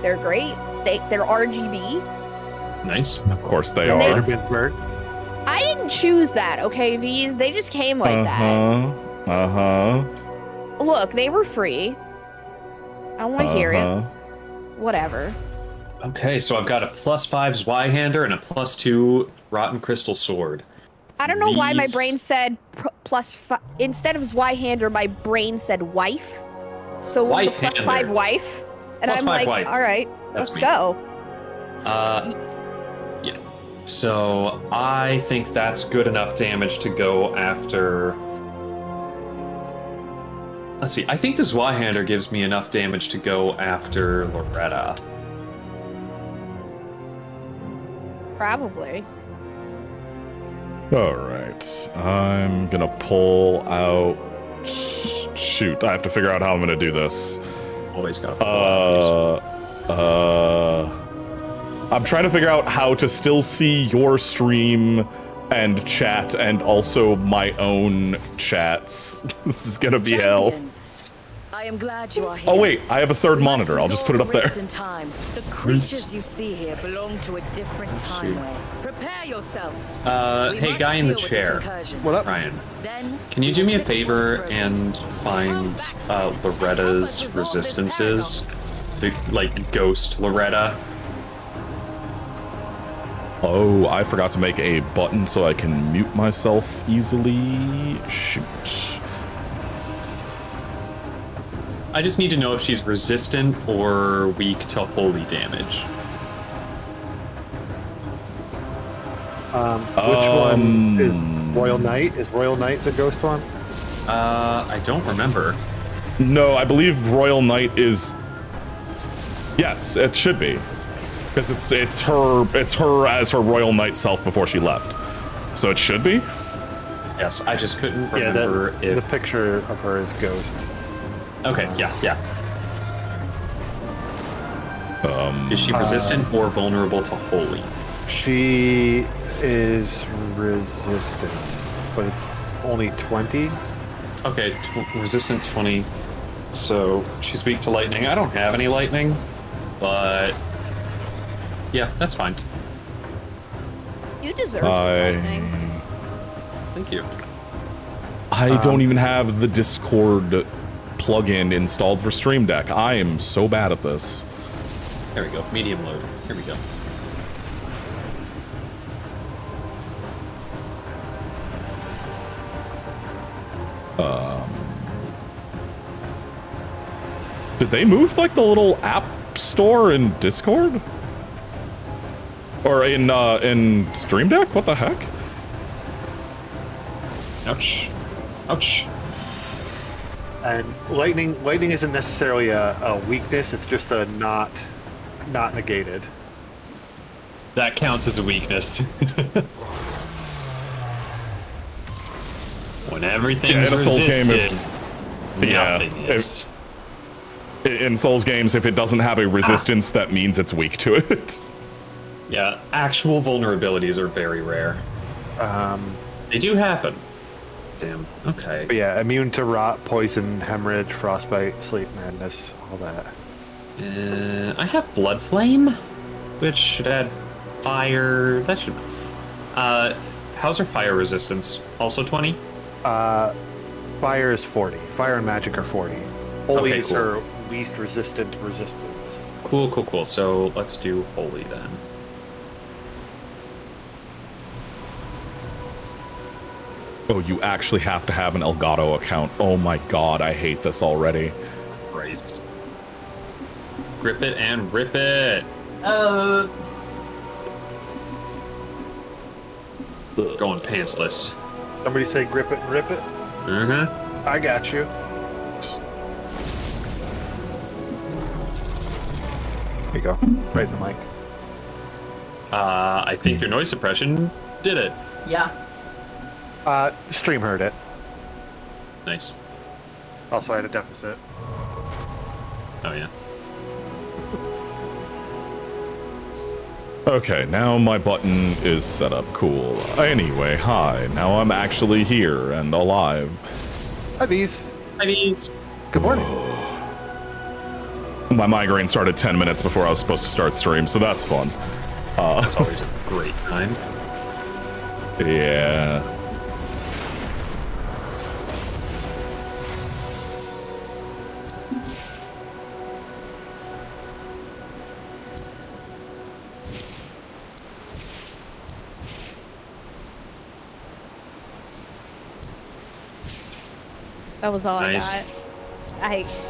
They're great. They're RGB. Nice. Of course they And are. I didn't choose that, okay, V's? They just came like that. Look, they were free. I want to hear it. Whatever. Okay, so I've got a +5 Zweihander and a +2 Rotten Crystal Sword. I don't know why my brain said instead of Zweihander, my brain said wife. So it was a +5 wife. And I'm like, all right, let's go. Yeah. So I think that's good enough damage to go after. Let's see. I think the Zweihander gives me enough damage to go after Loretta. Probably. All right. I'm gonna pull out. Shoot, I have to figure out how I'm gonna do this. Always gotta pull out. I'm trying to figure out how to still see your stream and chat and also my own chats. This is gonna be hell. I am glad you are here. Oh wait, I have a third monitor. I'll just put it up there. In time. The creatures you see here belong to a different timeline. Prepare yourself. Hey, guy in the chair. What up, Ryan? Can you do me a favor and find Loretta's resistances? The ghost Loretta. Oh, I forgot to make a button so I can mute myself easily. Shoot. I just need to know if she's resistant or weak to holy damage. Which one is Royal Knight? Is Royal Knight the ghost one? I don't remember. No, I believe Royal Knight is. Yes, it should be, because it's her as her Royal Knight self before she left, so it should be. Yes, I just couldn't remember if the picture of her is ghost. Okay, yeah. Is she resistant or vulnerable to holy? She is resistant, but it's only 20. Okay, resistant 20. So she's weak to lightning. I don't have any lightning, but yeah, that's fine. You deserve lightning. Thank you. I don't even have the Discord plugin installed for Stream Deck. I am so bad at this. There we go. Medium load. Here we go. Did they move the little app store in Discord? Or in Stream Deck? What the heck? Ouch. Ouch. And lightning isn't necessarily a weakness. It's just a not negated. That counts as a weakness. When everything's in a Souls resisted, game, nothing is. In Souls games, if it doesn't have a resistance, that means it's weak to it. Yeah, actual vulnerabilities are very rare. They do happen. Damn. Okay. But yeah, immune to rot, poison, hemorrhage, frostbite, sleep madness, all that. I have Blood Flame, which should add fire. That should. How's her fire resistance? Also 20? Fire is 40. Fire and magic are 40. Holy is cool. her least resistance. Cool. So let's do holy then. Oh, you actually have to have an Elgato account. Oh my god, I hate this already. Right. Grip it and rip it. Going pantsless. Somebody say grip it and rip it? Mm-hmm. I got you. There you go. Right in the mic. I think your noise suppression did it. Yeah. Stream heard it. Nice. Also, I had a deficit. Oh, yeah. Okay, now my button is set up. Cool. Anyway, hi. Now I'm actually here and alive. Hi, Bees. Hi, Bees. Good morning. My migraine started 10 minutes before I was supposed to start stream, so that's fun. It's always a great time. Yeah. That was all Nice. I got.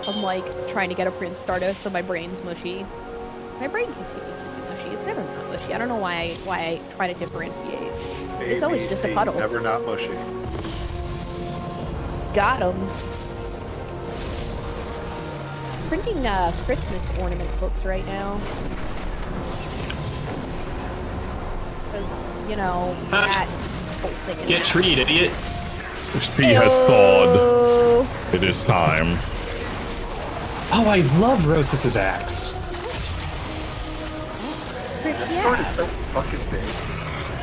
I'm like trying to get a print started, so my brain's mushy. My brain continues to be mushy. It's never not mushy. I don't know why I try to differentiate. It's always just a ABC, puddle. Never not mushy. Got him. Printing Christmas ornament books right now. Because, you know, that whole thing is Get treed, idiot. She has thawed. It is time. Oh, I love Rosis's axe. That sword is so fucking big.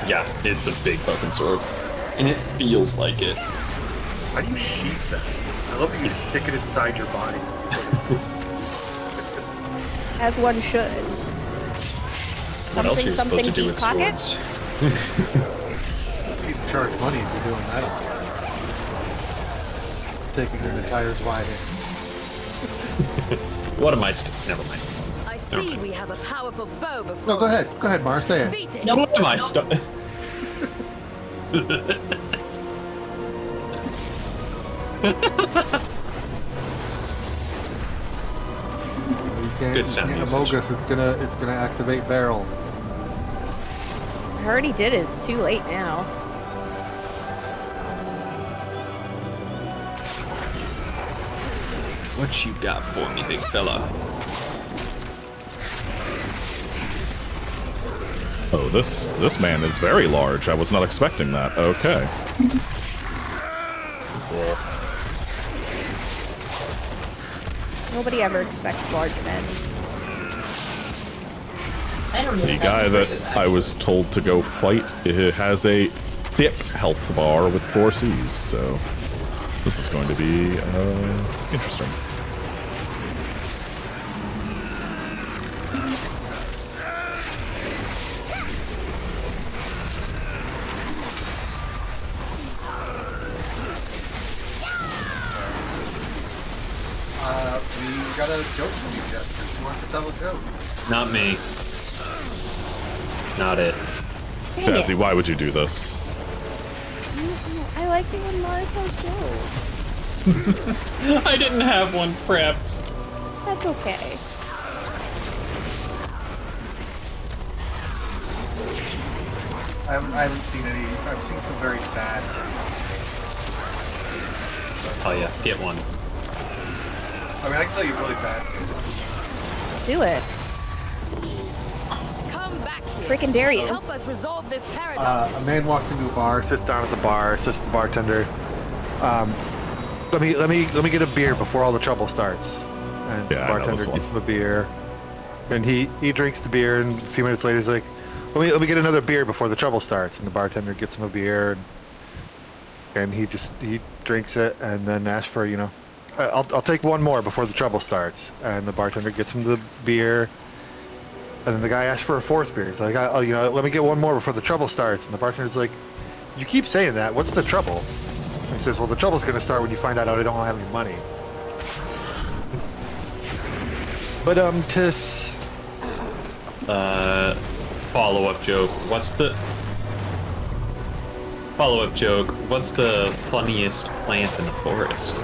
Yeah, it's a big fucking sword. And it feels like it. How do you sheath that? I love that you just stick it inside your body. As one should. What else are you supposed to do deep with pockets? swords? You can charge money if you're doing that. Taking an entire Y hand. What am I never mind. I see we have a powerful foe before No, go ahead. us. Go ahead, Mar. Say it. Beat it. What am I You can't, Good sound you can't usage. Amogus. It's gonna activate barrel. I already did it. It's too late now. What you got for me, big fella? Oh, this man is very large. I was not expecting that. Okay. Nobody ever expects large men. I don't The even guy know that I was told to go fight has a thick health bar with 4 Cs, so this is going to be interesting. We got a joke from you, Jester. You want to tell a joke? Not me. Not it. Dang it. Jazzy, why would you do this? I like it when Mara tells jokes. I didn't have one prepped. That's okay. I haven't seen any. I've seen some very bad. Oh yeah, get one. I mean, I can tell you really bad. Do it. Come back here. Freaking dare you. Help us resolve this paradox. A man walks into a bar, sits down at the bar, says to the bartender, "Let me get a beer before all the trouble starts." And Yeah, the I know this bartender one. gets him a beer, and he drinks the beer, and a few minutes later he's like, "Let me get another beer before the trouble starts." And the bartender gets him a beer, and he drinks it, and then asks for, I'll take one more before the trouble starts. And the bartender gets him the beer. And then the guy asks for a 4th beer. He's like, let me get one more before the trouble starts. And the bartender's like, you keep saying that. What's the trouble? And he says, well, the trouble's going to start when you find out I don't have any money. But, Tis... Follow-up joke. What's the follow-up joke? What's the funniest plant in the forest?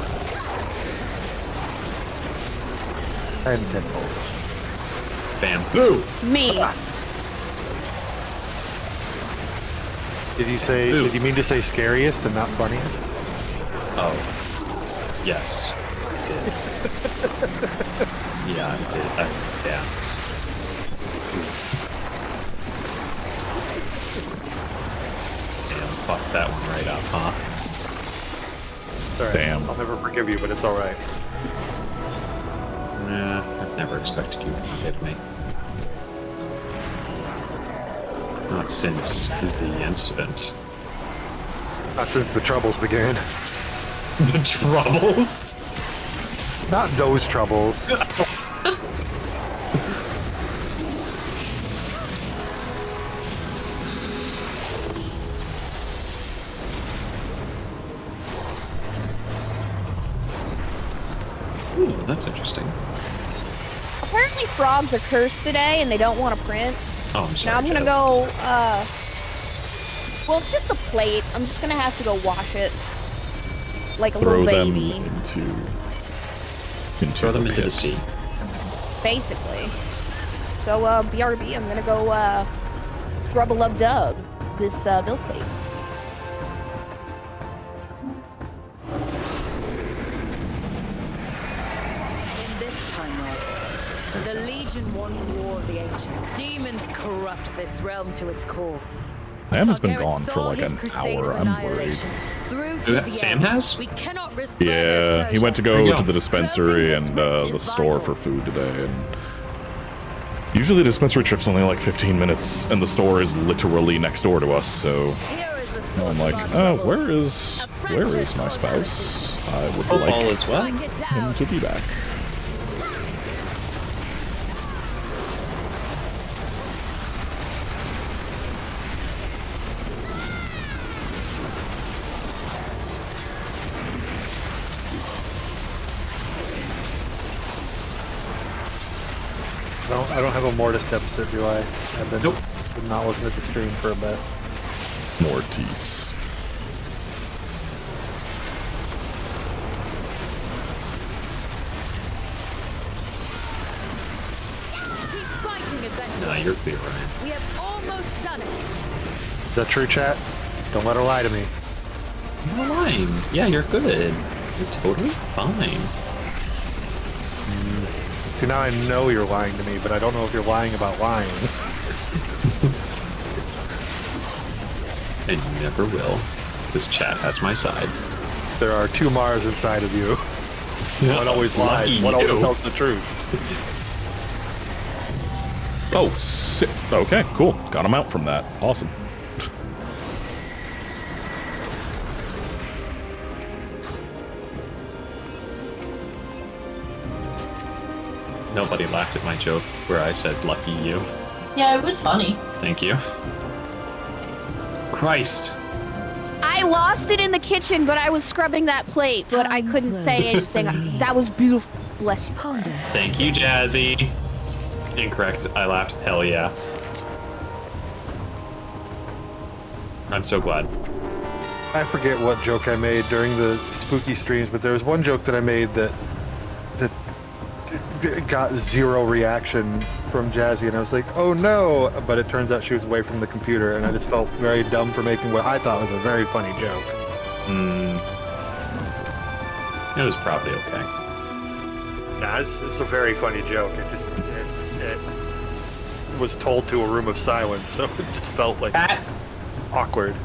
And Temple. Bamboo. Me. Did you mean to say scariest and not funniest? Oh. Yes. I did. Yeah, I did. Yeah. Oops. Damn, fucked that one right up, huh? Sorry. Damn. I'll never forgive you, but it's alright. Nah, I've never expected you to forgive me. Not since the incident. Not since the troubles began. The troubles? Not those troubles. That's interesting. Apparently frogs are cursed today and they don't want to print. Oh, I'm sorry. Now I'm gonna go, well, it's just a plate. I'm just gonna have to go wash it. Like a little baby. Throw them into the sea. Basically. So, BRB, I'm gonna go, scrub a love dub this, milk plate. In this timeline, the Legion won the War of the Ancients. Demons corrupt this realm to its core. Sam has been gone for like an hour. I'm worried. Sam has? Yeah, he went to go to the dispensary and the store for food today. And usually the dispensary trip's only like 15 minutes, and the store is literally next door to us. So I'm like, where is my spouse? I would like as well. him to be back. I don't have a Mortis deficit, do I? I've been not looking at the stream for a bit. Mortis. No, you're clear, right? We have almost done it. Is that true, chat? Don't let her lie to me. You're lying. Yeah, you're good. You're totally fine. See, now I know you're lying to me, but I don't know if you're lying about lying. I never will. This chat has my side. There are two Mars inside of you. Yeah, one always lies. One always tells the truth. Oh, sick. Okay, cool. Got him out from that. Awesome. Nobody laughed at my joke where I said, lucky you. Yeah, it was funny. Thank you. Christ. I lost it in the kitchen, but I was scrubbing that plate, but I couldn't say anything. That was beautiful. Bless you. Thank you, Jazzy. Incorrect. I laughed. Hell yeah. I'm so glad. I forget what joke I made during the spooky streams, but there was one joke that I made that got zero reaction from Jazzy, and I was like, oh no, but it turns out she was away from the computer, and I just felt very dumb for making what I thought was a very funny joke. It was probably okay. Nah, this is a very funny joke. It was told to a room of silence, so it just felt like awkward.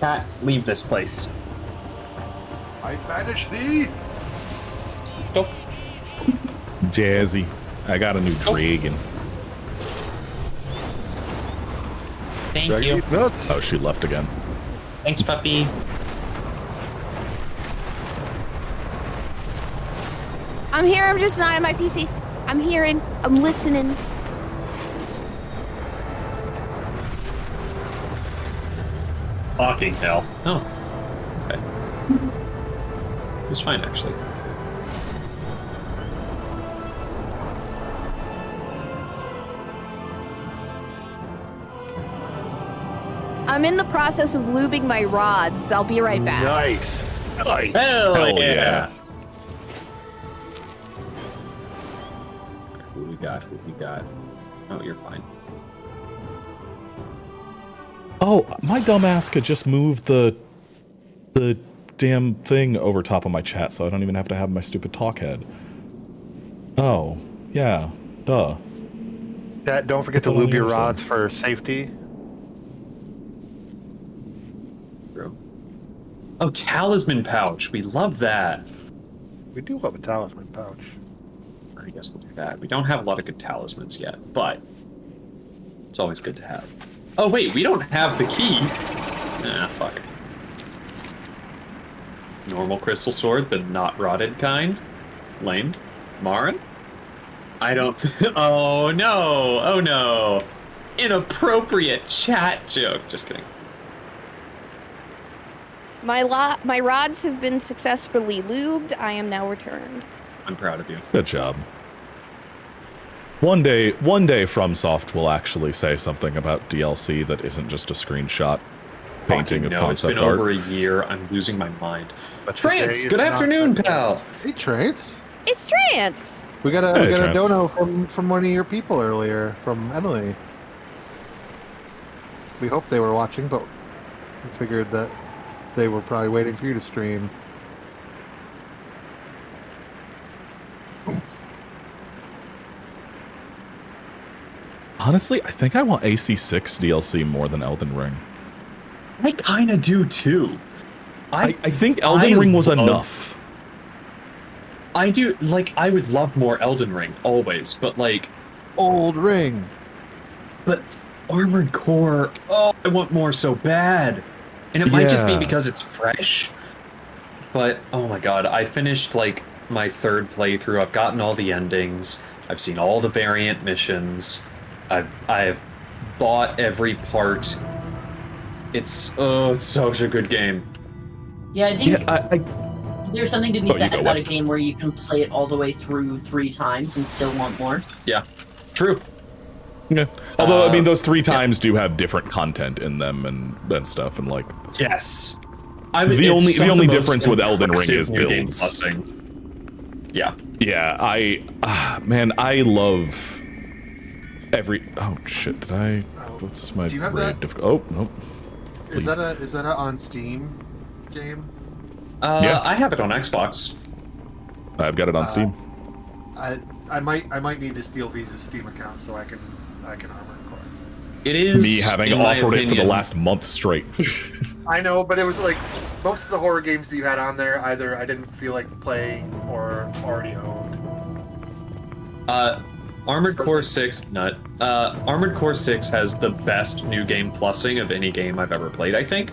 Cat, leave this place. I banish thee! Go. Jazzy. I got a new dragon. Thank you. Nuts. Oh, she left again. Thanks, puppy. I'm here, I'm just not at my PC. I'm hearing, I'm listening. Fucking hell. Oh. Okay. It was fine, actually. I'm in the process of lubing my rods. I'll be right back. Nice. Nice. Hell yeah. Who we got? Who we got? Oh, you're fine. Oh, my dumbass could just move the damn thing over top of my chat, so I don't even have to have my stupid talk head. Oh, yeah. Duh. Chat, don't forget to lube your rods for safety. Oh, talisman pouch. We love that. We do love a talisman pouch. I guess we'll do that. We don't have a lot of good talismans yet, but it's always good to have. Oh, wait, we don't have the key. Ah, fuck. Normal crystal sword, the not rotted kind. Lame. Marin? I don't... Oh, no. Oh, no. Inappropriate chat joke. Just kidding. My rods have been successfully lubed. I am now returned. I'm proud of you. Good job. One day, FromSoft will actually say something about DLC that isn't just a screenshot painting of concept art. It's been over a year. I'm losing my mind. But Trance, good afternoon, pal. Hey, Trance. It's Trance. We got a Trance. dono from one of your people earlier, from Emily. We hoped they were watching, but we figured that they were probably waiting for you to stream. Honestly, I think I want AC6 DLC more than Elden Ring. I kind of do too. I think Elden Ring was enough. I do, like, I would love more Elden Ring, always, but, like... Old Ring. But Armored Core, oh, I want more so bad. And it might just be Yeah. because it's fresh. But, oh my god, I finished, like, my 3rd playthrough. I've gotten all the endings. I've seen all the variant missions. I've bought every part. It's such a good game. Yeah, I think there's something to be Oh, you said go, about a Wes. game where you can play it all the way through 3 times and still want more. Yeah, true. Yeah. Although, I mean, those 3 times do have different content in them and stuff, and like... Yes. The only difference with Elden Ring is new game builds. plussing. Yeah. Yeah, man, I love every... Oh, shit, did I... What's my Do you have raid that? Oh, nope. Is that a on Steam game? Yeah. I have it on Xbox. I've got it on Steam. I might need to steal Visa's Steam account so I can Armored Core. It is, Me having in my offered it for the opinion- last month straight. I know, but it was like most of the horror games that you had on there, either I didn't feel like playing or already owned. Armored Core 6, Armored Core 6 has the best new game plussing of any game I've ever played, I think.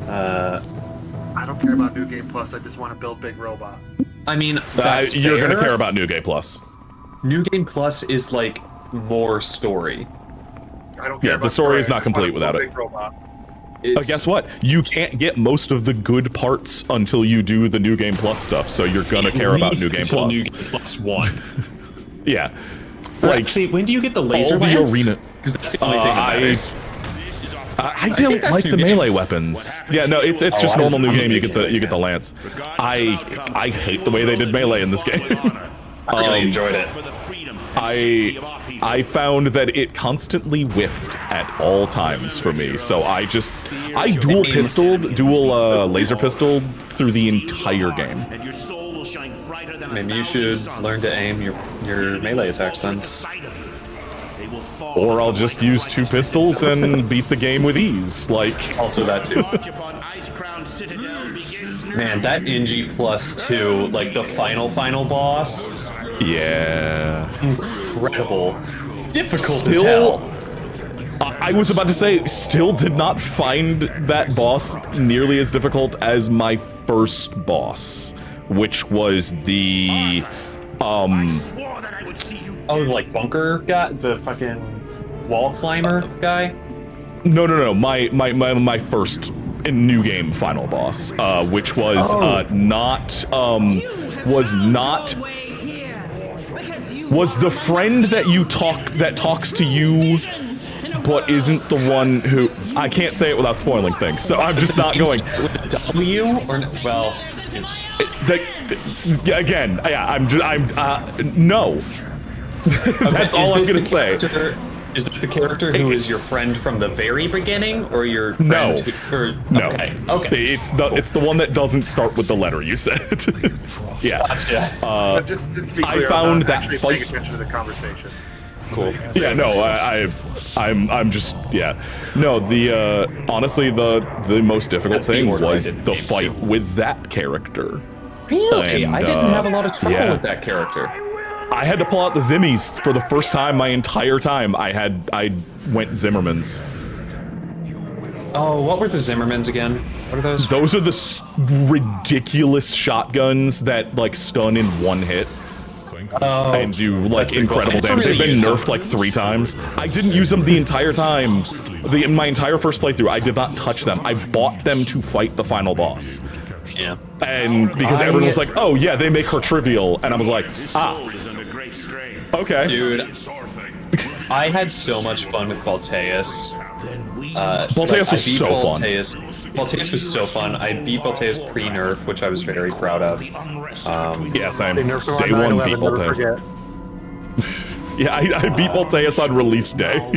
I don't care about New Game Plus. I just want to build Big Robot. I mean, that's You're going to fair. care about New Game Plus. New Game Plus is like more story. I don't care. Yeah, about the story is I not just wanna complete without build it. Big Robot. But guess what? You can't get most of the good parts until you do the New Game Plus stuff, so you're gonna care about New Game until Plus. New Game Plus 1. Yeah. Like, actually, when do you get the laser all the lance? arena- Because that's the only thing that matters. I don't that's like New the Game. melee weapons. Yeah, no, it's just normal new game. You get the lance. I hate the way they did melee in this game. I really enjoyed it. I found that it constantly whiffed at all times for me. So I dual laser pistoled through the entire game. Maybe you should learn to aim your melee attacks then. Or I'll just use 2 pistols and beat the game with ease. Like, Also that too. Man, that NG plus 2, like the final boss, yeah. incredible. Difficult Still- as hell. I was about to say, still did not find that boss nearly as difficult as my first boss, which was the, Oh, like bunker guy, the fucking wall climber guy. No. My first new game final boss, which was was the friend that talks to you, but isn't the one who I can't say it without spoiling things. So I'm just not going. With a W or well, oops. Again, yeah, no. That's all I'm gonna say. Is this the character who is your friend from the very beginning, or your friend No. No. Okay. It's the one that doesn't start with the letter you said. Yeah. Gotcha. But just to be I clear, found I'm not that actually fight- paying attention to the conversation. Cool. Yeah, no, I'm just, yeah. No, the honestly the most difficult That's the thing order I was did the games fight too. with that character. Really? And, I didn't have a lot of trouble yeah. with that character. I had to pull out the Zimmies for the first time my entire time. I went Zimmermans. Oh, what were the Zimmermans again? What are those? Those are the ridiculous shotguns that like stun in one hit. and do like incredible damage. They've been nerfed like 3 times. I didn't use them the entire time. In my entire first playthrough, I did not touch them. I bought them to fight the final boss. Yeah. And because everyone was like, oh yeah, they make her trivial, and I was like, okay. Dude, I had so much fun with Balteus. Balteus was so fun. Balteus was so fun. I beat Balteus pre-nerf, which I was very proud of. Yes, I'm They day nerfed him on 1 beat 9/11, never Balteus. forget. Yeah, I beat Balteus on release day.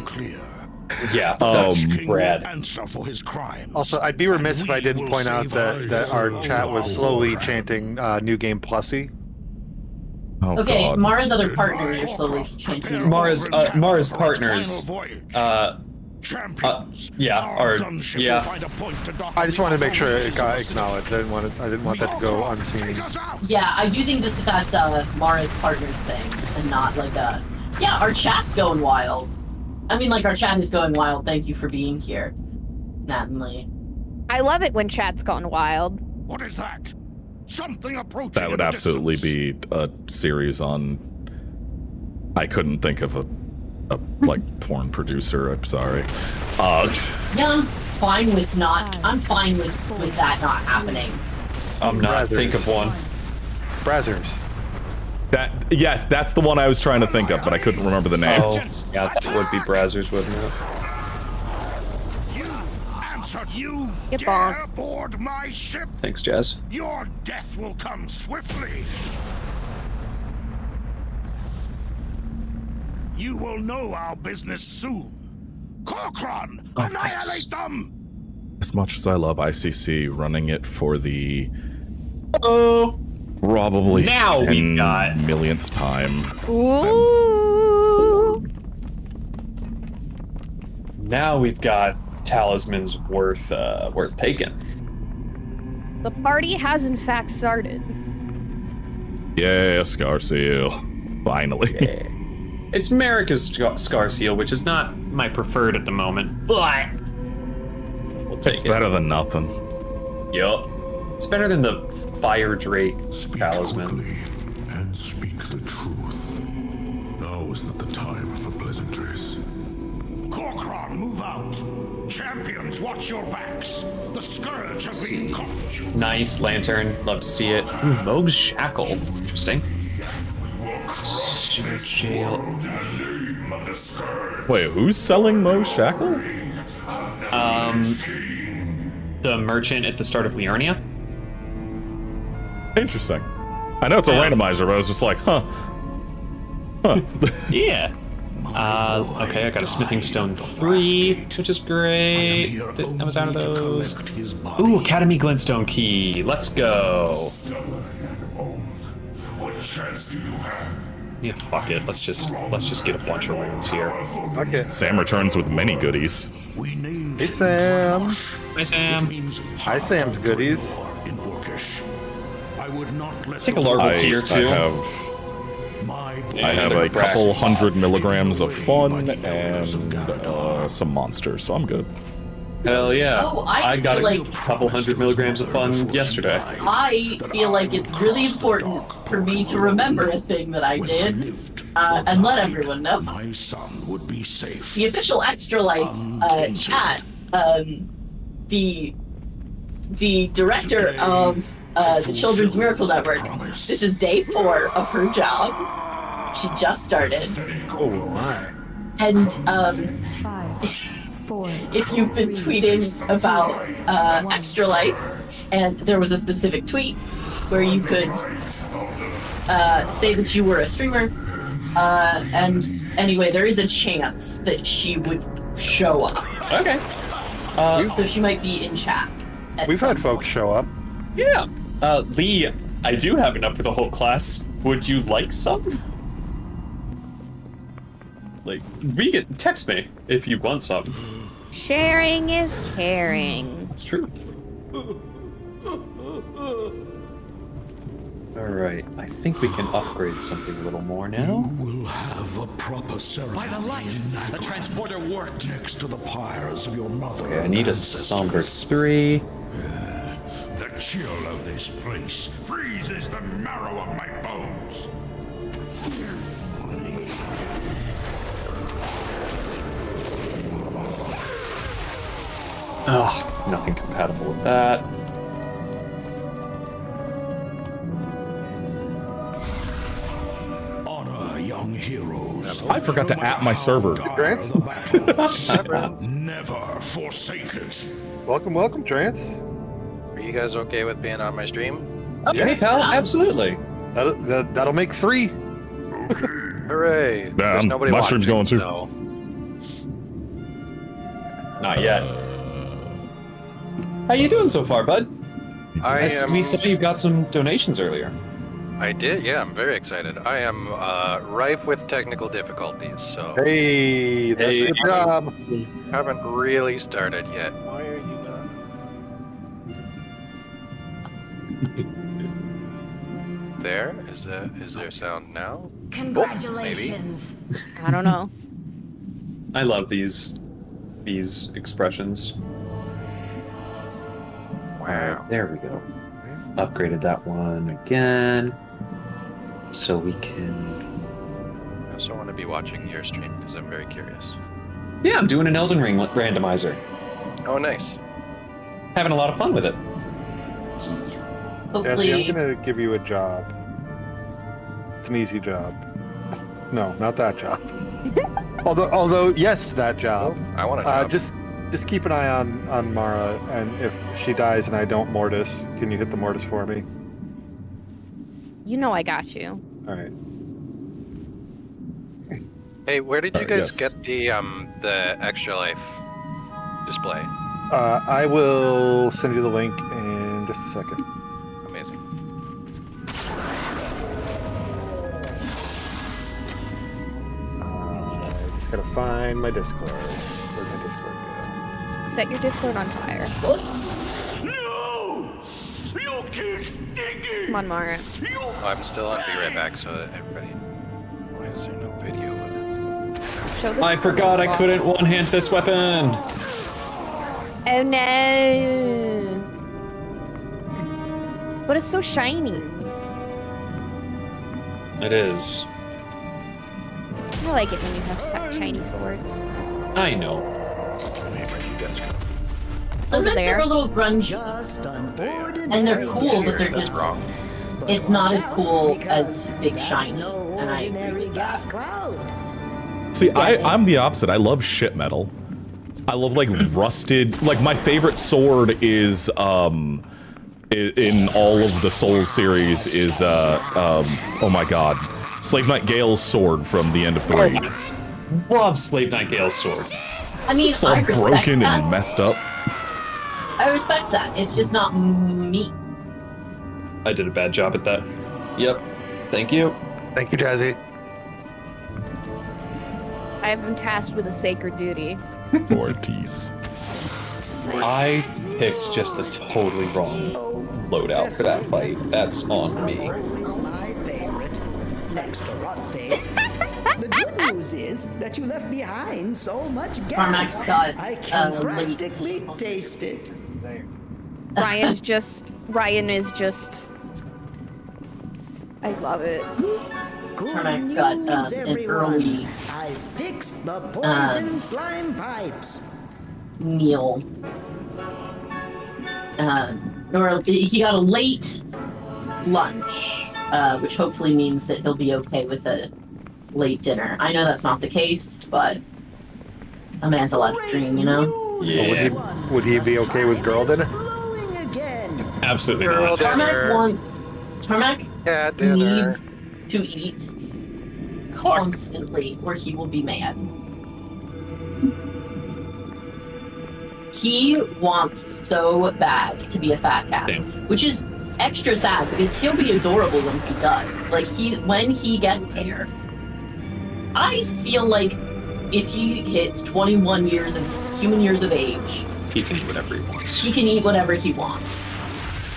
Yeah, that's rad. Answer for his crime. Also, I'd be remiss if I didn't point out that our chat was slowly chanting New Game Plussy. Oh, Okay, God. Mara's other partners are slowly chanting. Mara's partners. Champions. Yeah, or yeah. I just wanted to make sure it got acknowledged. I didn't want that to go unseen. Yeah, I do think that that's Mara's partners thing, and not like a. Yeah, our chat's going wild. I mean, like our chat is going wild. Thank you for being here, Nat and Lee. I love it when chat's gone wild. What is that? Something approaching. That would absolutely be a series on. I couldn't think of a like porn producer. I'm sorry. Yeah, I'm fine with not. I'm fine with that not happening. I'm not. Brazzers. Think of one. Brazzers. Yes, that's the one I was trying to think of, but I couldn't remember the name. Oh, yeah, that would be Brazzers, wouldn't it? You answered. You Get dare bonked. board my ship. Thanks, Jazz. Your death will come swiftly. You will know our business soon. Corcoran, Oh, annihilate nice. them. As much as I love ICC, running it for the probably Now we 10 got- millionth time. Ooh. Now we've got talismans worth taking. The party has in fact started. Yeah, Scarseal. Finally. Yeah. It's Marika's Scar Seal, which is not my preferred at the moment, but we'll take It's it. better than nothing. Yup. It's better than the Fire Drake talisman. And speak the truth. Now is not the time for pleasantries. Corcoran, move out. Champions, watch your backs. The scourge has been caught. Nice lantern. Love to see it. Ooh, Moog's Shackle. Interesting. Search jail. Wait, who's selling Mo Shackle? The merchant at the start of Liurnia. Interesting. I know it's a randomizer, but I was just like, huh. Yeah. Okay, I got a Smithing Stone 3, which is great. I was out of those. Ooh, Academy Glintstone Key. Let's go. What chance do you have? Yeah, fuck it. Let's just get a bunch of runes here. Okay. Sam returns with many goodies. We named Hey, Sam. Hi, Sam. Hi, Sam's goodies. in Orcish. I would not let Let's take a Larval tier too. I have a couple 100 milligrams of fun and some monsters, so I'm good. Hell yeah. Oh, I got a feel like- couple 100 milligrams of fun yesterday. I feel like it's really important for me to remember a thing that I did, and let everyone know. My son would be safe. The official Extra Life chat, the director of the Children's Miracle Network. This is day 4 of her job. She just started. Oh my. And 5, 4. if you've been tweeting about Extra Life, and there was a specific tweet where you could say that you were a streamer, and anyway, there is a chance that she would show up. Okay. So she might be in chat. at We've some had folks point. show up. Yeah. Lee, I do have enough for the whole class. Would you like some? Like, we can text me if you want some. Sharing is caring. That's true. Alright, I think we can upgrade something a little more now. Will have a proper ceremony. By the light, the transporter worked next to the pyres of your mother. Okay, I need a Somber 3. The chill of this place freezes the marrow of my bones. Nothing compatible with that. Honor young heroes. I forgot to app my server. Trance? Never forsake it. Welcome, Trance. Are you guys okay with being on my stream? Yeah, hey, pal, absolutely. That'll make 3. Hooray! There's nobody my stream's going too. So. Not yet. How you doing so far, bud? We saw you got some donations earlier. I did, yeah. I'm very excited. I am rife with technical difficulties, so. Hey, that's a good job. Haven't really started yet. Why are you there? Is there sound now? Congratulations. I don't know. I love these expressions. Wow. Alright, there we go. Upgraded that one again. So we can... I also want to be watching your stream because I'm very curious. Yeah, I'm doing an Elden Ring randomizer. Oh, nice. Having a lot of fun with it. Hopefully, Jesse, I'm gonna give you a job. It's an easy job. No, not that job. although yes, that job. I want a job. Just keep an eye on Mara, and if she dies and I don't Mortis, can you hit the Mortis for me? You know I got you. All right. Hey, where did you guys yes. get the extra life display? I will send you the link in just a second. Amazing. I just gotta find my Discord. Where'd my Discord go? Set your Discord on fire. No! You keep stinking! Come on, Mara. Oh, I'm still on Be Right Back, so everybody. Why is there no video of it? Show the I forgot I couldn't one-hand this weapon! Oh no! But it's so shiny. It is. I like it when you have shiny swords. I know. sometimes there. they're a little grungy, and they're cool, but they're just wrong. It's not as cool as Big Shiny, and I agree with that. See, I'm the opposite. I love shit metal. I love like rusted. Like my favorite sword is in all of the Souls series is oh my god, Slave Knight Gale's sword from the end of 3. Love Slave Knight Gale's sword. I mean, It's all I respect broken that. and messed up. I respect that. It's just not me. I did a bad job at that. Yep. Thank you. Thank you, Jazzy. I have been tasked with a sacred duty. Ortiz. I picked just the totally wrong loadout for that fight. That's on me. My favorite, next to Rotface. The good news is that you left behind so much gas. God, I can late. practically taste it. Ryan is just. I love it. Good Tarmac got news, an everyone. early I fixed the poison slime pipes. meal. Or he got a late lunch, which hopefully means that he'll be okay with a late dinner. I know that's not the case, but a man's allowed to dream, you know? So would he be okay with girl dinner? Blowing again. Absolutely Girl not. dinner. Tarmac Yeah, dinner. needs to eat constantly, or he will be mad. He wants so bad to be a fat cat, Damn. which is extra sad because he'll be adorable when he does. Like when he gets there, I feel like if he hits 21 years of human years of age, He can eat whatever he wants. he can eat whatever he wants.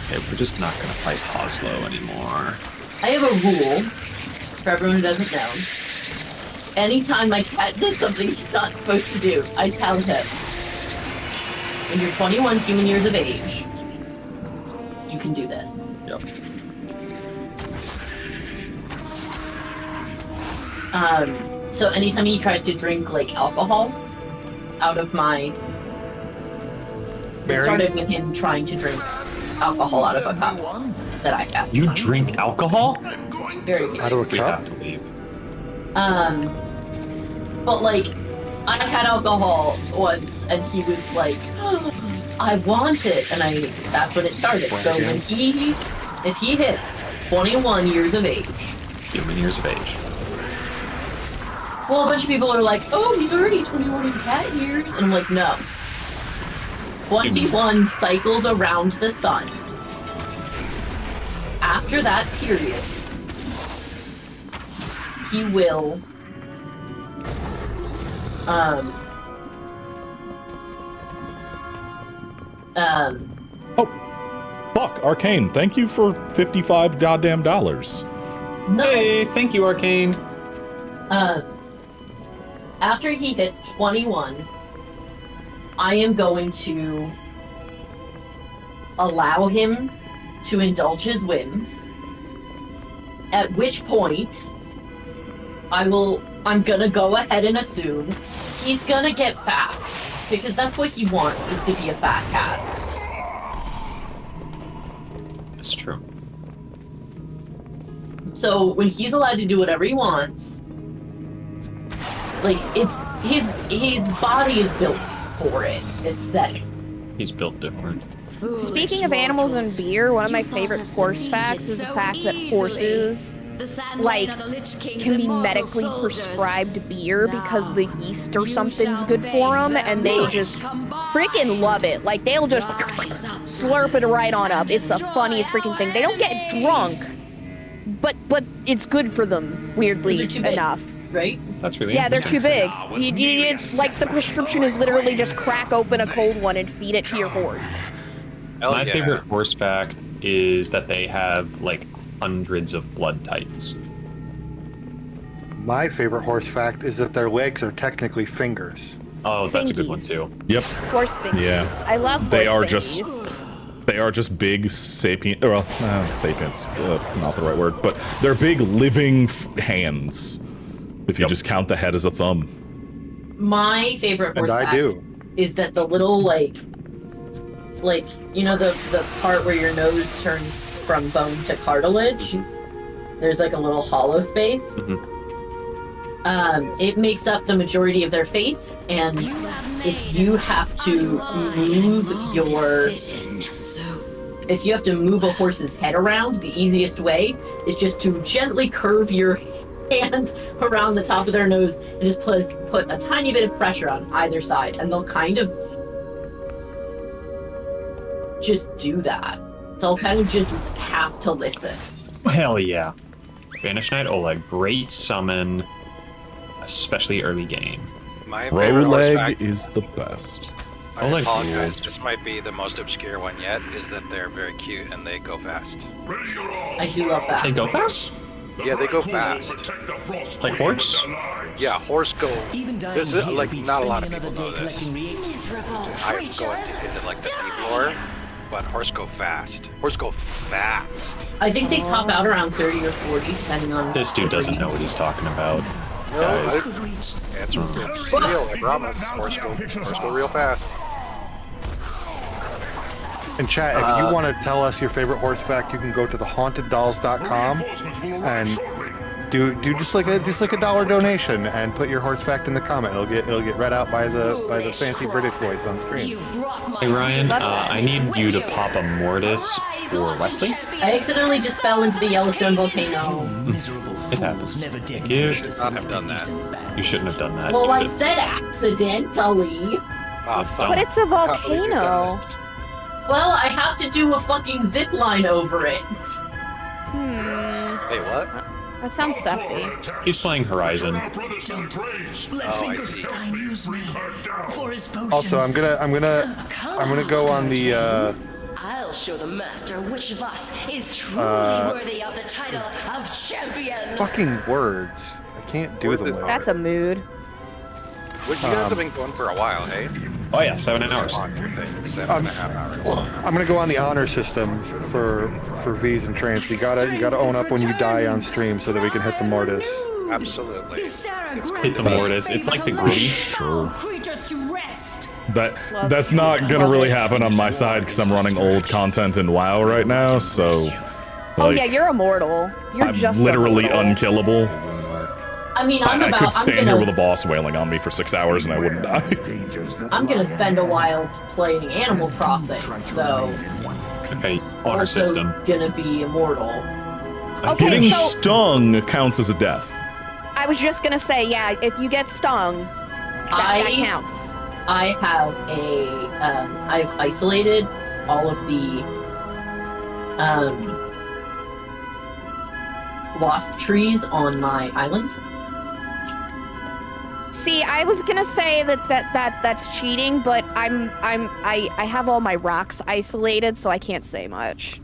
Okay, we're just not gonna fight Oslo anymore. I have a rule for everyone who doesn't know. Anytime my cat does something he's not supposed to do, I tell him, when you're 21 human years of age, you can do this. Yep. So anytime he tries to drink like alcohol out of my It started with him trying to drink alcohol out of a cup that I had. You drink alcohol? Very Out of a We cup? have to leave. But like, I had alcohol once, and he was like, oh, "I want it," and that's when it started. So when if he hits 21 years of age, Human years of age. well, a bunch of people are like, "Oh, he's already 21 in cat years," and I'm like, no. 21 cycles around the sun. After that period, he will Oh, fuck, Arcane, thank you for $55 goddamn dollars. Hey, thank you, Arcane. After he hits 21, I am going to allow him to indulge his whims. At which point, I'm gonna go ahead and assume he's gonna get fat. Because that's what he wants, is to be a fat cat. It's true. So when he's allowed to do whatever he wants, like his body is built for it, aesthetic. He's built different. Speaking of animals and beer, one of my favorite horse facts is the fact that horses like can be medically prescribed beer because the yeast or something's good for them, and they just freaking love it. Like they'll just slurp it right on up. It's the funniest freaking thing. They don't get drunk, but it's good for them. Weirdly enough, right? That's really they're too big. It's like the prescription is literally just crack open a cold one and feed it to your horse. My favorite horse fact is that they have like hundreds of blood types. My favorite horse fact is that their legs are technically fingers. Oh, that's a good one too. Yep. Horse fingies. Yeah. I love horse They are fingies. they are just big sapient, well, sapiens, not the right word, but they're big living hands. If you just count the head as a thumb. My favorite horse And I fact do. is that the little like you know the part where your nose turns from bone to cartilage, there's like a little hollow space. It makes up the majority of their face, and if you have to move a horse's head around, the easiest way is just to gently curve your hand around the top of their nose and just put a tiny bit of pressure on either side, and they'll kind of just do that. They'll kind of just have to listen. Hell yeah. Banished Knight Oleg, great summon, especially early game. My favorite horse Roleg fact, is the best. I Oleg apologize, rules. this might be the most obscure one yet, is that they're very cute and they go fast. I do love that. They go fast? Yeah, they go fast. Like horse? Yeah, horse go. This is like not a lot of people know this. I go into like the deep lore, but horse go fast. Horse go fast. I think they top out around 30 or 40, depending on. This dude doesn't know what he's talking about. No, it's real. I promise. Horse go real fast. And chat, if you want to tell us your favorite horse fact, you can go to thehauntedDolls.com and do just like a $1 donation and put your horse fact in the comment. It'll get read out by the fancy British voice on screen. Hey Ryan, I need you to pop a mortis for Wesley. I accidentally just fell into the Yellowstone volcano. It happens. Thank you. You should not have done that. You shouldn't have done that. Well, I dude. said accidentally. But it's a volcano. Well, I have to do a fucking zip line over it. Hey, what? That sounds sassy. He's playing Horizon. Oh, I see. Also, I'm gonna go on the I'll show the master which of us is truly worthy of the title of champion. fucking words. I can't do them. Well. That's a mood. Which you guys have been going for a while, hey? Oh yeah, 7 hours. On your thing, 7.5 hours. I'm gonna go on the honor system for V's and Trance. You gotta own up when you die on stream so that we can hit the mortis. Absolutely. Hit the mortis. It's like the gritty. Sure. That's not gonna really happen on my side because I'm running old content in WoW right now, so. Oh yeah, you're immortal. You're I'm just literally immortal. unkillable. I mean, I could stand here with a boss wailing on me for 6 hours and I wouldn't die. I'm gonna spend a while playing Animal Crossing, so Okay, honor also system. gonna be immortal. Okay, Getting so stung counts as a death. I was just gonna say, yeah, if you get stung, that counts. I have I've isolated all of the wasp trees on my island. See, I was gonna say that's cheating, but I have all my rocks isolated, so I can't say much.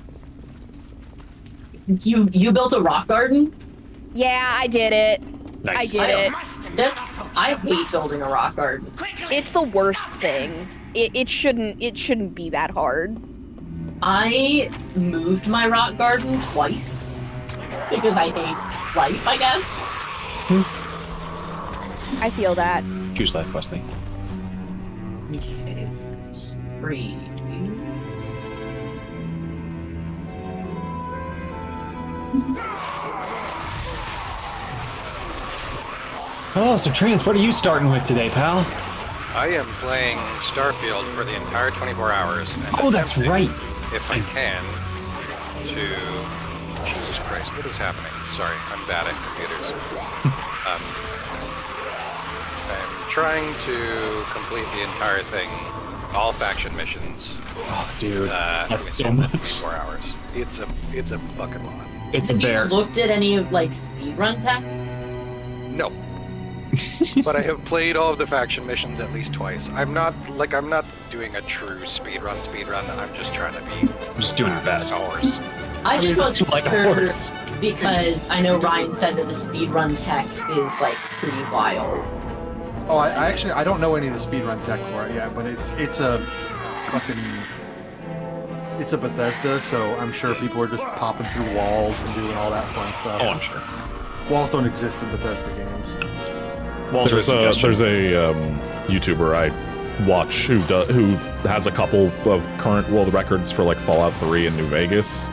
You built a rock garden? Yeah, I did it. Nice. I did it. I hate building a rock garden. It's the worst thing. It shouldn't be that hard. I moved my rock garden twice because I hate life, I guess. I feel that. Choose life, Wesley. Okay. Read. Oh, so Trance, what are you starting with today, pal? I am playing Starfield for the entire 24 hours. And Oh, that's right. If I can, to... Jesus Christ, what is happening? Sorry, I'm bad at computers. I'm trying to complete the entire thing, all faction missions. Oh, dude, that's so within much. 24 hours. It's a fucking lot. It's a Have bear. you looked at any of like speedrun tech? No. But I have played all of the faction missions at least twice. I'm not doing a true speedrun. I'm just trying to be. I'm just doing your best. Horse. I just wasn't like a sure horse. because I know Ryan said that the speedrun tech is like pretty wild. Oh, I actually don't know any of the speedrun tech for it yet, but it's a fucking it's a Bethesda, so I'm sure people are just popping through walls and doing all that fun stuff. Oh, I'm sure. Walls don't exist in Bethesda games. There's a YouTuber I watch who has a couple of current world records for like Fallout 3 in New Vegas,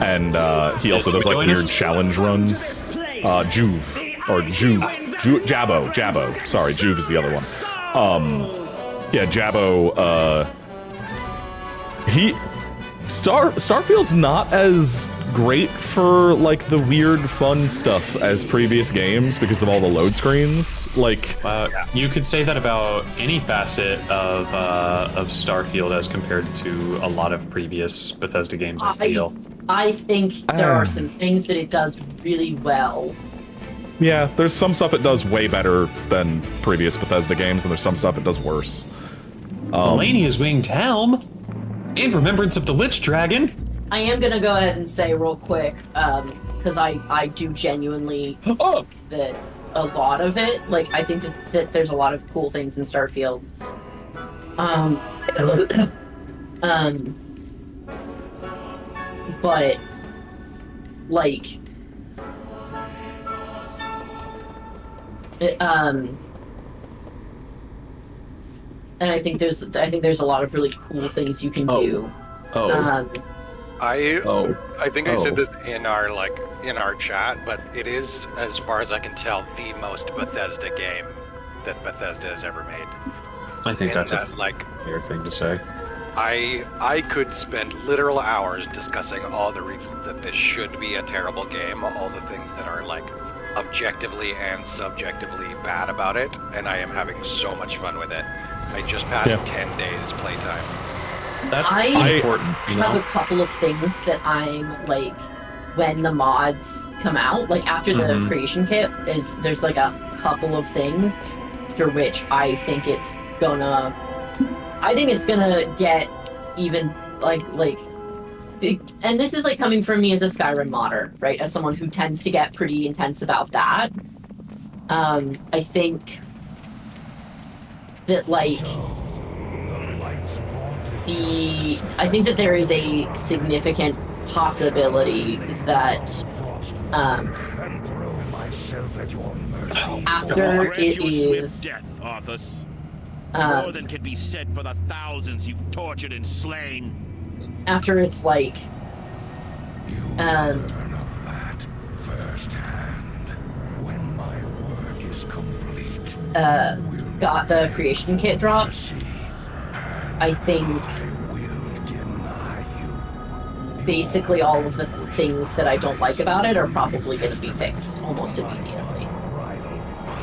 and he also does like weird challenge runs. Jabbo. Sorry, Juve is the other one. Yeah, Jabbo. Starfield's not as great for like the weird fun stuff as previous games because of all the load screens. Like, you could say that about any facet of Starfield as compared to a lot of previous Bethesda games. I feel. I think there are some things that it does really well. Yeah, there's some stuff it does way better than previous Bethesda games, and there's some stuff it does worse. Melania's Winged Helm and Remembrance of the Lich Dragon. I am gonna go ahead and say real quick, because I do genuinely think that a lot of it, like I think that there's a lot of cool things in Starfield. But like and I think there's a lot of really cool things you can do. I think I said this in our chat, but it is, as far as I can tell, the most Bethesda game that Bethesda has ever made. I think that's a fair thing to say. I could spend literal hours discussing all the reasons that this should be a terrible game, all the things that are like objectively and subjectively bad about it, and I am having so much fun with it. I just passed 10 days playtime. That's important. You know? have a couple of things that I'm like, when the mods come out, like after the creation kit, there's like a couple of things after which I think it's gonna get even like big. And this is like coming from me as a Skyrim modder, right? As someone who tends to get pretty intense about that. I think that like I think that there is a significant possibility that after it is death, Arthas. uh, More than can be said for the thousands you've tortured and slain. after it's like got the creation kit dropped, I think basically all of the things that I don't like about it are probably going to be fixed almost immediately.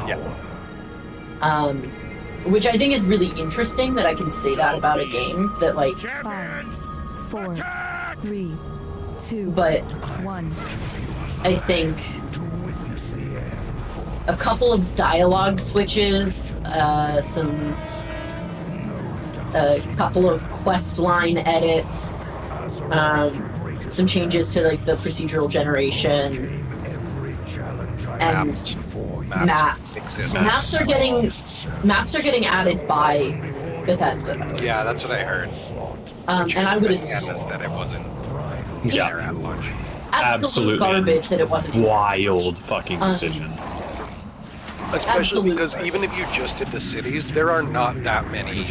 Yeah. Which I think is really interesting that I can say that about a game that, like, 5, 4, 3, 2, but 1. I think a couple of dialogue switches, a couple of quest line edits, some changes to like the procedural generation, and maps. Maps are getting added by Bethesda. Yeah, that's what I heard. And I would assume that it wasn't Yeah. there at launch. absolute garbage that it wasn't. Wild fucking decision. Especially because even if you just did the cities, there are not that many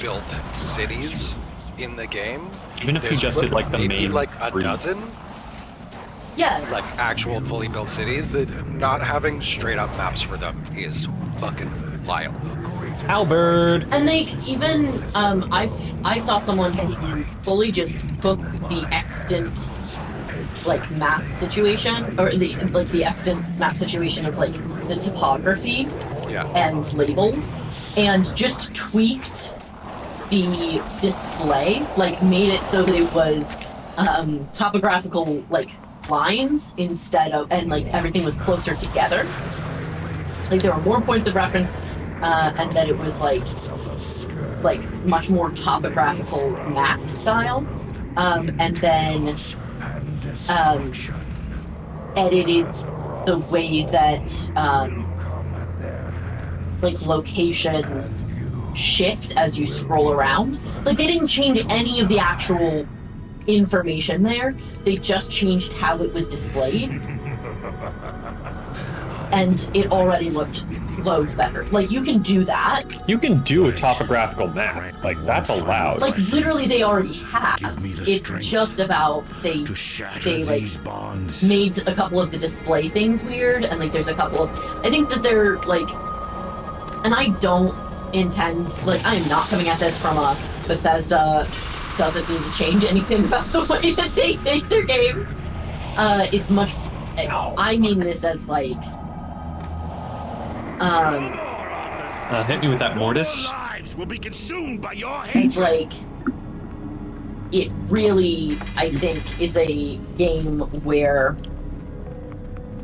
built cities in the game. Even if you There's just did like the maybe main like a 3. dozen, Yeah. like actual fully built cities, that not having straight up maps for them is fucking wild. Albert. And they even I saw someone who fully just took the extant like map situation, or the extant map situation of like the topography and labels, and just tweaked the display, like made it so that it was topographical like lines instead of, and like everything was closer together. Like there were more points of reference, and that it was like much more topographical map style, and then edited the way that like locations shift as you scroll around. Like they didn't change any of the actual information there, they just changed how it was displayed, and it already looked loads better. Like you can do that. You can do a topographical map. Like that's allowed. Like literally they already have. It's just about they like made a couple of the display things weird, and like there's a couple of, I think that they're like, and I don't intend, like I am not coming at this from a Bethesda doesn't need to change anything about the way that they make their games. It's much, I mean this as like hit me with that mortis. It's like, it really, I think, is a game where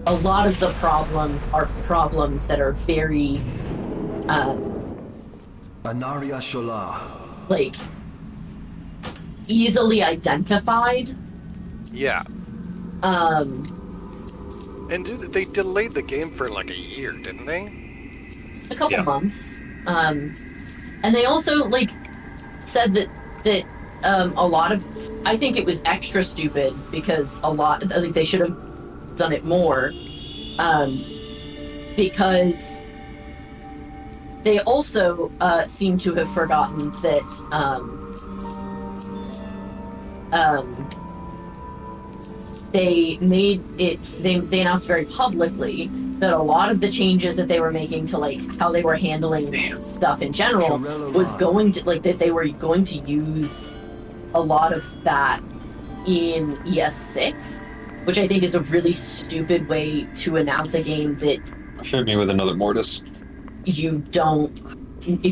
a lot of the problems are problems that are very Anaria Shola. like easily identified. Yeah. And they delayed the game for like a year, didn't they? A couple months. And they also like said that a lot of, I think it was extra stupid because I think they should have done it more, because they also seem to have forgotten that they made it, they announced very publicly that a lot of the changes that they were making to like how they were handling stuff in general was going to, like, that they were going to use a lot of that in ES6, which I think is a really stupid way to announce a game that Shoot me with another mortis. if you don't, Thank you.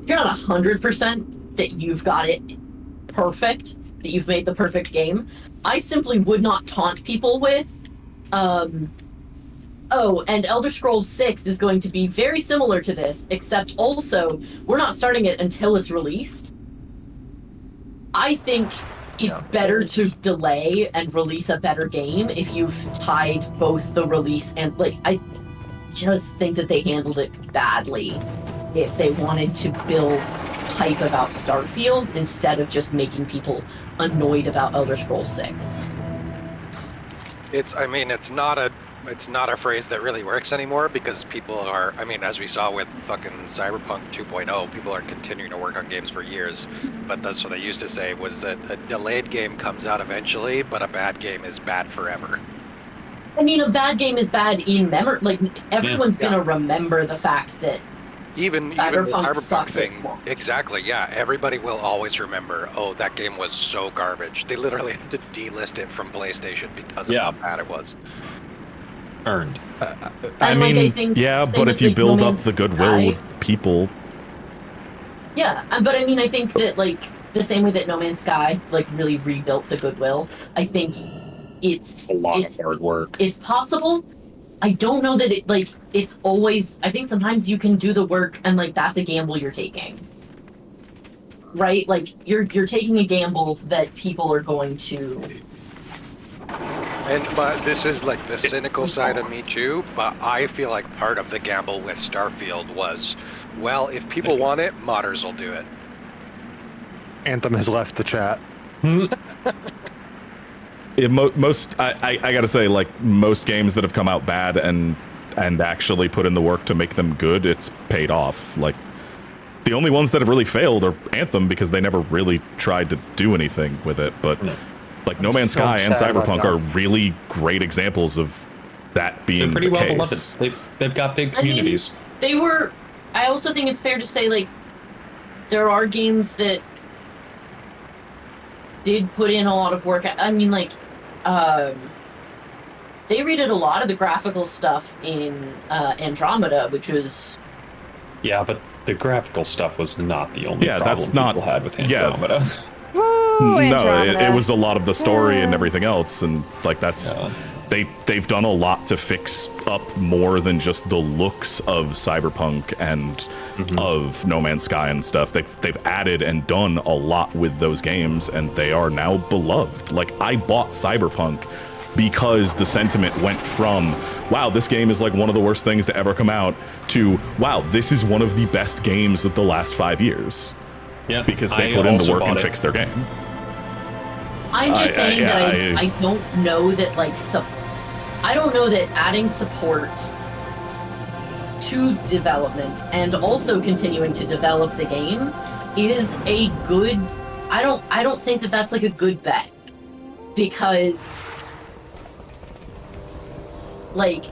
if you're not 100% that you've got it perfect, that you've made the perfect game, I simply would not taunt people with, oh, and Elder Scrolls 6 is going to be very similar to this, except also, we're not starting it until it's released. I think it's better to delay and release a better game if you've tied both the release and, like, I just think that they handled it badly if they wanted to build hype about Starfield instead of just making people annoyed about Elder Scrolls 6. I mean, it's not a phrase that really works anymore because people are, I mean, as we saw with fucking Cyberpunk 2.0, people are continuing to work on games for years. But that's what they used to say, was that a delayed game comes out eventually, but a bad game is bad forever. I mean, a bad game is bad in memory. Like, everyone's gonna remember the fact that even the Cyberpunk Cyberpunk thing, exactly, yeah. Everybody will always remember, oh, that game was so garbage. They literally had to delist it from PlayStation because of how bad it was. Earned. I mean, yeah, but if you build up the goodwill with people... Yeah, but I mean, I think that, like, the same way that No Man's Sky, like, really rebuilt the goodwill, I think it's a lot of hard work. It's possible. I don't know that it, like, it's always... I think sometimes you can do the work and, like, that's a gamble you're taking. Right? Like, you're taking a gamble that people are going to... But this is like the cynical side of me too, but I feel like part of the gamble with Starfield was, well, if people want it, modders will do it. Anthem has left the chat. I gotta say, like, most games that have come out bad and actually put in the work to make them good, it's paid off. Like, the only ones that have really failed are Anthem because they never really tried to do anything with it, but... Like No Man's Sky and Cyberpunk are really great examples of that being pretty the well case. beloved. They've got big communities. I mean, they were... I also think it's fair to say, like, there are games that did put in a lot of work. I mean, like, they redid a lot of the graphical stuff in Andromeda, which was... Yeah, but the graphical stuff was not the only problem that's not, people had with Andromeda. No, it was a lot of the story and everything else, and like that's they've done a lot to fix up more than just the looks of Cyberpunk and of No Man's Sky and stuff. They've added and done a lot with those games, and they are now beloved. Like, I bought Cyberpunk because the sentiment went from, wow, this game is like one of the worst things to ever come out, to, wow, this is one of the best games of the last 5 years. Yeah, because they put in the work and fixed their game. I'm just saying that I don't know that, like, I don't know that adding support to development and also continuing to develop the game is a good... I don't think that that's, like, a good bet. Because... like...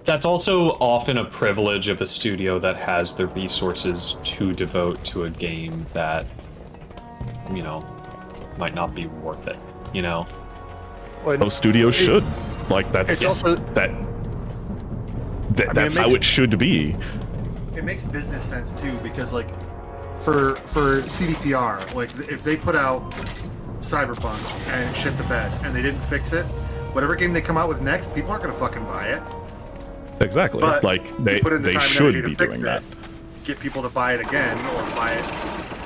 That's also often a privilege of a studio that has the resources to devote to a game that, you know, might not be worth it, you know? Most studios should. Like, that's also, that's how it should be. It makes business sense too, because like for CDPR, like if they put out Cyberpunk and shit the bed and they didn't fix it, whatever game they come out with next, people aren't gonna fucking buy it. Exactly. But like they should be doing that. Get people to buy it again or buy it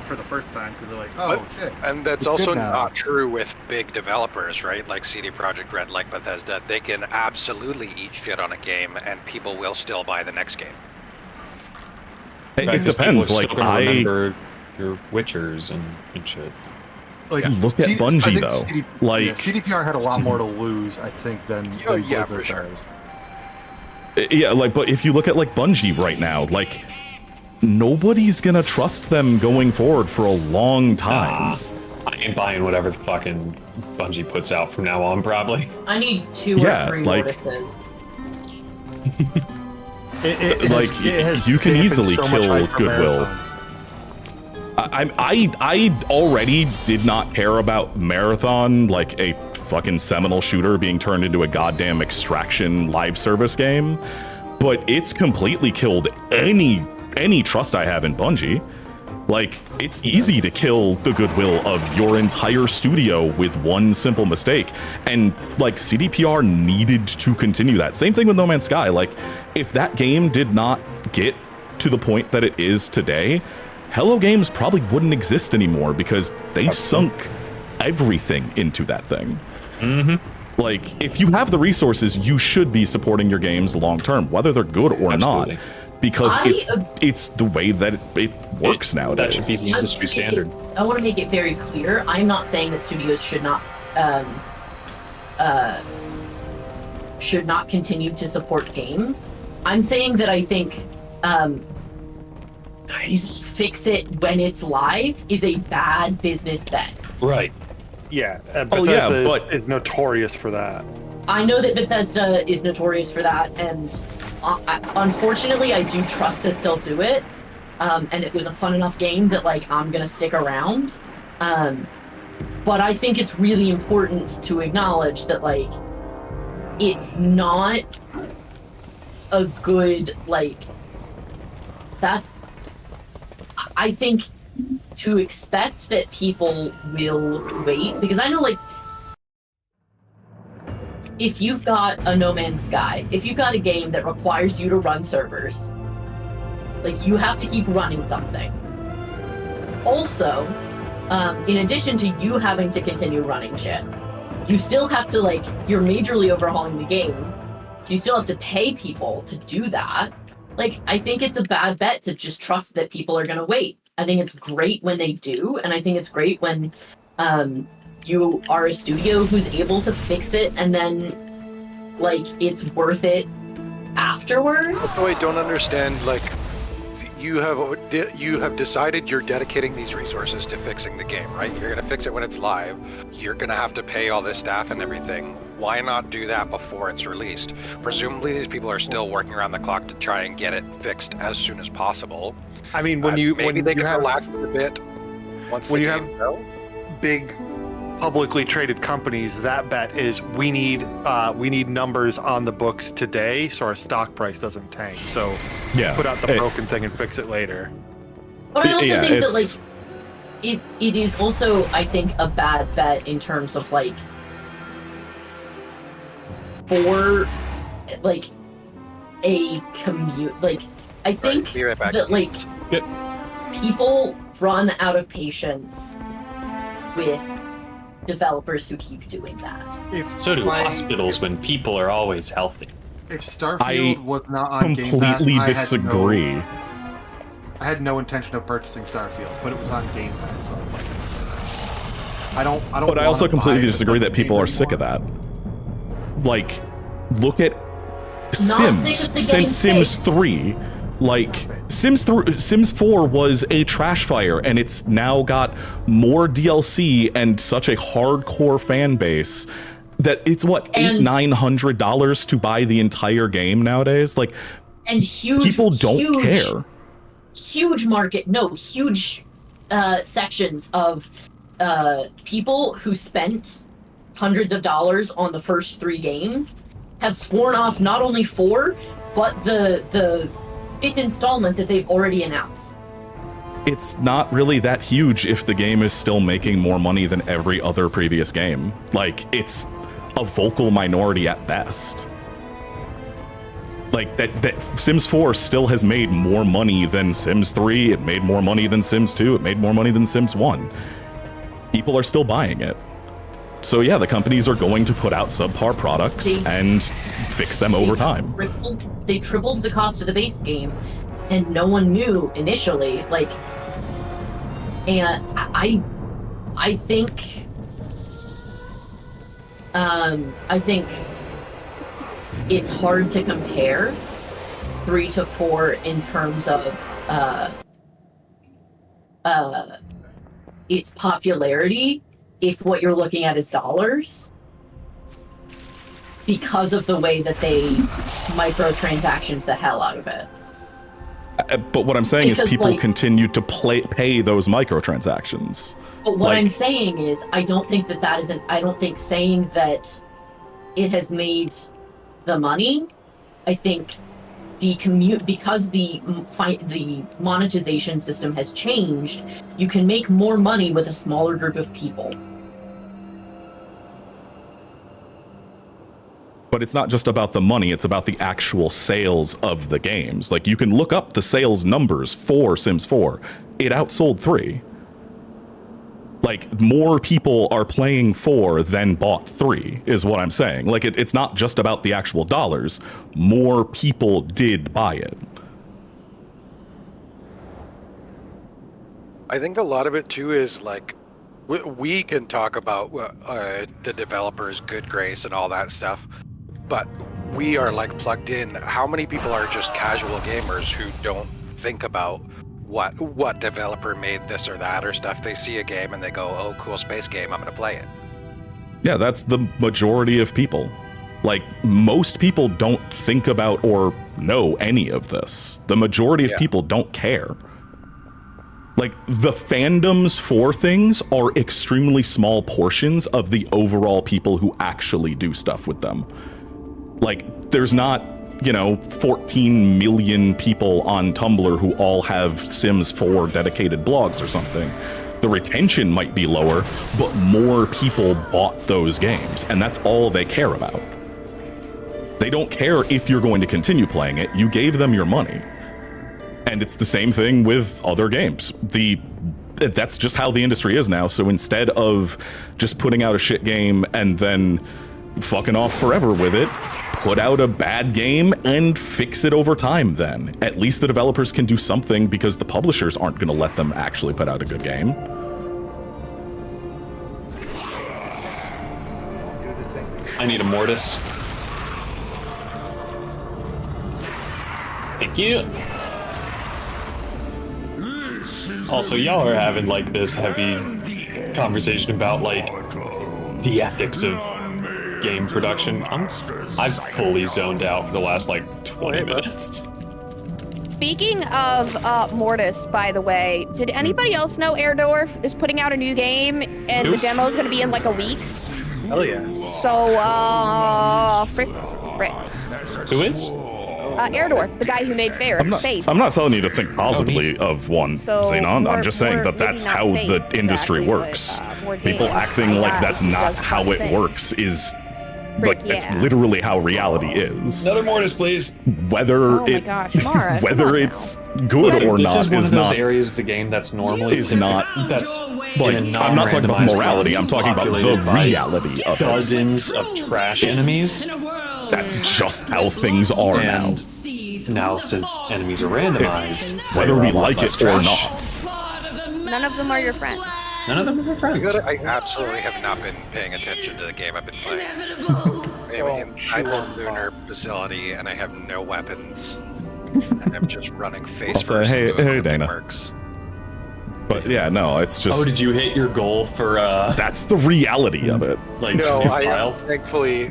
for the first time because they're like, oh shit. And that's also not true with big developers, right? Like CD Projekt Red, like Bethesda. They can absolutely eat shit on a game and people will still buy the next game. It depends. Like, remember your Witchers and shit. Like, look at Bungie though. CDPR had a lot more to lose, I think, than yeah, Blizzard for sure. does. Yeah, like, but if you look at like Bungie right now, like, nobody's gonna trust them going forward for a long time. I ain't buying whatever the fucking Bungie puts out from now on, probably. I need 2 or 3 notices. You can easily kill goodwill. I already did not care about Marathon, like a fucking seminal shooter being turned into a goddamn extraction live service game, but it's completely killed any trust I have in Bungie. Like, it's easy to kill the goodwill of your entire studio with one simple mistake, and like CDPR needed to continue that. Same thing with No Man's Sky. Like, if that game did not get to the point that it is today, Hello Games probably wouldn't exist anymore because they sunk everything into that thing. Like, if you have the resources, you should be supporting your games long term, whether they're good or not, because it's the way that it works nowadays. That should be the industry standard. I want to make it very clear. I'm not saying that studios should not should not continue to support games. I'm saying that I think fix it when it's live is a bad business bet. Right. Yeah. Oh, yeah, Bethesda but- is notorious for that. I know that Bethesda is notorious for that, and unfortunately, I do trust that they'll do it. And it was a fun enough game that, like, I'm gonna stick around. But I think it's really important to acknowledge that, like, it's not a good, like, that. I think to expect that people will wait, because I know, like, if you've got a No Man's Sky, if you've got a game that requires you to run servers, like, you have to keep running something. Also, in addition to you having to continue running shit, you still have to, like, you're majorly overhauling the game, so you still have to pay people to do that. Like, I think it's a bad bet to just trust that people are gonna wait. I think it's great when they do, and I think it's great when you are a studio who's able to fix it and then, like, it's worth it afterwards. Also, I don't understand, like, you have decided you're dedicating these resources to fixing the game, right? You're gonna fix it when it's live. You're gonna have to pay all this staff and everything. Why not do that before it's released? Presumably these people are still working around the clock to try and get it fixed as soon as possible. I mean, when you maybe when they you can have relax a bit once when the you have game's out. big publicly traded companies, that bet is we need numbers on the books today so our stock price doesn't tank. So Yeah. put out the broken thing and fix it later. But I also Yeah, think that, it's- like, it is also, I think, a bad bet in terms of, like, for, like, a commute. Like, I think be right back. that, like, people run out of patience with developers who keep doing that. So do hospitals when people are always healthy. If Starfield was not on Game Pass, Completely I disagree. I had no intention of purchasing Starfield, but it was on Game Pass, so like, I don't. But I also wanna buy completely the disagree that fucking people game are sick of anymore. that. Like, look at Not Sims. sick of the Since game Sims 3, like, Sims 4 was a trash fire, and it's now got more DLC and such a hardcore fan base that it's what, $800-900 to buy the entire game nowadays. Like, And huge people don't huge, care. Huge market, no, huge sections of people who spent hundreds of dollars on the first 3 games have sworn off not only 4, but the 5th installment that they've already announced. It's not really that huge if the game is still making more money than every other previous game. Like, it's a vocal minority at best. Like, that Sims 4 still has made more money than Sims 3, it made more money than Sims 2, it made more money than Sims 1. People are still buying it. So yeah, the companies are going to put out subpar products and fix them over time. They tripled the cost of the base game, and no one knew initially. Like, and I think it's hard to compare 3 to 4 in terms of its popularity if what you're looking at is dollars, because of the way that they microtransactions the hell out of it. But what I'm saying is Because, people like- continue to pay those microtransactions. But what Like- I'm saying is, I don't think that isn't. I don't think saying that it has made the money. I think because the monetization system has changed, you can make more money with a smaller group of people. But it's not just about the money, it's about the actual sales of the games. Like, you can look up the sales numbers for Sims 4. It outsold 3. Like, more people are playing 4 than bought 3, is what I'm saying. Like, it's not just about the actual dollars. More people did buy it. I think a lot of it too is like we can talk about the developers' good grace and all that stuff, but we are like plugged in, how many people are just casual gamers who don't think about what developer made this or that or stuff? They see a game and they go, oh, cool space game, I'm gonna play it. Yeah, that's the majority of people. Like, most people don't think about or know any of this. The majority of people don't care. Like, the fandoms for things are extremely small portions of the overall people who actually do stuff with them. Like, there's not, 14 million people on Tumblr who all have Sims 4 dedicated blogs or something. The retention might be lower, but more people bought those games, and that's all they care about. They don't care if you're going to continue playing it. You gave them your money. And it's the same thing with other games. That's just how the industry is now. So instead of just putting out a shit game and then fucking off forever with it, put out a bad game and fix it over time then. At least the developers can do something because the publishers aren't going to let them actually put out a good game. I need a mortis. Thank you. Also, y'all are having like this heavy conversation about like the ethics of game production. I've fully zoned out for the last like 20 minutes. Speaking of Mortis, by the way, did anybody else know Airdorf is putting out a new game and the demo is going to be in like a week? Hell yeah. So, frick. Who is? Airdorf, the guy who made Faith. I'm not telling you to think positively of one, Xenon. I'm just saying that that's how the industry works. People acting like that's not how it works is like that's literally how reality is. Another Mortis, please. Whether it's good or not is one of those those areas of the game that's normally that's like I'm not talking about morality. I'm talking about the reality of dozens of trash enemies. That's just how things are now. Now, since enemies are randomized, whether we like it or not. None of them are your friends. None of them are your friends. I absolutely have not been paying attention to the game I've been playing. I'm inside the lunar facility and I have no weapons. And I'm just running face first. Hey, Dana. But yeah, no, it's just. Oh, did you hit your goal for? That's the reality of it. Like, no, I am thankfully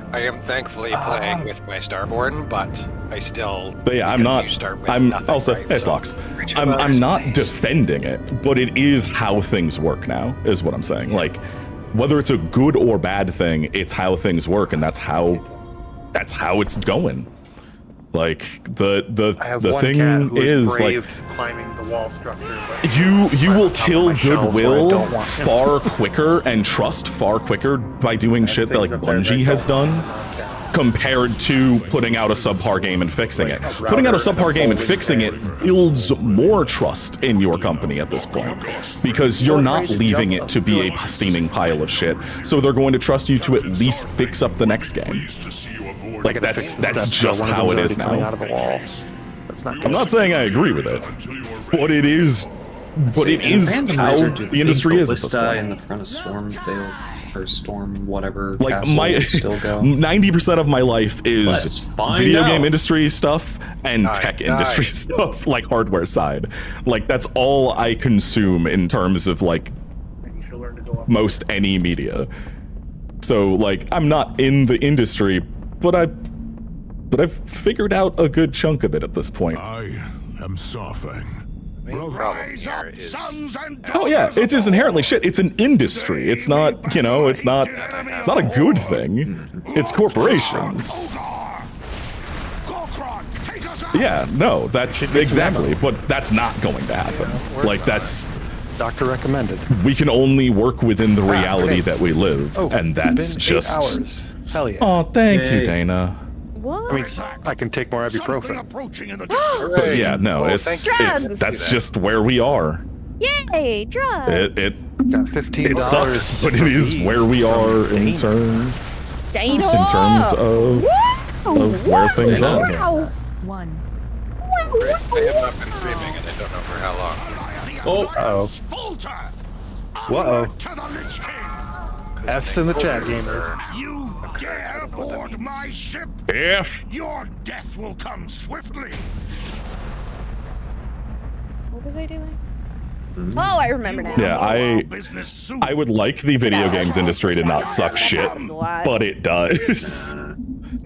playing with my Starborn, but I still. But yeah, I'm not. I'm also. Hey, Slox. I'm not defending it, but it is how things work now. Is what I'm saying. Like, whether it's a good or bad thing, it's how things work, and that's how it's going. Like the thing is like climbing the wall structure. You will kill goodwill far quicker and trust far quicker by doing shit that like Bungie has done compared to putting out a subpar game and fixing it. Putting out a subpar game and fixing it builds more trust in your company at this point because you're not leaving it to be a steaming pile of shit. So they're going to trust you to at least fix up the next game. Like that's just how it is now. Out of the wall. I'm not saying I agree with it, but it is how the industry is at this point. In the front of Stormvale or Storm whatever. Like my 90% of my life is video game industry stuff and tech industry stuff, like hardware side. Like that's all I consume in terms of like most any media. So like I'm not in the industry, but I've figured out a good chunk of it at this point. I am Saurfang. Oh yeah, it is inherently shit. It's an industry. It's not, it's not a good thing. It's corporations. Yeah, no, that's exactly, but that's not going to happen. Like that's doctor recommended. We can only work within the reality that we live, and that's just 8 hours. Hell yeah. Oh, thank you, Dana. What? I mean, I can take more ibuprofen. But yeah, no, that's just where we are. Yay, drugs! It got $15. It sucks, but it is where we are in terms of where things are. One. I have not been streaming and I don't know for how long. Uh-oh. F's in the chat, gamers. You dare board my ship? F. Your death will come swiftly. What was I doing? Oh, I remember now. Yeah, I would like the video games industry to not suck shit, but it does.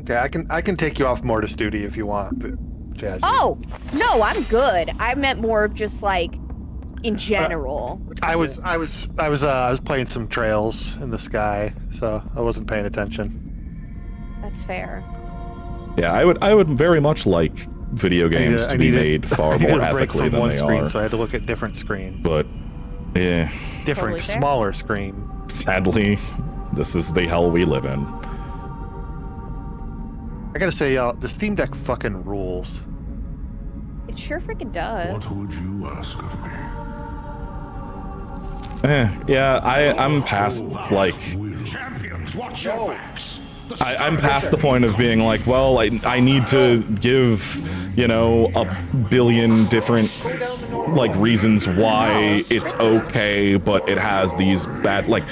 Okay, I can take you off Mortis duty if you want, but Jazzy. Oh, no, I'm good. I meant more of just like in general. I was playing some Trails in the Sky, so I wasn't paying attention. That's fair. Yeah, I would very much like video games to be made far more ethically than they are. So I had to look at different screen. But yeah, Different, Totally fair. smaller screen. sadly, this is the hell we live in. I gotta say, y'all, the Steam Deck fucking rules. It sure freaking does. What would you ask of me? Yeah, I'm past like Champions, watch your backs. I'm past the point of being like, well, I need to give, you know, a billion different like reasons why it's okay, but it has these bad like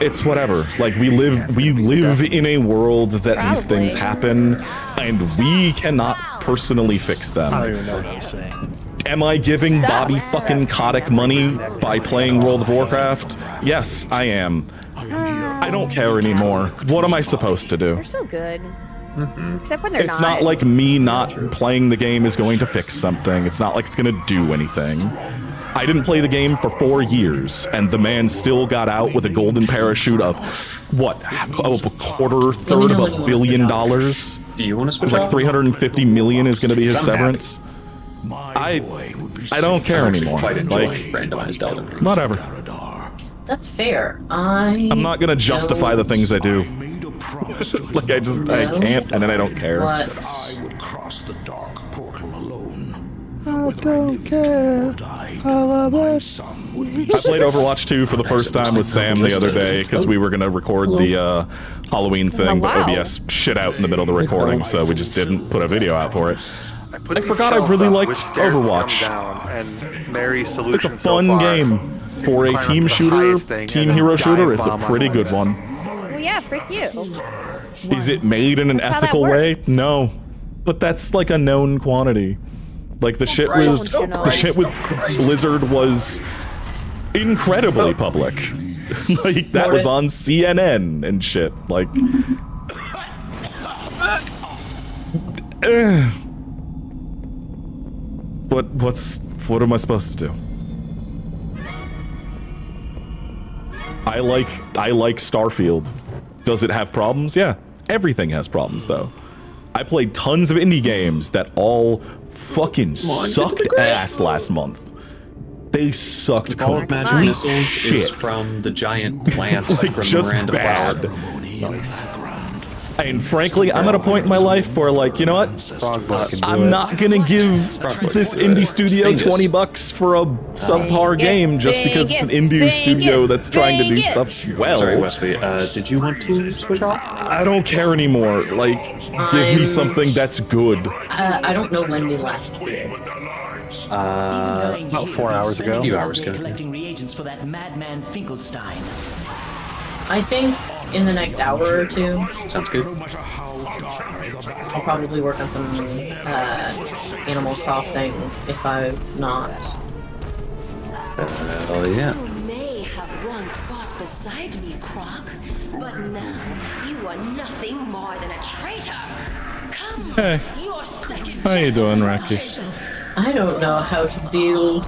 it's whatever. Like we live in a world that these things happen and we cannot personally fix them. I don't even know what I'm saying. Am I giving Bobby fucking Kotick money by playing World of Warcraft? Yes, I am. I don't care anymore. What am I supposed to do? They're so good. Except when they're It's not like me not playing the game is going to fix something. It's not like it's going to do anything. I didn't play the game for 4 years, and the man still got out with a golden parachute of, what, third of $1 billion? Do you want to switch It's like off? 350 million is going to be his I'm happy. severance. I don't care anymore. Quite enjoy Like, randomized Elden Ring. whatever. That's fair. I'm not gonna justify the things I do. Like I No. can't, and then I don't care. What? I would cross the dark portal alone. I don't care. I played Overwatch 2 for the first time with Sam the other day because we were gonna record the Halloween thing, but wow. OBS shit out in the middle of the recording, so we just didn't put a video out for it. put I these forgot I shelves really up liked with stairs to come Overwatch. down, and Mary's solution It's a so fun far game for a climb up team to the shooter, highest thing team and then hero dive shooter. It's a bomb on pretty one good of one. Well, yeah, frick you. Is it made in an That's how that ethical way? works. No, but that's like a known quantity. Like the shit with Blizzard was incredibly public. Like that was on CNN and shit. Like, what am I supposed to do? I like Starfield. Does it have problems? Yeah. Everything has problems though. I played tons of indie games that all fucking sucked ass last month. They sucked All of Magic complete Missiles shit. is from the giant plant Like, from just Miranda bad. Flower. And frankly, I'm at a point in my life where, like, you know what? I'm not gonna give this indie studio $20 for a subpar game just because it's an indie studio that's trying to do stuff well. Sorry, Wesley. Did you want to switch off? I don't care anymore. Like, give me something that's good. I don't know when we last played. About 4 hours ago. A few hours ago. Collecting reagents for that madman Finkelstein. I think in the next hour or two. Sounds good. I'll probably work on some Animal Crossing if I'm not. Oh yeah. You may have once fought beside me, Croc, but now you are nothing more than a traitor. Come, Hey. your second How you doing, Raki? I don't know how to deal.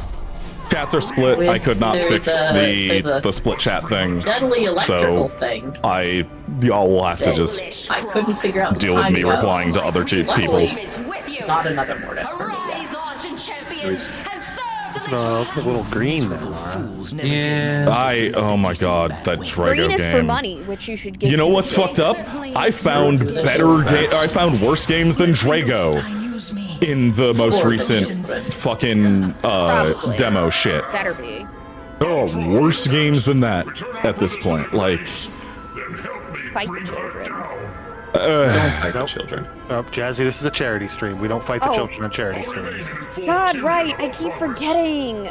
Chats are split. I could not There's fix there's the split chat thing. Deadly electrical So thing. y'all will have to just I couldn't figure out the deal with me timing of. replying to other people. Luckily, not another Mortis for me yet. A little green there, Laura. Yeah. Oh my god, that Drago Green is for game. money, which you should give. You know to what's me. fucked up? I found I found worse games than Drago in the most recent fucking Probably. demo shit. Better be. There are worse games than that at this point. Like, Fight the children. Fight the children. Oh, Jazzy, this is a charity stream. We don't fight the Oh. children on charity streams. God, right. I keep forgetting.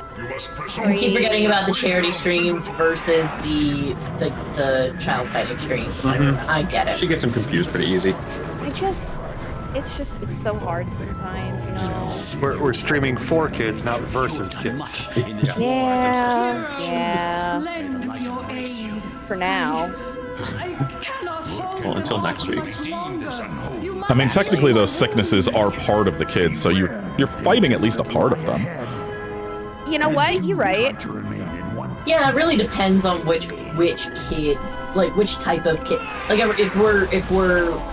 I keep forgetting about the charity streams versus the child fighting streams. I get it. She gets them confused pretty easy. It's so hard sometimes, you know. We're streaming for kids, not versus kids. Yeah. For now. Well, until next week. I mean, technically those sicknesses are part of the kids, so you're fighting at least a part of them. You know what? You're right. Yeah, it really depends on which kid, like which type of kid. Like if we're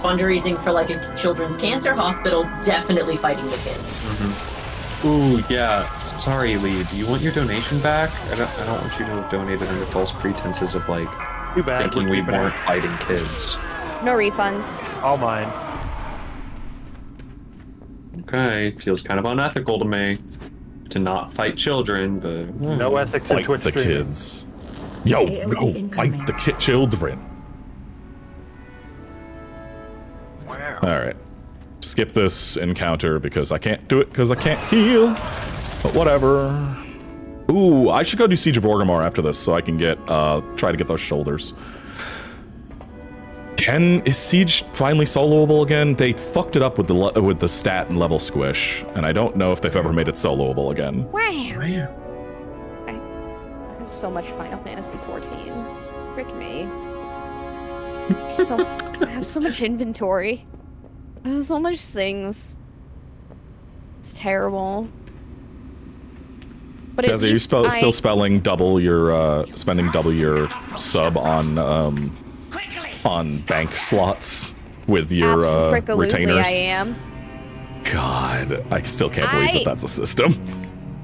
fundraising for like a children's cancer hospital, definitely fighting the kids. Ooh, yeah. Sorry, Lee. Do you want your donation back? I don't want you to have donated under false pretenses of like Too bad. thinking we weren't fighting kids. No refunds. All mine. Okay, feels kind of unethical to me to not fight children, but no ethics in Fight Twitch the streaming. kids. Yo, no, fight the children. Wow. All right. Skip this encounter because I can't do it because I can't heal. But whatever. Ooh, I should go do Siege of Orgrimmar after this so I can get try to get those shoulders. Is Siege finally soloable again? They fucked it up with the stat and level squish, and I don't know if they've ever made it soloable again. Wow. I have so much Final Fantasy 14. Frick me. I have so much inventory. I have so much things. It's terrible. But Guys, are you still spelling double your spending double your sub on bank slots with your retainers? I am. God, I still can't believe that that's a system.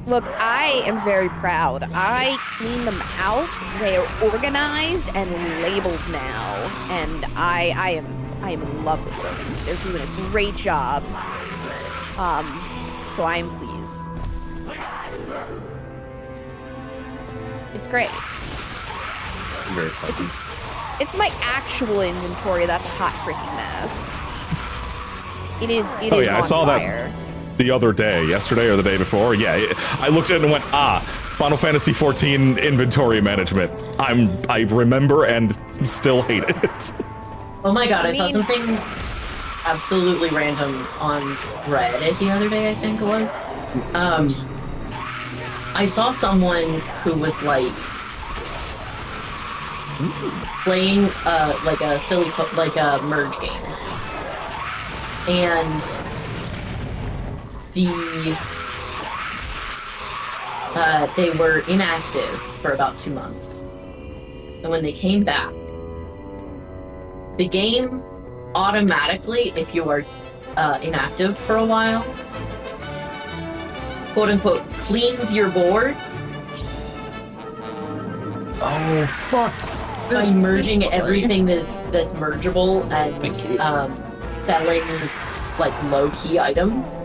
Look, I am very proud. I clean them out. They are organized and labeled now, and I am in love with them. They're doing a great job. So I am pleased. It's great. Very funny. It's my actual inventory that's a hot freaking mess. It is Oh yeah, on I saw fire. that the other day, yesterday or the day before. Yeah, I looked at it and went, Final Fantasy 14 inventory management. I remember and still hate it. Oh my god, I saw something absolutely random on Reddit the other day, I think it was. I saw someone who was like playing like a merge game, and they were inactive for about 2 months, and when they came back, the game automatically, if you are inactive for a while, quote unquote, cleans your board. Oh fuck! By merging everything that's mergeable and selling like low key items,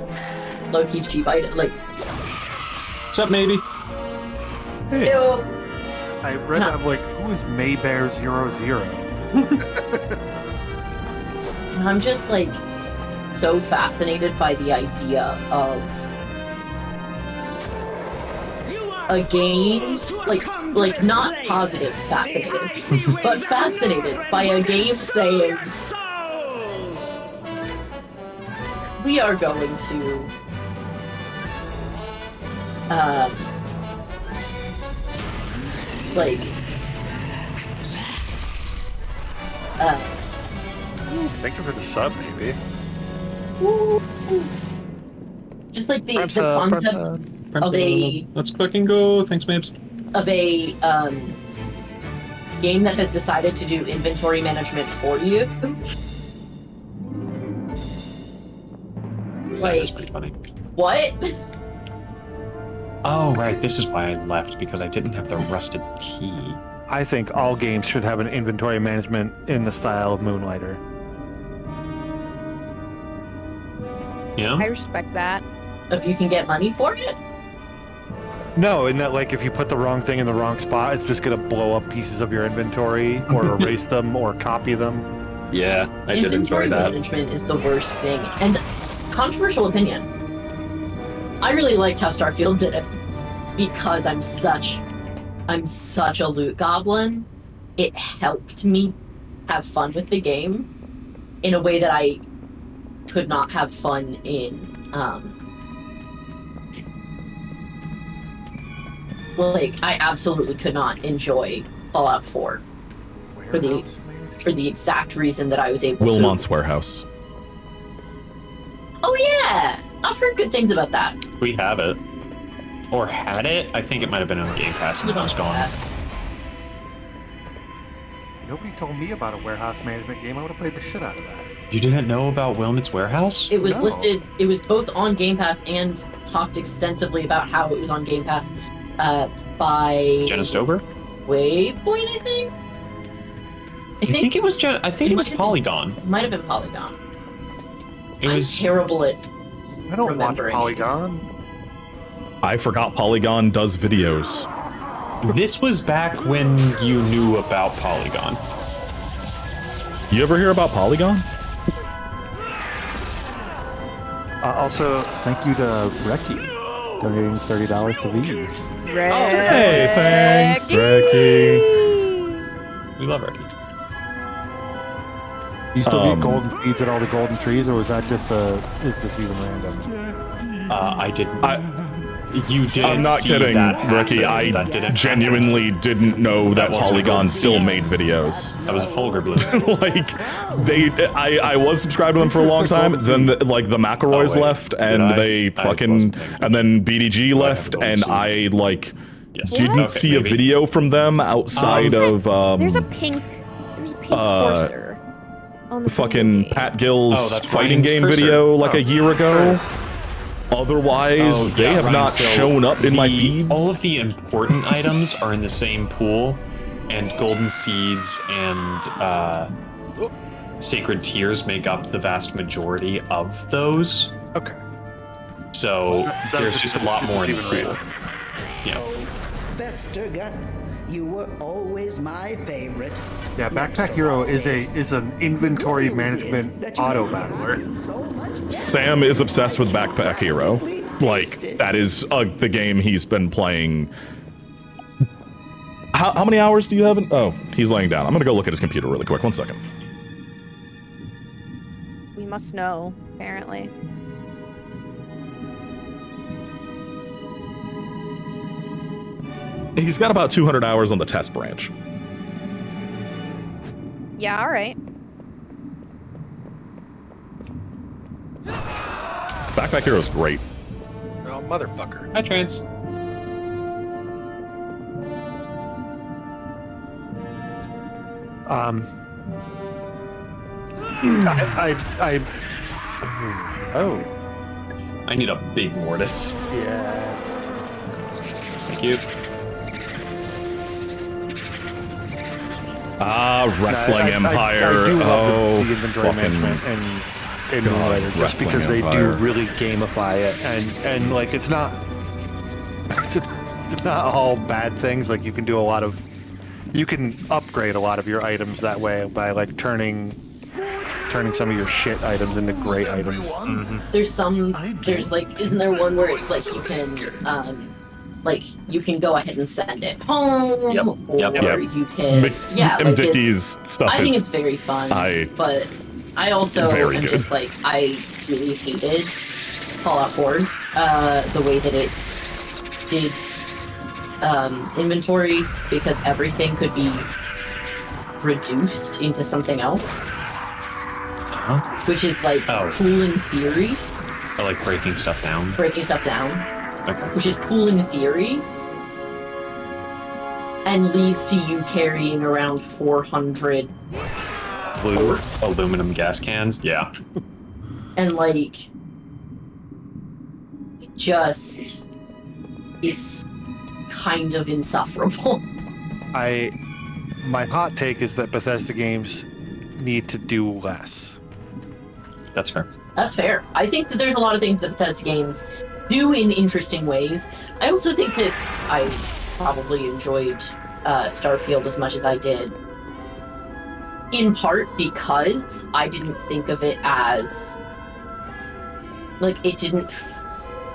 low key cheap items. Like, what's up, maybe? Hey. Ew. I read that. I'm like, who is Maybear00? I'm just like so fascinated by the idea of a game, like not positive fascinated, but fascinated by a game saying we are going to thank you for the sub, baby. Just like the concept of a Let's fucking go. Thanks, Mabes. Of a game that has decided to do inventory management for you. That is pretty funny. What? Oh, right. This is why I left, because I didn't have the rusted key. I think all games should have an inventory management in the style of Moonlighter. Yeah? I respect that. If you can get money for it? No, in that, like, if you put the wrong thing in the wrong spot, it's just gonna blow up pieces of your inventory, or erase them, or copy them. Yeah, I did enjoy that. Inventory management is the worst thing. And controversial opinion. I really liked how Starfield did it. because I'm such a loot goblin, it helped me have fun with the game in a way that I could not have fun in I absolutely could not enjoy Fallout 4 for the exact reason that I was able Wilmont's Warehouse. Oh yeah, I've heard good things about that. We have it. Or had it? I think it might have been on Game Pass when I was gone. Nobody told me about a warehouse management game. I would have played the shit out of that. You didn't know about Wilmot's Warehouse? It was listed. It was both on Game Pass and talked extensively about how it was on Game Pass by Jenna Stover? Waypoint, I think. I think it was Polygon. It might have been Polygon. I'm terrible at. I don't watch remembering. Polygon. I forgot Polygon does videos. This was back when you knew about Polygon. You ever hear about Polygon? Also, thank you to Reki, donating $30 to V's. Hey, thanks, Reki. We love Reki. You still get golden seeds at all the golden trees, or was that just is this even random? I didn't. You didn't. I'm not see kidding, that happen. Ricky. I That didn't genuinely didn't know that wasn't Polygon golden still seed. made videos. That was a Fulgur Blue. I was subscribed to them for a long time. Then the McElroys left, and they fucking, and then BDG left, and I didn't see a video from them outside of There's a pink cursor on the fucking Pat Gill's that's fighting Ryan's game cursor. video like a year ago. Otherwise, they have Ryan, not so shown up in my feed. All of the important items are in the same pool, and golden seeds and sacred tears make up the vast majority of those. Okay. So there's just a lot more in the even pool. real. Yeah. Bestergut, you were always my favorite. Yeah, Backpack Hero is an inventory management auto battler. Sam is obsessed with Backpack Hero. Like, that is the game he's been playing. How many hours do you have? Oh, he's laying down. I'm gonna go look at his computer really quick. 1 second. We must know, apparently. He's got about 200 hours on the test branch. Yeah, all right. Backpack Hero's great. Oh, motherfucker. Hi, Trance. I need a big mortis. Yeah. Thank you. Wrestling Empire. I do love the fucking inventory management and emulator just Wrestling because they Empire. do really gamify it, and like it's not it's not all bad things. Like you can upgrade a lot of your items that way by like turning some of your shit items into great items. There's like, isn't there one where it's like you can go ahead and send it home, or you can, Dicky's stuff I think is it's very fun, I- but I also Very am good. just like, I really hated Fallout 4, the way that it did inventory, because everything could be reduced into something else, which is like cool in theory. I like breaking stuff down. Okay. Which is cool in theory, and leads to you carrying around 400 Blue aluminum gas cans. Yeah. and like, just, it's kind of insufferable. My hot take is that Bethesda games need to do less. That's fair. That's fair. I think that there's a lot of things that Bethesda games do in interesting ways. I also think that I probably enjoyed Starfield as much as I did, in part because I didn't think of it as, like, it didn't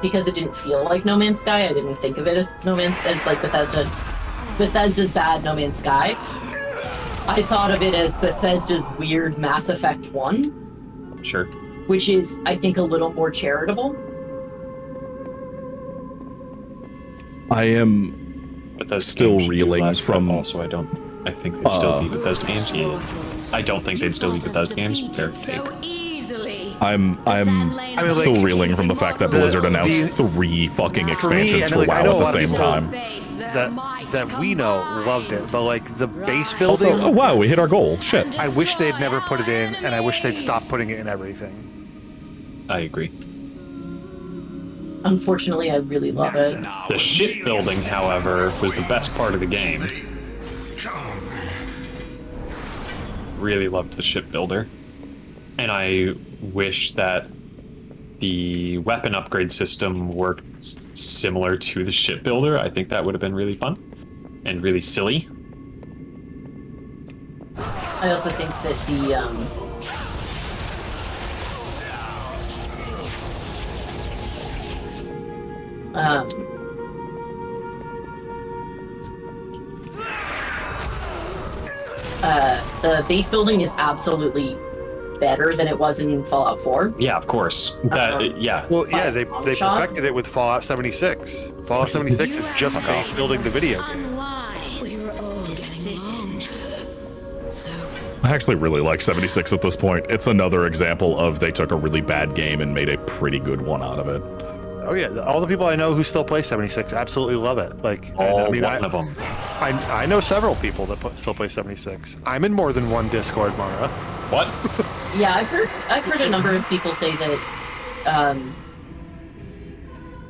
because it didn't feel like No Man's Sky. I didn't think of it as like Bethesda's bad No Man's Sky. I thought of it as Bethesda's weird Mass Effect 1. Sure. Which is, I think, a little more charitable. I am Bethesda still games reeling less, from. but also, I think they'd still be Bethesda games. Yeah. I don't think they'd still be Bethesda games. They're fake. I'm still reeling from the fact that Blizzard announced 3 fucking expansions for WoW at the same time. That we know loved it, but like the base building. Also, oh wow, we hit our goal. Shit. I wish they'd never put it in, and I wish they'd stop putting it in everything. I agree. Unfortunately, I really love it. The shipbuilding, however, was the best part of the game. Really loved the shipbuilder. And I wish that the weapon upgrade system worked similar to the shipbuilder. I think that would have been really fun and really silly. I also think that the base building is absolutely better than it was in Fallout 4. Yeah, of course. Yeah. Well, yeah, they perfected it with Fallout 76. Fallout 76 is just base building the video game. I actually really like 76 at this point. It's another example of they took a really bad game and made a pretty good one out of it. Oh yeah, all the people I know who still play 76 absolutely love it. Like, all one of them. I know several people that still play 76. I'm in more than one Discord, Mara. What? Yeah, I've heard a number of people say that.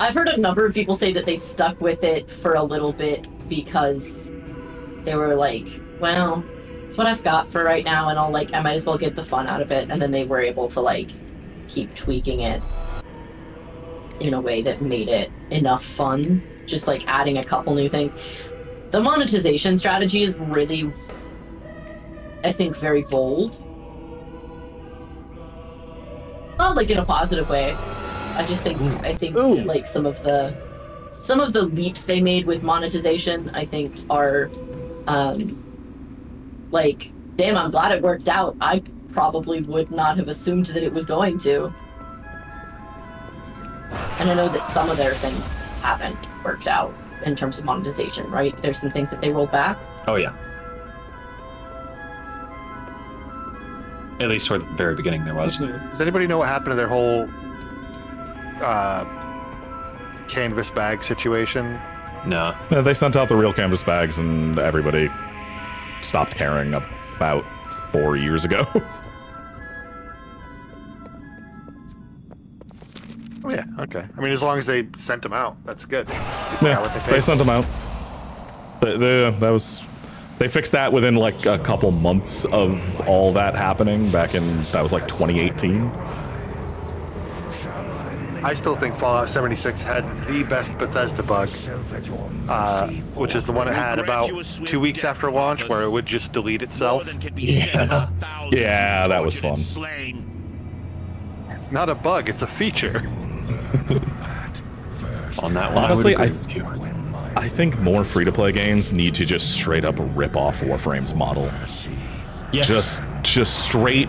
I've heard a number of people say that they stuck with it for a little bit because they were like, well, it's what I've got for right now, and I might as well get the fun out of it. And then they were able to like keep tweaking it in a way that made it enough fun, just like adding a couple new things. The monetization strategy is really, I think, very bold. Not like in a positive way. I think like some of the leaps they made with monetization, I think are like, damn, I'm glad it worked out. I probably would not have assumed that it was going to. And I know that some of their things haven't worked out in terms of monetization, right? There's some things that they rolled back. Oh, yeah. At least toward the very beginning there was. Does anybody know what happened to their whole canvas bag situation? No. Yeah, they sent out the real canvas bags and everybody stopped caring about 4 years ago. Oh yeah, okay. I mean, as long as they sent them out, that's good. Yeah, they sent them out. They fixed that within like a couple months of all that happening back in, that was like 2018. I still think Fallout 76 had the best Bethesda bug, which is the one it had about 2 weeks after launch, where it would just delete itself. Yeah, yeah, that was fun. It's not a bug; it's a feature. On that one, honestly, I think more free-to-play games need to just straight up rip off Warframe's model. Yes. Just straight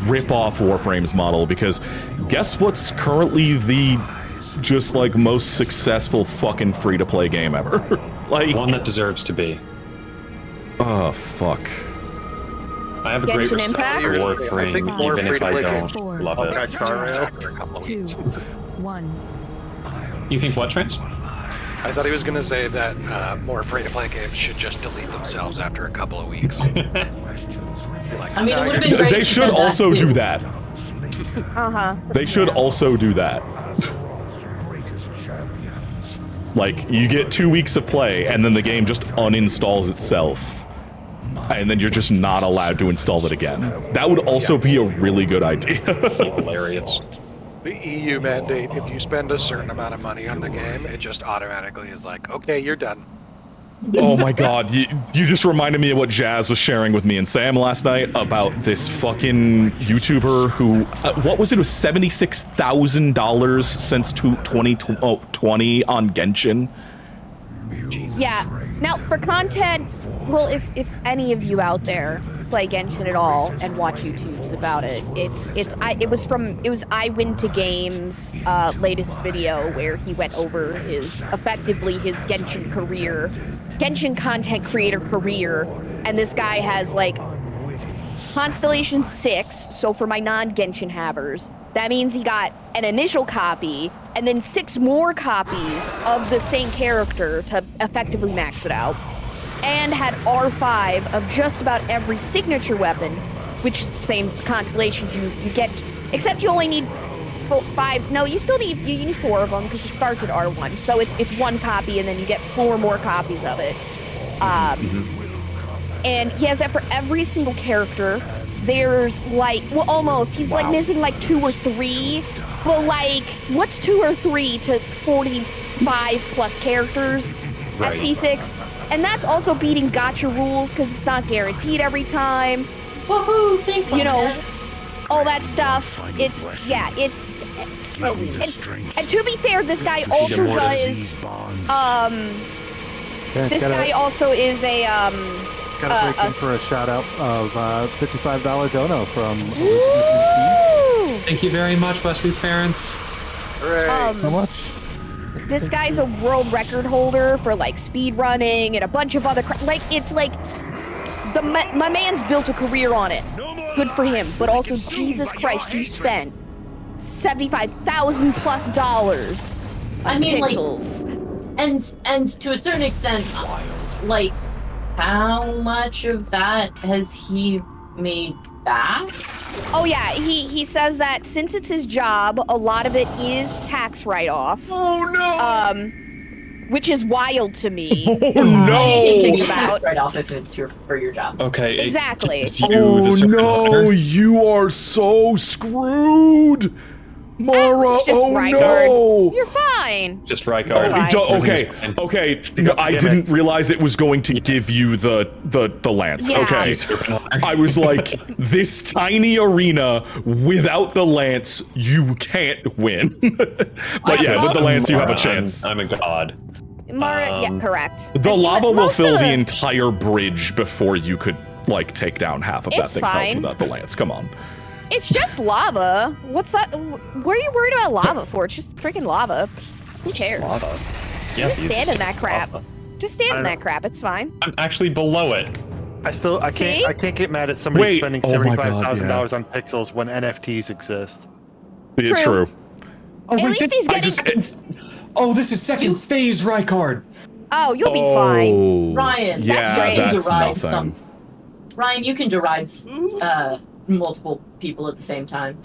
rip off Warframe's model, because guess what's currently the just like most successful fucking free-to-play game ever? Like one that deserves to be. Oh fuck. I have a great respect for Warframe, even if I don't love it. After a couple of weeks. 1. You think what, Trans? I thought he was going to say that more free-to-play games should just delete themselves after a couple of weeks. I mean, it would have been great. They should also do that. Uh-huh. They should also do that. Like, you get 2 weeks of play, and then the game just uninstalls itself. And then you're just not allowed to install it again. That would also be a really good idea. Hilarious. The EU mandate, if you spend a certain amount of money on the game, it just automatically is like, okay, you're done. Oh my god, you just reminded me of what Jazz was sharing with me and Sam last night about this fucking YouTuber who, what was it? It was $76,000 since 2020 on Genshin. Yeah. Now, for content, well, if any of you out there play Genshin at all and watch YouTubes about it, it was I Win to Games latest video where he went over effectively his Genshin content creator career, and this guy has like Constellation 6, so for my non-Genshin havers, that means he got an initial copy and then 6 more copies of the same character to effectively max it out, and had R5 of just about every signature weapon, which is the same constellations you get, except you only need 5. No, you need 4 of them because it starts at R1, so it's 1 copy and then you get 4 more copies of it. And he has that for every single character. There's like, well, almost. He's like missing like 2 or 3. But like, what's 2 or 3 to 45 plus characters at C6? And that's also beating gacha rules because it's not guaranteed every time. Woohoo! Thanks, you know, all that stuff. And to be fair, this guy also does. This guy also is a Gotta break in for a shout out of $55 dono from. Thank you very much, Wesley's parents. Hooray! How much? This guy's a world record holder for like speed running and a bunch of other it's like my man's built a career on it. Good for him, but also Jesus Christ, you spent $75,000 plus dollars on pixels. Like, and to a certain extent, like, how much of that has he made back? Oh yeah, he says that since it's his job, a lot of it is tax write-off. Oh no! Which is wild to me. Oh no! Tax write-off if it's for your job. Okay. Exactly. Oh no! You are so screwed, Mara. Just Oh Rykard. no! You're fine. Just Rykard. Okay. I didn't realize it was going to give you the lance. Yeah. Okay. I was like, this tiny arena without the lance, you can't win. But yeah, with the lance, you have a chance. I'm a god. Mara, yeah, correct. The lava will fill the the entire bridge before you could like take down half of that It's thing's health fine. without the lance. Come on. It's just lava. What's that? What are you worried about lava for? It's just freaking lava. Who cares? Lava. Yeah, Just stand in that crap. Just stand in that crap. It's fine. I'm actually below it. I See? can't get mad at somebody Wait. spending Oh my God, $75,000 on pixels when NFTs exist. Yeah, True. true. Oh, At least he's getting. this is second phase Rykard. Oh, you'll be fine. Ryan, yeah, that's great. that's Deride nothing. Ryan, you can deride multiple people at the same time.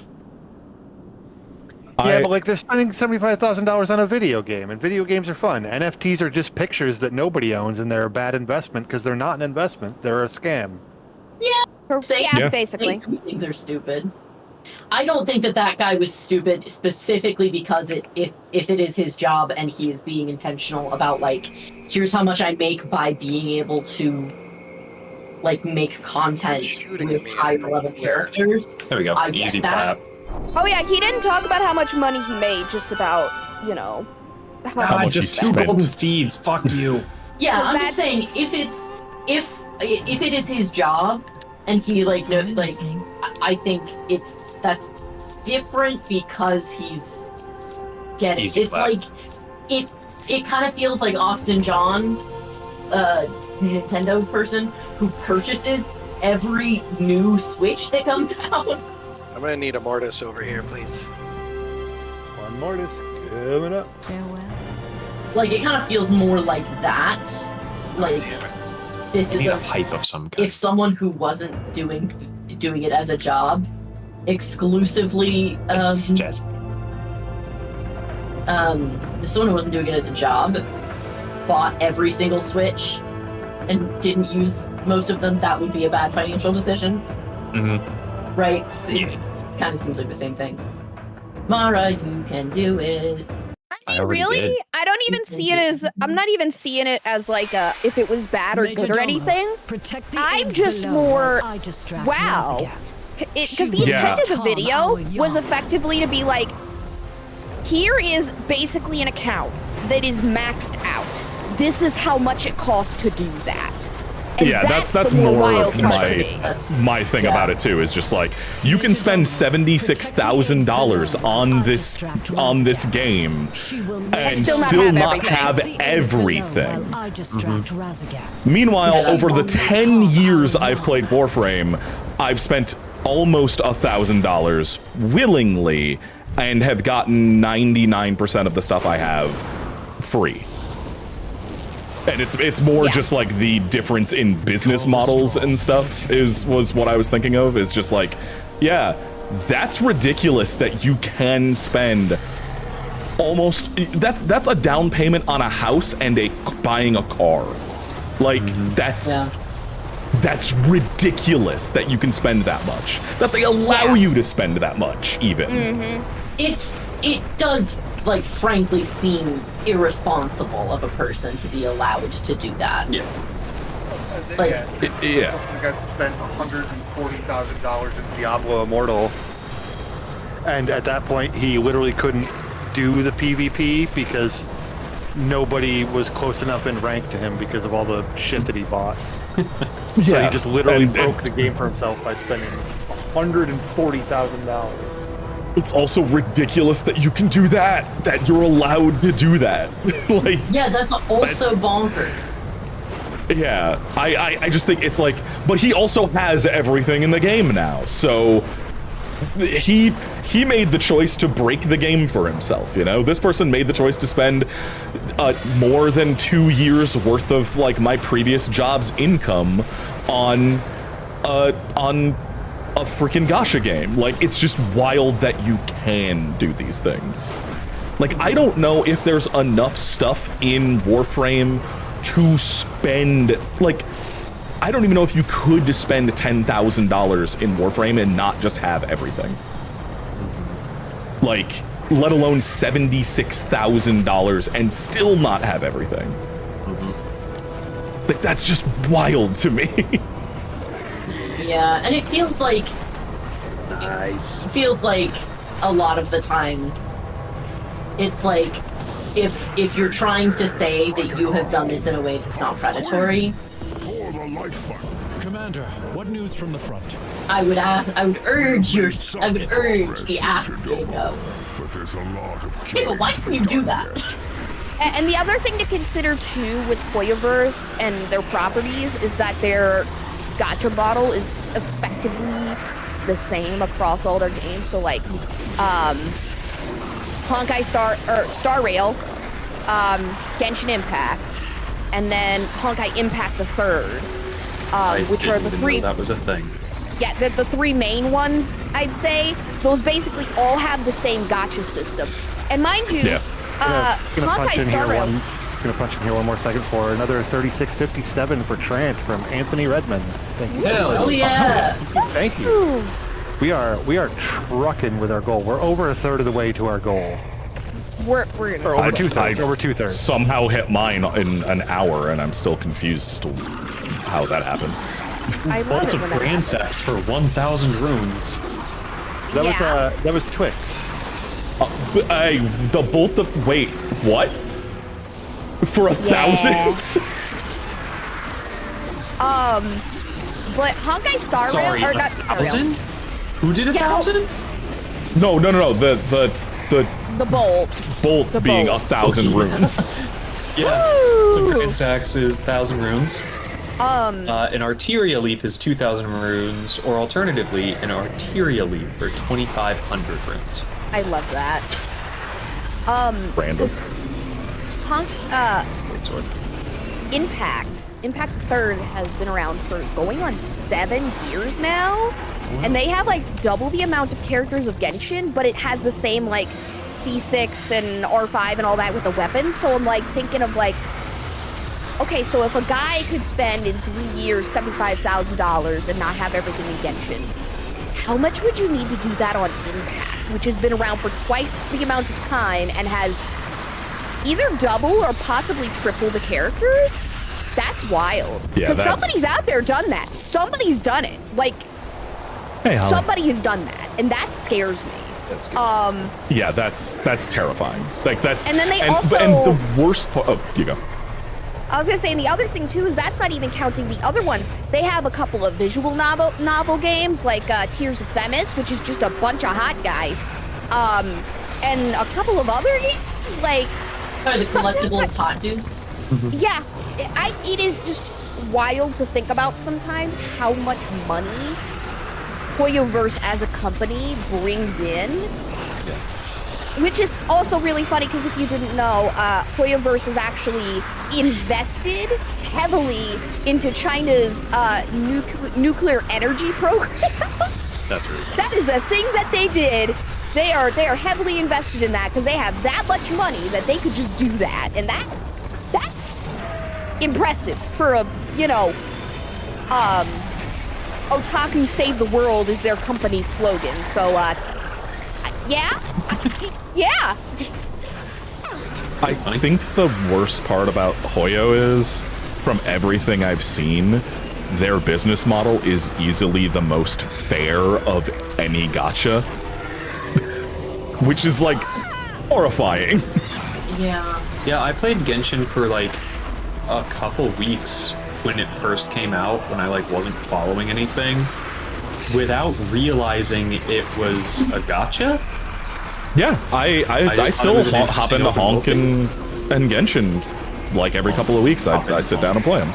Yeah, but like they're spending $75,000 on a video game, and video games are fun. NFTs are just pictures that nobody owns, and they're a bad investment because they're not an investment; they're a scam. Yeah, Yeah, basically. Things are stupid. I don't think that guy was stupid specifically because if it is his job and he is being intentional about like, here's how much I make by being able to like make content with higher level characters. There we go. I get Easy that. clap. Oh yeah, he didn't talk about how much money he made. Just about, you know, How much just he 2 spent. golden seeds. Fuck you. Yeah, 'Cause I'm just saying if it is his job and he I think that's different because he's getting Easy it's clap. like it kind of feels like Austin John, Nintendo person who purchases every new Switch that comes out. I'm gonna need a Mortis over here, please. One Mortis coming up. Farewell. Like it kind of feels more like that. Like this I is need a a hype of some kind. if someone who wasn't doing it as a job exclusively if someone who wasn't doing it as a job bought every single Switch and didn't use most of them, that would be a bad financial decision. Right? It kind of seems like the same thing. Mara, you can do it. already really? did. I don't even see it as. I'm not even seeing it as like a if it was bad or Major good or Domo, anything. protect the I'm eggs just below more. while I distract Wow. Razagath. Because the Yeah. intent of the video Tom, our was young. effectively to be like, here is basically an account that is maxed out. This is how much it costs to do that. And Yeah, that's the more wild part my to me. my thing about it too. Is just like you can spend $76,000 on this game and still not have everything. While I distract Razagath. Meanwhile, over the 10 years I've played Warframe, I've spent almost $1,000 willingly and have gotten 99% of the stuff I have free. And it's more just like the difference in business models and stuff was what I was thinking of. Is just like, yeah, that's ridiculous that you can spend almost that's a down payment on a house and buying a car. Like that's ridiculous that you can spend that much. That they allow you to spend that much even. It does, like, frankly seem irresponsible of a person to be allowed to do that. Yeah. Like, The guy spent $140,000 in Diablo Immortal, and at that point he literally couldn't do the PvP because nobody was close enough in rank to him because of all the shit that he bought. So he just literally broke the game for himself by spending $140,000. It's also ridiculous that you can do that you're allowed to do that. Like, yeah, that's also bonkers. yeah, I just think it's like, but he also has everything in the game now, so he made the choice to break the game for himself, you know? This person made the choice to spend more than 2 years worth of like my previous job's income on a freaking gacha game. Like, it's just wild that you can do these things. Like, I don't know if there's enough stuff in Warframe to spend, like, I don't even know if you could spend $10,000 in Warframe and not just have everything. Like, let alone $76,000 and still not have everything. Like, that's just wild to me. Yeah, and it feels like Nice. it feels like a lot of the time it's like if you're trying to say that you have done this in a way that's not predatory, Commander, what news from the front? I would urge the asking of. But there's a lot of Hey, but why can you do that? And the other thing to consider too with Hoyoverse and their properties is that their gacha model is effectively the same across all their games. So like, Honkai Star Rail, Genshin Impact, and then Honkai Impact the Third, which are the three. That was a thing. Yeah, the three main ones, I'd say. Those basically all have the same gacha system. And mind you, Honkai Star Rail. Gonna punch in here one more second for another 3657 for Trant from Anthony Redmond. Thank you. Hell yeah! Thank you. We are trucking with our goal. We're over a third of the way to our goal. We're Or over two-thirds. Over two-thirds. Somehow hit mine in an hour, and I'm still confused as to how that happened. I love Bolt it of when that happens. Gransex for 1,000 runes. That was Twix. The bolt of wait, what? For 1,000? But Honkai Star Sorry, Rail, or not Star Rail. 1,000? Who did 1,000? No. The The bolt. bolt The being bolt. 1,000 runes. Yeah. So Gransex is 1,000 runes. An Arteria Leaf is 2,000 runes, or alternatively, an Arteria Leaf for 2,500 runes. I love that. Random. Greatsword. Impact Third has been around for going on 7 years now, and they have like double the amount of characters of Genshin, but it has the same like C6 and R5 and all that with the weapons. So I'm like thinking of like, okay, so if a guy could spend in 3 years $75,000 and not have everything in Genshin, how much would you need to do that on Impact, which has been around for twice the amount of time and has either double or possibly triple the characters. That's wild. Yeah, Because that's- somebody's out there done that. Somebody's done it. Like, Hey, Holly. somebody has done that, and that scares me. That's good. Yeah, that's terrifying. Like that's. And then they and also- the worst part. Oh, you go. I was gonna say, and the other thing too is that's not even counting the other ones. They have a couple of visual novel games like Tears of Themis, which is just a bunch of hot guys, and a couple of other games like. Are the sometimes collectibles hot dudes? Yeah, it is just wild to think about sometimes how much money Hoyoverse as a company brings in. Which is also really funny because if you didn't know, Hoyoverse is actually invested heavily into China's nuclear energy program. That's really cool. That is a thing that they did. They are heavily invested in that because they have that much money that they could just do that, and that's impressive for a Otaku Save the World is their company's slogan. So yeah. I think the worst part about Hoyo is, from everything I've seen, their business model is easily the most fair of any gacha. Which is, like, horrifying. Yeah. Yeah, I played Genshin for like a couple weeks when it first came out, when I like wasn't following anything, without realizing it was a gacha. Yeah, I just still thought it was an hop into interesting Honk open and Genshin like every couple of weeks. I sit down and play them.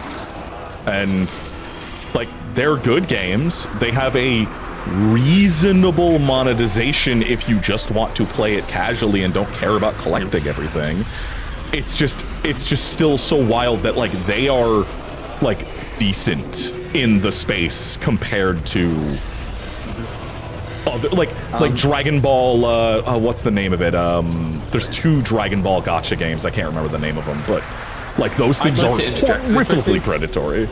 And like, they're good games. They have a reasonable monetization if you just want to play it casually and don't care about collecting everything. It's just still so wild that like they are like decent in the space compared to other, like Dragon Ball, what's the name of it? There's 2 Dragon Ball gacha games. I can't remember the name of them, but like those things I'd are like to interject horrifically predatory.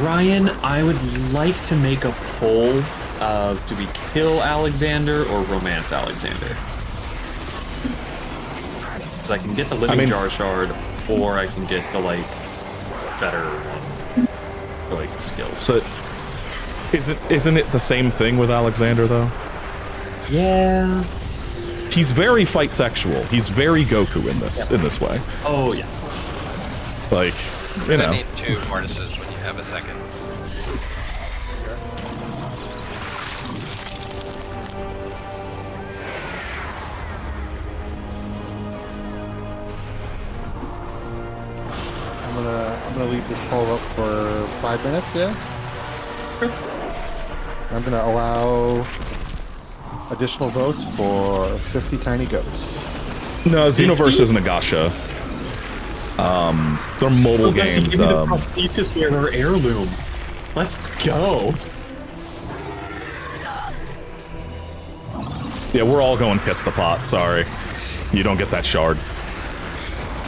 Ryan, I would like to make a poll of do we kill Alexander or romance Alexander? Because I can get the Living Jar Shard, or I can get the like better one for like skills. But isn't it the same thing with Alexander though? Yeah. He's very fight sexual. He's very Goku in this way. Oh yeah. Like, you know. I need 2 mortises when you have a second. I'm gonna leave this poll up for 5 minutes. Yeah. I'm gonna allow additional votes for 50 tiny goats. No, Xenoverse isn't a gacha. They're mobile Guys, games. give me the prosthesis wearer heirloom. Let's go. Yeah, we're all going piss the pot. Sorry, you don't get that shard.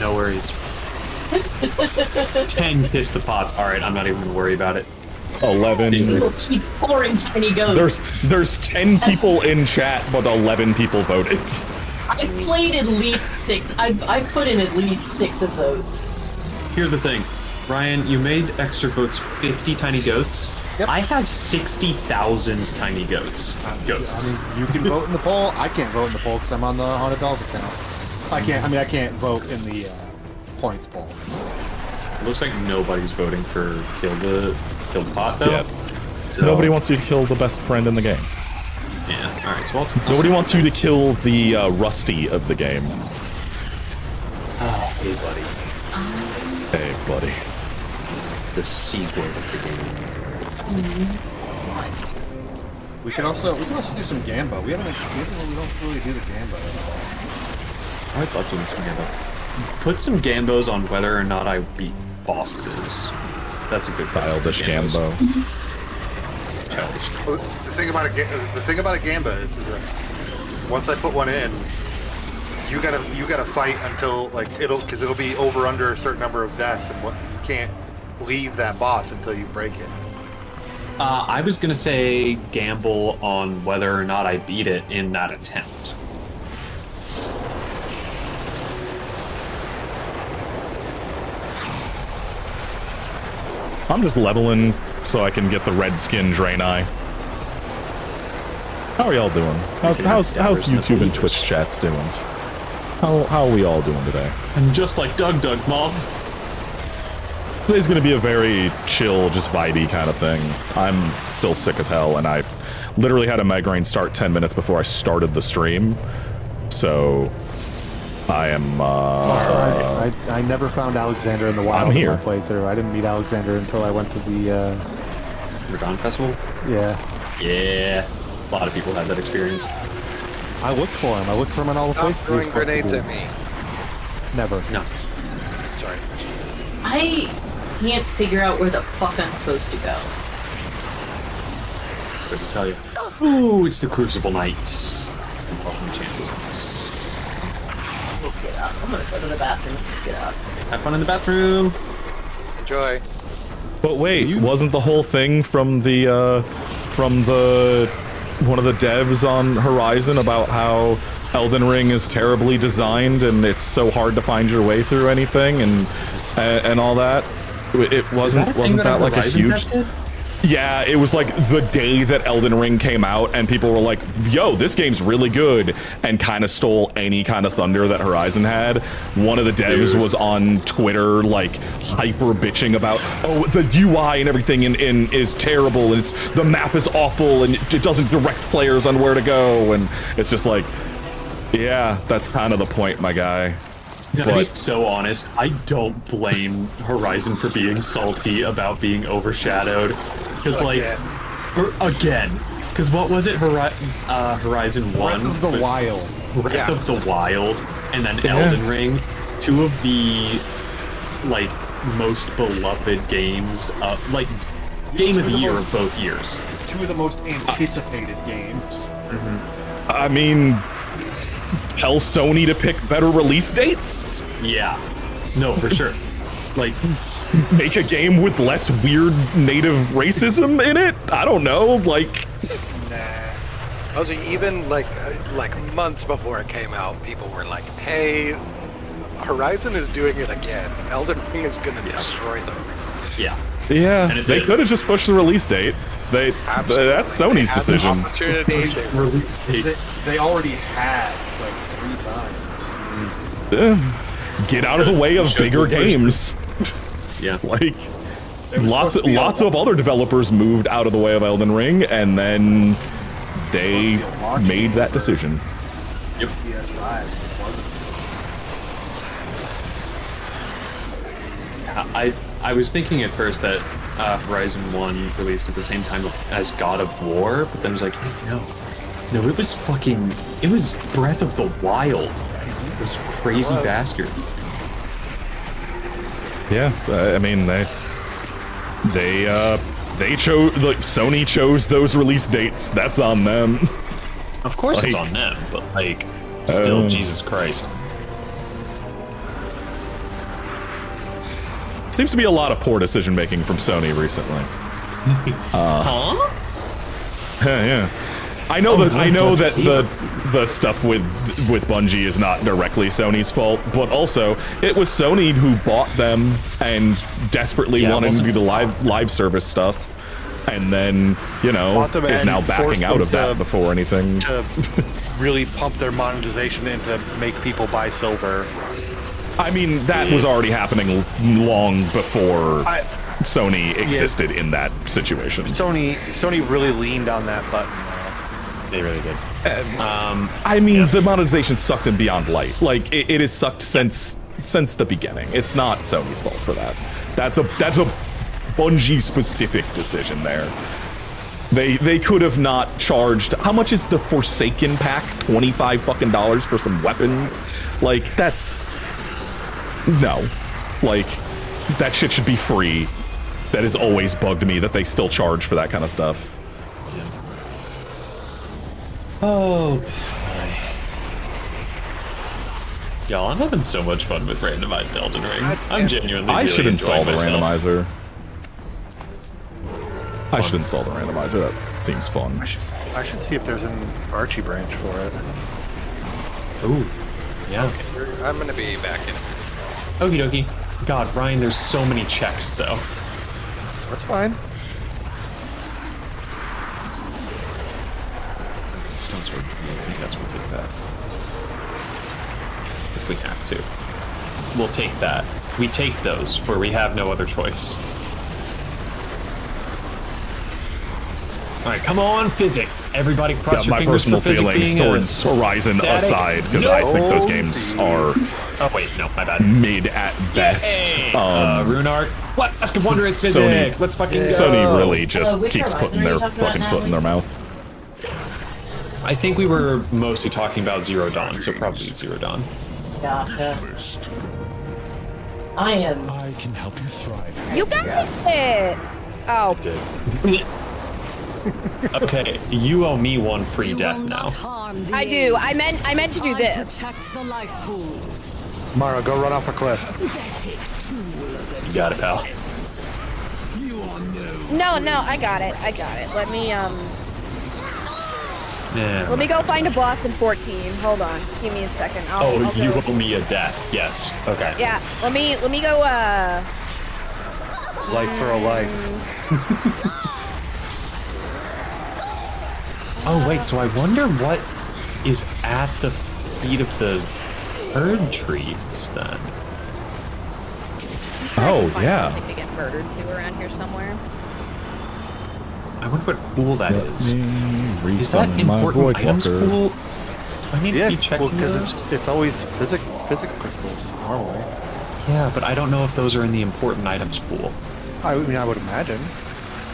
No worries. 10 kiss the pots. All right, I'm not even gonna worry about it. 11. People keep pouring tiny goats. There's 10 people in chat, but 11 people voted. I've played at least 6. I put in at least 6 of those. Here's the thing, Ryan, you made extra votes 50 tiny ghosts. Yep. I have 60,000 tiny goats. Ghosts. I mean, you can vote in the poll. I can't vote in the poll because I'm on the Haunted Dolls account. I can't vote in the points poll. Looks like nobody's voting for kill the pot though. Yeah. So, Nobody wants you to kill the best friend in the game. Yeah. All right. So I'll Nobody wants you to kill the Rusty of the game. Oh, hey, buddy. Hey, buddy. The sequel of the game. We can also do some Gamba. We don't really do the Gamba at all. I'd love doing some Gambo. Put some Gambos on whether or not I beat bosses. That's a good Childish Gambo. Childish. Well, the thing about a Gamba is that once I put one in, you gotta fight until like it'll be over under a certain number of deaths, and you can't leave that boss until you break it. I was gonna say gamble on whether or not I beat it in that attempt. I'm just leveling so I can get the red skin Draenei. How are y'all doing? How's YouTube and Twitch chats doing? How are we all doing today? I'm just like Doug Mom. Today's gonna be a very chill, just vibey kind of thing. I'm still sick as hell, and I literally had a migraine start 10 minutes before I started the stream. So I am. I never found Alexander in the wild. I'm here. In my playthrough. I didn't meet Alexander until I went to the Radon Festival. Yeah. Yeah. A lot of people had that experience. I looked for him. I looked for him in all the Stop places. throwing grenades at me. Never. No. Sorry. I can't figure out where the fuck I'm supposed to go. Good to tell you. Ooh, it's the Crucible Night. Welcome chances. We'll get up. I'm gonna go to the bathroom. Get up. Have fun in the bathroom. Enjoy. But wait, wasn't the whole thing from the one of the devs on Horizon about how Elden Ring is terribly designed and it's so hard to find your way through anything and all that? It wasn't that like a huge? Yeah, it was like the day that Elden Ring came out and people were like, yo, this game's really good, and kind of stole any kind of thunder that Horizon had. One of the devs was on Twitter like hyper bitching about, oh, the UI and everything in is terrible, and the map is awful, and it doesn't direct players on where to go, and it's just like, yeah, that's kind of the point, my guy. To be so honest, I don't blame Horizon for being salty about being overshadowed. Because, because what was it? Horizon 1? Breath of the Wild. Breath of the Wild, and then Elden Ring. Two of the, most beloved games, game of the year of both years. Two of the most anticipated games. I mean, tell Sony to pick better release dates? Yeah. No, for sure. Make a game with less weird native racism in it? I don't know, Also, even like months before it came out, people were like, hey, Horizon is doing it again. Elden Ring is gonna destroy them. Yeah. Yeah, they could have just pushed the release date. That's Sony's decision. Release date. They already had 3 times. Get out of the way of bigger games. Yeah. Lots of other developers moved out of the way of Elden Ring, and then they made that decision. Yep. PS5. I was thinking at first that Horizon 1 released at the same time as God of War, but then I was like, hey, no, it was Breath of the Wild. Those crazy bastards. Yeah, I mean they chose, Sony chose those release dates. That's on them. Of course it's on them, but still, Jesus Christ. Seems to be a lot of poor decision making from Sony recently. Huh? Yeah. I know that the stuff with Bungie is not directly Sony's fault, but also it was Sony who bought them and desperately wanted to do the live service stuff, and then is now backing out of that before anything. To really pump their monetization and to make people buy silver. I mean, that was already happening long before Sony existed in that situation. Sony really leaned on that button. They really did. I mean, the monetization sucked in Beyond Light. It has sucked since the beginning. It's not Sony's fault for that. That's a Bungie specific decision there. They could have not charged. How much is the Forsaken pack? $25 fucking for some weapons? That's no. That shit should be free. That has always bugged me that they still charge for that kind of stuff. Oh, y'all, I'm having so much fun with randomized Elden Ring. I'm genuinely. I should install the randomizer. Fun. I should install the randomizer. That seems fun. I should see if there's an Archie branch for it. Ooh, yeah. Okay. I'm gonna be back in. Okie dokie. God, Ryan, there's so many checks though. That's fine. Stone sword. Yeah, I think that's what we'll take that. If we have to. We'll take that. We take those where we have no other choice. Alright, come on, Physic. Everybody cross your my fingers personal for Physic feelings being towards a Horizon static- aside, because I think those games are Oh wait, no, my bad. mid at best. Hey, Runark. What? Ask of Wonder is Physic. Sony- Let's fucking go. Sony really just which keeps Horizon putting are you their talking about fucking now, foot in their Lee? mouth. I think we were mostly talking about Zero Dawn, so probably Zero Dawn. Gotcha. I am. I can help you thrive. You got it. Oh. Good. Okay, you owe me one free death now. I do. I meant to do this. Protect the life pools. Mara, go run off a cliff. You got it, pal. No, I got it. Let me Yeah. let me go find a boss in 14. Hold on. Give me a second. I'll You go. owe me a death. Yes. Okay. Yeah. Let me go Life for a life. Oh wait, so I wonder what is at the feet of the herd trees then. Oh, find yeah. something to get murdered to around here somewhere. I wonder what pool that is. Is that Resummon my important Void items Walker. pool? Do I need to Yeah, be checking because those? it's always physic crystals normally. Yeah, but I don't know if those are in the important items pool. I mean, I would imagine.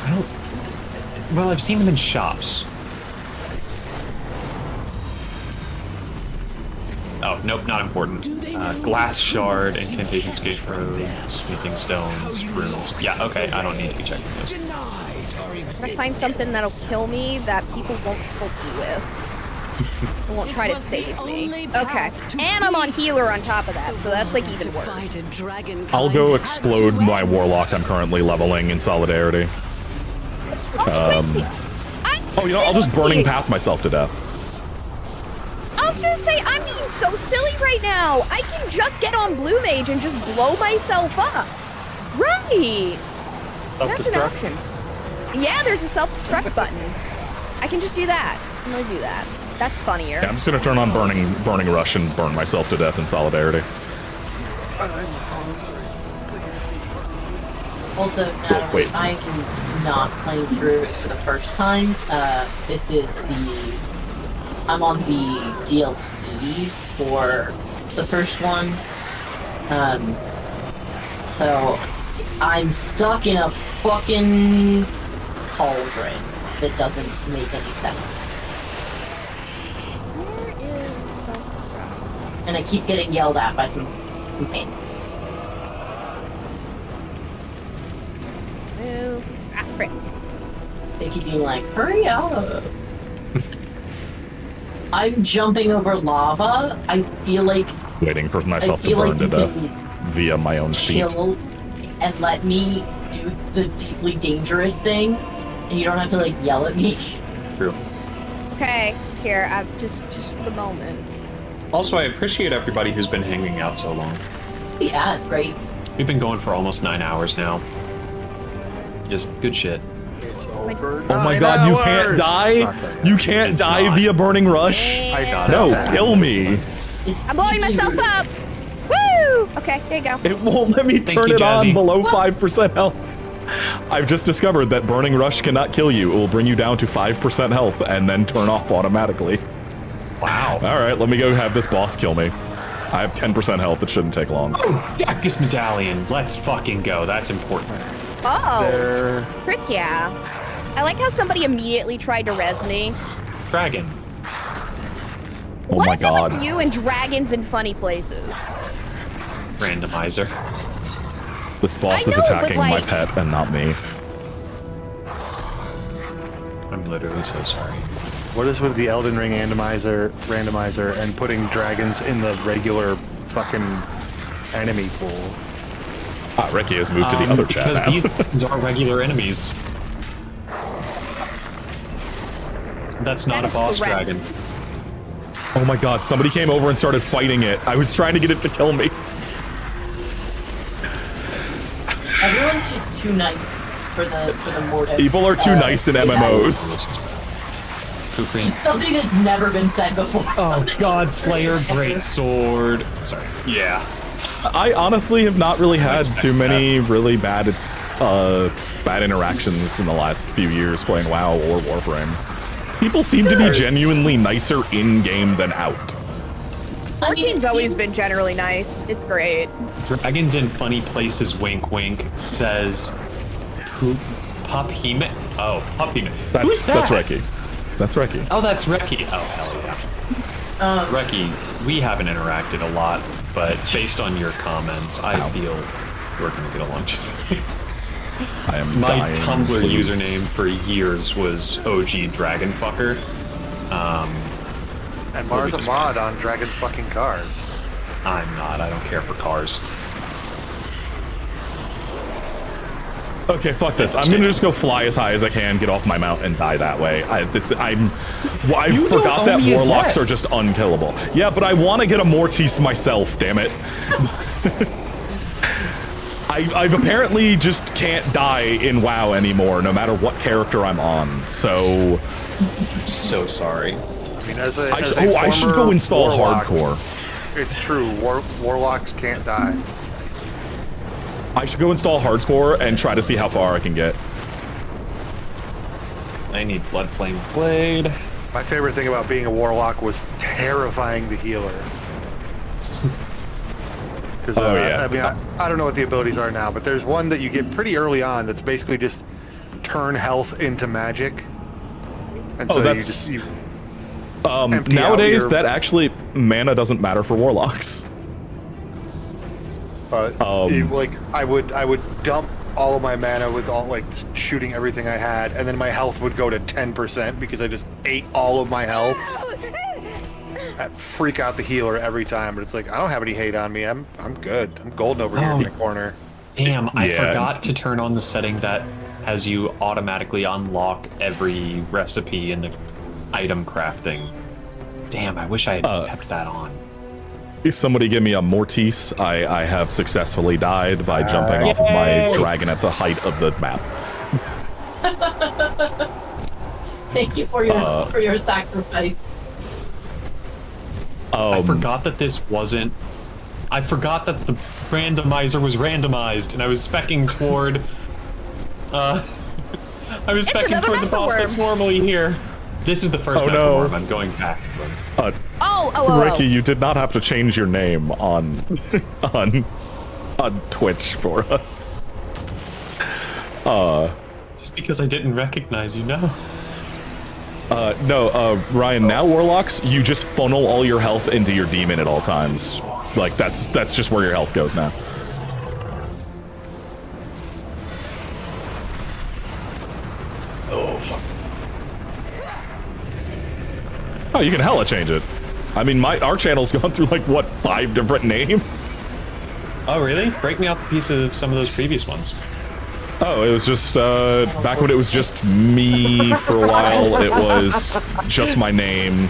I don't. Well, I've seen them in shops. Oh, nope, not important. Glass shard, incantation skate roads, smithing stones, runes. Yeah, okay, I don't need to be checking those. I'm gonna find something that'll kill me that people won't help me with. They won't try to save me. Okay. And I'm on healer on top of that, so that's like even worse. I'll go explode my warlock I'm currently leveling in Solidarity. Oh, you know, I'll just burning path myself to death. I was gonna say, I'm being so silly right now. I can just get on Blue Mage and just blow myself up. Right. That's an option. Yeah, there's a self-destruct button. I can just do that. I'm gonna do that. That's funnier. Yeah, I'm just gonna turn on burning rush and burn myself to death in Solidarity. Also, now wait. I am not playing through it for the first time. This is I'm on the DLC for the first one. So I'm stuck in a fucking cauldron that doesn't make any sense. Where is self-destruct? And I keep getting yelled at by some companions. Move. Ah, frick. They keep being like, hurry up. I'm jumping over lava. I feel like Waiting for myself to feel burn like to you death can via my own feet. chill and let me do the deeply dangerous thing, and you don't have to like yell at me. True. Okay, here, just for the moment. Also, I appreciate everybody who's been hanging out so long. Yeah, it's great. We've been going for almost 9 hours now. Just good shit. It's over. Oh my god, you can't die? You can't die via burning rush? No, kill me. I'm blowing myself up. Woo! Okay, there you go. It won't let me turn you, it on Jazzy. below 5% health. I've just discovered that burning rush cannot kill you. It will bring you down to 5% health and then turn off automatically. Wow. Alright, let me go have this boss kill me. I have 10% health. It shouldn't take long. Oh, Dactus Medallion. Let's fucking go. That's important. Oh, frick yeah. I like how somebody immediately tried to res me. Dragon. Oh What my is up god. with you and dragons in funny places? Randomizer. This boss is I know, but, attacking my like- pet and not me. I'm literally so sorry. What is with the Elden Ring randomizer and putting dragons in the regular fucking enemy pool? Ah, Ricky has moved to the other chat Because now. these things are regular enemies. That's not That a is boss correct. dragon. Oh my god, somebody came over and started fighting it. I was trying to get it to kill me. Everyone's just too nice. for the Mortis. People are too nice in MMOs. It's something that's never been said before. Oh God, Slayer, great sword. Sorry. Yeah. I honestly have not really had too many really bad interactions in the last few years playing WoW or Warframe. People seem to be genuinely nicer in-game than out. 14's always been generally nice. It's great. Dragons in Funny Places Wink Wink says Puphime. Oh, Puphime. Who's that? That's Reki. That's Reki. Oh, that's Reki. Oh, hell yeah. Reki, we haven't interacted a lot, but based on your comments, I feel we're gonna get along just fine. I am My dying, Tumblr please. username for years was OG Dragonfucker. And Mars a mod on Dragon fucking Cars. I'm not. I don't care for cars. Okay, fuck this. I'm gonna just go fly as high as I can, get off my mount, and die that way. I forgot that warlocks are just unkillable. Yeah, but I want to get a Mortis myself. Damn it. I've apparently just can't die in WoW anymore, no matter what character I'm on. So sorry. I mean, as a I should go install warlock, hardcore. It's true. Warlocks can't die. I should go install hardcore and try to see how far I can get. I need Bloodflame Blade. My favorite thing about being a warlock was terrifying the healer. Because I mean, I don't know what the abilities are now, but there's one that you get pretty early on that's basically just turn health into magic. And so that's you empty nowadays out your, that actually mana doesn't matter for warlocks. But I would dump all of my mana with shooting everything I had, and then my health would go to 10% because I just ate all of my health. I'd freak out the healer every time, but it's like I don't have any hate on me. I'm good. I'm golden over here in the corner. Damn, I forgot to turn on the setting that has you automatically unlock every recipe in the item crafting. Damn, I wish I had kept that on. If somebody give me a Mortis, I have successfully died by jumping off of my dragon at the height of the map. Thank you for your sacrifice. I forgot that this wasn't. I forgot that the randomizer was randomized, and I was specking toward. I was specking toward the boss that's normally here. This is the first Mecha Worm. I'm going back. Ricky, you did not have to change your name on Twitch for us. Just because I didn't recognize you, no. Ryan, now warlocks, you just funnel all your health into your demon at all times. Like that's just where your health goes now. Oh fuck. Oh, you can hella change it. I mean, our channel's gone through like what, 5 different names? Oh really? Break me off a piece of some of those previous ones. Oh, it was just, back when it was just me for a while, it was just my name.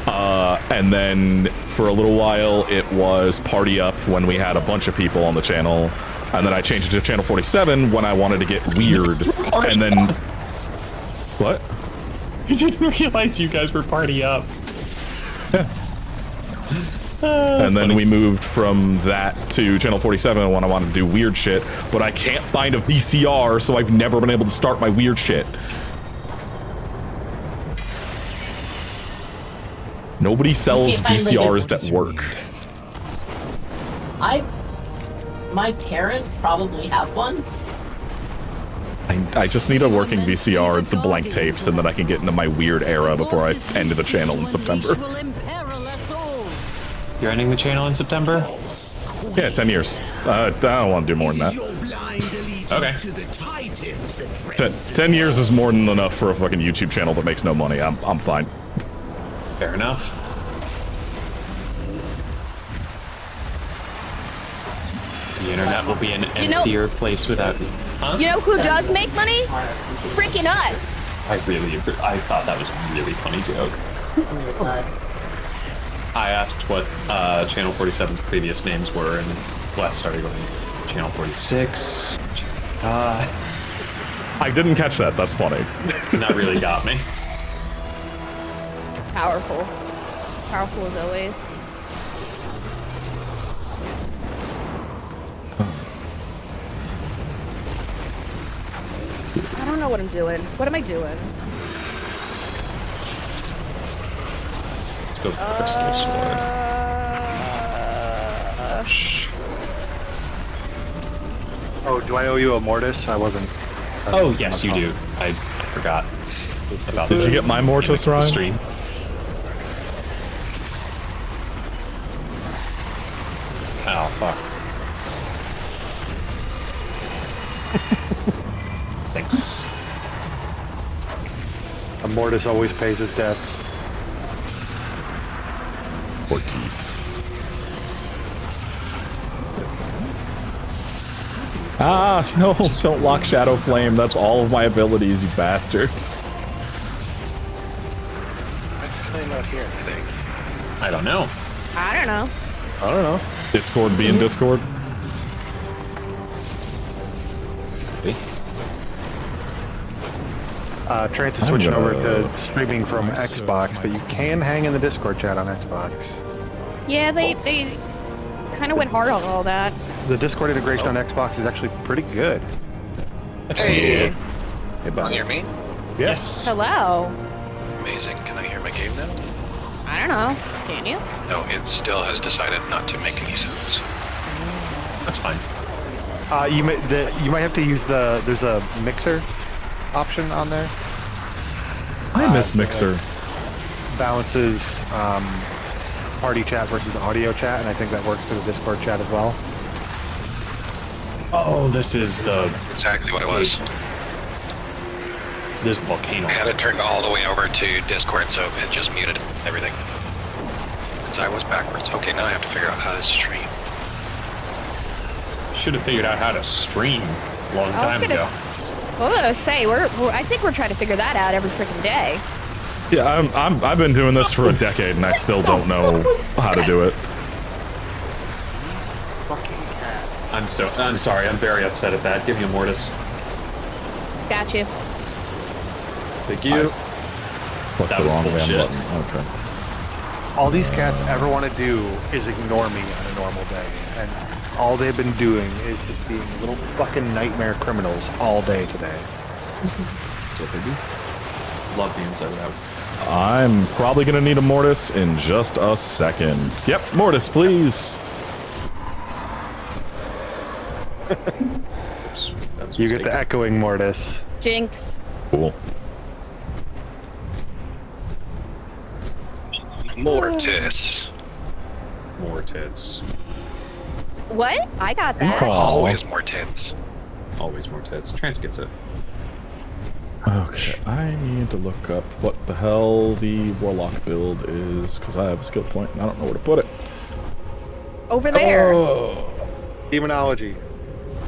And then for a little while, it was Party Up when we had a bunch of people on the channel. And then I changed it to Channel 47 when I wanted to get weird. And then... What? I didn't realize you guys were Party Up. Yeah. And then we moved from that to Channel 47 when I wanted to do weird shit, but I can't find a VCR, so I've never been able to start my weird shit. Nobody sells VCRs that work. My parents probably have one. I just need a working VCR and some blank tapes, and then I can get into my weird era before I end the channel in September. You're ending the channel in September? Yeah, 10 years. I don't want to do more than that. Okay. 10 years is more than enough for a fucking YouTube channel that makes no money. I'm fine. Fair enough. The internet will be an emptier place without you. Huh? You know who does make money? Freaking us. I thought that was a really funny joke. I asked what Channel 47's previous names were, and Wes started going, Channel 46, I didn't catch that. That's funny. And that really got me. Powerful. Powerful as always. I don't know what I'm doing. What am I doing? Let's go crystal sword. Oh, do I owe you a Mortis? I wasn't. Oh, yes, you do. I forgot about Did you get my Mortis, Ryan? Stream. Oh, fuck. Thanks. A Mortis always pays his debts. Ortiz. Ah, no, don't lock Shadow Flame. That's all of my abilities, you bastard. Why can I not hear anything? I don't know. I don't know. I don't know. Discord being Discord. Trance is switching over to streaming from Xbox, but you can hang in the Discord chat on Xbox. Yeah, they kind of went hard on all that. The Discord integration on Xbox is actually pretty good. Hey, Hey, can buddy. you hear me? Yes. Hello. Amazing. Can I hear my game now? I don't know. Can you? No, it still has decided not to make any sounds. That's fine. You might have to use there's a mixer option on there. I miss Mixer. Balances party chat versus audio chat, and I think that works for the Discord chat as well. Oh, this is the... Exactly what it was. This volcano. I had it turned all the way over to Discord, so it just muted everything. Because I was backwards. Okay, now I have to figure out how to stream. Should have figured out how to stream a long time ago. I was gonna say I think we're trying to figure that out every freaking day. Yeah, I've been doing this for a decade and I still don't know how to do it. I'm sorry. I'm very upset at that. Give me a Mortis. Got you. Thank you. Click That the was wrong damn bullshit. button. Okay. All these cats ever want to do is ignore me on a normal day, and all they've been doing is just being little fucking nightmare criminals all day today. That's what they do. Love the inside out. I'm probably gonna need a Mortis in just a second. Yep, Mortis, please. You get the echoing Mortis. Jinx. Cool. Mortis. More tits. What? I got that. Always more tits. Always more tits. Trance gets it. Okay, I need to look up what the hell the Warlock build is, because I have a skill point and I don't know where to put it. Over there. Demonology.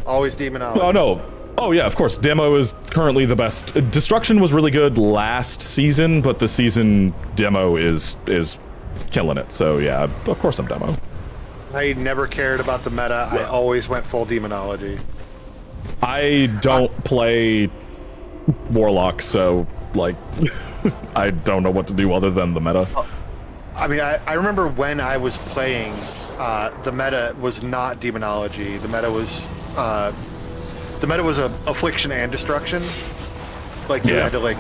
Always demonology. Oh, no. Oh, yeah, of course. Demo is currently the best. Destruction was really good last season, but the season demo is killing it. So, yeah, of course I'm demo. I never cared about the meta. I always went full demonology. I don't play Warlock, so, like, I don't know what to do other than the meta. I mean, I remember when I was playing, the meta was not demonology. The meta was affliction and destruction. Like you had to like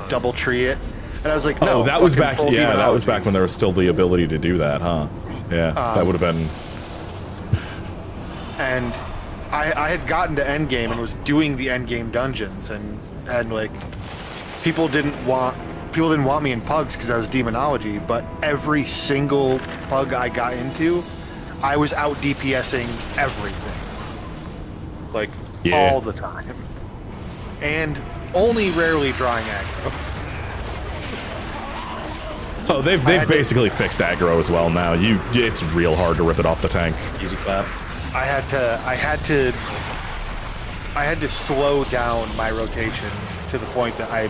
double tree it, and I was like, no. Oh, that was back. full Yeah, that was demonology. back when there was still the ability to do that, huh? Yeah, that would have been. And I had gotten to endgame and was doing the endgame dungeons, and like people didn't want me in pugs because I was demonology, but every single pug I got into, I was out DPSing everything, like all the time, and only rarely drawing aggro. Oh, they've basically fixed aggro as well now. It's real hard to rip it off the tank. Easy clap. I had to slow down my rotation to the point that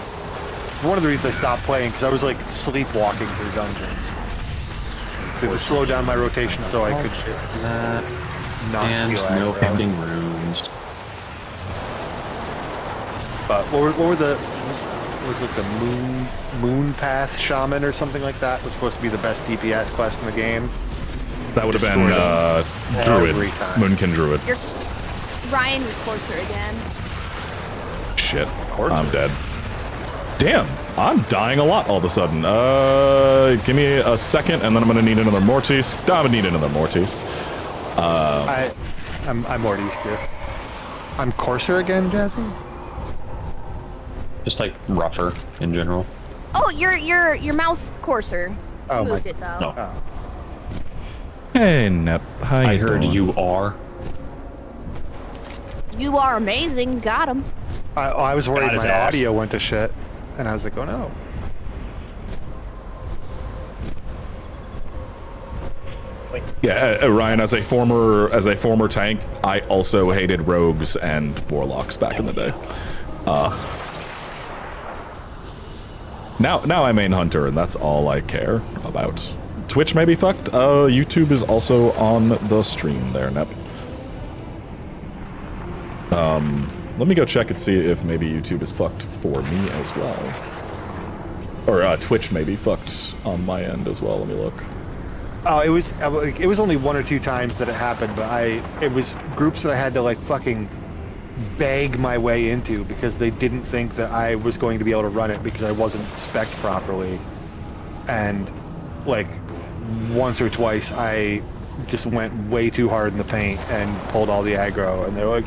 one of the reasons I stopped playing, because I was like sleepwalking through dungeons. It would slow down my rotation so I could not And steal no aggro. pending runes. But what were the was it the Moon Path Shaman or something like that? Was supposed to be the best DPS quest in the game. That would have been Druid, Moonkin Druid. You're Ryan with Courser again. Shit, I'm dead. Damn, I'm dying a lot all of a sudden. Give me a second, and then I'm gonna need another Mortis. I'm gonna need another Mortis. I'm Mortis too. I'm Courser again, Jazzy. Just like rougher in general. Oh, your mouse Courser. Oh Moved my. it though. No. Oh. Hey, Nep. How you I heard doing? you are. You are amazing. Got him. I was worried Got his my ass. audio went to shit, and I was like, oh no. Yeah, Ryan, as a former tank, I also hated rogues and warlocks back in the day. Now I main hunter, and that's all I care about. Twitch may be fucked. YouTube is also on the stream there, Nep. Let me go check and see if maybe YouTube is fucked for me as well. Or Twitch may be fucked on my end as well. Let me look. Oh, it was only 1 or 2 times that it happened, but it was groups that I had to like fucking beg my way into because they didn't think that I was going to be able to run it because I wasn't spec'd properly. And like once or twice I just went way too hard in the paint and pulled all the aggro, and they're like,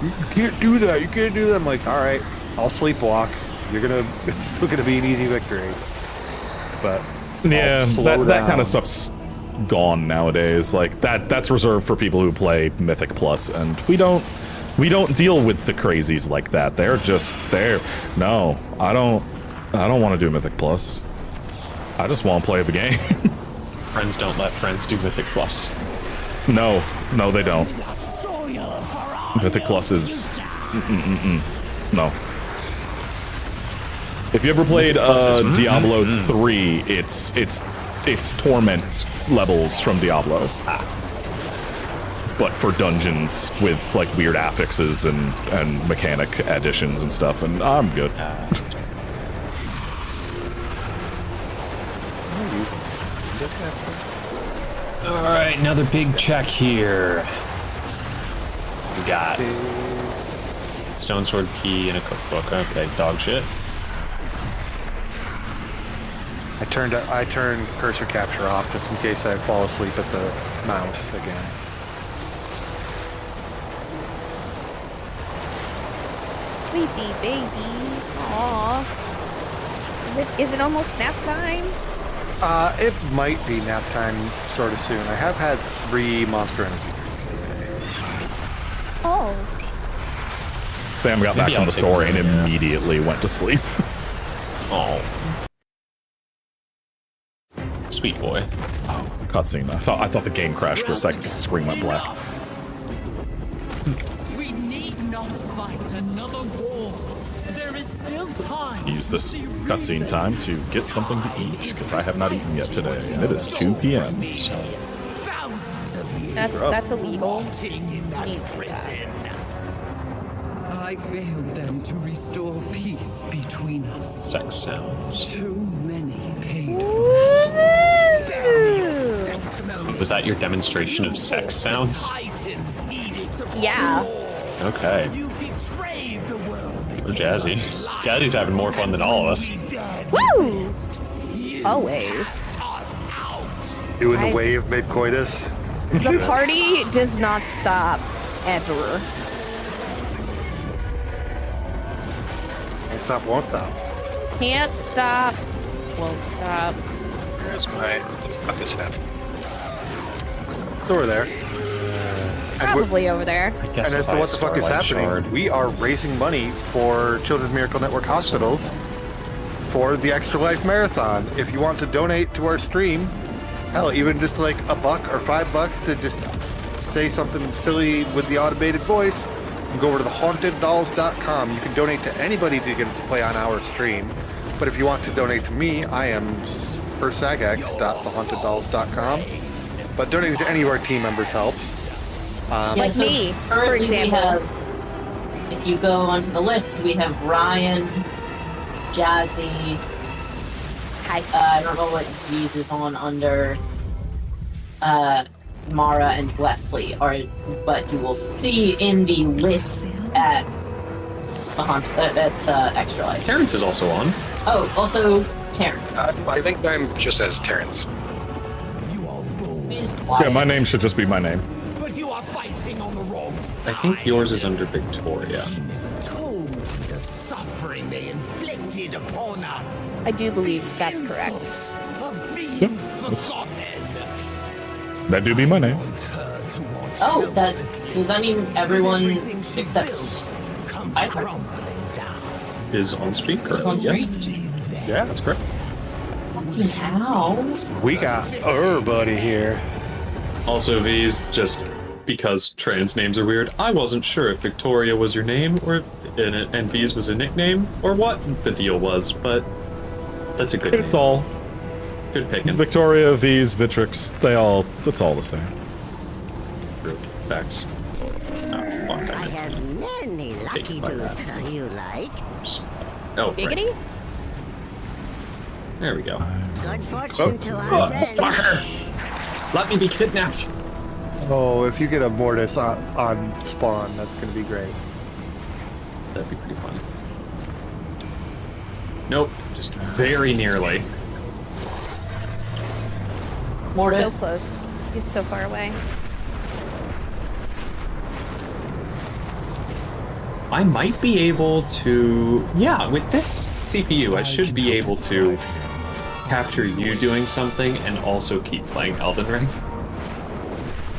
you can't do that, you can't do that. I'm like, all right, I'll sleepwalk. It's still gonna be an easy victory. But yeah, slow that down. kind of stuff's gone nowadays. Like that's reserved for people who play Mythic Plus, and we don't deal with the crazies like that. They're just there. No, I don't want to do Mythic Plus. I just want to play the game. Friends don't let friends do Mythic Plus. No, they don't. Mythic Plus is no. If you ever played Diablo 3, it's torment levels from Diablo. But for dungeons with like weird affixes and mechanic additions and stuff, and I'm good. Alright, another big check here. We got Stone Sword Key and a cookbook. Okay, dog shit. I turned cursor capture off just in case I fall asleep at the mouse again. Sleepy baby. Aww. Is it almost nap time? It might be nap time sort of soon. I have had 3 Monster Energy drinks today. Oh. Sam got back from the store and immediately went to sleep. Oh. Sweet boy. Oh, cutscene. I thought the game crashed for a second because the screen went black. We need not fight another war. There is still time. Use this cutscene time to get something to eat because I have not eaten yet today, and it is 2 p.m. Thousands of years. That's illegal. Rotting in that prison. I failed them to restore peace between us. Sex sounds. Too many painful. Was that your demonstration of sex sounds? Yeah. Okay. You betrayed the world. Or Jazzy. Jazzy's having more fun than all of us. Woo! Always. Doing the wave mid-coitus. The party does not stop ever. Can't stop, won't stop. Can't stop. Won't stop. Where's my... What the fuck is happening? It's over there. Probably over there. And as to what the fuck is happening, we are raising money for Children's Miracle Network hospitals for the Extra Life Marathon. If you want to donate to our stream, hell, even just like $1 or $5 to just say something silly with the automated voice, you can go over to thehauntedDolls.com. You can donate to anybody to get to play on our stream. But if you want to donate to me, I am persagax.thehauntedDolls.com. But donating to any of our team members helps. Like me, for currently example. you go onto the list, we have Ryan, Jazzy. Hi. I don't know what V's is on under. Mara and Wesley are, but you will see in the list at Extra Life. Terrence is also on. Oh, also Terrence. I think I'm just as Terrence. Yeah, my name should just be my name. But you are fighting on the wrong side. I think yours is under Victoria. Told me the suffering they inflicted upon us. I do believe that's correct. Of being Yep, forgotten. That do be my name. Oh, does that mean everyone except Piper Is on stream is on currently. stream? Yes. Yeah, That's correct. Fucking hell. We got everybody here. Also, V's, just because trans names are weird, I wasn't sure if Victoria was your name or and V's was a nickname or what the deal was, but that's a good It's name. all Good picking. Victoria, V's, Vitrix. That's all the same. Facts. Oh, fuck. I have many lucky doos you like. Oh, right. Giggity? There we go. Good fortune to our friends. Fucker! Let me be kidnapped! Oh, if you get a Mortis on spawn, that's gonna be great. That'd be pretty funny. Nope, just very nearly. Mortis. So close. It's so far away. I might be able to... Yeah, with this CPU, I should be able to capture you doing something and also keep playing Elden Ring.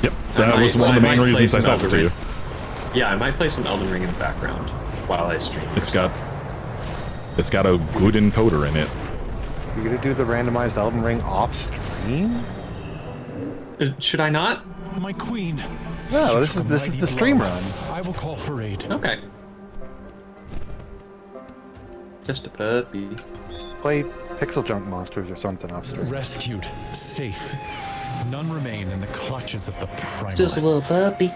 Yep, that was one of the main reasons I sent it to you. Yeah, I might play some Elden Ring in the background while I stream. It's got a good encoder in it. You gonna do the randomized Elden Ring off stream? Should I not? My queen. No, this is the stream run. I will call for aid. Okay. Just a puppy. Play Pixel Junk Monsters or something off stream. Rescued, safe. None remain in the clutches of the Primalist. Just a little puppy.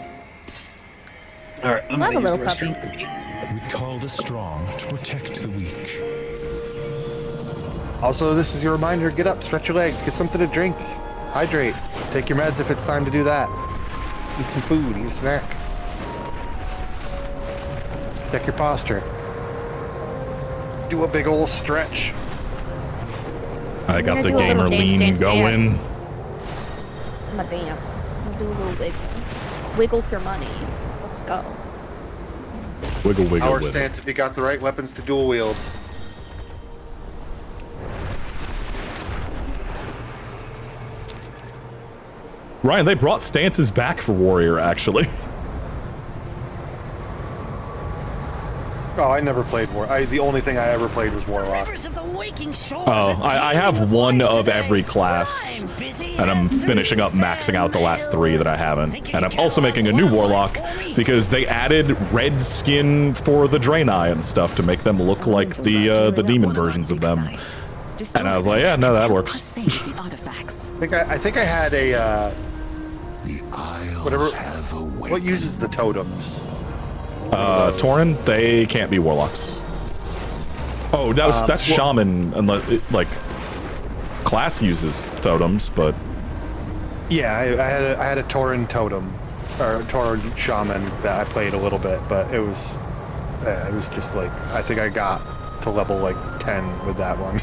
Alright, I'm Love a gonna little use the puppy. restroom. We call the strong to protect the weak. Also, this is your reminder, get up, stretch your legs, get something to drink, hydrate, take your meds if it's time to do that. Eat some food, eat a snack. Check your posture. Do a big old stretch. I got the do a little gamer dance, lean dance, going. dance. I'm a dance. I'll do a little wiggle. Wiggle for money. Let's go. Wiggle, wiggle, Power wiggle. stance if you got the right weapons to dual wield. Ryan, they brought stances back for Warrior, actually. Oh, I never played the only thing I ever played was Warlock. Oh, I have one of every class, and I'm finishing up maxing out the last 3 that I haven't. And I'm also making a new Warlock, because they added red skin for the Draenei and stuff to make them look like the demon versions of them. And I was like, yeah, no, that works. I think I had a whatever. What uses the totems? Tauren, they can't be Warlocks. Oh, that's Shaman, unless, like, class uses totems, but... Yeah, I had a Tauren totem, or Tauren Shaman that I played a little bit, but it was just like, I think I got to level like 10 with that one.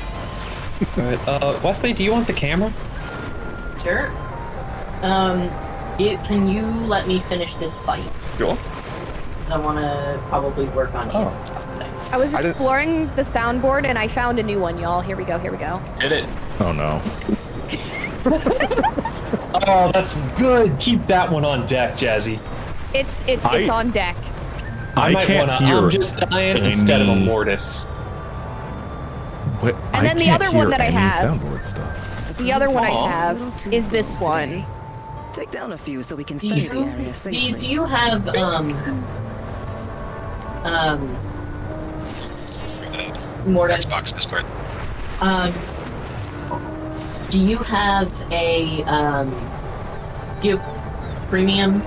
Alright, Wesley, do you want the camera? Sure. Can you let me finish this fight? Sure. I want to probably work on you today. I was exploring the soundboard and I found a new one, y'all. Here we go, here we go. Hit it. Oh no. Oh, that's good. Keep that one on deck, Jazzy. It's on deck. I might can't wanna, hear I'm just dying instead of a Mortis. What? And then the other one that I have. Soundboard stuff. The other one I have is this one. Take down a few so we can study the area safely. These, do you have Mortis? Xbox Discord. Do you have a do you have premium?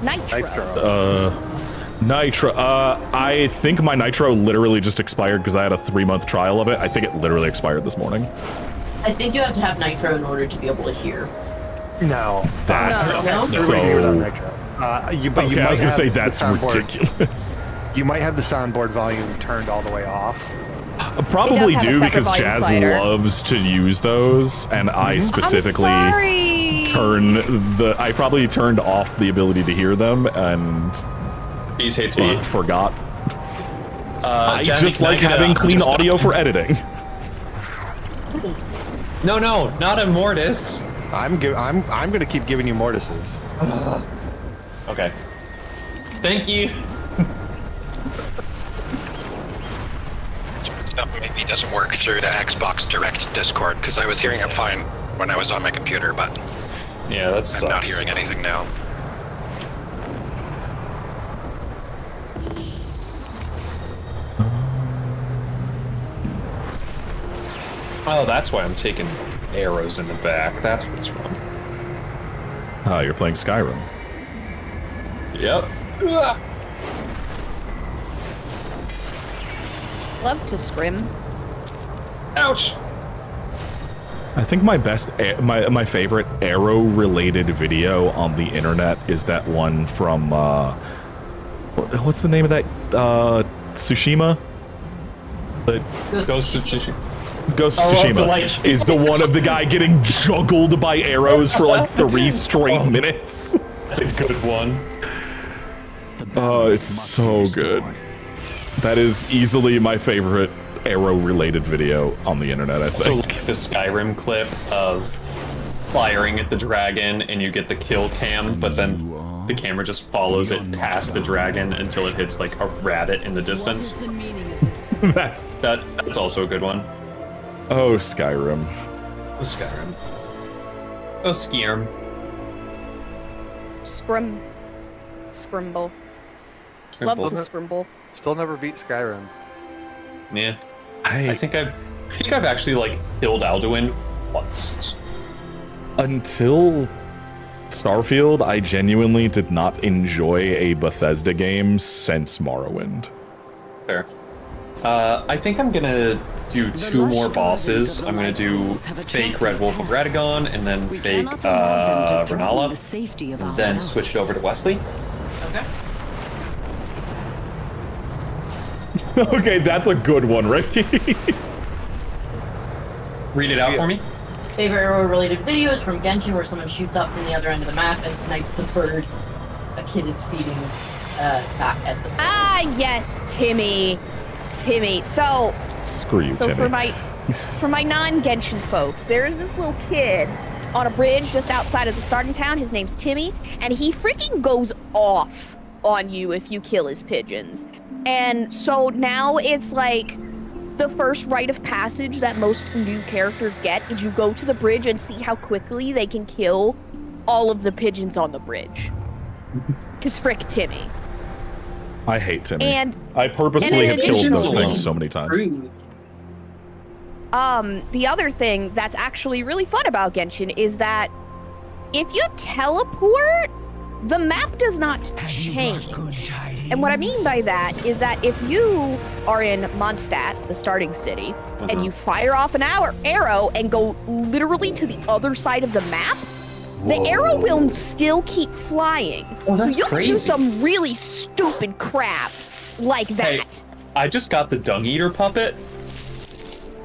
Nitro. Nitro. I think my Nitro literally just expired because I had a 3-month trial of it. I think it literally expired this morning. I think you have to have Nitro in order to be able to hear. No. That's so... I was gonna say that's ridiculous. You might have the soundboard volume turned all the way off. I probably do because Jazz loves to use those, and I specifically I probably turned off the ability to hear them, and Bees hates fun. Forgot. I just like having clean audio for editing. No, not a Mortis. I'm gonna keep giving you Mortises. Okay. Thank you. Maybe doesn't work through the Xbox Direct Discord because I was hearing it fine when I was on my computer, but yeah, that's I'm not hearing anything now. Oh, that's why I'm taking arrows in the back. That's what's wrong. Oh, you're playing Skyrim. Yep. Love to scrim. Ouch. I think my best, my favorite arrow-related video on the internet is that one from, what's the name of that, Tsushima? Ghost of Tsushima. Ghost of Tsushima is the one of the guy getting juggled by arrows for like 3 straight minutes. It's a good one. Oh, it's so good. That is easily my favorite arrow-related video on the internet, I think. So like the Skyrim clip of firing at the dragon and you get the kill cam, but then the camera just follows it past the dragon until it hits like a rabbit in the distance. That's also a good one. Oh, Skyrim. Oh, Skyrim. Oh, Skyrim. Scrimble. Love to scrimble. Still never beat Skyrim. Yeah. I think I've actually like killed Alduin once. Until Starfield, I genuinely did not enjoy a Bethesda game since Morrowind. Fair. I think I'm gonna do 2 more bosses. I'm gonna do fake Red Wolf of Radagon and then fake Renala, then switch it over to Wesley. Okay. Okay, that's a good one, Ricky. Read it out for me. Favorite arrow-related videos from Genshin where someone shoots up from the other end of the map and snipes the birds a kid is feeding back at the school. Ah, yes, Timmy. So, screw you, Timmy. for my non-Genshin folks, there is this little kid on a bridge just outside of the starting town. His name's Timmy, and he freaking goes off on you if you kill his pigeons. And so now it's like the first rite of passage that most new characters get is you go to the bridge and see how quickly they can kill all of the pigeons on the bridge. Cause frick Timmy. I hate Timmy. And I purposely have killed those things so many times. The other thing that's actually really fun about Genshin is that if you teleport, the map does not change. And what I mean by that is that if you are in Mondstadt, the starting city, and you fire off an arrow and go literally to the other side of the map, the arrow will still keep flying. Oh, that's so you crazy. can do some really stupid crap like that. Hey, I just got the Dung Eater puppet.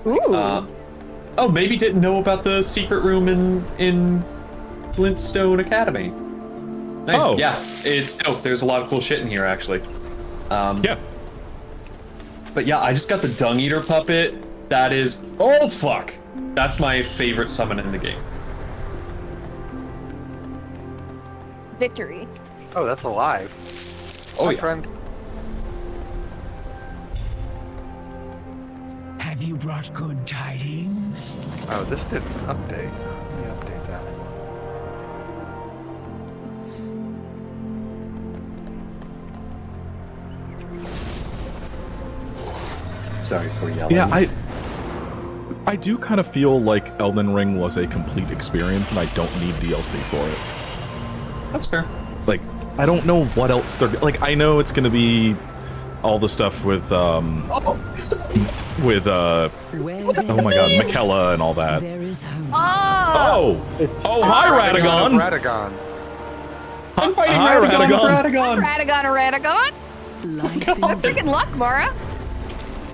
Ooh. Oh, maybe didn't know about the secret room in Flintstone Academy. Nice. Oh. Yeah, it's dope. There's a lot of cool shit in here, actually. Yeah. But yeah, I just got the Dung Eater puppet. That is... Oh, fuck! That's my favorite summon in the game. Victory. Oh, that's alive. Oh, my yeah. friend. Have you brought good tidings? Oh, this didn't update. Let me update that. Sorry for yelling. Yeah, I do kind of feel like Elden Ring was a complete experience, and I don't need DLC for it. That's fair. Like, I don't know what else they're like. I know it's gonna be all the stuff with oh my god, Miquella and all that. Oh, hi Radagon. Radagon. I'm fighting Hi, Radagon. Radagon. Freaking luck, Mara.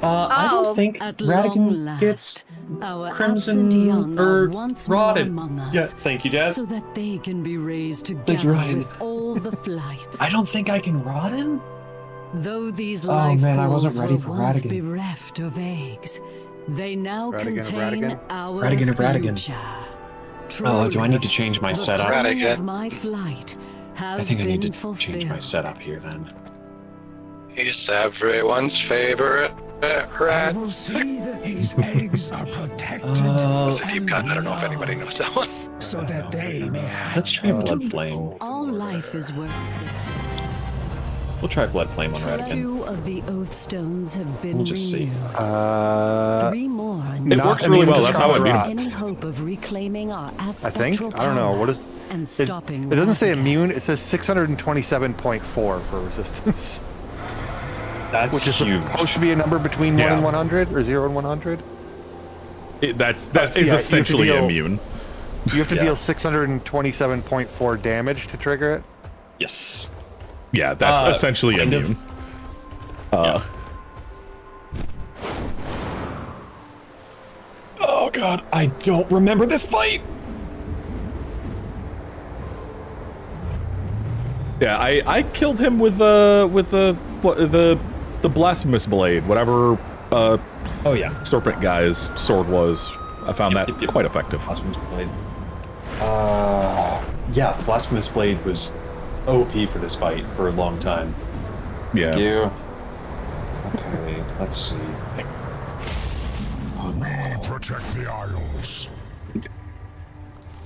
I don't think Radagon gets crimson or rotted. Yeah, thank you, Jazz. So that they can be raised Thank together you, Ryan. with all the flights. I don't think I can rot him. Though these Oh, life man, I pools wasn't ready were for once Radagon. bereft of eggs, they now Radagon of contain Radagon? our Radagon of Radagon. future. Oh, do I need to change my The setup? calling of my flight has I think I need been to fulfilled. change my setup here then. He's everyone's favorite I rat. will see that these eggs are protected. It's a deep cut. I don't know if anybody knows that one. So that they may have. Let's try Blood Flame. All life is worth it. We'll try Blood Flame on Radagon. 2 of the Oath Stones have been We'll just see. renewed. 3 more. are It works really well. That's how I beat him. Any hope of reclaiming our I aspectral think. I don't know. power What is and it? stopping It doesn't say Razageth. immune. It says 627.4 for resistance. That's Which is huge. supposed to be a number between 1 and 100 or 0 and 100. That is you have to essentially deal- immune. You have to Yeah. deal 627.4 damage to trigger it. Yes. Yeah, that's essentially kind of. immune. Oh god, I don't remember this fight. Yeah, I killed him with the blasphemous blade, whatever Oh yeah. serpent guy's sword was. I found that Yep. quite effective. Blasphemous Blade. Yeah, the Blasphemous Blade was OP for this fight for a long time. Yeah. You. Okay, let's see. We protect the Isles.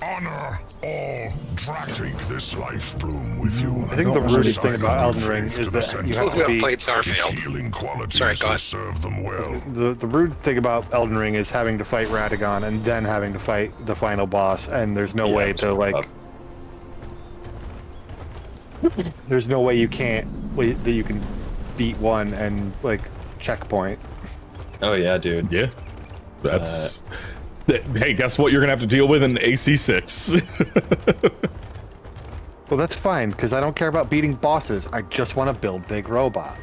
Honor all. Take this life bloom with you. I think the rudest thing about Elden Ring is that you have to be. Played Starfield. Healing qualities Sorry, go ahead. serve them well. The rude thing about Elden Ring is having to fight Radagon and then having to fight the final boss, and there's no way to like. There's no way you can't that you can beat one and like checkpoint. Oh yeah, dude. Yeah. That's. Hey, guess what? You're gonna have to deal with an AC6. Well, that's fine because I don't care about beating bosses. I just want to build big robot.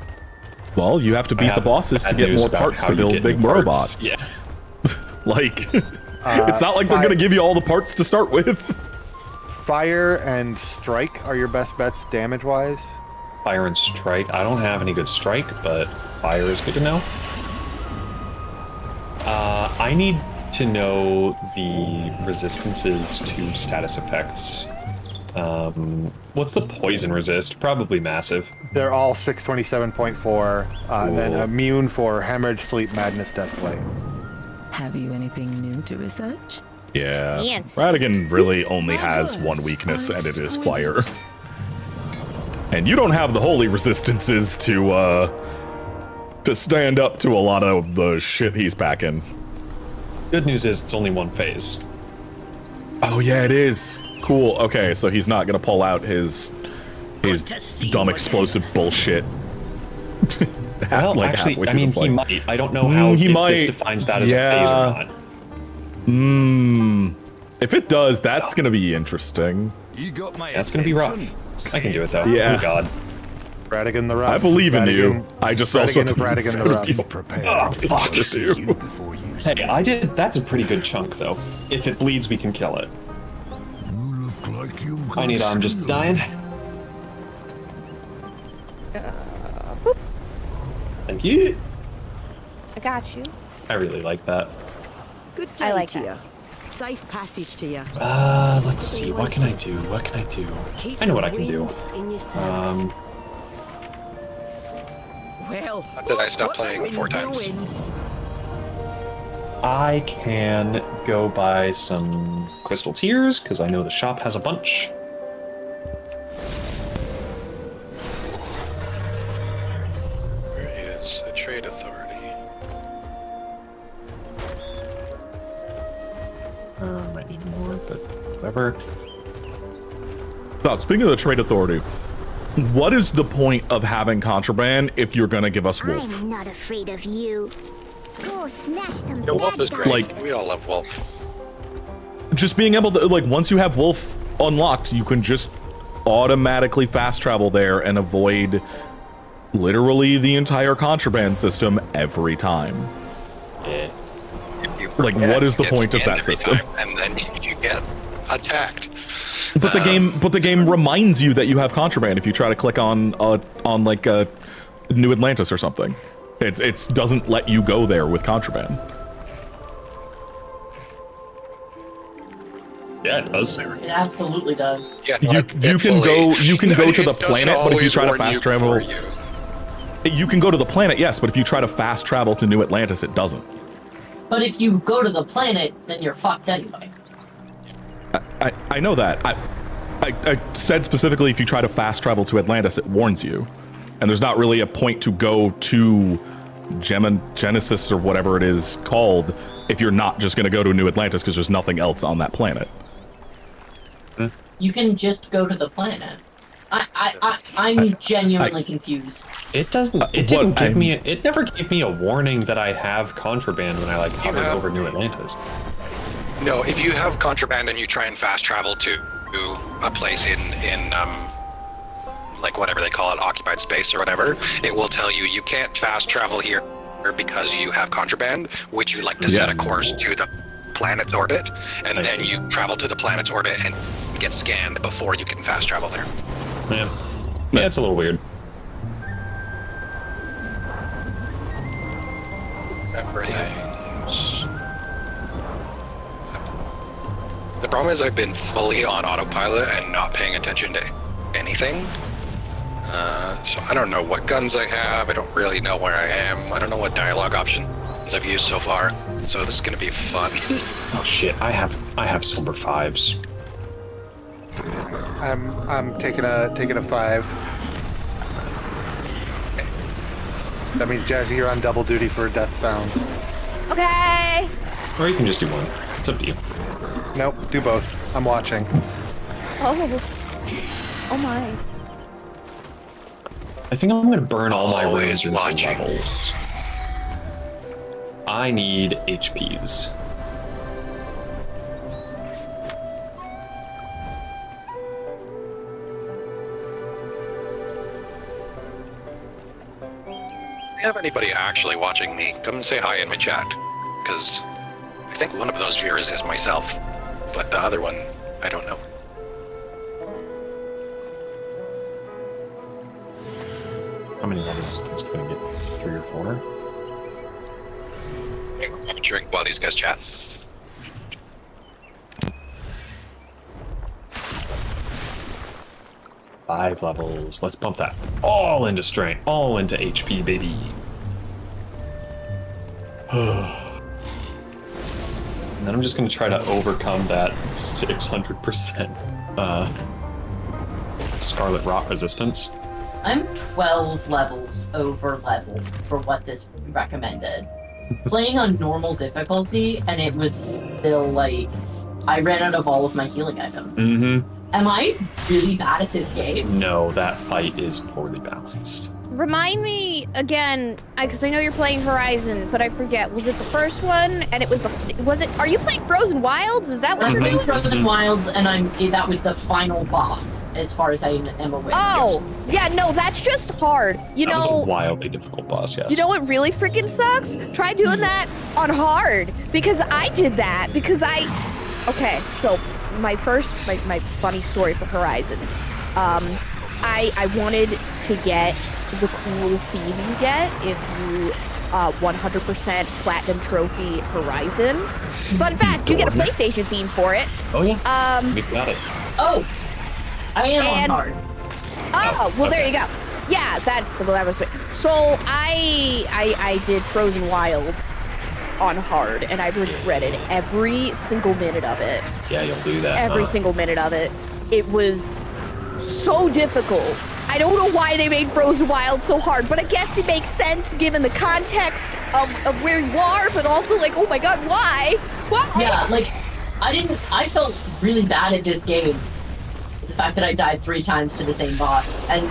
Well, you have to beat the bosses to bad get news more about parts how to you build get big new robot. parts. Yeah. Like, it's not like they're fire- gonna give you all the parts to start with. Fire and strike are your best bets damage-wise. Fire and Strike. I don't have any good Strike, but Fire is good to know. I need to know the resistances to status effects. What's the poison resist? Probably massive. They're all 627.4, and then Cool. immune for hemorrhage, sleep, madness, deathblade. Have you anything new to research? Yeah. Yes. Radagon really only has one weakness, and it is fire. And you don't have the holy resistances to stand up to a lot of the shit he's packing. Good news is it's only one phase. Oh yeah, it is. Cool. Okay, so he's not gonna pull out his dumb explosive bullshit. Well, like actually, halfway I through mean, the he fight. might. I don't know how He if might. this defines that as a phase or not. If it does, that's gonna be interesting. You got my That's gonna be rough. I can do it though. Yeah. Oh god. Radagon the Rough. I believe in you. Radagon- I just also Radagon is think it's Radagon the gonna Rough. be Prepare oh, fuck you. Hey, I did. That's a pretty good chunk though. If it bleeds, we can kill it. You look like you've I need. I'm just dying. Thank you. I got you. I really like that. Good I day like to that. you. Safe passage to you. Let's see. What can I do? What can I do? Keep I know what the I can do. wind in your sails. Well, Not that I stopped what playing wind 4 times. blowing? I can go buy some crystal tears because I know the shop has a bunch. Where is the trade authority? Might need more, but whatever. Oh, speaking of the trade authority, What is the point of having contraband if you're gonna give us Wolf? I'm not afraid of you. Go smash some Yeah, Wolf is great. Like- we all love Wolf. Just being able to, like, once you have Wolf unlocked, you can just automatically fast travel there and avoid literally the entire contraband system every time. Yeah. Like, what is the point of that system? And then you get attacked. But the game reminds you that you have contraband if you try to click on like New Atlantis or something. It doesn't let you go there with contraband. Yeah, it does. It absolutely does. Yeah, You can go to the planet, but if you try to fast travel, you can go to the planet, yes, but if you try to fast travel to New Atlantis, it doesn't. But if you go to the planet, then you're fucked anyway. I know that. I said specifically if you try to fast travel to Atlantis, it warns you. And there's not really a point to go to Genesis or whatever it is called if you're not just going to go to New Atlantis because there's nothing else on that planet. You can just go to the planet. I'm genuinely confused. It doesn't. It didn't give me. It never gave me a warning that I have contraband when I like hovered over New Atlantis. No, if you have contraband and you try and fast travel to a place in like whatever they call it, occupied space or whatever, it will tell you you can't fast travel here because you have contraband. Would you like to set a course to the planet's orbit, and then you travel to the planet's orbit and get scanned before you can fast travel there. Yeah, it's a little weird. Remember things. The problem is I've been fully on autopilot and not paying attention to anything. So I don't know what guns I have. I don't really know where I am. I don't know what dialogue options I've used so far. So this is gonna be fun. Oh shit! I have silver 5s. I'm taking a 5. That means Jazzy, you're on double duty for death sounds. Okay. Or you can just do one. It's up to you. Nope, do both. I'm watching. Oh my. I think I'm gonna burn all my rooms into watching. levels. I need HPs. If you have anybody actually watching me, come and say hi in my chat. Because I think one of those viewers is myself, but the other one, I don't know. How many levels is this gonna get? 3 or 4? I'm drink while these guys chat. Five levels. Let's bump that all into strength, all into HP, baby. And then I'm just gonna try to overcome that 600% Scarlet Rot resistance. I'm 12 levels over level for what this recommended. Playing on normal difficulty, and it was still like, I ran out of all of my healing items. Mm-hmm. Am I really bad at this game? No, that fight is poorly balanced. Remind me again, because I know you're playing Horizon, but I forget. Was it the first one? And it was are you playing Frozen Wilds? Is that what you're doing? Frozen Wilds, and that was the final boss, as far as I am aware. Oh, yeah, no, that's just hard. That was a wildly difficult boss, yes. You know what really freaking sucks? Try doing that on hard, because I did that, okay, so my funny story for Horizon. I wanted to get the cool theme you get if you 100% platinum trophy Horizon. Fun fact, you get a PlayStation theme for it. Oh yeah. We got it. Oh, I am on hard. Oh, well there you go. Yeah, that was sweet. So I did Frozen Wilds on hard, and I regretted every single minute of it. Yeah, you'll do that. Every single minute of it. It was so difficult. I don't know why they made Frozen Wild so hard, but I guess it makes sense given the context of where you are, but also like, oh my god, why? Why? Yeah, like, I felt really bad at this game. the fact that I died 3 times to the same boss, and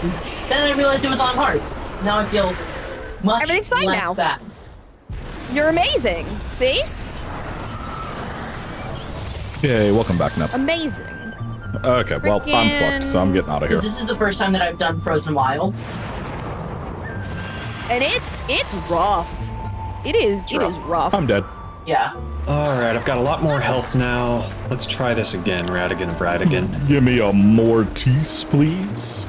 then I realized it was on hard. Now I feel much Everything's fine less now. bad. You're amazing. See? Yay, welcome back, Nep. Amazing. Okay, well, I'm fucked, so I'm getting out of here. This is the first time that I've done Frozen Wild. And it's rough. It is rough. I'm dead. Yeah. Alright, I've got a lot more health now. Let's try this again, Radigan of Radigan. Give me a Mortis, please.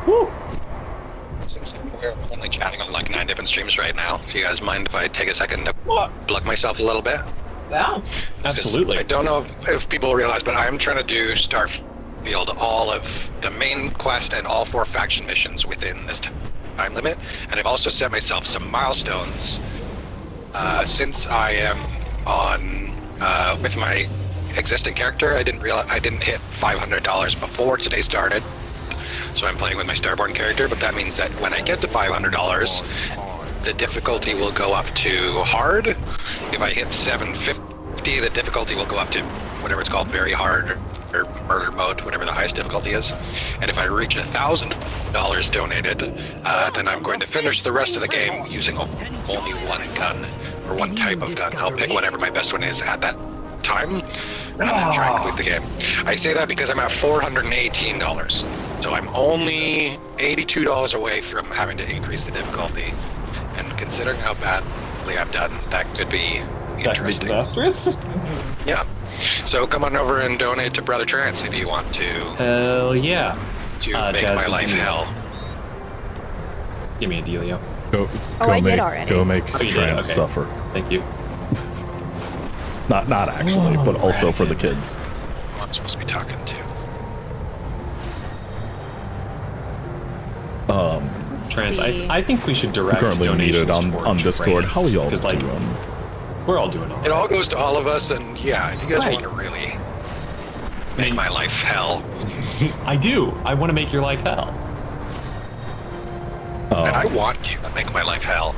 Woo! Since we're only chatting on like 9 different streams right now, do you guys mind if I take a second to plug myself a little bit? Wow. Absolutely. I don't know if people realize, but I'm trying to do Starfield, all of the main quest and all 4 faction missions within this time limit, and I've also set myself some milestones. Since I am on with my existing character, I didn't hit $500 before today started. So I'm playing with my Starborn character, but that means that when I get to $500, the difficulty will go up to hard. If I hit 750, the difficulty will go up to whatever it's called, very hard, or murder mode, whatever the highest difficulty is. And if I reach $1,000 donated, then I'm going to finish the rest of the game using only one gun, or one type of gun. I'll pick whatever my best one is at that time, and then try and complete the game. I say that because I'm at $418, so I'm only $82 away from having to increase the difficulty. And considering how badly I've done, that could be interesting. Disastrous? Yeah. So come on over and donate to Brother Trance if you want to. Hell yeah. To make my life hell. Give me a dealio. Go I did make, already. go make Oh, you did? trans Okay. suffer. Thank you. Not actually, but also for the kids. Who I'm supposed to be talking to. Trans, I think we should direct Currently donations muted on Discord. How are y'all because like doing? we're all doing all It all goes to all of us, and yeah, if you guys Right. want to really make my life hell. I do. I want to make your life hell. And I want you to make my life hell.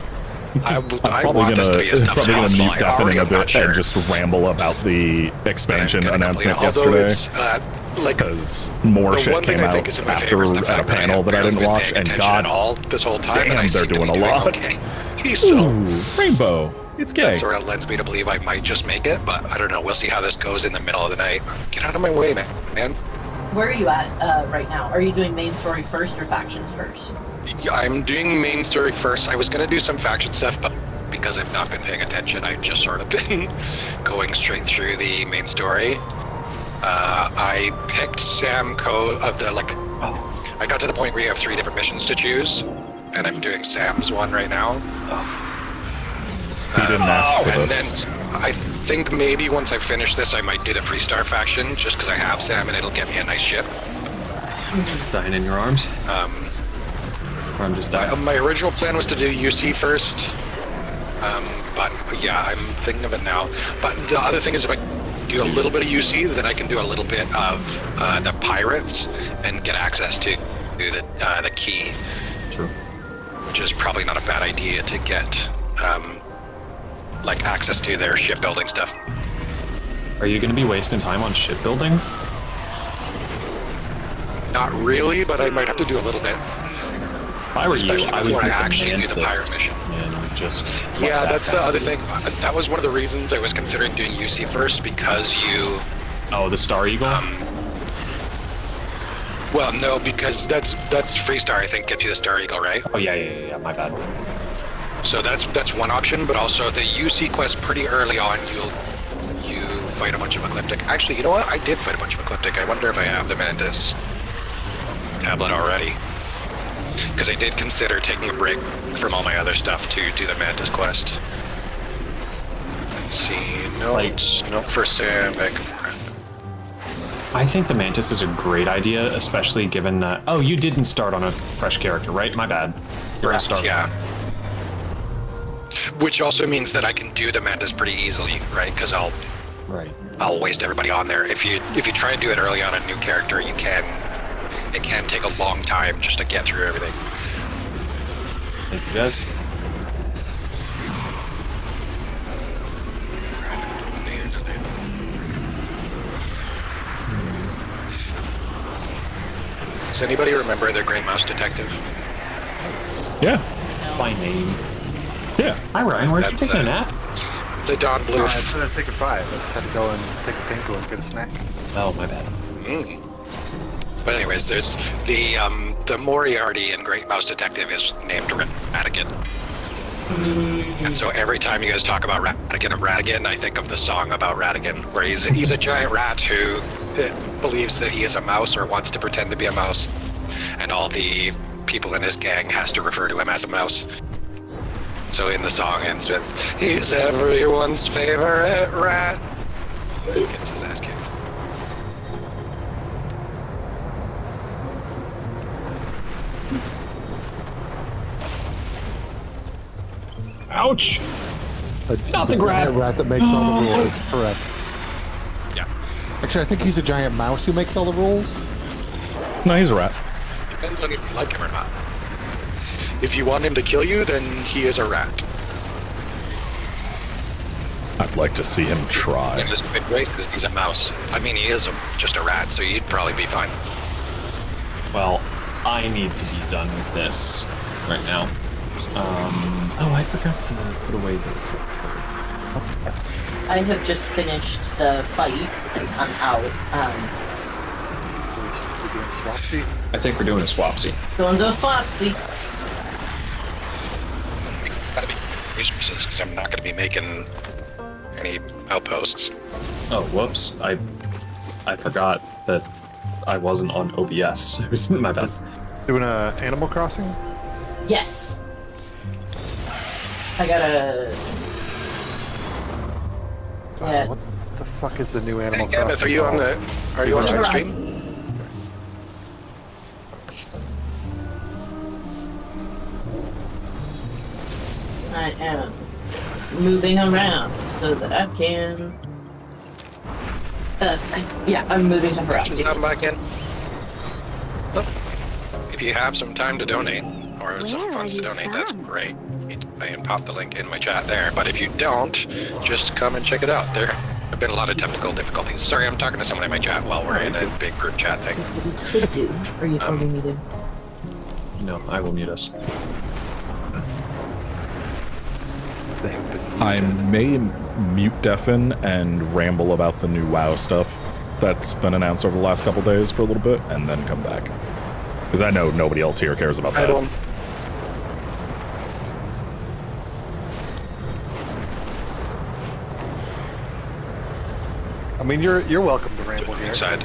I Probably want this to be as tough as gonna possible. mute I Deafen already a am not bit sure. and just ramble about the expansion announcement Although yesterday. it's, like, Because more the shit one thing came I out think is in my after favor is the at a fact that I panel have that I barely didn't been watch, paying and attention at god all this whole time, and I damn, they're seem to be doing a lot. Okay. So Ooh, Rainbow, it's gay. that sort of lends me to believe I might just make it, but I don't know. We'll see how this goes in the middle of the night. Get out of my way, man. Where are you at right now? Are you doing main story first or factions first? Yeah, I'm doing main story first. I was gonna do some faction stuff, but because I've not been paying attention, I've just sort of been going straight through the main story. I picked Sam of the I got to the point where you have 3 different missions to choose, and I'm doing Sam's one right now. He didn't ask for and this. then I think maybe once I finish this, I might do the Freestar faction, just because I have Sam and it'll get me a nice ship. Dying in your arms. Or I'm just dying. My original plan was to do UC first, but yeah, I'm thinking of it now. But the other thing is, if I do a little bit of UC, then I can do a little bit of the pirates and get access to the key. True. Which is probably not a bad idea to get like access to their shipbuilding stuff. Are you going to be wasting time on shipbuilding? Not really, but I might have to do a little bit. If I were you, Especially I would before I get the actually do the Mantis pirate mission. and just Yeah, that's the other thing. That was one of the reasons I was considering doing UC first, because you... Oh, the Star Eagle? Well, no, because that's Freestar, I think, gets you the Star Eagle, right? Oh, yeah, my bad. So that's one option, but also the UC quest pretty early on, you fight a bunch of Ecliptic. Actually, you know what? I did fight a bunch of Ecliptic. I wonder if I have the Mantis tablet already. Because I did consider taking a break from all my other stuff to do the Mantis quest. Let's see. Notes. Note for Sam. I think the Mantis is a great idea, especially given that... Oh, you didn't start on a fresh character, right? My bad. You're Correct, yeah. Which also means that I can do the Mantis pretty easily, right? Because I'll waste everybody on there. If you try and do it early on a new character, it can take a long time just to get through everything. Thank you, guys. Does anybody remember the Great Mouse Detective? Yeah. By name. Yeah. Hi Ryan, where'd you That's, take a nap? It's a Don I Bluth. was taking 5. I just had to go and take a tinkle and get a snack. Oh, my bad. But anyways, there's the Moriarty in Great Mouse Detective is named Ratigan. And so every time you guys talk about Ratigan, I think of the song about Ratigan, where he's a giant rat who believes that he is a mouse or wants to pretend to be a mouse, and all the people in his gang has to refer to him as a mouse. So in the song ends with, "He's everyone's favorite rat." He gets his ass kicked. Ouch! Not the giant rat that makes all the rules. Correct. Yeah. Actually, I think he's a giant mouse who makes all the rules. No, he's a rat. Depends on if you like him or not. If you want him to kill you, then he is a rat. I'd like to see him try. In his good graces, he's a mouse. I mean, he is just a rat, so you'd probably be fine. Well, I need to be done with this right now. Oh, I forgot to put away the... I have just finished the fight and I'm out. We're doing Swapsy. I think we're doing a swapsy. Going to a Swapsy. Gotta be resources, because I'm not going to be making any outposts. Oh, whoops. I forgot that I wasn't on OBS. It was my bad. Doing a Animal Crossing? Yes. I gotta... Yeah. What the fuck is the new Animal Hey, Crossing? Gameth, are you on the... Are you on the stream? I am moving around so that I can... yeah, I'm moving stuff around. Questions come back in? If you have some time to donate, or some funds to donate, that's great. And pop the link in my chat there. But if you don't, just come and check it out. There have been a lot of technical difficulties. Sorry, I'm talking to someone in my chat while we're in a big group chat thing. Could do. Are you already muted? No, I will mute us. I may mute deafen and ramble about the new WoW stuff that's been announced over the last couple days for a little bit, and then come back. Because I know nobody else here cares about that. I mean, you're welcome to ramble here. Inside.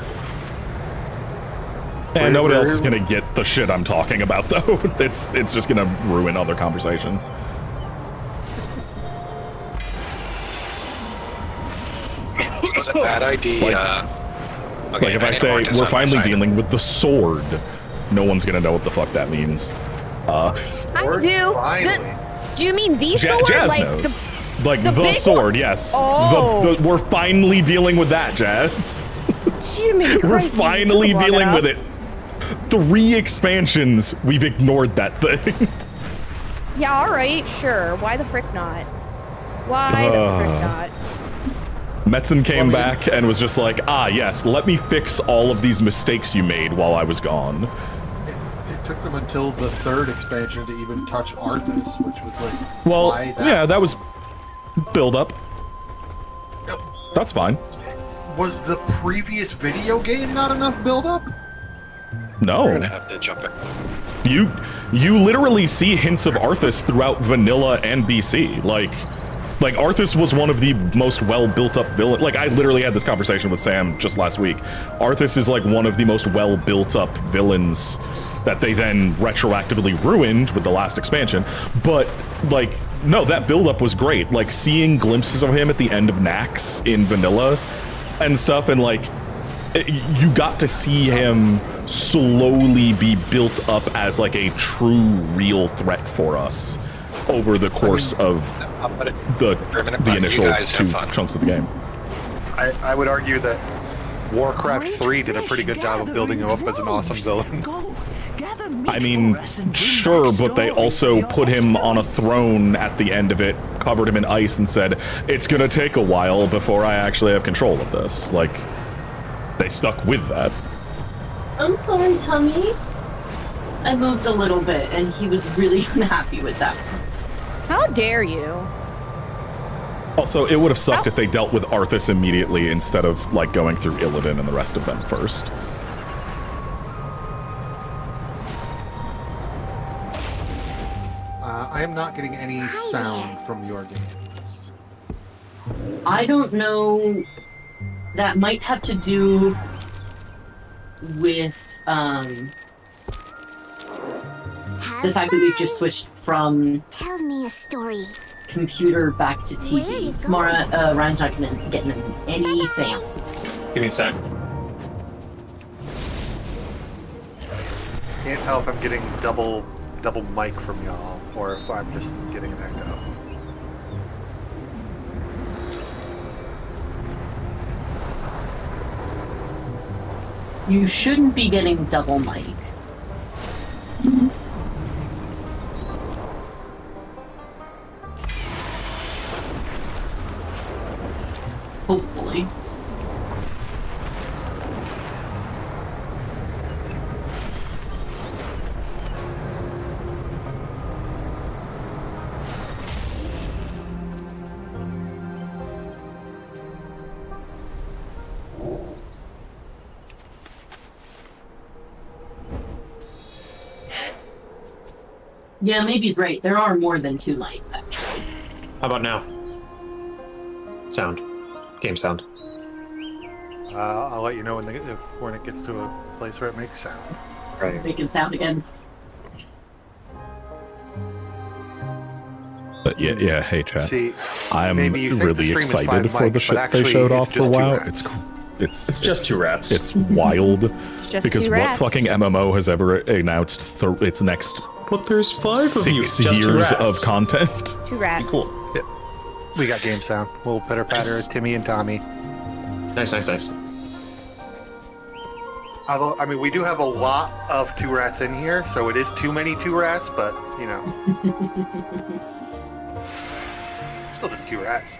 And nobody else is gonna get the shit I'm talking about, though. It's just gonna ruin other conversation. It was a bad idea. Like if I say we're finally dealing with the sword, no one's gonna know what the fuck that means. I do. Do you mean the sword? Jazz like knows. The, Like the the big sword, one? yes. Oh. We're finally dealing with that, Jazz. Jimmy We're Christ, finally come on dealing now. with it. 3 expansions, we've ignored that thing. Yeah, alright, sure. Why the frick not? Why the frick not? Metzen came back and was just like, ah, yes, let me fix all of these mistakes you made while I was gone. It took them until the 3rd expansion to even touch Arthas, which was like, Well, why that? yeah, that was build up. Yep. That's fine. Was the previous video game not enough build up? No. We're gonna have to jump it. You literally see hints of Arthas throughout vanilla and BC. Like Arthas was one of the most well-built-up villain. Like, I literally had this conversation with Sam just last week. Arthas is like one of the most well-built-up villains that they then retroactively ruined with the last expansion. But like, no, that build-up was great. Like seeing glimpses of him at the end of Nax in vanilla and stuff, and like you got to see him slowly be built up as like a true, real threat for us over the course of the initial 2 chunks of the game. I would argue that Warcraft 3 did a pretty good job of building him up as an awesome villain. I mean, sure, but they also put him on a throne at the end of it, covered him in ice, and said, it's gonna take a while before I actually have control of this. Like, they stuck with that. I'm sorry, Tommy. I moved a little bit, and he was really unhappy with that. How dare you? Also, it would have sucked if they dealt with Arthas immediately instead of, like, going through Illidan and the rest of them first. I am not getting any sound from your games. I don't know. That might have to do with the fact that we've just switched from Tell me a story. computer back to TV. Mara, Ryan's not getting any sound. Give me a sec. Can't tell if I'm getting double mic from y'all or if I'm just getting an echo. You shouldn't be getting double mic. Hopefully. Yeah, maybe he's right. There are more than 2 lights, actually. How about now? Sound. Game sound. I'll let you know when it gets to a place where it makes sound. Right. Making sound again. But yeah, hey chat. See, I'm maybe you think the really stream is excited 5 for the mics, shit but they actually showed it's off for just a 2 while. rats. It's just 2 rats. It's wild. just because 2 what rats. fucking MMO has ever announced its next But there's 5 of you. 6 Just 2 years rats. of content? 2 rats. Cool. Yep. We got game sound. We'll pitter patter, Nice. Timmy and Tommy. Nice. Although, I mean, we do have a lot of 2 rats in here, so it is too many 2 rats, but, you know. Still just 2 rats.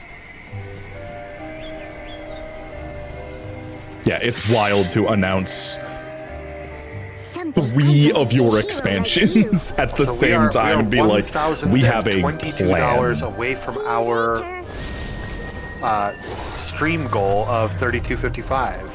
Yeah, it's wild to announce 3 of your expansions at the So same time and be like, we have a $22 plan. away from our stream goal of $32.55.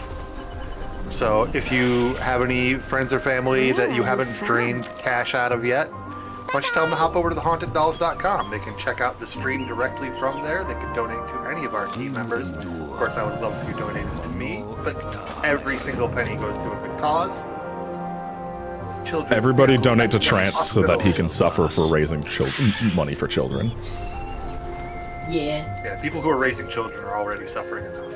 So if you have any friends or family that you haven't drained cash out of yet, why don't you tell them to hop over to thehauntedDolls.com. They can check out the stream directly from there. They can donate to any of our team members. Of course, I would love if you donated to me, but every single penny goes to a good cause. Children. Everybody donate to Trance so that he can suffer for raising money for children. Yeah. Yeah, people who are raising children are already suffering enough.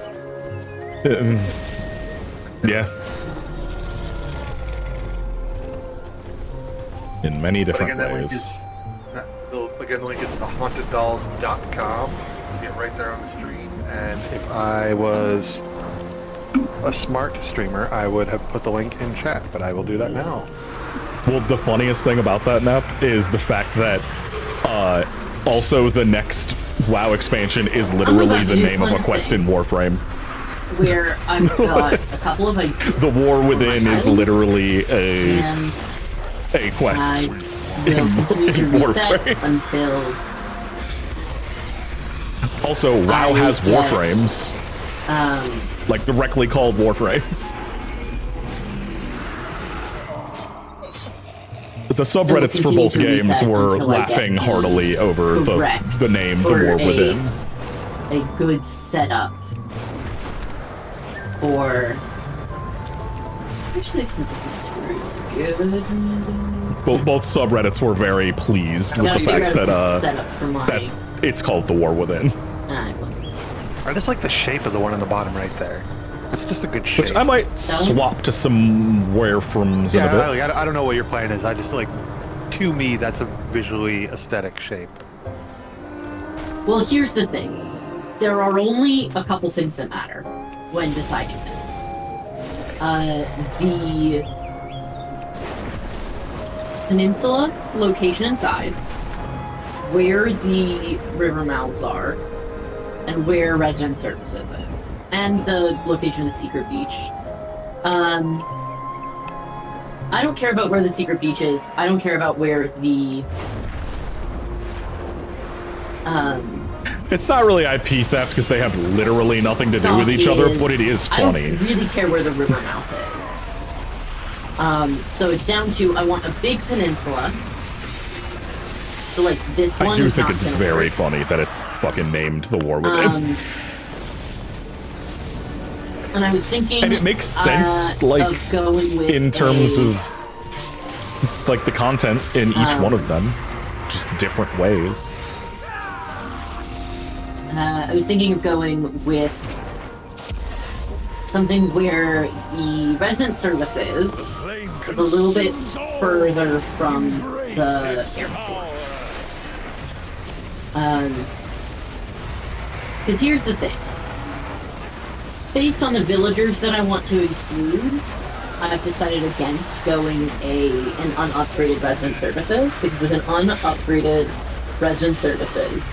Yeah. In many different Again, that link ways. is the link is thehauntedDolls.com. See it right there on the stream. And if I was a smart streamer, I would have put the link in chat, but I will do that now. Well, the funniest thing about that, Nep, is the fact that also the next WoW expansion is literally the name of a quest in Warframe. Where I've got a couple of ideas. The War Within is literally a quest I will continue to reset Warframe. until Also, WoW I has get, Warframes, like directly called Warframes. But the subreddits for both games were laughing heartily over the name The War Within. a good setup for. Actually, I think this is really good. Both subreddits were very pleased with the fact that setup for my. that it's called The War Within. I just like the shape of the one on the bottom right there. It's just a good shape. Which I might swap to some Wareframes in a bit. I don't know what your plan is. I just like, to me, that's a visually aesthetic shape. Well, here's the thing. There are only a couple things that matter when deciding this. The peninsula, location and size, where the river mouths are, and where resident services is, and the location of the secret beach. I don't care about where the secret beach is. I don't care about where the It's not really IP theft because they have literally nothing to do with each other, but it is funny. I don't really care where the river mouth is. So it's down to I want a big peninsula. So like this one. I do is think not it's gonna very work. funny that it's fucking named The War Within. And I was thinking, And it makes sense, like, of going with in terms a- of like the content in each one of them, just different ways. I was thinking of going with something where the resident services is a little bit further from the airport. Because here's the thing. Based on the villagers that I want to include, I've decided against going an unupgraded resident services, because with an unupgraded resident services,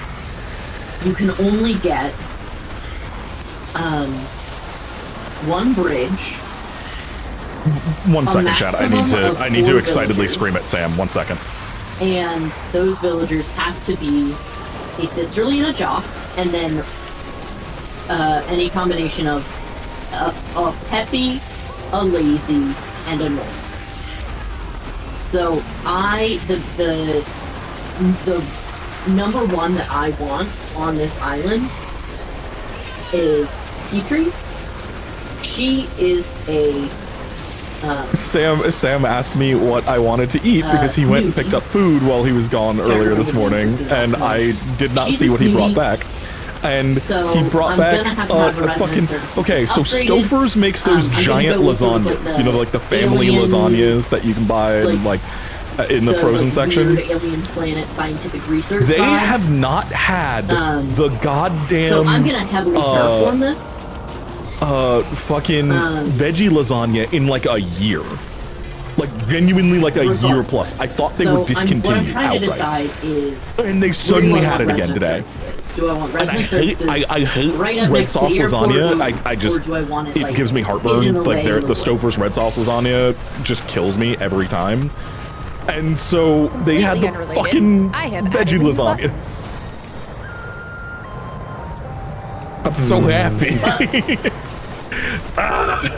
you can only get one bridge. 1 second, Chad. I need maximum to of 4 excitedly villagers. scream at Sam. 1 second. And those villagers have to be a sisterly and a jock, and then any combination of a peppy, a lazy, and a normal. So the number one that I want on this island is Petrie. She is a Sam asked me what I wanted to eat because he went and picked up food while he was gone earlier this morning, and I did not see what he brought back. And So, he brought I'm back gonna have to have a a fucking. resident Okay, so upgraded. Stouffer's makes those I'm gonna giant go with sort of like lasagnas. the You know, like the family alien- lasagnas that you can buy in the frozen like, section. weird alien planet scientific research. They vibe. have not had the goddamn. So I'm gonna heavily terraform this. Fucking veggie lasagna in like a year. Like genuinely like a year plus. I thought they would discontinue What I'm trying to outright. decide is. And they do suddenly I had want it again resident today. services? Do I want And I resident hate services I hate right up red next to sauce the airport, lasagna. I or just do I want it, it like, gives me hidden heartburn. away Like in the Stouffer's red sauce lasagna just kills me every time. And so they had the Completely fucking unrelated. I have veggie added lasagnas. I'm so happy.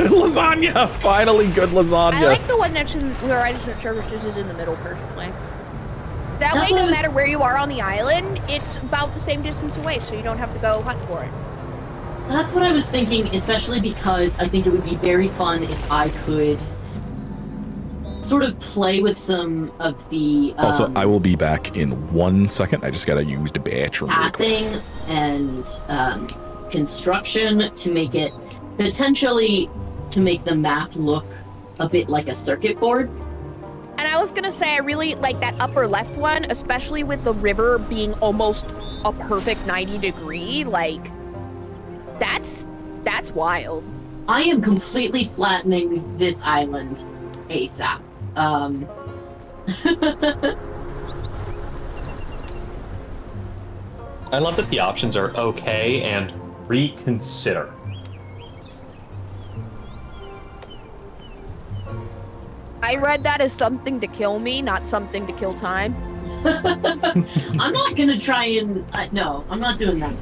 Lasagna! Finally good lasagna. I like the one next to where resident services is in the middle personally. That That's way, what no I was- matter where you are on the island, it's about the same distance away, so you don't have to go hunt for it. That's what I was thinking, especially because I think it would be very fun if I could sort of play with some of the Also, I will be back in 1 second. I just gotta use the bathroom real quick. pathing and construction to make it potentially to make the map look a bit like a circuit board. And I was gonna say, I really like that upper left one, especially with the river being almost a perfect 90-degree. Like, that's wild. I am completely flattening this island ASAP. I love that the options are okay and reconsider. I read that as something to kill me, not something to kill time. I'm not gonna try and no, I'm not doing that.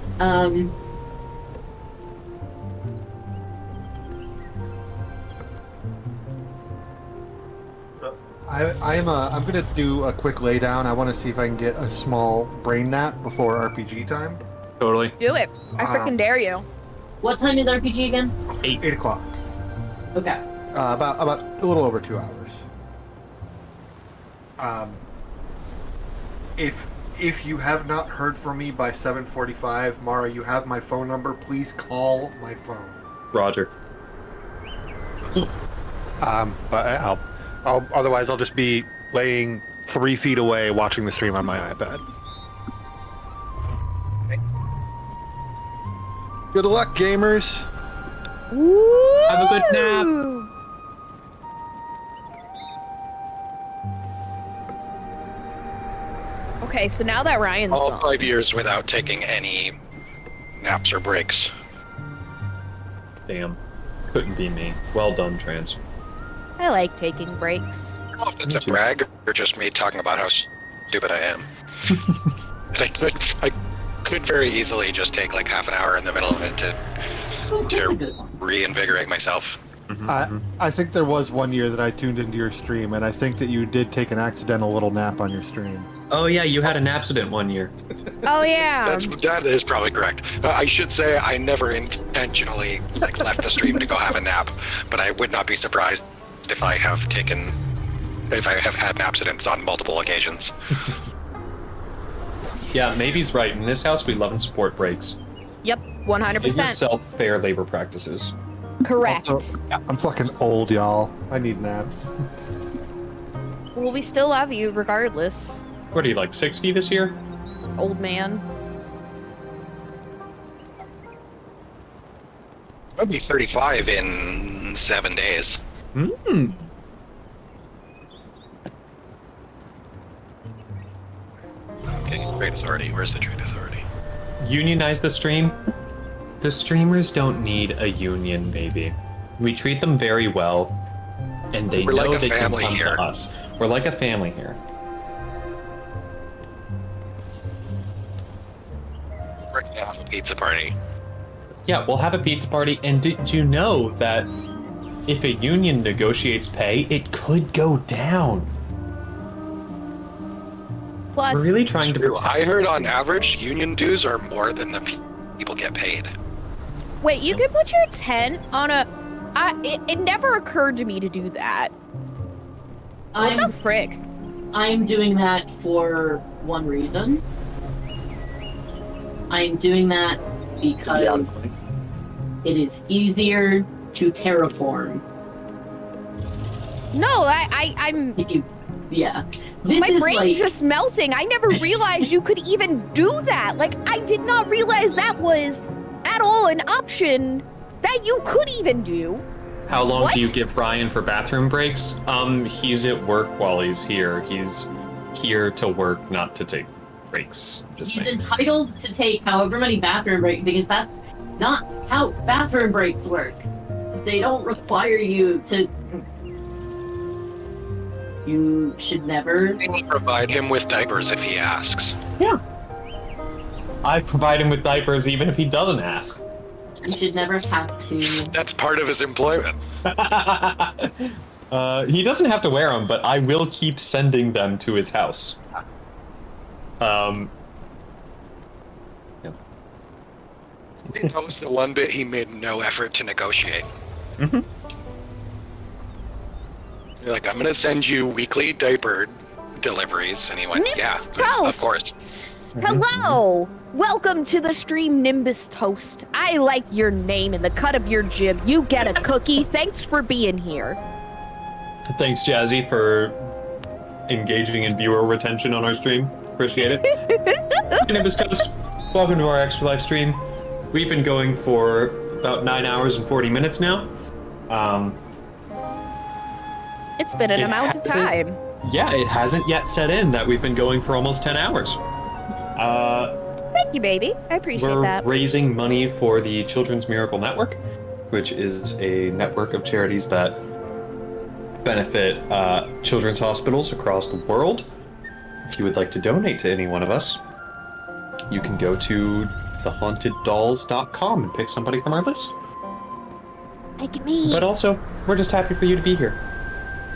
I'm gonna do a quick lay down. I want to see if I can get a small brain nap before RPG time. Totally. Do it. I freaking dare you. What time is RPG again? 8 o'clock. Okay. About a little over 2 hours. If you have not heard from me by 7:45, Mara, you have my phone number. Please call my phone. Roger. But I'll otherwise I'll just be laying 3 feet away watching the stream on my iPad. Good luck, gamers. Have a good nap. Okay, so now that Ryan's All gone, 5 years without taking any naps or breaks. Damn. Couldn't be me. Well done, Trans. I like taking breaks. I don't know if that's a brag or just me talking about how stupid I am. I could very easily just take like half an hour in the middle of it to reinvigorate myself. I think there was one year that I tuned into your stream, and I think that you did take an accidental little nap on your stream. Oh yeah, you had an accident one year. Oh yeah. That is probably correct. I should say I never intentionally left the stream to go have a nap, but I would not be surprised if I have had accidents on multiple occasions. Yeah, maybe's right. In this house, we love and support breaks. Yep, Give 100%. yourself fair labor practices. Correct. Also, I'm fucking old, y'all. I need naps. Well, we still love you regardless, What are you, like 60 this year? old man. I'll be 35 in 7 days. Hmm. Okay, trade authority. Where's the trade authority? Unionize the stream. The streamers don't need a union, maybe. We treat them very well, and they We're know like a they can family come here. to us. We're like a family here. We're gonna have a pizza party. Yeah, we'll have a pizza party, and did you know that if a union negotiates pay, it could go down? Plus, We're really trying to True. protect. I heard on average, union dues are more than the people get paid. wait, you could put your tent on a. It never occurred to me to do that. What the frick? I'm doing that for one reason. I'm doing that because it is easier to terraform. No, I'm. If you, yeah. This My is brain's like, just melting. I never realized you could even do that. Like, I did not realize that was at all an option that you could even do. How long What? do you give Ryan for bathroom breaks? He's at work while he's here. He's here to work, not to take breaks. Just he's saying. entitled to take however many bathroom breaks because that's not how bathroom breaks work. They don't require you to. You should never. Provide him with diapers if he asks. Yeah. I provide him with diapers even if he doesn't ask. You should never have to. That's part of his employment. He doesn't have to wear them, but I will keep sending them to his house. That was the one bit he made no effort to negotiate. Mm-hmm. You're like, I'm gonna send you weekly diaper deliveries, and he went, Nimbus yeah, toast. of course. Hello! Welcome to the stream, Nimbus Toast. I like your name and the cut of your jib. You get a cookie. Thanks for being here. Thanks, Jazzy, for engaging in viewer retention on our stream. Appreciate it. My name is Toast. Welcome to our Extra Life stream. We've been going for about 9 hours and 40 minutes now. It's been an It amount of hasn't- time. Yeah, it hasn't yet set in that we've been going for almost 10 hours. Thank you, baby. I appreciate We're that. raising money for the Children's Miracle Network, which is a network of charities that benefit children's hospitals across the world. If you would like to donate to any one of us, you can go to thehauntedDolls.com and pick somebody from our list. Look at me. But also, we're just happy for you to be here.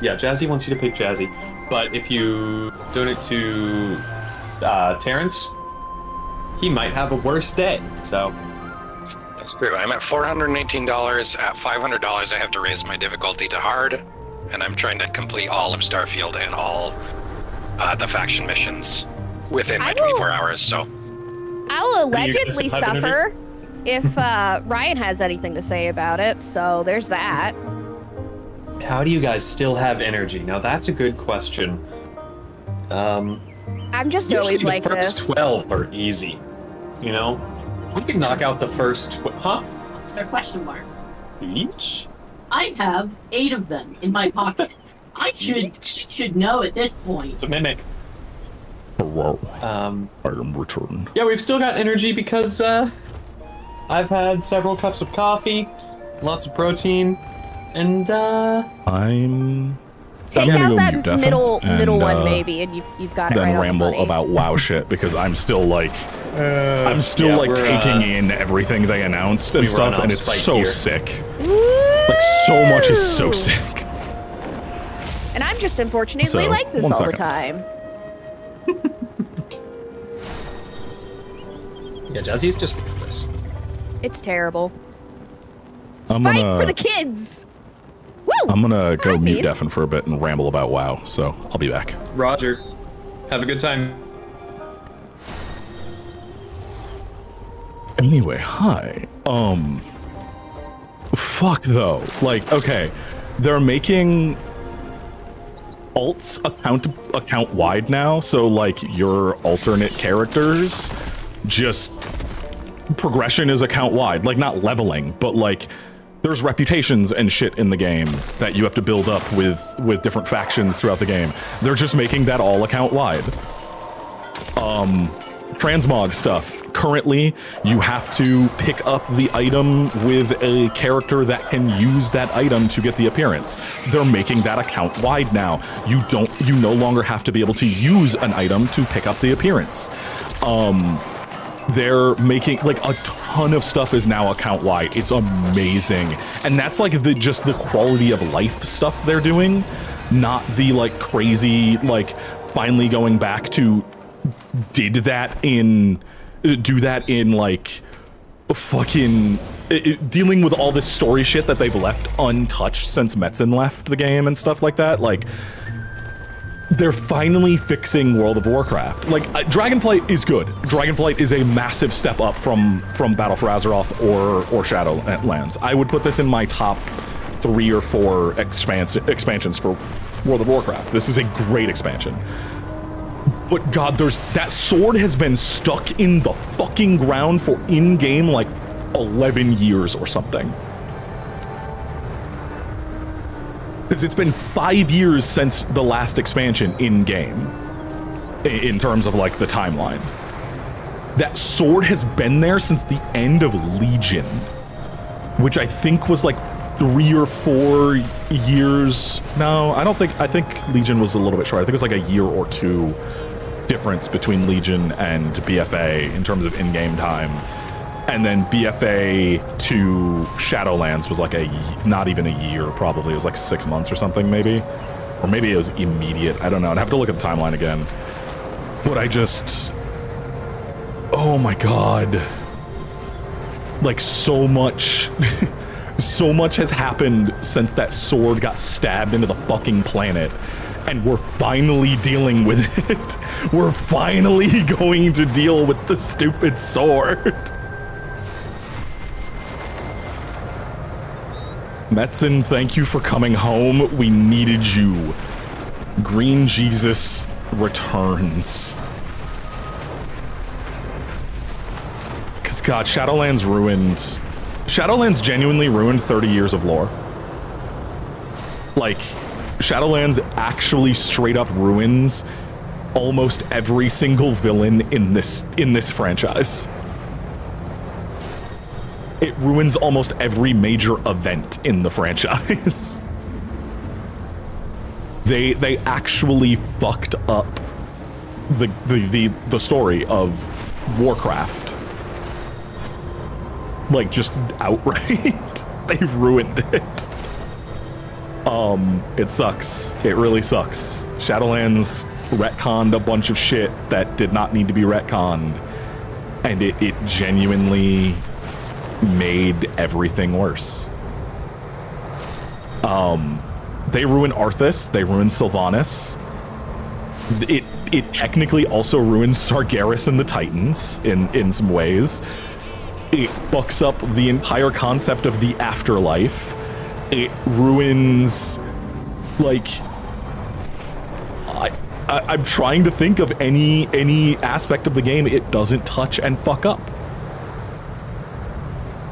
Yeah, Jazzy wants you to pick Jazzy. But if you donate to Terrence, he might have a worse day. So That's true. I'm at $418. At $500, I have to raise my difficulty to hard, and I'm trying to complete all of Starfield and all the faction missions within my 24 hours. So I'll Do you guys allegedly have energy? suffer if Ryan has anything to say about it. So there's that. how do you guys still have energy? Now that's a good question. I'm just Usually always the like first this. 12 are easy. You know? We can knock out the first huh? It's their question mark. Each? I have 8 of them in my pocket. I should know at this point. It's a mimic. Hello. I am returned. Yeah, we've still got energy because I've had several cups of coffee, lots of protein, And Take gonna out go that mute deafen middle and, one maybe, and you've got it then right on the ramble money. about WoW shit because I'm still like taking in everything they announced and stuff, and it's so sick. Like so much is so sick. And I'm just unfortunately So, like this one all the second. time. Yeah, Jazzy's just good at this. It's terrible. I'm Fight gonna for the kids! I'm gonna go mute Nice. deafen for a bit and ramble about WoW. So I'll be back. Roger. Have a good time. Anyway, hi. Fuck though. Like, okay, they're making alts account wide now, so like your alternate characters just progression is account wide, like not leveling, but like there's reputations and shit in the game that you have to build up with different factions throughout the game. They're just making that all account wide. Transmog stuff. Currently, you have to pick up the item with a character that can use that item to get the appearance. They're making that account wide now. You no longer have to be able to use an item to pick up the appearance. They're making like a ton of stuff is now account wide. It's amazing. And that's like just the quality of life stuff they're doing, not the like crazy, like finally going back to do that in like fucking dealing with all this story shit that they've left untouched since Metzen left the game and stuff like that. Like they're finally fixing World of Warcraft. Like Dragonflight is good. Dragonflight is a massive step up from Battle for Azeroth or Shadowlands. I would put this in my top 3 or 4 expansions for World of Warcraft. This is a great expansion. But God, that sword has been stuck in the fucking ground for in-game like 11 years or something. Because it's been 5 years since the last expansion in-game, in terms of like the timeline. That sword has been there since the end of Legion, which I think was like 3 or 4 years. No, I think Legion was a little bit short. I think it was like a year or 2 difference between Legion and BFA in terms of in-game time. And then BFA to Shadowlands was like not even a year, probably. It was like 6 months or something, maybe. Or maybe it was immediate. I don't know. I'd have to look at the timeline again. But oh my God. Like so much, so much has happened since that sword got stabbed into the fucking planet. And we're finally dealing with it. We're finally going to deal with the stupid sword. Metzen, thank you for coming home. We needed you. Green Jesus returns. Because God, Shadowlands genuinely ruined 30 years of lore. Like, Shadowlands actually straight up ruins almost every single villain in this franchise. It ruins almost every major event in the franchise. They actually fucked up the story of Warcraft. Like just outright. They ruined it. It sucks. It really sucks. Shadowlands retconned a bunch of shit that did not need to be retconned, and it genuinely made everything worse. They ruined Arthas, they ruined Sylvanas. It technically also ruins Sargeras and the Titans in some ways. It fucks up the entire concept of the afterlife. It ruins, like, I'm trying to think of any aspect of the game it doesn't touch and fuck up.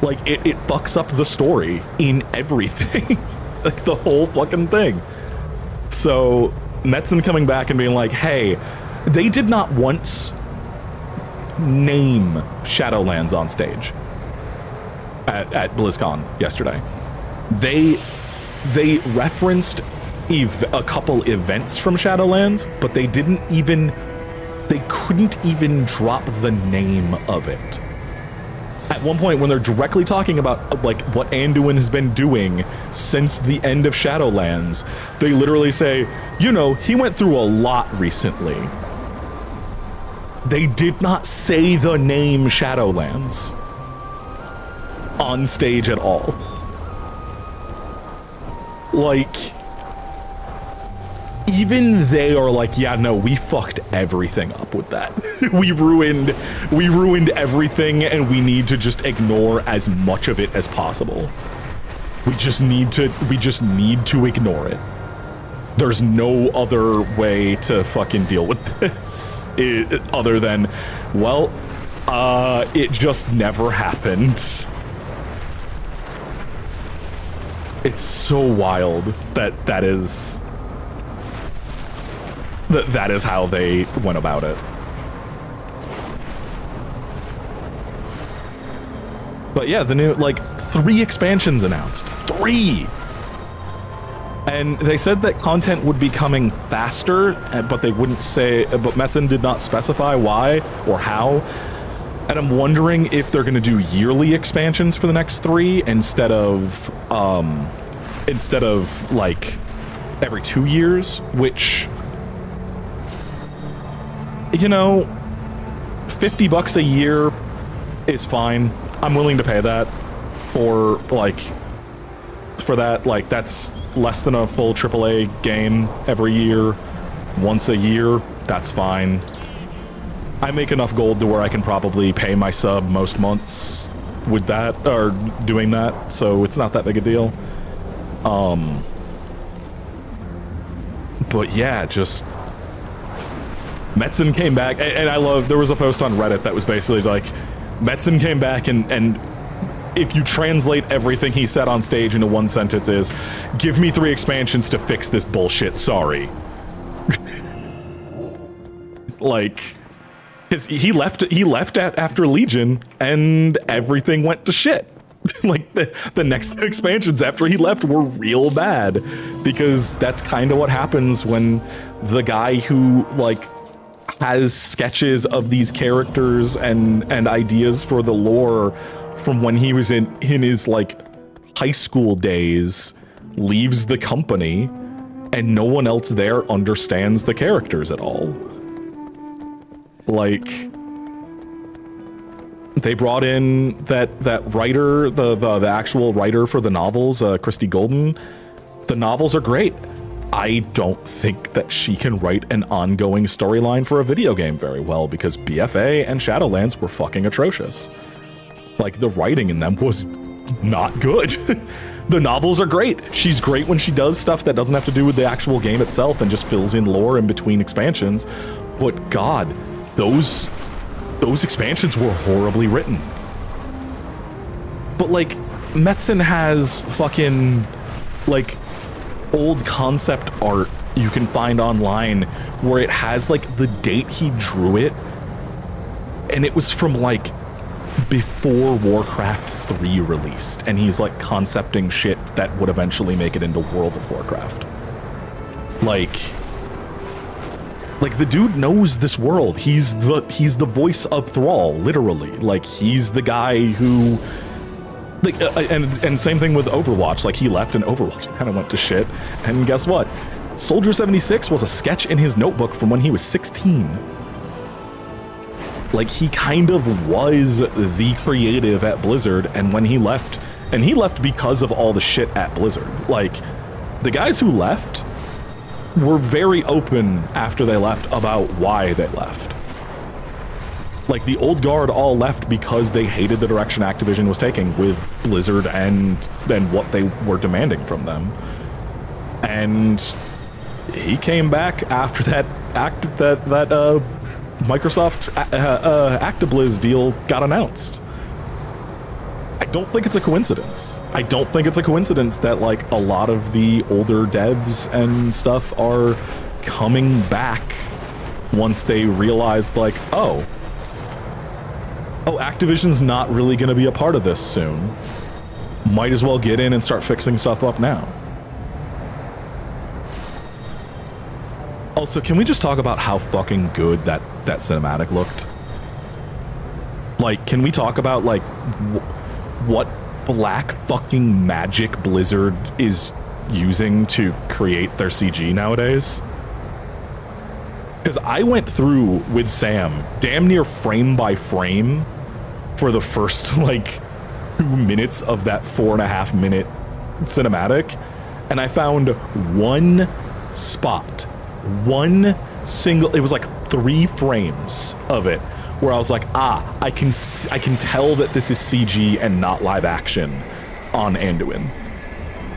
Like, it fucks up the story in everything. Like, the whole fucking thing. So, Metzen coming back and being like, hey, they did not once name Shadowlands on stage at BlizzCon yesterday. They they referenced a couple events from Shadowlands, but they couldn't even drop the name of it. At one point, when they're directly talking about like what Anduin has been doing since the end of Shadowlands, they literally say, you know, he went through a lot recently. They did not say the name Shadowlands on stage at all. Like, even they are like, yeah, no, we fucked everything up with that. we ruined everything, and we need to just ignore as much of it as possible. We just need to ignore it. There's no other way to fucking deal with this other than, well, it just never happened. It's so wild that is how they went about it. But yeah, the new, like, 3 expansions announced. 3! And they said that content would be coming faster, but they wouldn't say, but Metzen did not specify why or how. And I'm wondering if they're going to do yearly expansions for the next 3 instead of like every 2 years, which, you know, $50 a year is fine. I'm willing to pay that for that. Like, that's less than a full AAA game every year, once a year. That's fine. I make enough gold to where I can probably pay my sub most months with that, or doing that, so it's not that big a deal. But yeah, just Metzen came back, and I love, there was a post on Reddit that was basically like, Metzen came back, and if you translate everything he said on stage into one sentence is, give me 3 expansions to fix this bullshit, sorry. Like, he left after Legion, and everything went to shit. Like, the next expansions after he left were real bad, because that's kind of what happens when the guy who, like, has sketches of these characters and ideas for the lore from when he was in his, like, high school days leaves the company, and no one else there understands the characters at all. Like, they brought in that writer, the actual writer for the novels, Christy Golden. The novels are great. I don't think that she can write an ongoing storyline for a video game very well, because BFA and Shadowlands were fucking atrocious. Like, the writing in them was not good. The novels are great. She's great when she does stuff that doesn't have to do with the actual game itself and just fills in lore in between expansions. But God, those expansions were horribly written. But, like, Metzen has fucking, like, old concept art you can find online where it has, like, the date he drew it, and it was from, like, before Warcraft 3 released, and he's, like, concepting shit that would eventually make it into World of Warcraft. Like, the dude knows this world. He's the voice of Thrall, literally. Like, he's the guy who, like, and same thing with Overwatch. Like, he left and Overwatch kind of went to shit. And guess what? Soldier 76 was a sketch in his notebook from when he was 16. Like, he kind of was the creative at Blizzard, and when he left, and he left because of all the shit at Blizzard. Like, the guys who left were very open after they left about why they left. Like, the old guard all left because they hated the direction Activision was taking with Blizzard and what they were demanding from them. And he came back after that Microsoft Actibliz deal got announced. I don't think it's a coincidence. I don't think it's a coincidence that, like, a lot of the older devs and stuff are coming back once they realized, like, oh, Activision's not really going to be a part of this soon. Might as well get in and start fixing stuff up now. Also, can we just talk about how fucking good that cinematic looked? Like, can we talk about, like, what black fucking magic Blizzard is using to create their CG nowadays? Because I went through with Sam damn near frame by frame for the first, like, 2 minutes of that 4.5 minute cinematic, and I found one spot, one single, it was like 3 frames of it where I was like, I can tell that this is CG and not live action on Anduin.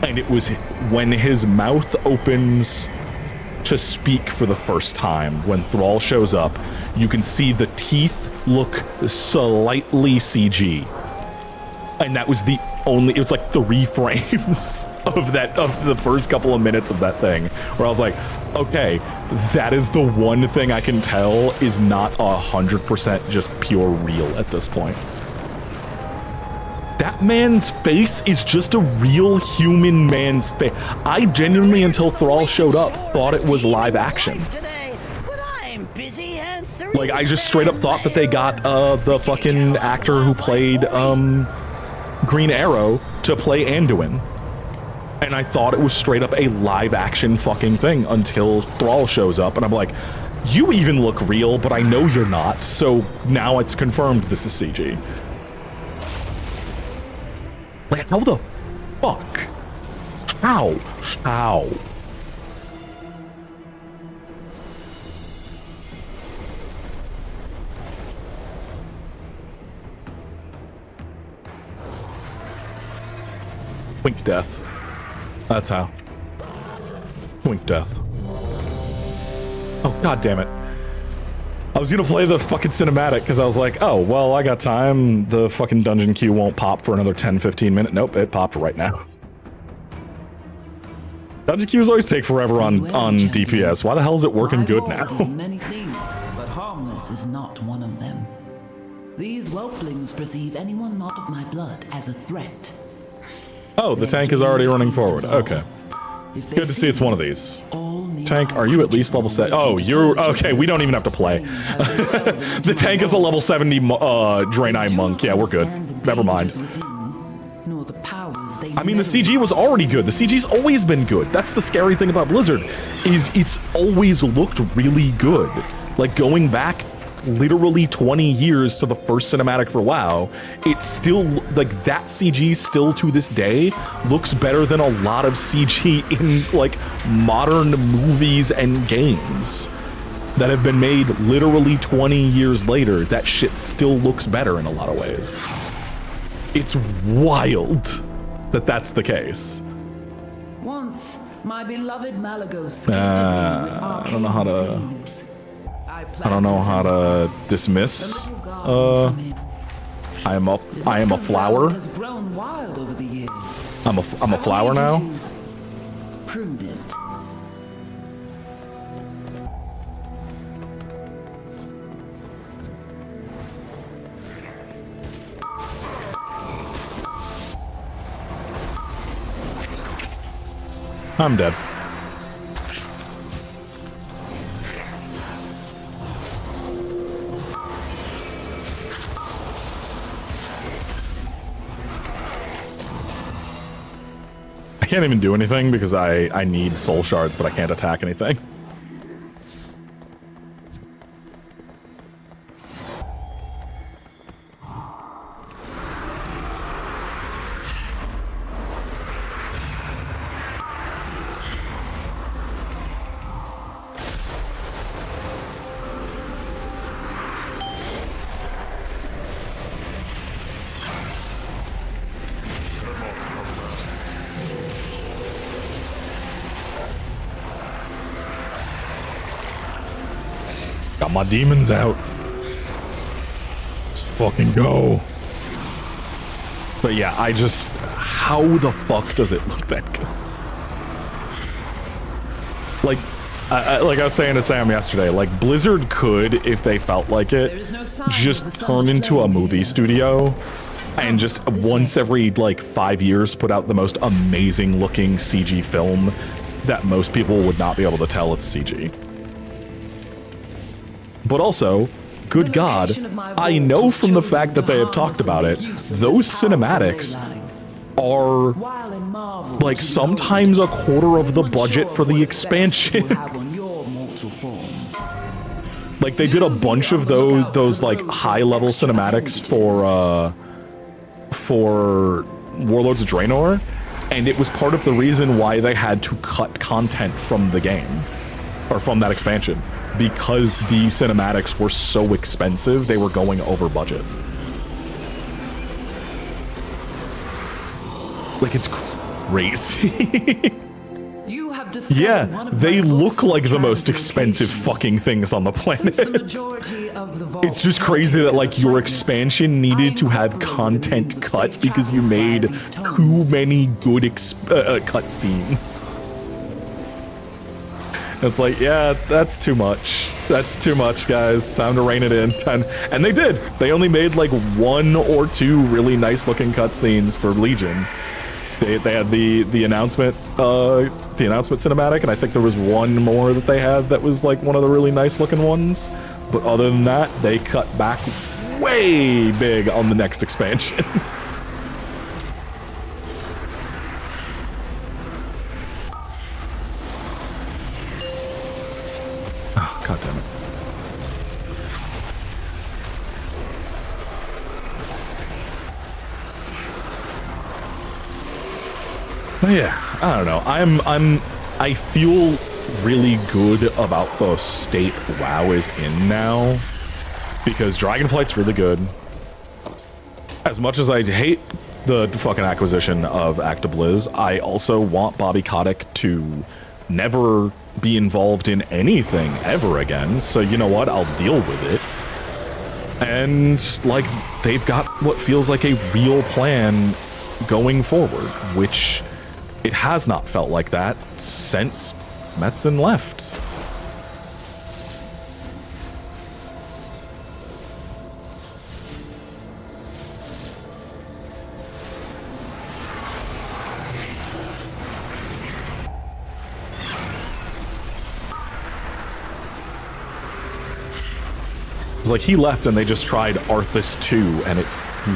And it was when his mouth opens to speak for the first time, when Thrall shows up, you can see the teeth look slightly CG. And that was the only, it was like 3 frames of the first couple of minutes of that thing, where I was like, okay, that is the one thing I can tell is not 100% just pure real at this point. That man's face is just a real human man's face. I genuinely, until Thrall showed up, thought it was live action. Like, I just straight up thought that they got the fucking actor who played Green Arrow to play Anduin. And I thought it was straight up a live action fucking thing until Thrall shows up, and I'm like, you even look real, but I know you're not, so now it's confirmed this is CG. Like, how the fuck? How? Wink death. That's how. Wink death. Oh, god damn it. I was gonna play the fucking cinematic because I was like, oh, well, I got time. The fucking dungeon queue won't pop for another 10-15 minutes. Nope, it popped right now. Dungeon queues always take forever on DPS. Why the hell is it working good now? Many things, but harmless is not one of them. These whelplings perceive anyone not of my blood as a threat. Oh, the tank is already running forward. Okay. Good to see it's one of these. Tank, are you at least level set? Oh, you're okay. We don't even have to play. The tank is a level 70 Draenei monk. Yeah, we're good. Never mind. I mean, the CG was already good. The CG's always been good. That's the scary thing about Blizzard, is it's always looked really good. Like, going back literally 20 years to the first cinematic for WoW, it's still, like, that CG still to this day looks better than a lot of CG in, like, modern movies and games that have been made literally 20 years later. That shit still looks better in a lot of ways. It's wild that that's the case. Once, my beloved Malygos I don't know how to dismiss. I am a flower. I'm a flower now. Prune it. I'm dead. I can't even do anything because I need soul shards, but I can't attack anything. Got my demons out. Let's fucking go. But yeah, how the fuck does it look that good? Like, like I was saying to Sam yesterday, like, Blizzard could, if they felt like it, just turn into a movie studio and just once every, like, 5 years put out the most amazing looking CG film that most people would not be able to tell it's CG. But also, good God, I know from the fact that they have talked about it, those cinematics are like sometimes a quarter of the budget for the expansion. Like they did a bunch of those like high-level cinematics for Warlords of Draenor, and it was part of the reason why they had to cut content from the game, or from that expansion, because the cinematics were so expensive, they were going over budget. Like, it's crazy. You have Yeah, they look like the most expensive fucking things on the planet. It's just crazy that like your expansion needed to have content cut because you made too many good cutscenes. It's like, yeah, that's too much. That's too much, guys. Time to rein it in. And they did. They only made like 1 or 2 really nice looking cutscenes for Legion. They had the announcement cinematic, and I think there was one more that they had that was like one of the really nice looking ones. But other than that, they cut back way big on the next expansion. Oh, God damn it. Yeah, I don't know. I feel really good about the state WoW is in now, because Dragonflight's really good. As much as I hate the fucking acquisition of ActiBliz, I also want Bobby Kotick to never be involved in anything ever again. So you know what? I'll deal with it. And like, they've got what feels like a real plan going forward, which it has not felt like that since Metzen left. It's like he left and they just tried Arthas 2 and it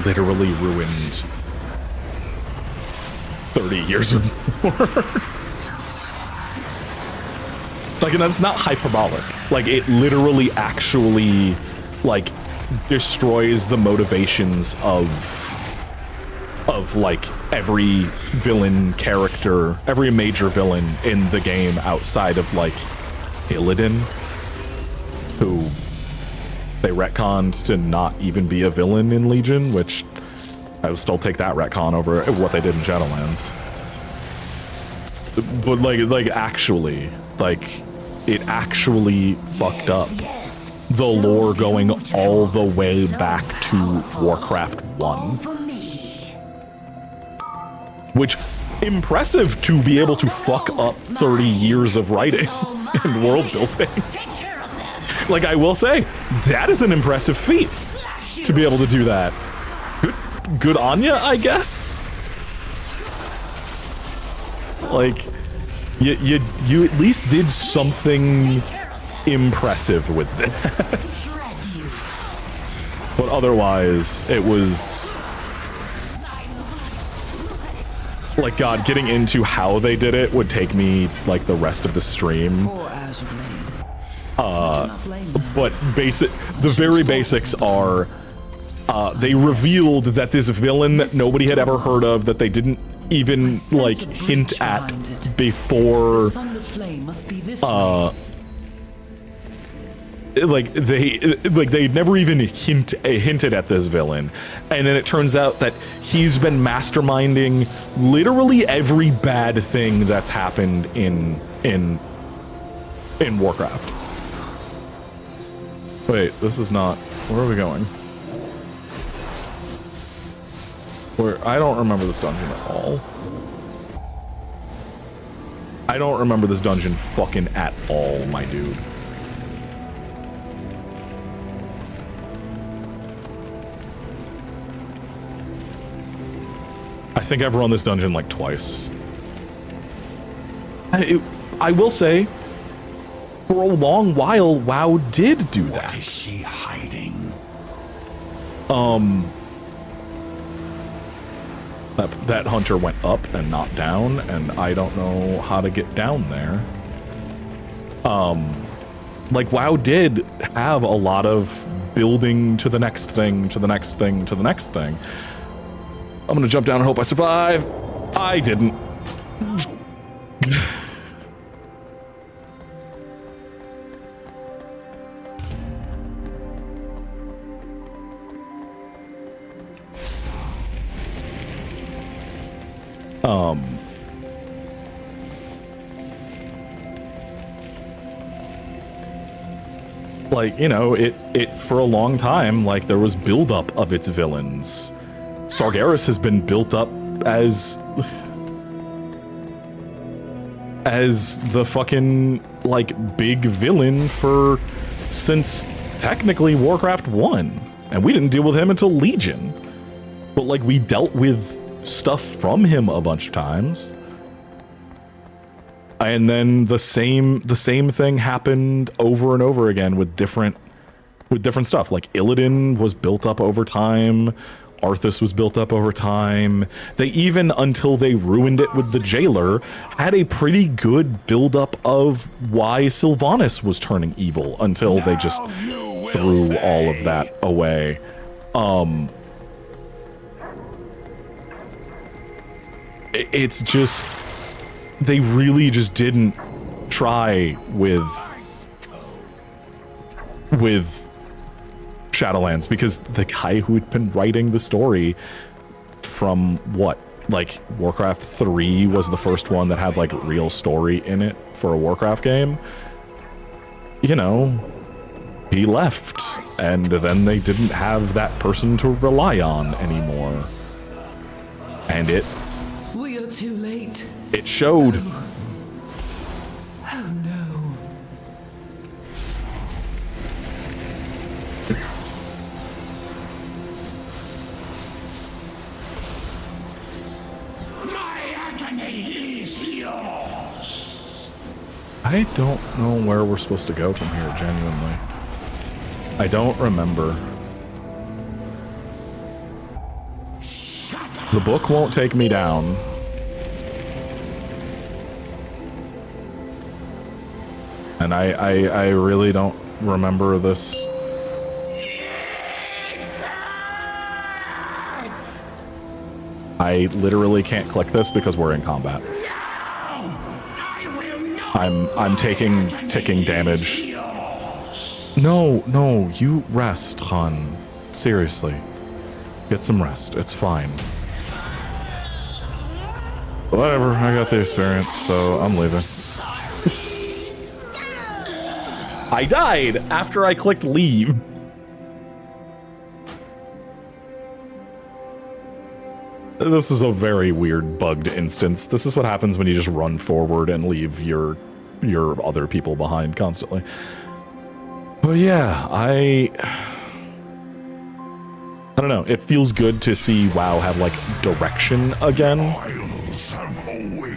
literally ruined 30 years or more. Like, and that's not hyperbolic. Like, it literally actually, like, destroys the motivations of like, every villain character, every major villain in the game outside of, like, Illidan, who they retconned to not even be a villain in Legion, which I would still take that retcon over what they did in Shadowlands. But like actually, like, it actually fucked up the lore going all the way back to Warcraft 1. Which, impressive to be able to fuck up 30 years of writing and world building. Like, I will say, that is an impressive feat to be able to do that. Good on ya, I guess. Like, you at least did something impressive with that. But otherwise, it was like, God, getting into how they did it would take me like the rest of the stream. But the very basics are, they revealed that this villain that nobody had ever heard of, that they didn't even like hint at before, they never even hinted at this villain, and then it turns out that he's been masterminding literally every bad thing that's happened in Warcraft. Wait, this is not. Where are we going? I don't remember this dungeon at all. I don't remember this dungeon fucking at all, my dude. I think I've run this dungeon like twice. I will say, for a long while, WoW did do that. What is she hiding? That hunter went up and not down, and I don't know how to get down there. Like WoW did have a lot of building to the next thing, to the next thing, to the next thing. I'm gonna jump down and hope I survive. I didn't. Like, you know, it for a long time, like, there was buildup of its villains. Sargeras has been built up as the fucking, like, big villain since technically Warcraft 1. And we didn't deal with him until Legion. But, like, we dealt with stuff from him a bunch of times. And then the same thing happened over and over again with different stuff. Like Illidan was built up over time, Arthas was built up over time. They even, until they ruined it with the Jailer, had a pretty good build-up of why Sylvanas was turning evil until they just threw all of that away. It's just, they really just didn't try with Shadowlands, because the guy who had been writing the story from what, like, Warcraft 3 was the first one that had like real story in it for a Warcraft game, you know, he left, and then they didn't have that person to rely on anymore, and We are too late. it showed. Oh no. My agony is yours. I don't know where we're supposed to go from here, genuinely. I don't remember. The book won't take me down. And I really don't remember this. I literally can't click this because we're in combat. I'm taking ticking damage. No, you rest, hun. Seriously. Get some rest. It's fine. Whatever, I got the experience, so I'm leaving. I died after I clicked leave. This is a very weird bugged instance. This is what happens when you just run forward and leave your other people behind constantly. But yeah, I don't know. It feels good to see WoW have like direction again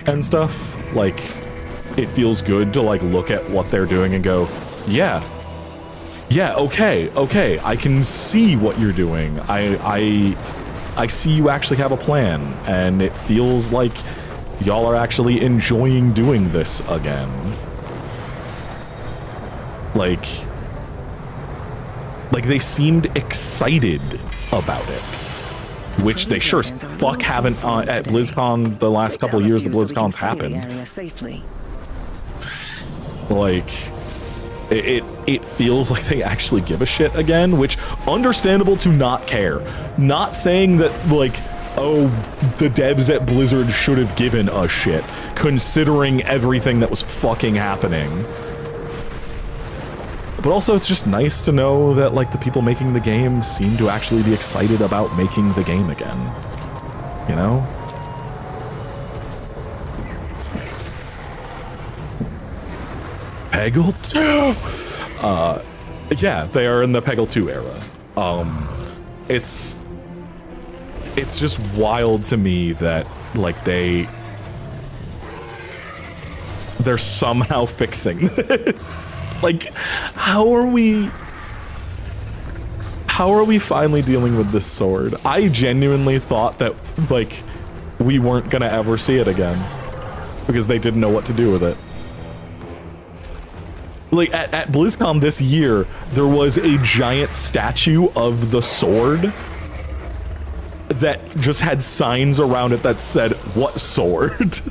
and stuff. Like, it feels good to like look at what they're doing and go, yeah, okay, I can see what you're doing. I see you actually have a plan, and it feels like y'all are actually enjoying doing this again. Like they seemed excited about it, which they sure as fuck haven't at BlizzCon the last couple of years the BlizzCons happened. Like, it feels like they actually give a shit again, which, understandable to not care. Not saying that, like, oh, the devs at Blizzard should have given a shit, considering everything that was fucking happening. But also, it's just nice to know that, like, the people making the game seem to actually be excited about making the game again. You know? Peggle 2? Yeah, they are in the Peggle 2 era. It's just wild to me that, like, they're somehow fixing this. Like, how are we finally dealing with this sword? I genuinely thought that, like, we weren't gonna ever see it again because they didn't know what to do with it. Like, at BlizzCon this year, there was a giant statue of the sword that just had signs around it that said, "What sword?"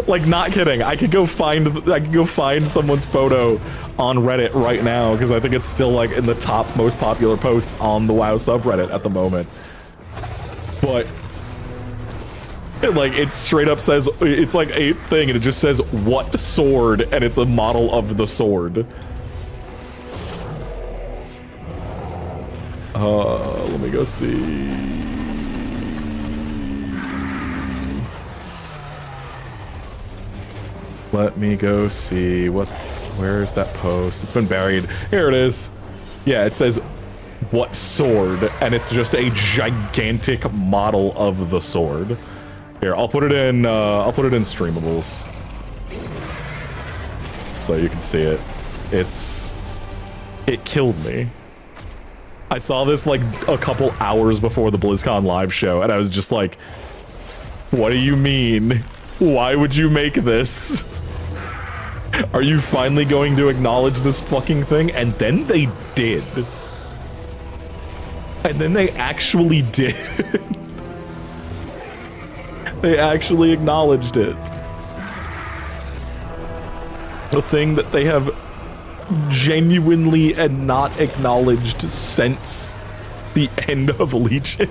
Like, not kidding. I could go find someone's photo on Reddit right now because I think it's still like in the top most popular posts on the WoW subreddit at the moment. But like, it straight up says, it's like a thing and it just says, "What sword?" and it's a model of the sword. Let me go see. Let me go see where's that post? It's been buried. Here it is. Yeah, it says, "What sword?" and it's just a gigantic model of the sword. Here, I'll put it in streamables so you can see it. It killed me. I saw this like a couple hours before the BlizzCon live show and I was just like, what do you mean? Why would you make this? Are you finally going to acknowledge this fucking thing? And then they did. And then they actually did. They actually acknowledged it. The thing that they have genuinely and not acknowledged since the end of Legion.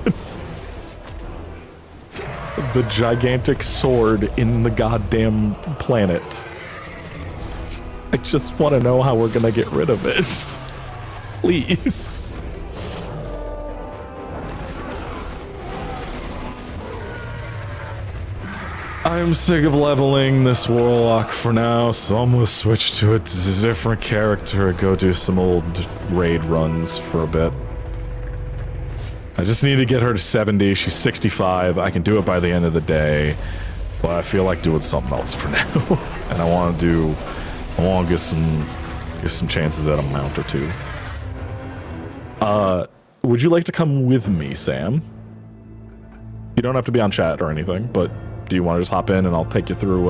The gigantic sword in the goddamn planet. I just want to know how we're gonna get rid of it. Please. I'm sick of leveling this warlock for now, so I'm gonna switch to a different character and go do some old raid runs for a bit. I just need to get her to 70, she's 65, I can do it by the end of the day, but I feel like doing something else for now. And I wanna get some chances at a mount or two. Would you like to come with me, Sam? You don't have to be on chat or anything, but do you want to just hop in and I'll take you through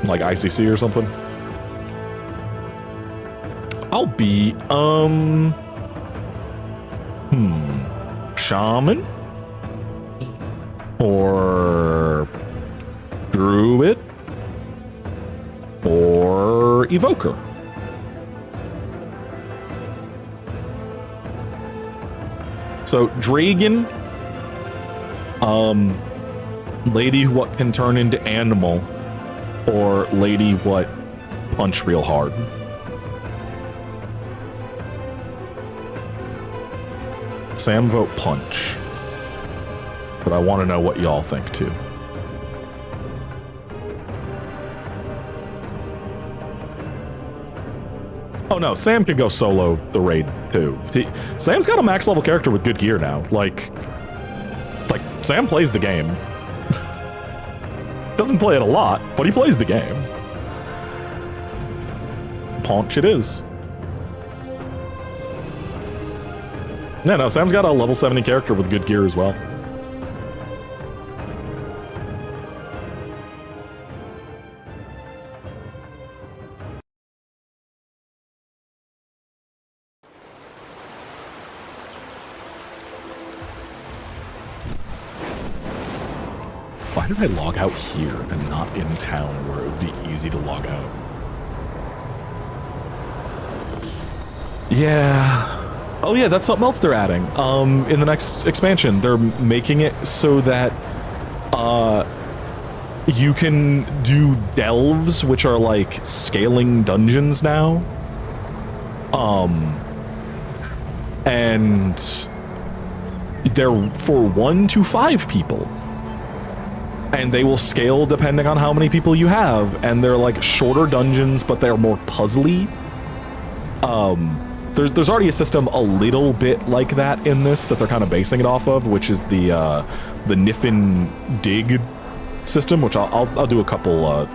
like ICC or something? I'll be shaman or druid or evoker. So Dragon, lady what can turn into animal, or lady what punch real hard. Sam vote punch, but I want to know what y'all think too. Oh no, Sam could go solo the raid too. Sam's got a max level character with good gear now. Like Sam plays the game. Doesn't play it a lot, but he plays the game. Punch it is. No, Sam's got a level 70 character with good gear as well. Why did I log out here and not in town where it would be easy to log out? Yeah. Oh yeah, that's something else they're adding. In the next expansion, they're making it so that you can do delves, which are like scaling dungeons now. And they're for 1 to 5 people. And they will scale depending on how many people you have, and they're like shorter dungeons, but they're more puzzly. There's already a system a little bit like that in this that they're kind of basing it off of, which is the Niffin Dig system, which I'll do a couple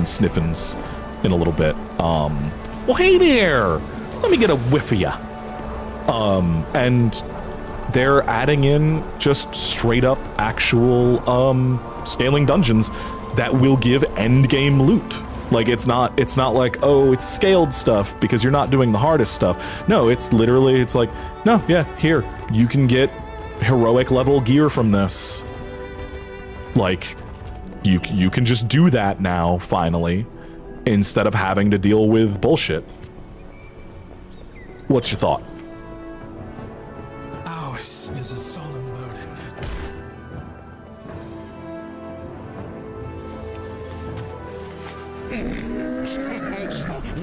sniffins in a little bit. Well, hey there! Let me get a whiff of ya. And they're adding in just straight up actual scaling dungeons that will give end game loot. Like it's not like, oh, it's scaled stuff because you're not doing the hardest stuff. No, it's literally, it's like, no, yeah, here, you can get heroic level gear from this. Like, you can just do that now, finally, instead of having to deal with bullshit. What's your thought? Ours is a solemn burden.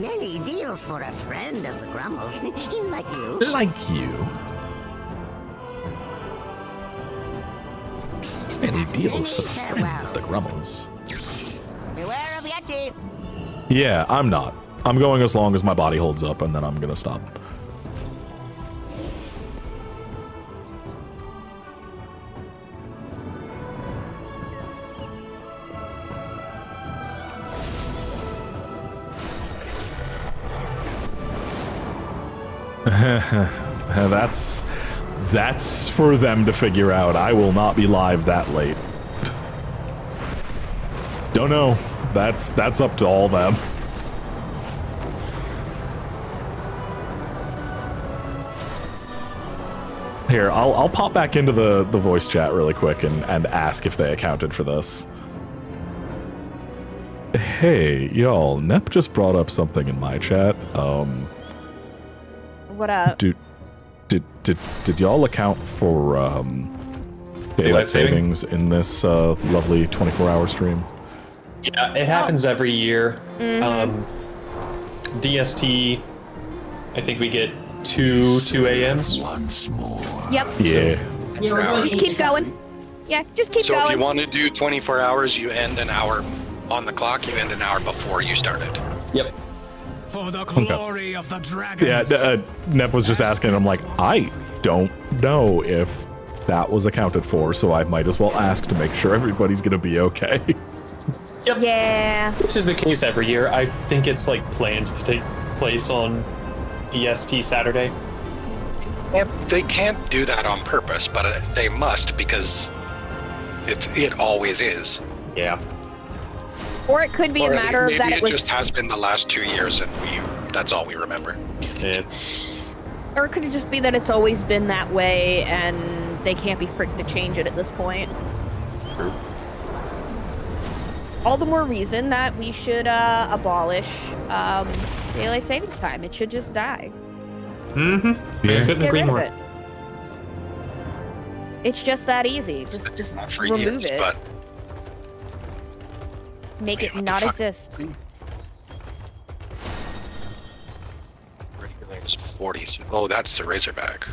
Many deals for a friend of the Grummles. Like you. Like you. Many deals for the friend of the Grummles. Beware of Yeti. Yeah, I'm not. I'm going as long as my body holds up, and then I'm gonna stop. That's for them to figure out. I will not be live that late. Don't know. That's up to all them. Here, I'll pop back into the voice chat really quick and ask if they accounted for this. Hey, y'all, Nep just brought up something in my chat. What up? Did y'all account for daylight savings in this lovely 24-hour stream? Yeah, it happens every year. DST, I think we get 2 a.m.s. Once more. Yep. Yeah. Just keep going. Yeah, just keep going. So if you want to do 24 hours, you end an hour on the clock. You end an hour before you started. Yep. For the glory of the dragons. Yeah, Nep was just asking, and I'm like, I don't know if that was accounted for, so I might as well ask to make sure everybody's gonna be okay. Yep. Yeah. This is the case every year. I think it's like planned to take place on DST Saturday. Yep. They can't do that on purpose, but they must because it always is. Yeah. Or it could be a matter of that it was. Maybe it just has been the last 2 years, and that's all we remember. Yeah. Or it could just be that it's always been that way, and they can't be fricked to change it at this point. True. All the more reason that we should abolish daylight savings time. It should just die. Mm-hmm. Yeah. Couldn't agree more. It. It's just that easy. Just Not for remove years, it. but Make it not exist. Regulators 40s. Oh, that's the Razorback.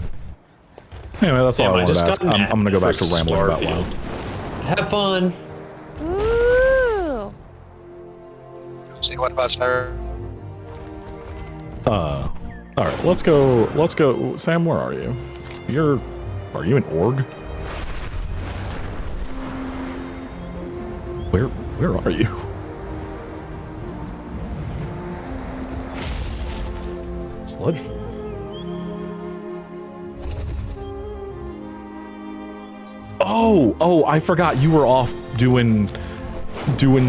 Anyway, that's all I Damn, wanted to just ask. got an I'm gonna go back to for rambling about Starfield. WoW. Have fun. Ooh. See what about Star? All right, let's go. Sam, where are you? Are you in Org? Where are you? Sludge. Oh, I forgot you were off doing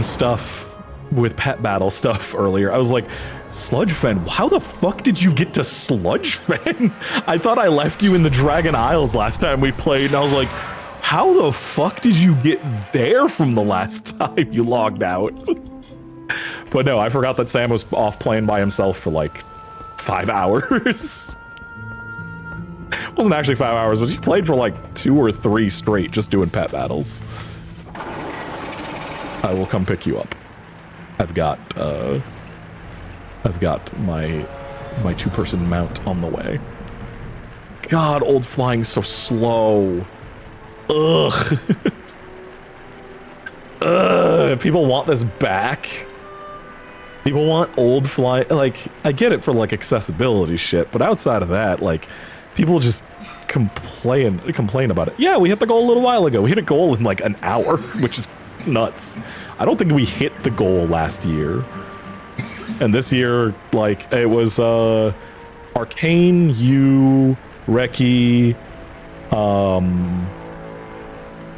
stuff with pet battle stuff earlier. I was like, Sludgefen, how the fuck did you get to Sludgefen? I thought I left you in the Dragon Isles last time we played, and I was like, how the fuck did you get there from the last time you logged out? But no, I forgot that Sam was off playing by himself for like 5 hours. It wasn't actually 5 hours, but he played for like 2 or 3 straight just doing pet battles. I will come pick you up. I've got my 2-person mount on the way. God, old flying's so slow. Ugh. Ugh. People want this back. People want old flying. Like, I get it for like accessibility shit, but outside of that, like, people just complain about it. Yeah, we hit the goal a little while ago. We hit a goal in like an hour, which is nuts. I don't think we hit the goal last year. And this year, like, it was Arcane, you, Reki,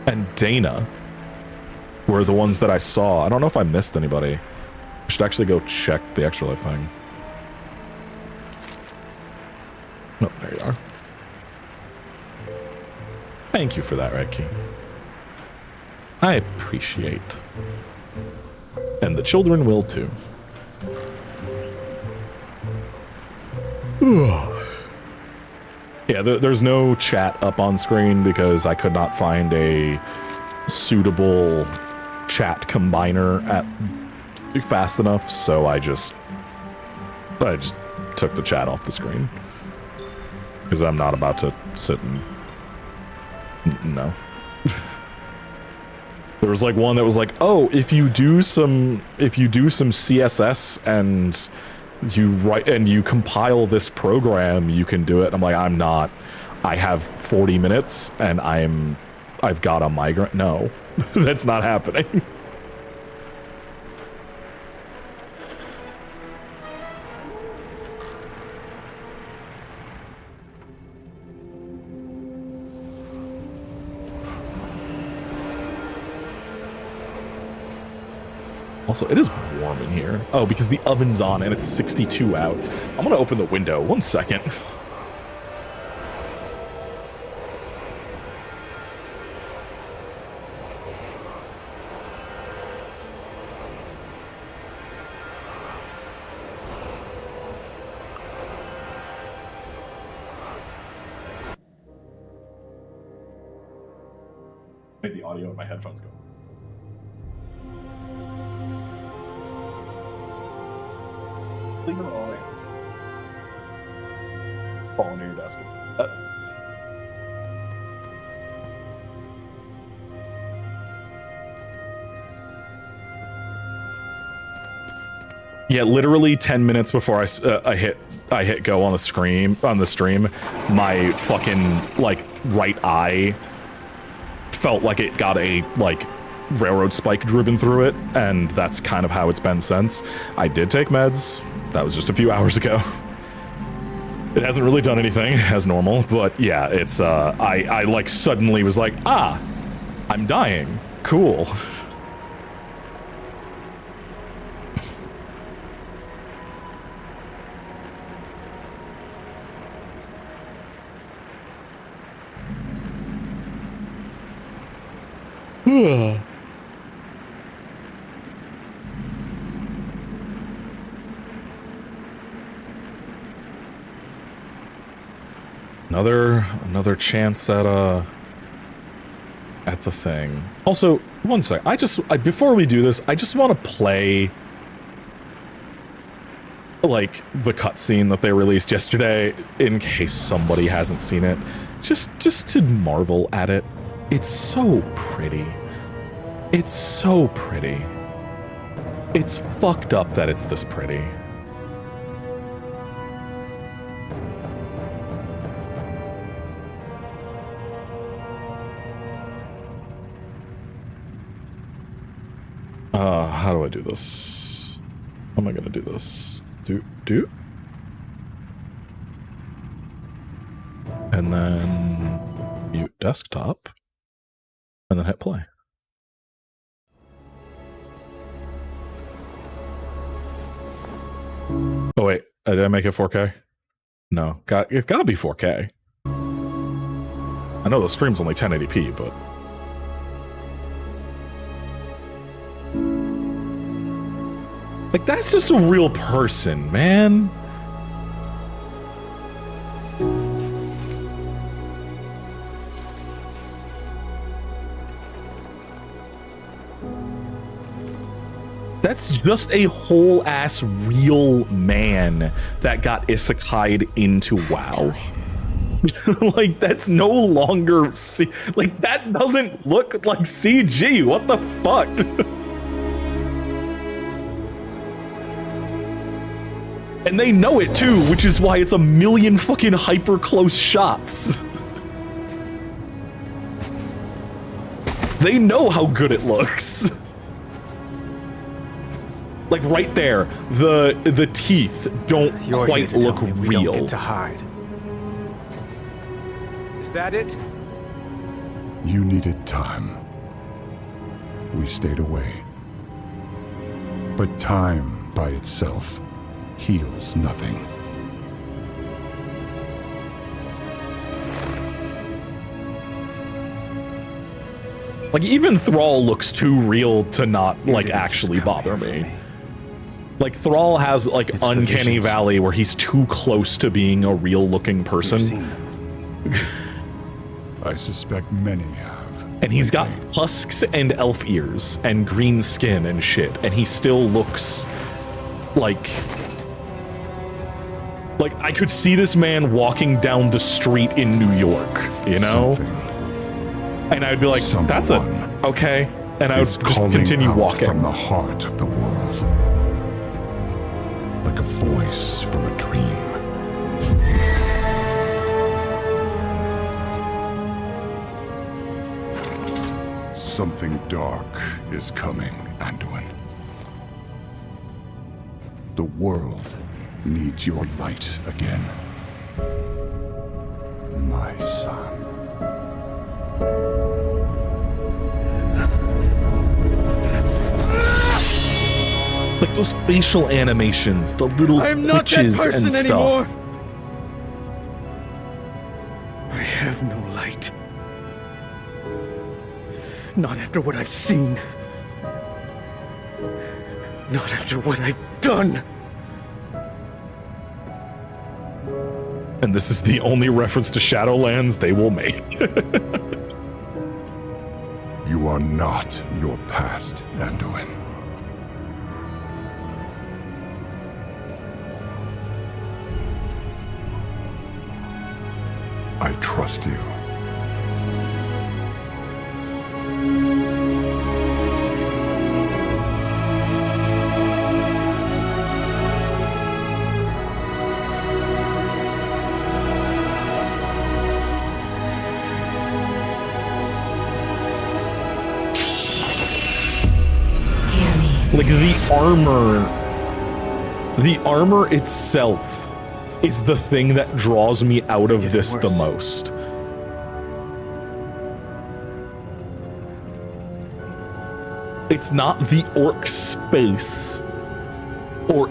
and Dana were the ones that I saw. I don't know if I missed anybody. I should actually go check the Extra Life thing. Oh, there you are. Thank you for that, Reki. I appreciate. And the children will too. Yeah, there's no chat up on screen because I could not find a suitable chat combiner fast enough, so I just took the chat off the screen because I'm not about to sit and no. There was like one that was like, oh, if you do some CSS and you write and you compile this program, you can do it. I'm like, I'm not. I have 40 minutes and I've got a migraine. No, that's not happening. Also, it is warm in here. Oh, because the oven's on and it's 62 out. I'm gonna open the window. 1 second. Made the audio in my headphones go. Leave it alone. Fall near your desk. Yeah, literally 10 minutes before I hit go on the stream, my fucking like right eye felt like it got a like railroad spike driven through it, and that's kind of how it's been since. I did take meds. That was just a few hours ago. It hasn't really done anything as normal, but yeah, it's I like suddenly was like, ah, I'm dying. Cool. Another chance at the thing. Also, one sec. Before we do this, I just want to play like the cutscene that they released yesterday in case somebody hasn't seen it. Just to marvel at it. It's so pretty. It's so pretty. It's fucked up that it's this pretty. How do I do this? How am I gonna do this? Do? And then mute desktop. And then hit play. Oh wait, did I make it 4K? No, it's gotta be 4K. I know the stream's only 1080p, but... like, that's just a real person, man. That's just a whole ass real man that got isekai'd into WoW. Like, that's no longer like, that doesn't look like CG. What the fuck? And they know it too, which is why it's a million fucking hyper close shots. They know how good it looks. Like right there, the teeth don't quite look real. We don't get to hide. Is that it? You needed time. We stayed away. But time by itself heals nothing. Like even Thrall looks too real to not like actually bother me. Like Thrall has like uncanny valley where he's too close to being a real looking person. I suspect many have. And he's got husks and elf ears and green skin and shit, and he still looks like I could see this man walking down the street in New York, you know? And I'd be like, that's a okay, and I would just continue walking. From the heart of the world, like a voice from a dream. Something dark is coming, Anduin. The world needs your light again, my son. Like those facial animations, the little twitches and stuff. Anymore. I have no light. Not after what I've seen. Not after what I've done. And this is the only reference to Shadowlands they will make. You are not your past, Anduin. I trust you. Like the armor itself is the thing that draws me out of this the most. It's not the orc space or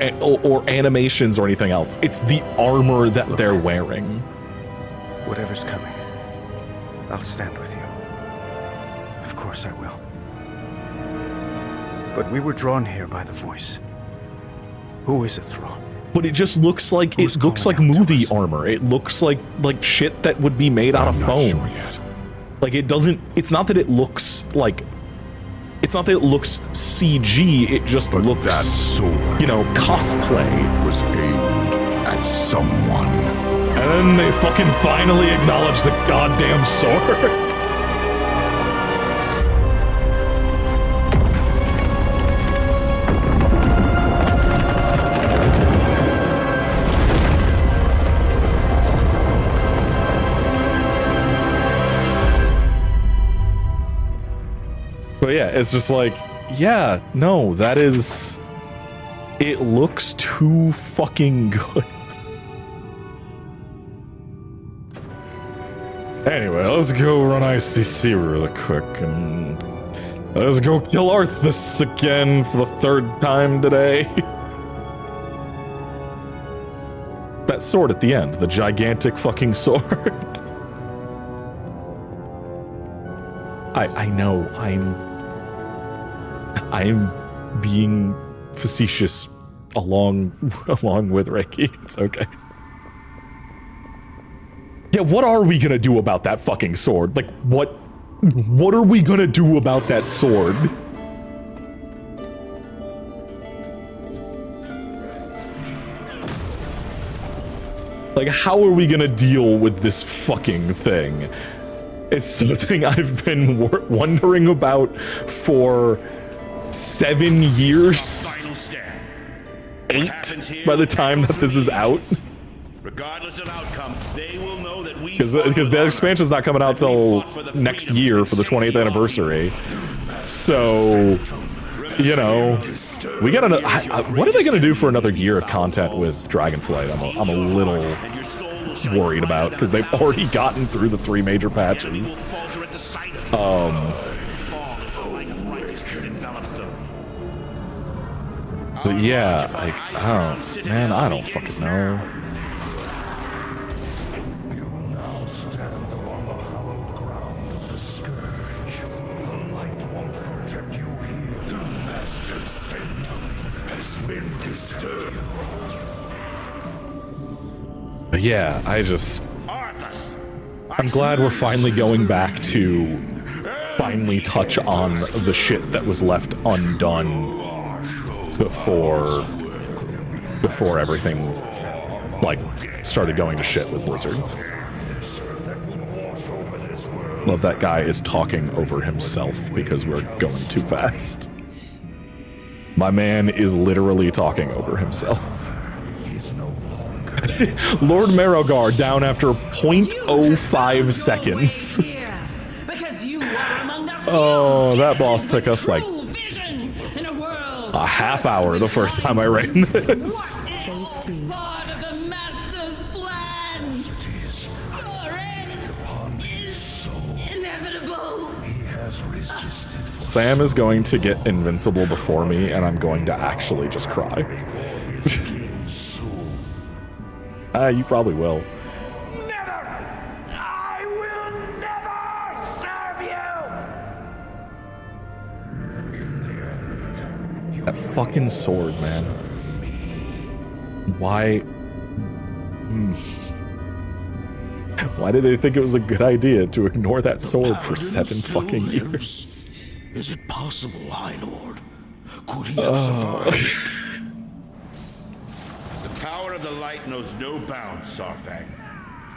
animations or anything else. It's the armor that they're wearing. Whatever's coming, I'll stand with you. Of course I will. But we were drawn here by the voice. Who is it, Thrall? But it just looks like movie armor. It looks like shit that would be made out of foam. Sure yet. Like it doesn't. It's not that it looks like. It's not that it looks CG. It just looks. That sword, you know, cosplay was aimed at someone. And then they fucking finally acknowledge the goddamn sword. But yeah, it's just like, yeah, no, that is... It looks too fucking good. Anyway, let's go run ICC really quick and... Let's go kill Arthas again for the third time today. That sword at the end, the gigantic fucking sword. I know, I'm being facetious along with Ricky. It's okay. Yeah, what are we gonna do about that fucking sword? Like, what are we gonna do about that sword? Like, how are we gonna deal with this fucking thing? It's something I've been wondering about for 7 years. 8 by the time that this is out. Regardless of outcome, they will know that we because the expansion's not coming out till next year for the 20th anniversary. So, you know, we gotta. What are they gonna do for another year of content with Dragonflight? I'm a little worried about because they've already gotten through the 3 major patches. But yeah, like, I don't fucking know. But yeah, I'm glad we're finally going back to finally touch on the shit that was left undone before everything like started going to shit with Blizzard. Love that guy is talking over himself because we're going too fast. My man is literally talking over himself. Lord Marrowgar down after 0.05 seconds. Oh, that boss took us like a half hour the first time I ran this. Sam is going to get invincible before me, and I'm going to actually just cry. You probably will. That fucking sword, man. Why? Why did they think it was a good idea to ignore that sword for 7 fucking years? Is it possible, High Lord? Could he have survived? The power of the light knows no bounds, Sarfang.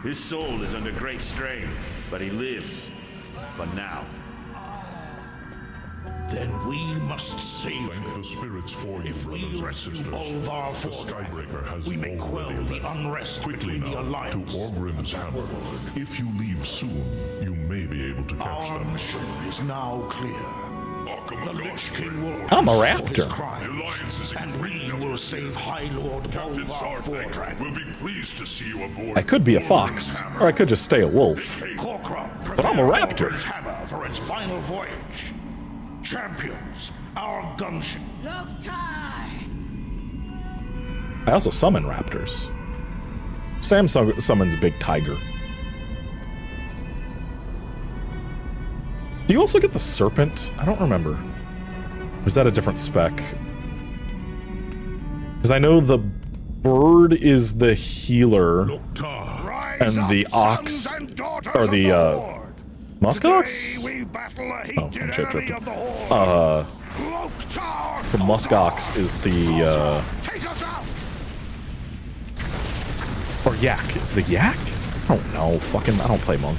His soul is under great strain, but he lives. For now. Then we must save him. The spirits for you, if we brothers and rescue sisters. Bolvar The Skybreaker has we may quell the unrest quickly between the now Alliance to Orgrim's Hammer. If you leave soon, you may be able to catch Our them. mission is now clear. The Lich King will I'm a answer for his raptor. crimes, and we will save High Lord Bolvar Fordrag. We'll be pleased to see you aboard. I could be a fox, or I could just stay a wolf. But I'm a raptor. Hammer for its final voyage. Champions, our gunship. I also summon raptors. Sam summons a big tiger. Do you also get the serpent? I don't remember. Or is that a different spec? Because I know the bird is the healer, and the ox, or the muskox? Oh, I'm shapeshifting. The muskox is the or yak. Is the yak? I don't know. Fucking, I don't play monk.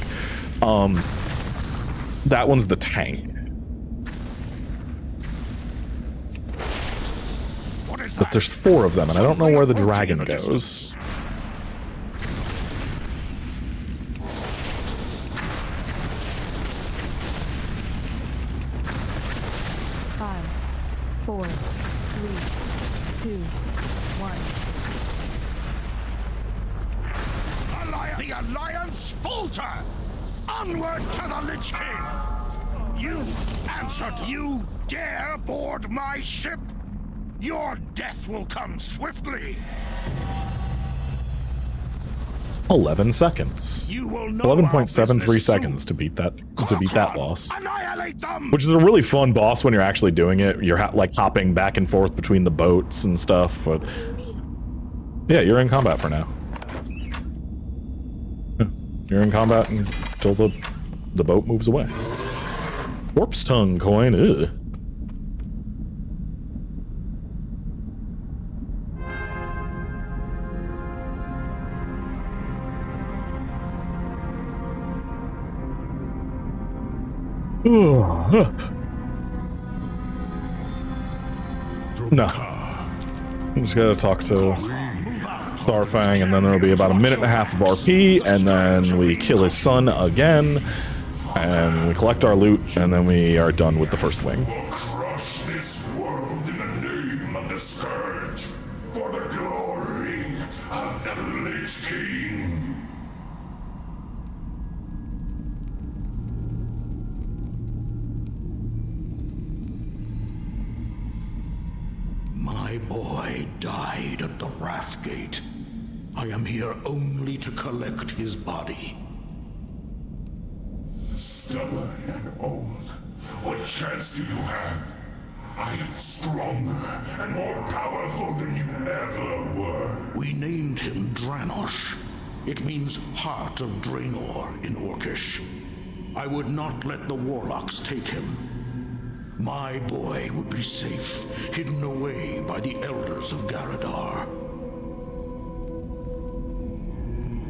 That one's the tank. But there's 4 of them, and I don't know where the dragon goes. Five, 4, 3, 2, 1. The Alliance falter! Onward to the Lich King! You answered, you dare board my ship? Your death will come swiftly. 11 seconds. 11.73 seconds to beat that boss. Which is a really fun boss when you're actually doing it. You're like hopping back and forth between the boats and stuff, but yeah, you're in combat for now. You're in combat until the boat moves away. Warp's tongue coin, ugh. No. I'm just gotta talk to Starfang, and then there'll be about a minute and a half of RP, and then we kill his son again, and we collect our loot, and then we are done with the first wing. Crush this world in the name of the Scourge, for the glory of the Lich King. My boy died at the Wrathgate. I am here only to collect his body. Stubborn and old, what chance do you have? I am stronger and more powerful than you ever were. We named him Dranosh. It means Heart of Draenor in Orcish. I would not let the Warlocks take him. My boy would be safe, hidden away by the Elders of Garadar.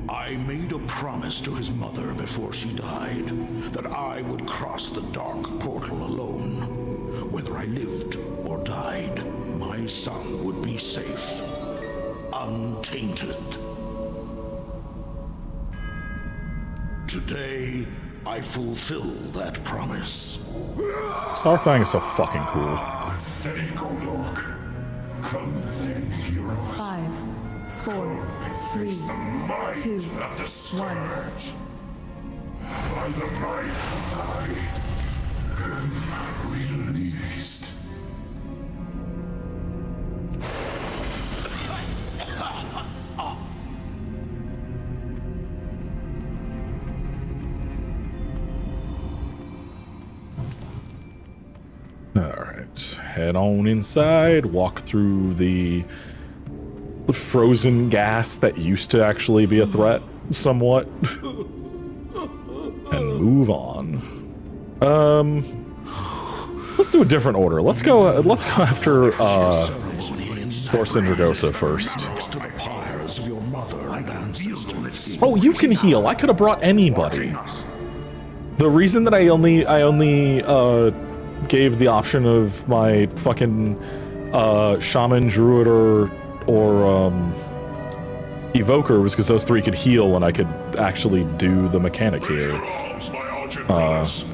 I made a promise to his mother before she died, that I would cross the dark portal alone. Whether I lived or died, my son would be safe, untainted. Today, I fulfill that promise. Starfang is so fucking cool. Thank Orc. Come then, heroes. 5, 4, 3, 2, 1. By the might I am released. Alright, head on inside, walk through the frozen gas that used to actually be a threat, somewhat, and move on. Let's do a different order. Let's go after, Thorsin Dragosa first. Oh, you can heal. I could have brought anybody. The reason that I only gave the option of my fucking shaman, druid, or evoker was because those three could heal and I could actually do the mechanic here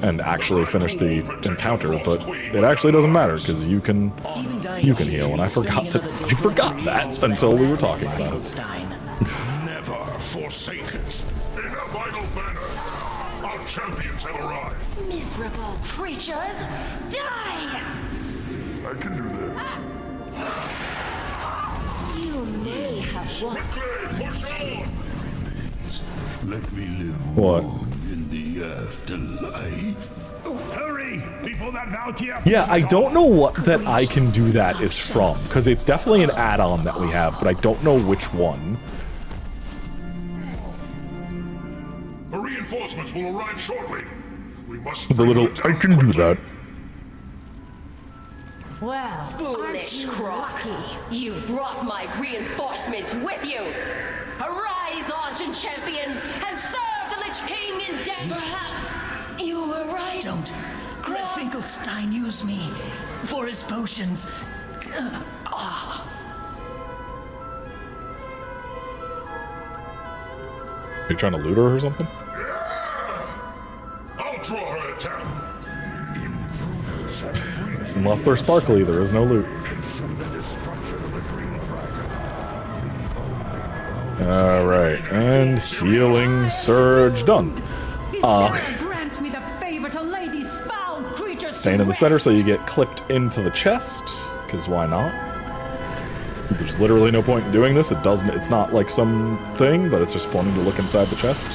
and actually finish the encounter. But it actually doesn't matter because you can heal, and I forgot that until we were talking about it. Never forsake it. In a vital banner, our champions have arrived. Miserable creatures, die! I can do that. You may have won. Let me live What? in the afterlife. Hurry, before that Valkyrie. Yeah, I don't know what that I can do that is from, because it's definitely an add-on that we have, but I don't know which one. The reinforcements will arrive shortly. We must. The little, I can do that. Well, foolish Croc. You brought my reinforcements with you. Arise, ancient champions, and serve the Lich King in death. Perhaps you were right. Don't let Finkelstein use me for his potions. Are you trying to loot her or something? I'll draw her attack. Unless they're sparkly, there is no loot. Alright, and healing surge done. Grant me the favor to lay these foul creatures Staying in the center so you get clipped into the chest, because why not? There's literally no point in doing this. It's not like some thing, but it's just funny to look inside the chest.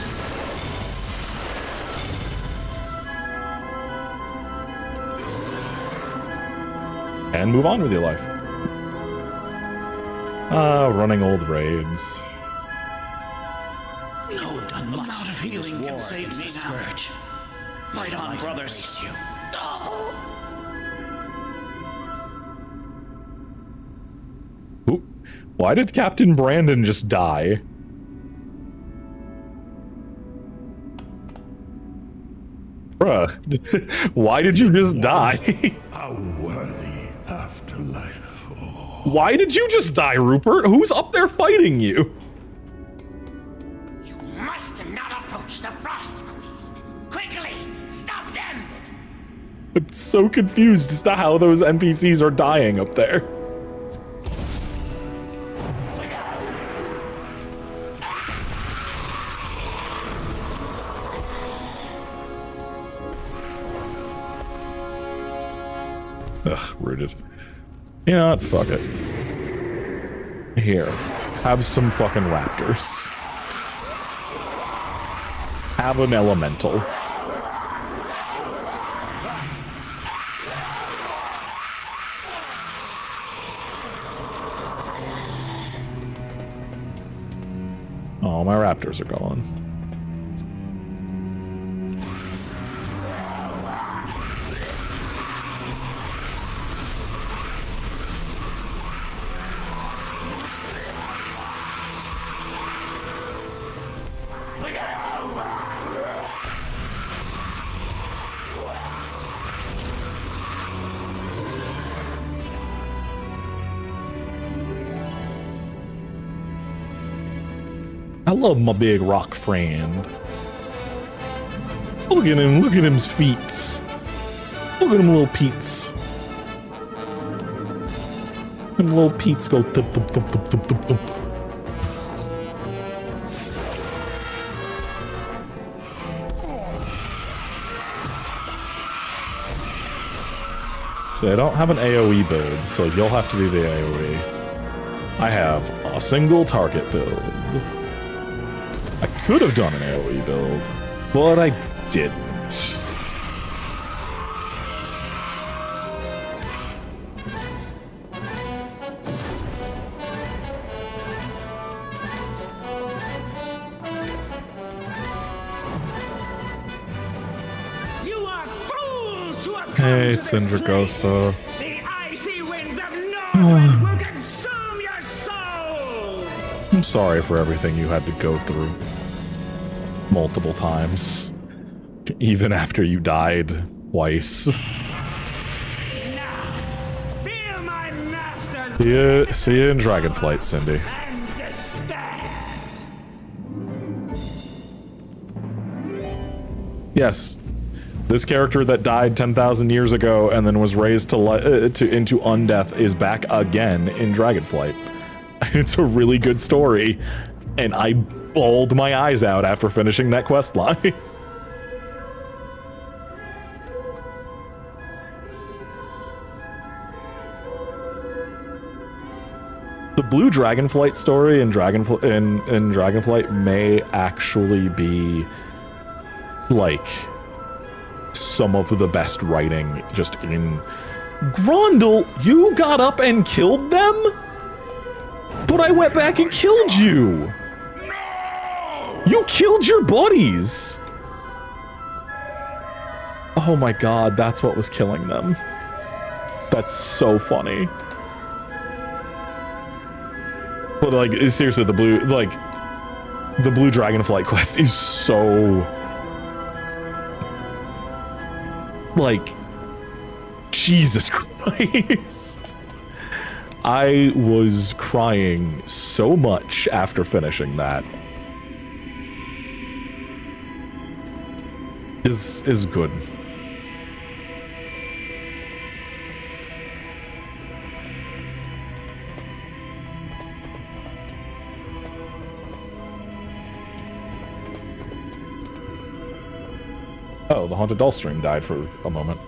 And move on with your life. Running old raids. No amount of healing can save me now. Fight on, brothers. Ooh. Why did Captain Brandon just die? Bruh, why did you just die? How worthy afterlife. Why did you just die, Rupert? Who's up there fighting you? I'm so confused as to how those NPCs are dying up there. Ugh, rooted. You know what? Fuck it. Here. Have some fucking raptors. Have an elemental. Oh, my raptors are gone. I love my big rock friend. Look at him's feet. Look at him little peats. Them little peats go thump thump thump thump thump thump thump. So I don't have an AoE build, so you'll have to do the AoE. I have a single target build. I could have done an AoE build, but I didn't. You are fools who have Hey, Syndragosa. The icy winds of Norway will consume your souls! I'm sorry for everything you had to go through. Multiple times. Even after you died twice. Feel my master's See you in Dragonflight, Cindy. and despair! Yes. This character that died 10,000 years ago and then was raised into undeath is back again in Dragonflight. It's a really good story, and I bawled my eyes out after finishing that quest line. The blue Dragonflight story in Dragonflight may actually be like some of the best writing just in Grondel. You got up and killed them? But I went back and killed you. You killed your buddies. Oh my god, that's what was killing them. That's so funny. But like, seriously, the blue Dragonflight quest is so like, Jesus Christ. I was crying so much after finishing that. Is good. Oh, the Haunted Doll stream died for a moment.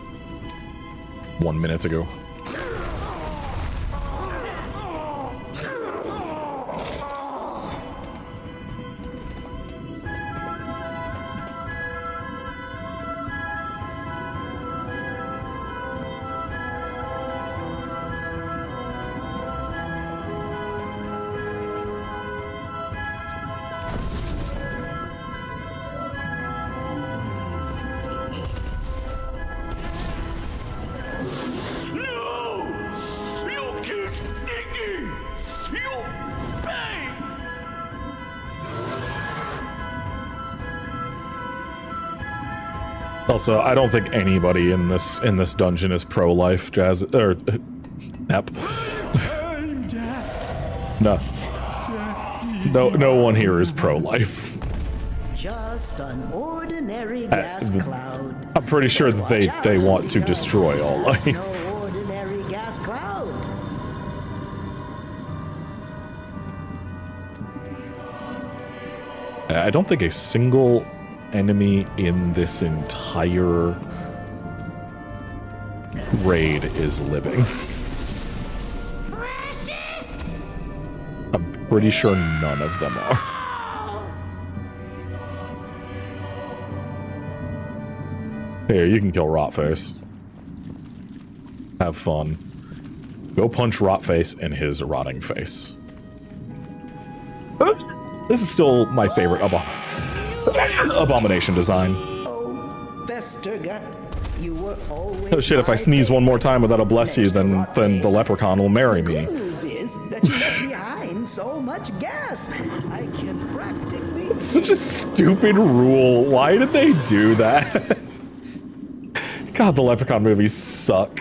1 minute ago. Also, I don't think anybody in this dungeon is pro-life, Jazz or Nep. No one here is pro-life. just an ordinary gas cloud. I'm pretty sure that they want to destroy all life. No ordinary gas cloud. I don't think a single enemy in this entire raid is living. I'm pretty sure none of them are. Here, you can kill Rotface. Have fun. Go punch Rotface in his rotting face. This is still my favorite Abomination design. Oh, Vestergut, you were always. Oh shit, if I sneeze one more time without a bless you, then the leprechaun will marry me. The news is that you left behind so much gas. I can practically. It's such a stupid rule. Why did they do that? God, the Leprechaun movies suck.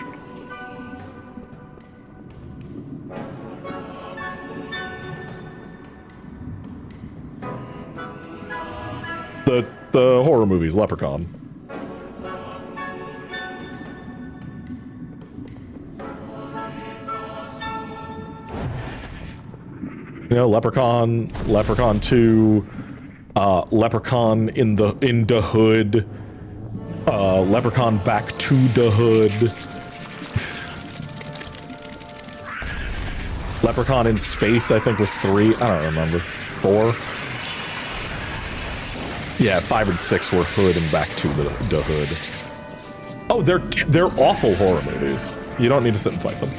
The horror movies, Leprechaun. You know, Leprechaun, Leprechaun 2, Leprechaun in the Hood, Leprechaun Back to the Hood, Leprechaun in Space, I think was 3. I don't remember. 4. Yeah, 5 and 6 were Hood and Back to the Hood. Oh, they're awful horror movies. You don't need to sit and fight them.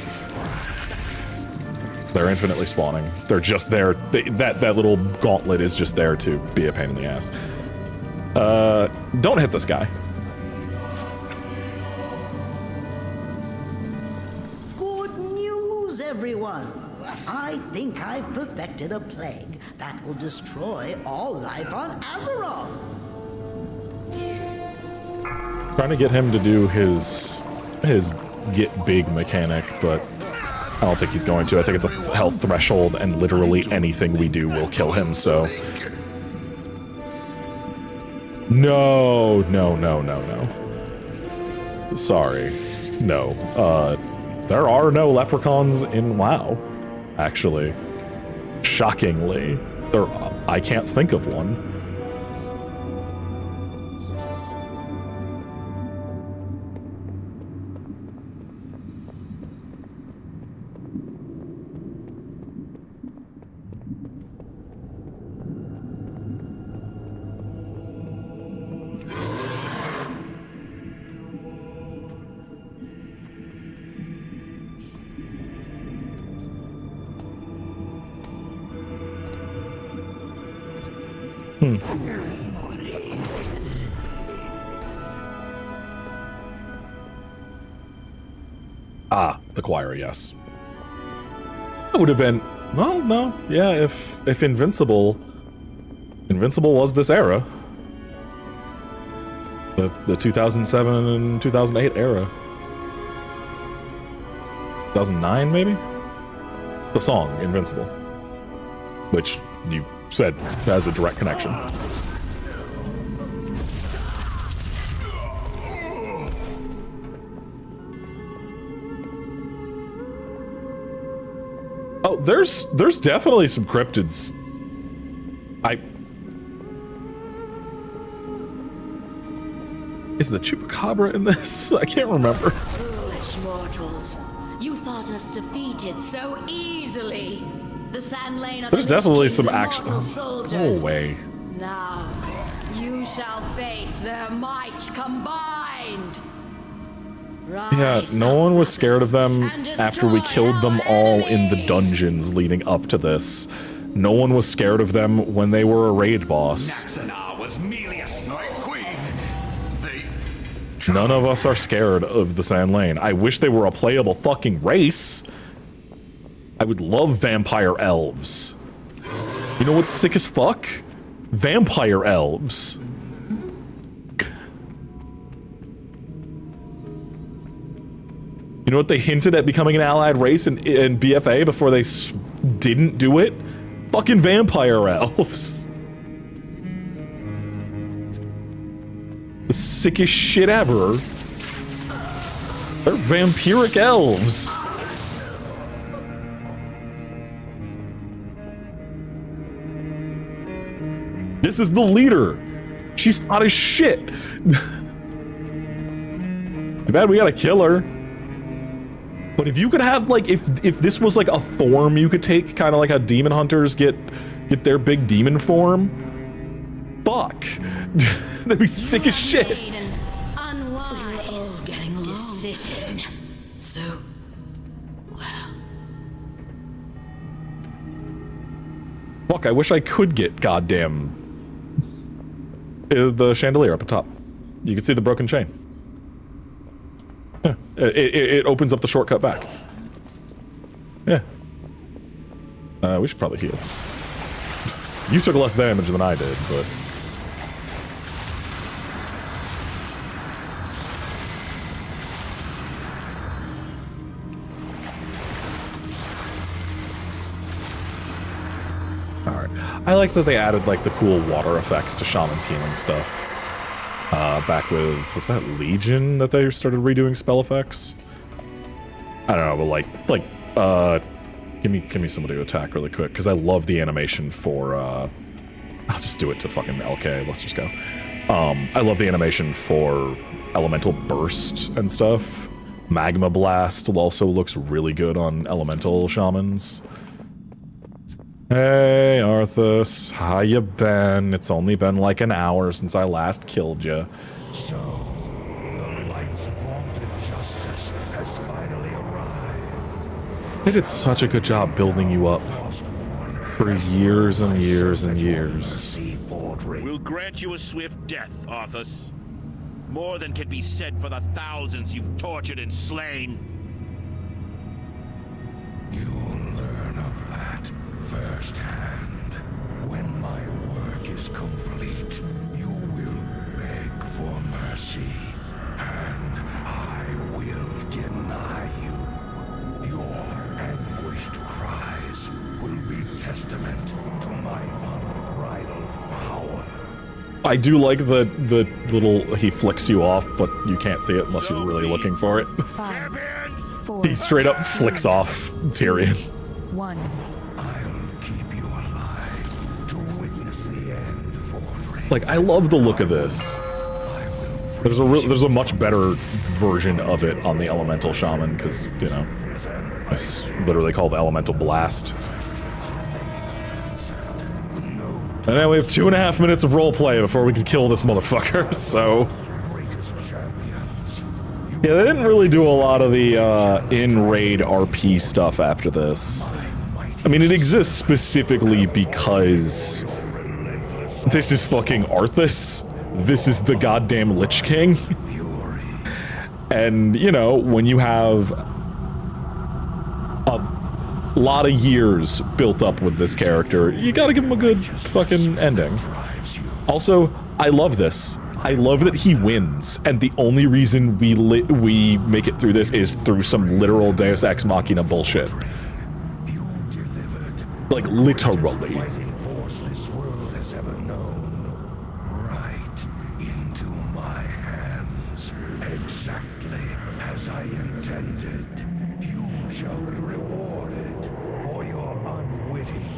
They're infinitely spawning. They're just there. That little gauntlet is just there to be a pain in the ass. Don't hit this guy. Good news, everyone. I think I've perfected a plague that will destroy all life on Azeroth. Trying to get him to do his get big mechanic, but I don't think he's going to. I think it's a health threshold, and literally anything we do will kill him, so... No. Sorry. No. There are no leprechauns in WoW, actually. Shockingly. I can't think of one. Ah, the choir, yes. It would have been, well, no, yeah, if Invincible was this era. The 2007 and 2008 era. 2009, maybe? The song, Invincible. Which you said has a direct connection. Oh, there's definitely some cryptids. Is the Chupacabra in this? I can't remember. Foolish mortals. You thought us defeated so easily. The Sand Lane are There's the definitely Lich some King's action. immortal soldiers. No way. Now, you shall face their might combined. Yeah, no one was scared of them after we killed them all in the dungeons leading up to this. No one was scared of them when they were a raid boss. Naxanar was merely a Night Queen. None of us are scared of the Sand Lane. I wish they were a playable fucking race. I would love vampire elves. You know what's sick as fuck? Vampire elves. You know what they hinted at becoming an allied race in BFA before they didn't do it? Fucking vampire elves. The sickest shit ever. They're vampiric elves. This is the leader. She's hot as shit. Too bad we gotta kill her. But if you could have, like, if this was like a form you could take, kind of like how demon hunters get their big demon form, fuck. That'd be sick as shit. Unwise decision. So, well. Fuck, I wish I could get goddamn. Is the chandelier up at top. You can see the broken chain. Yeah. It opens up the shortcut back. Yeah. We should probably heal. You took less damage than I did, but... Alright. I like that they added, like, the cool water effects to Shaman's healing stuff. Back with, was that Legion that they started redoing spell effects? I don't know, but give me somebody to attack really quick, because I love the animation for, I'll just do it to fucking LK, let's just go. I love the animation for Elemental Burst and stuff. Magma Blast also looks really good on Elemental Shamans. Hey, Arthas, how you been? It's only been like an hour since I last killed you. So, the light's vaunted justice has finally arrived. They did such a good job building you up for years and years and years. We'll grant you a swift death, Arthas. More than can be said for the thousands you've tortured and slain. You'll learn of that firsthand. When my work is complete, you will beg for mercy, and I will deny you. Your anguished cries will be testament to my unbridled power. I do like the little, he flicks you off, but you can't see it unless you're really looking for it. 5, 4, He straight up flicks off Tyrion. 1. Like, I love the look of this. There's a much better version of it on the Elemental Shaman, because, you know, it's literally called Elemental Blast. And then we have 2.5 minutes of roleplay before we can kill this motherfucker, so... Yeah, they didn't really do a lot of the in-raid RP stuff after this. I mean, it exists specifically because... this is fucking Arthas. This is the goddamn Lich King. And, you know, when you have a lot of years built up with this character, you gotta give him a good fucking ending. Also, I love this. I love that he wins, and the only reason we make it through this is through some literal Deus Ex Machina bullshit. Like, literally.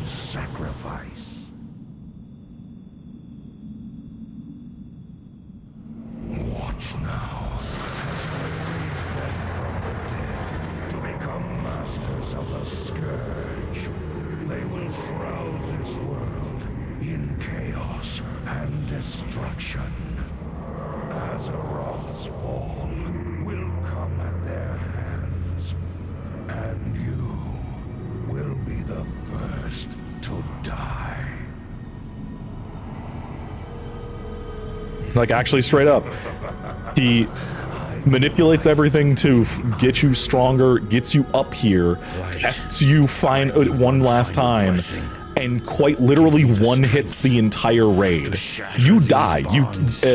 Sacrifice. Watch now as I raise them from the dead to become masters of the Scourge. They will shroud this world in chaos and destruction. Azeroth's fall will come at their hands, and you will be the first to die. Like, actually straight up. He manipulates everything to get you stronger, gets you up here, tests you one last time, and quite literally one-hits the entire raid. You die. You,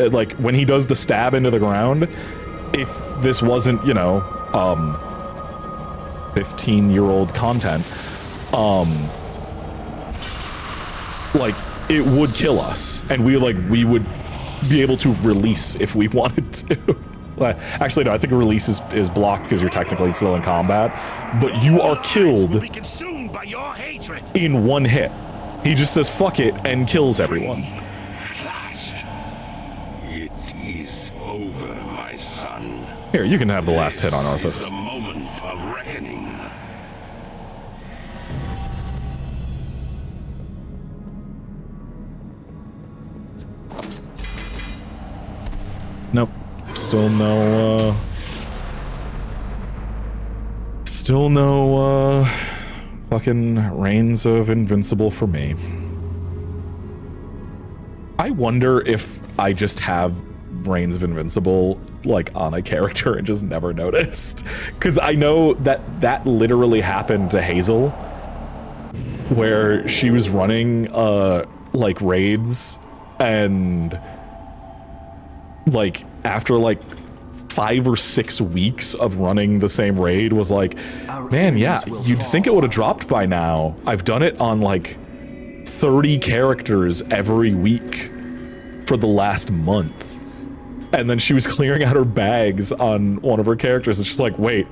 like, when he does the stab into the ground, if this wasn't, you know, 15-year-old content, like, it would kill us, and we would be able to release if we wanted to. Actually, no, I think a release is blocked because you're technically still in combat, but you are killed in one hit. He just says fuck it and kills everyone. It is over, my son. Here, you can have the last hit on Arthas. This is the moment of reckoning. Nope. Still no, fucking Reigns of Invincible for me. I wonder if I just have Reigns of Invincible, like, on a character and just never noticed. Because I know that literally happened to Hazel, where she was running, like, raids, and, like, after, like, 5 or 6 weeks of running the same raid was like, man, yeah, you'd think it would have dropped by now. I've done it on, like, 30 characters every week for the last month. And then she was clearing out her bags on one of her characters, and she's like, wait,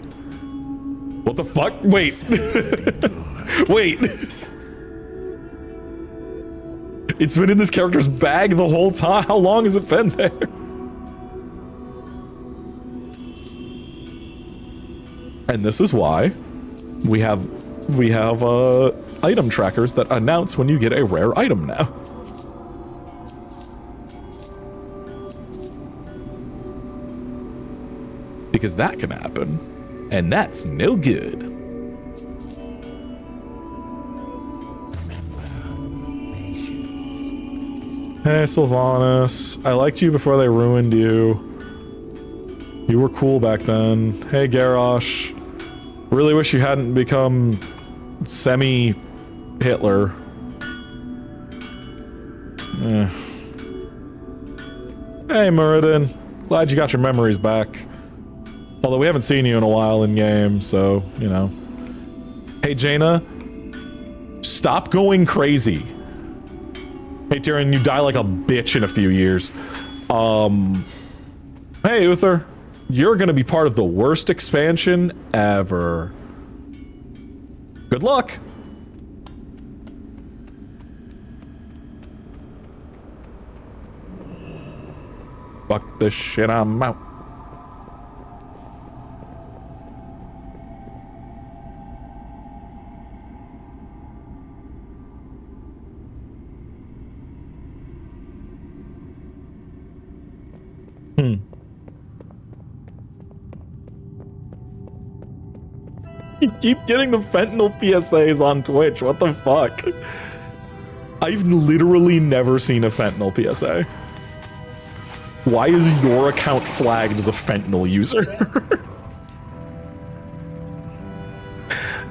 what the fuck? Wait. Wait. It's been in this character's bag the whole time. How long has it been there? And this is why we have item trackers that announce when you get a rare item now. Because that can happen, and that's no good. Hey, Sylvanas. I liked you before they ruined you. You were cool back then. Hey, Garrosh. Really wish you hadn't become semi-Hitler. Hey, Muradin. Glad you got your memories back. Although we haven't seen you in a while in-game, so, you know. Hey, Jaina. Stop going crazy. Hey, Tyrion, you die like a bitch in a few years. Hey, Uther. You're gonna be part of the worst expansion ever. Good luck. Fuck this shit, I'm out. You keep getting the fentanyl PSAs on Twitch. What the fuck? I've literally never seen a fentanyl PSA. Why is your account flagged as a fentanyl user?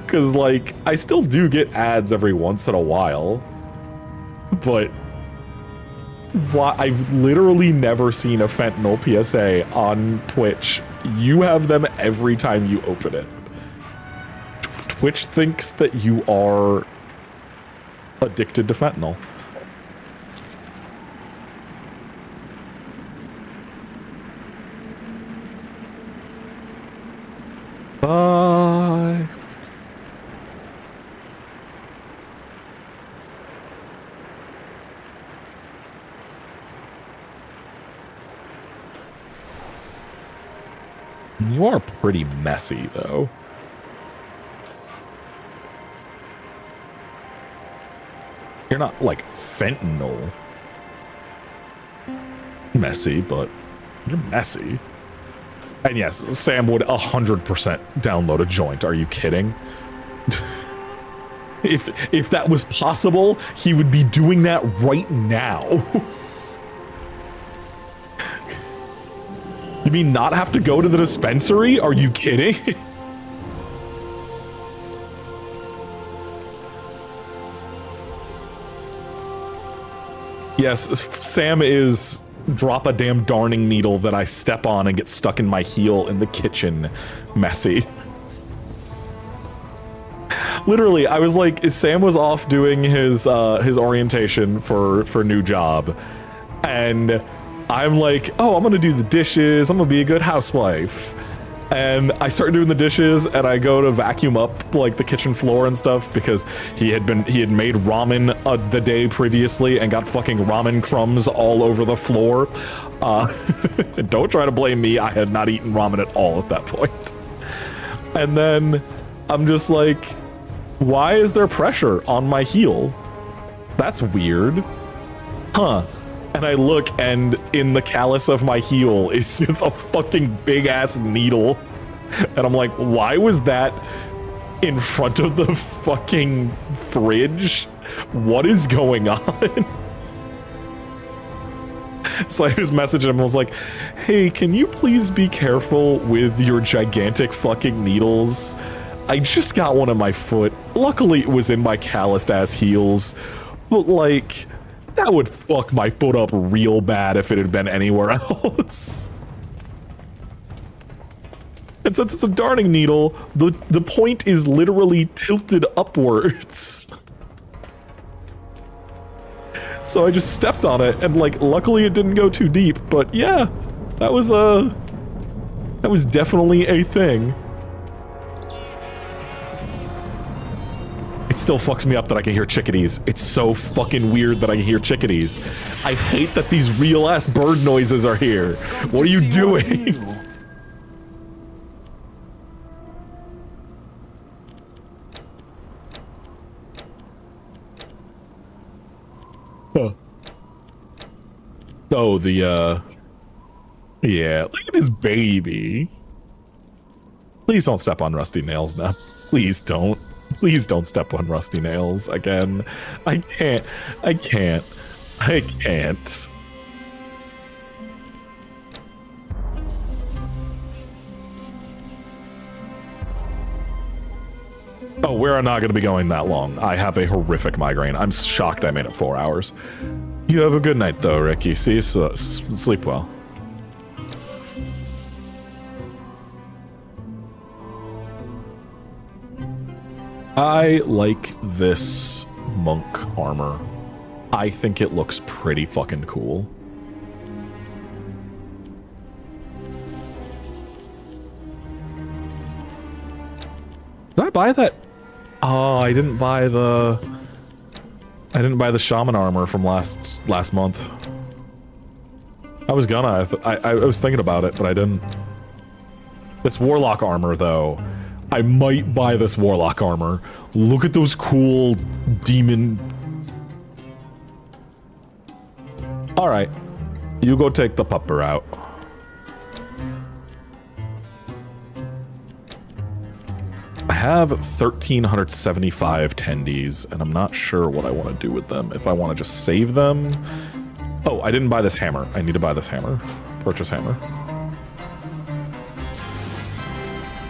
Because, like, I still do get ads every once in a while. But why? I've literally never seen a fentanyl PSA on Twitch. You have them every time you open it. Twitch thinks that you are addicted to fentanyl. Bye. You are pretty messy, though. You're not, like, fentanyl messy, but you're messy. And yes, Sam would 100% download a joint. Are you kidding? If that was possible, he would be doing that right now. You mean not have to go to the dispensary? Are you kidding? Yes, Sam is drop a damn darning needle that I step on and get stuck in my heel in the kitchen messy. Literally, I was like, Sam was off doing his orientation for new job, and I'm like, oh, I'm gonna do the dishes. I'm gonna be a good housewife. And I start doing the dishes, and I go to vacuum up like the kitchen floor and stuff because he had made ramen the day previously and got fucking ramen crumbs all over the floor. Don't try to blame me. I had not eaten ramen at all at that point. And then I'm just like, why is there pressure on my heel? That's weird. Huh. And I look, and in the callus of my heel is just a fucking big-ass needle. And I'm like, why was that in front of the fucking fridge? What is going on? So I just messaged him and was like, hey, can you please be careful with your gigantic fucking needles? I just got one in my foot. Luckily, it was in my calloused-ass heels. But, like, that would fuck my foot up real bad if it had been anywhere else. And since it's a darning needle, the point is literally tilted upwards. So I just stepped on it, and like, luckily it didn't go too deep, but yeah, that was definitely a thing. It still fucks me up that I can hear chickadees. It's so fucking weird that I can hear chickadees. I hate that these real-ass bird noises are here. What are you doing? Huh. Oh, yeah, look at this baby. Please don't step on Rusty Nails now. Please don't. Please don't step on Rusty Nails again. I can't. Oh, we're not going to be going that long. I have a horrific migraine. I'm shocked I made it 4 hours. You have a good night, though, Ricky. See you, sleep well. I like this monk armor. I think it looks pretty fucking cool. Did I buy that? Oh, I didn't buy the shaman armor from last month. I was gonna. I was thinking about it, but I didn't. This warlock armor, though. I might buy this warlock armor. Look at those cool demon... Alright. You go take the pupper out. I have 1,375 tendies, and I'm not sure what I want to do with them. If I want to just save them... Oh, I didn't buy this hammer. I need to buy this hammer. Purchase hammer.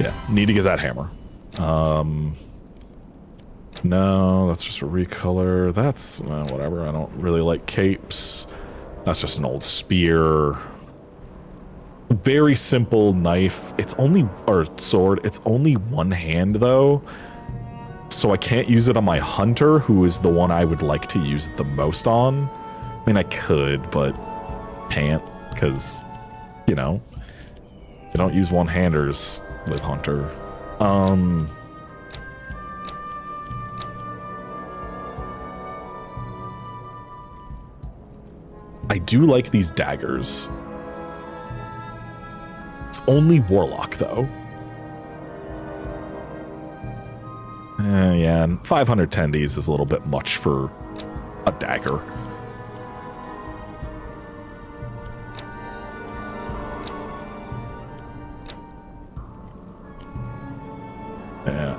Yeah, need to get that hammer. No, that's just a recolor. That's, whatever. I don't really like capes. That's just an old spear. Very simple knife. It's only, or sword. It's only one hand, though. So I can't use it on my hunter, who is the one I would like to use it the most on. I mean, I could, but can't, because, you know, you don't use one-handers with Hunter. I do like these daggers. It's only Warlock, though. Yeah, and 500 tendies is a little bit much for a dagger.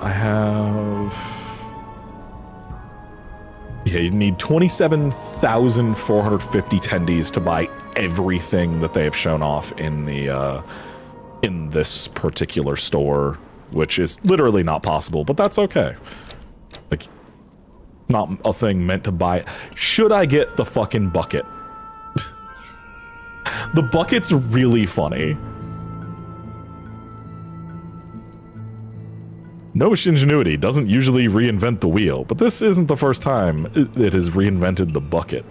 I have... Yeah, you need 27,450 tendies to buy everything that they have shown off in the in this particular store, which is literally not possible, but that's okay. Like, not a thing meant to buy. Should I get the fucking bucket? The bucket's really funny. Gnomish Ingenuity doesn't usually reinvent the wheel, but this isn't the first time it has reinvented the bucket.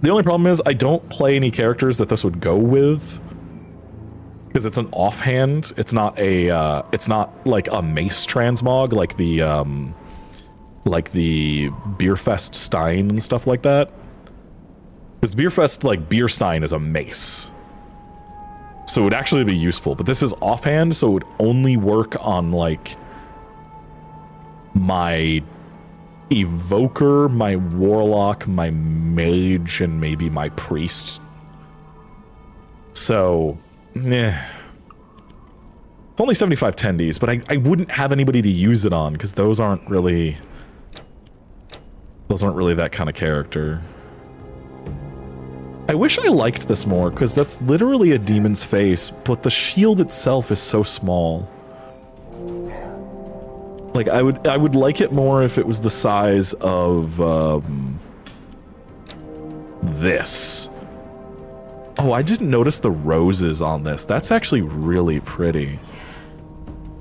The only problem is I don't play any characters that this would go with. Because it's an offhand. It's not a, it's not like a mace transmog like the Beerfest Stein and stuff like that. Because Beerfest, like, Beer Stein is a mace. So it would actually be useful, but this is offhand, so it would only work on, like, my Evoker, my Warlock, my Mage, and maybe my Priest. So, it's only 75 tendies, but I wouldn't have anybody to use it on, because those aren't really that kind of character. I wish I liked this more, because that's literally a demon's face, but the shield itself is so small. Like, I would like it more if it was the size of, this. Oh, I didn't notice the roses on this. That's actually really pretty.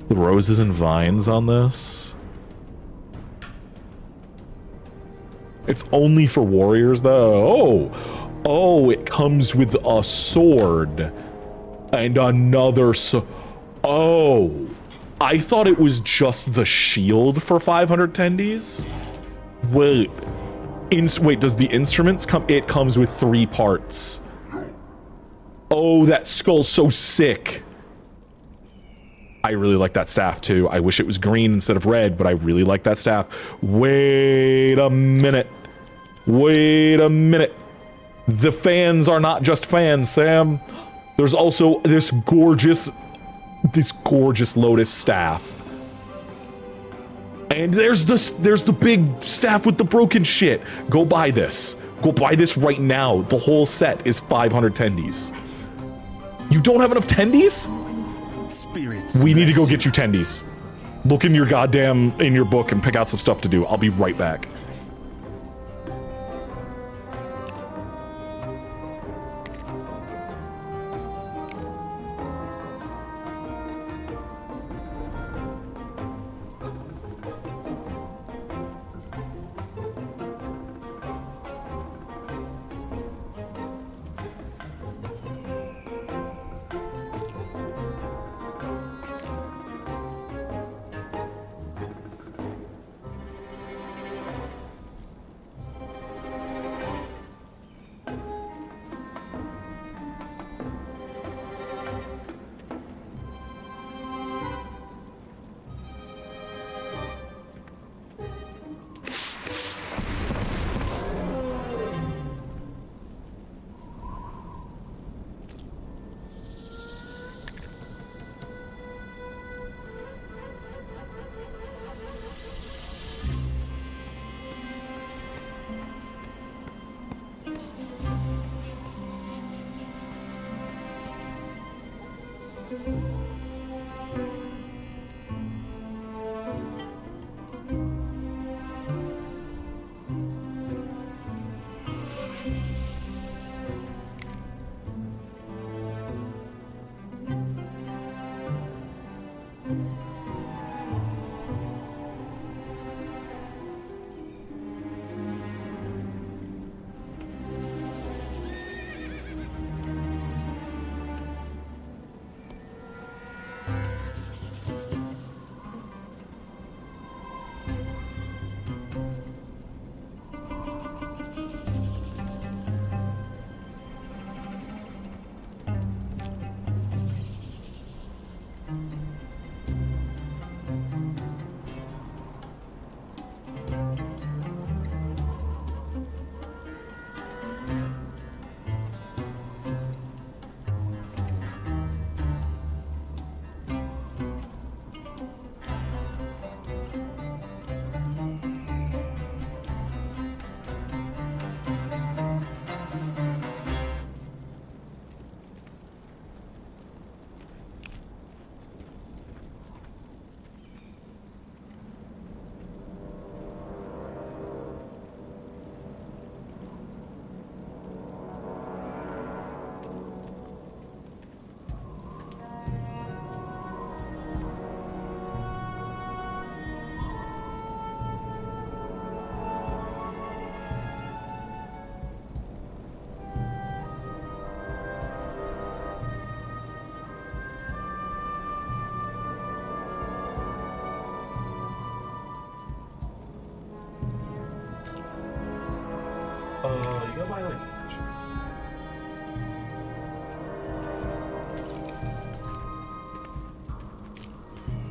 The roses and vines on this. It's only for warriors, though. Oh, it comes with a sword. And another Oh. I thought it was just the shield for 500 tendies? Wait. Wait, does the instruments come? It comes with 3 parts. Oh, that skull's so sick. I really like that staff, too. I wish it was green instead of red, but I really like that staff. Wait a minute. Wait a minute. The fans are not just fans, Sam. There's also this gorgeous lotus staff. And there's the big staff with the broken shit. Go buy this. Go buy this right now. The whole set is 500 tendies. You don't have enough tendies? We need to go get you tendies. Look in your book and pick out some stuff to do. I'll be right back.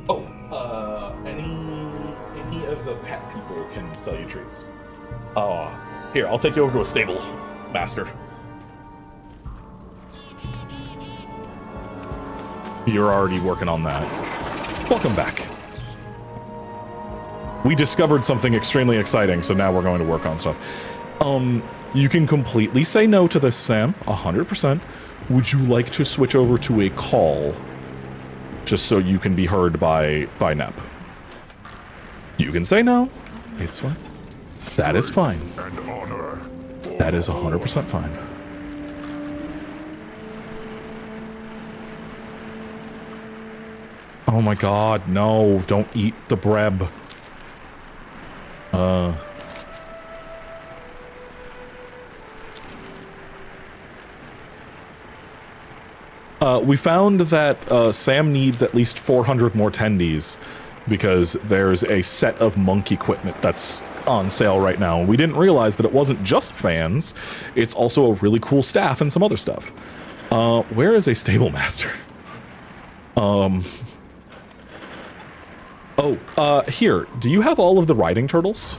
Any of the pet people can sell you treats. Here, I'll take you over to a stable, master. You're already working on that. Welcome back. We discovered something extremely exciting, so now we're going to work on stuff. You can completely say no to this, Sam, 100%. Would you like to switch over to a call, just so you can be heard by Nep? You can say no. It's fine. That is fine. That is 100% fine. Oh my god, no, don't eat the breb. We found that Sam needs at least 400 more tendies because there's a set of monk equipment that's on sale right now. We didn't realize that it wasn't just fans, it's also a really cool staff and some other stuff. Where is a stable master? Here, do you have all of the riding turtles?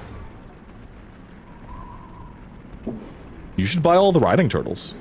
You should buy all the riding turtles.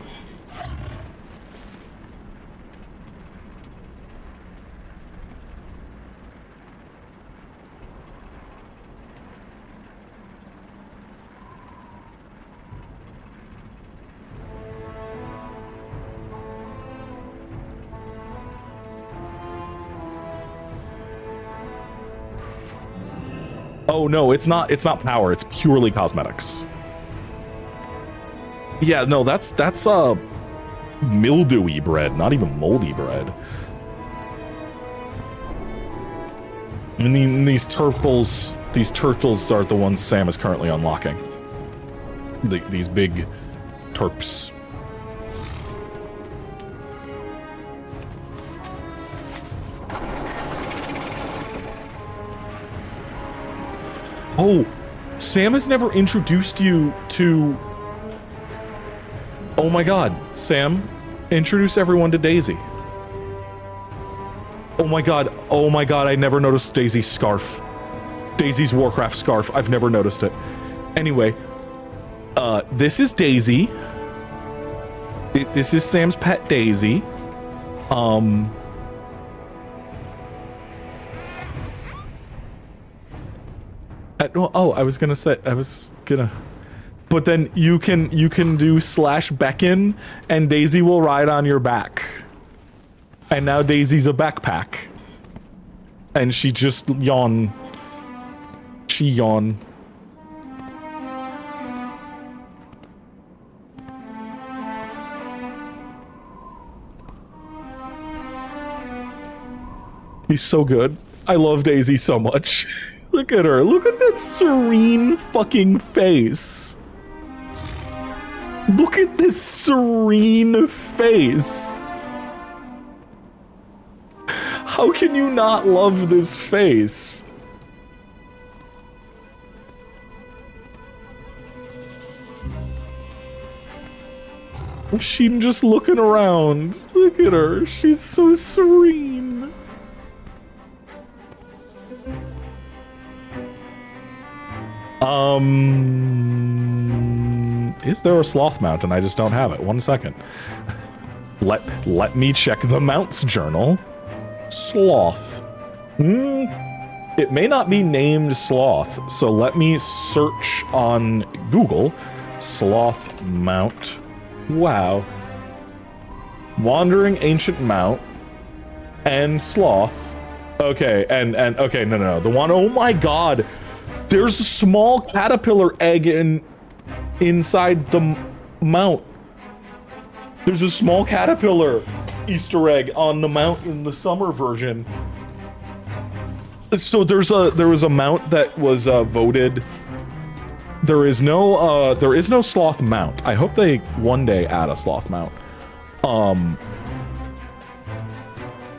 Oh no, it's not power, it's purely cosmetics. Yeah, no, that's mildewy bread, not even moldy bread. And these turtles are the ones Sam is currently unlocking. These big terps. Oh, Sam has never introduced you to... Oh my god, Sam, introduce everyone to Daisy. Oh my god, I never noticed Daisy's scarf. Daisy's Warcraft scarf, I've never noticed it. Anyway, this is Daisy. This is Sam's pet Daisy. I was gonna. But then you can do /beckon, and Daisy will ride on your back. And now Daisy's a backpack. And she just yawn. She yawn. He's so good. I love Daisy so much. Look at her. Look at that serene fucking face. Look at this serene face. How can you not love this face? She's just looking around. Look at her. She's so serene. Is there a sloth mount and I just don't have it? 1 second. Let me check the mounts journal. Sloth. It may not be named sloth, so let me search on Google. Sloth mount. Wow. Wandering ancient mount and sloth. Okay, and okay, no. The one, oh my god. There's a small caterpillar egg inside the mount. There's a small caterpillar Easter egg on the mount in the summer version. So there was a mount that was voted. There is no sloth mount. I hope they one day add a sloth mount.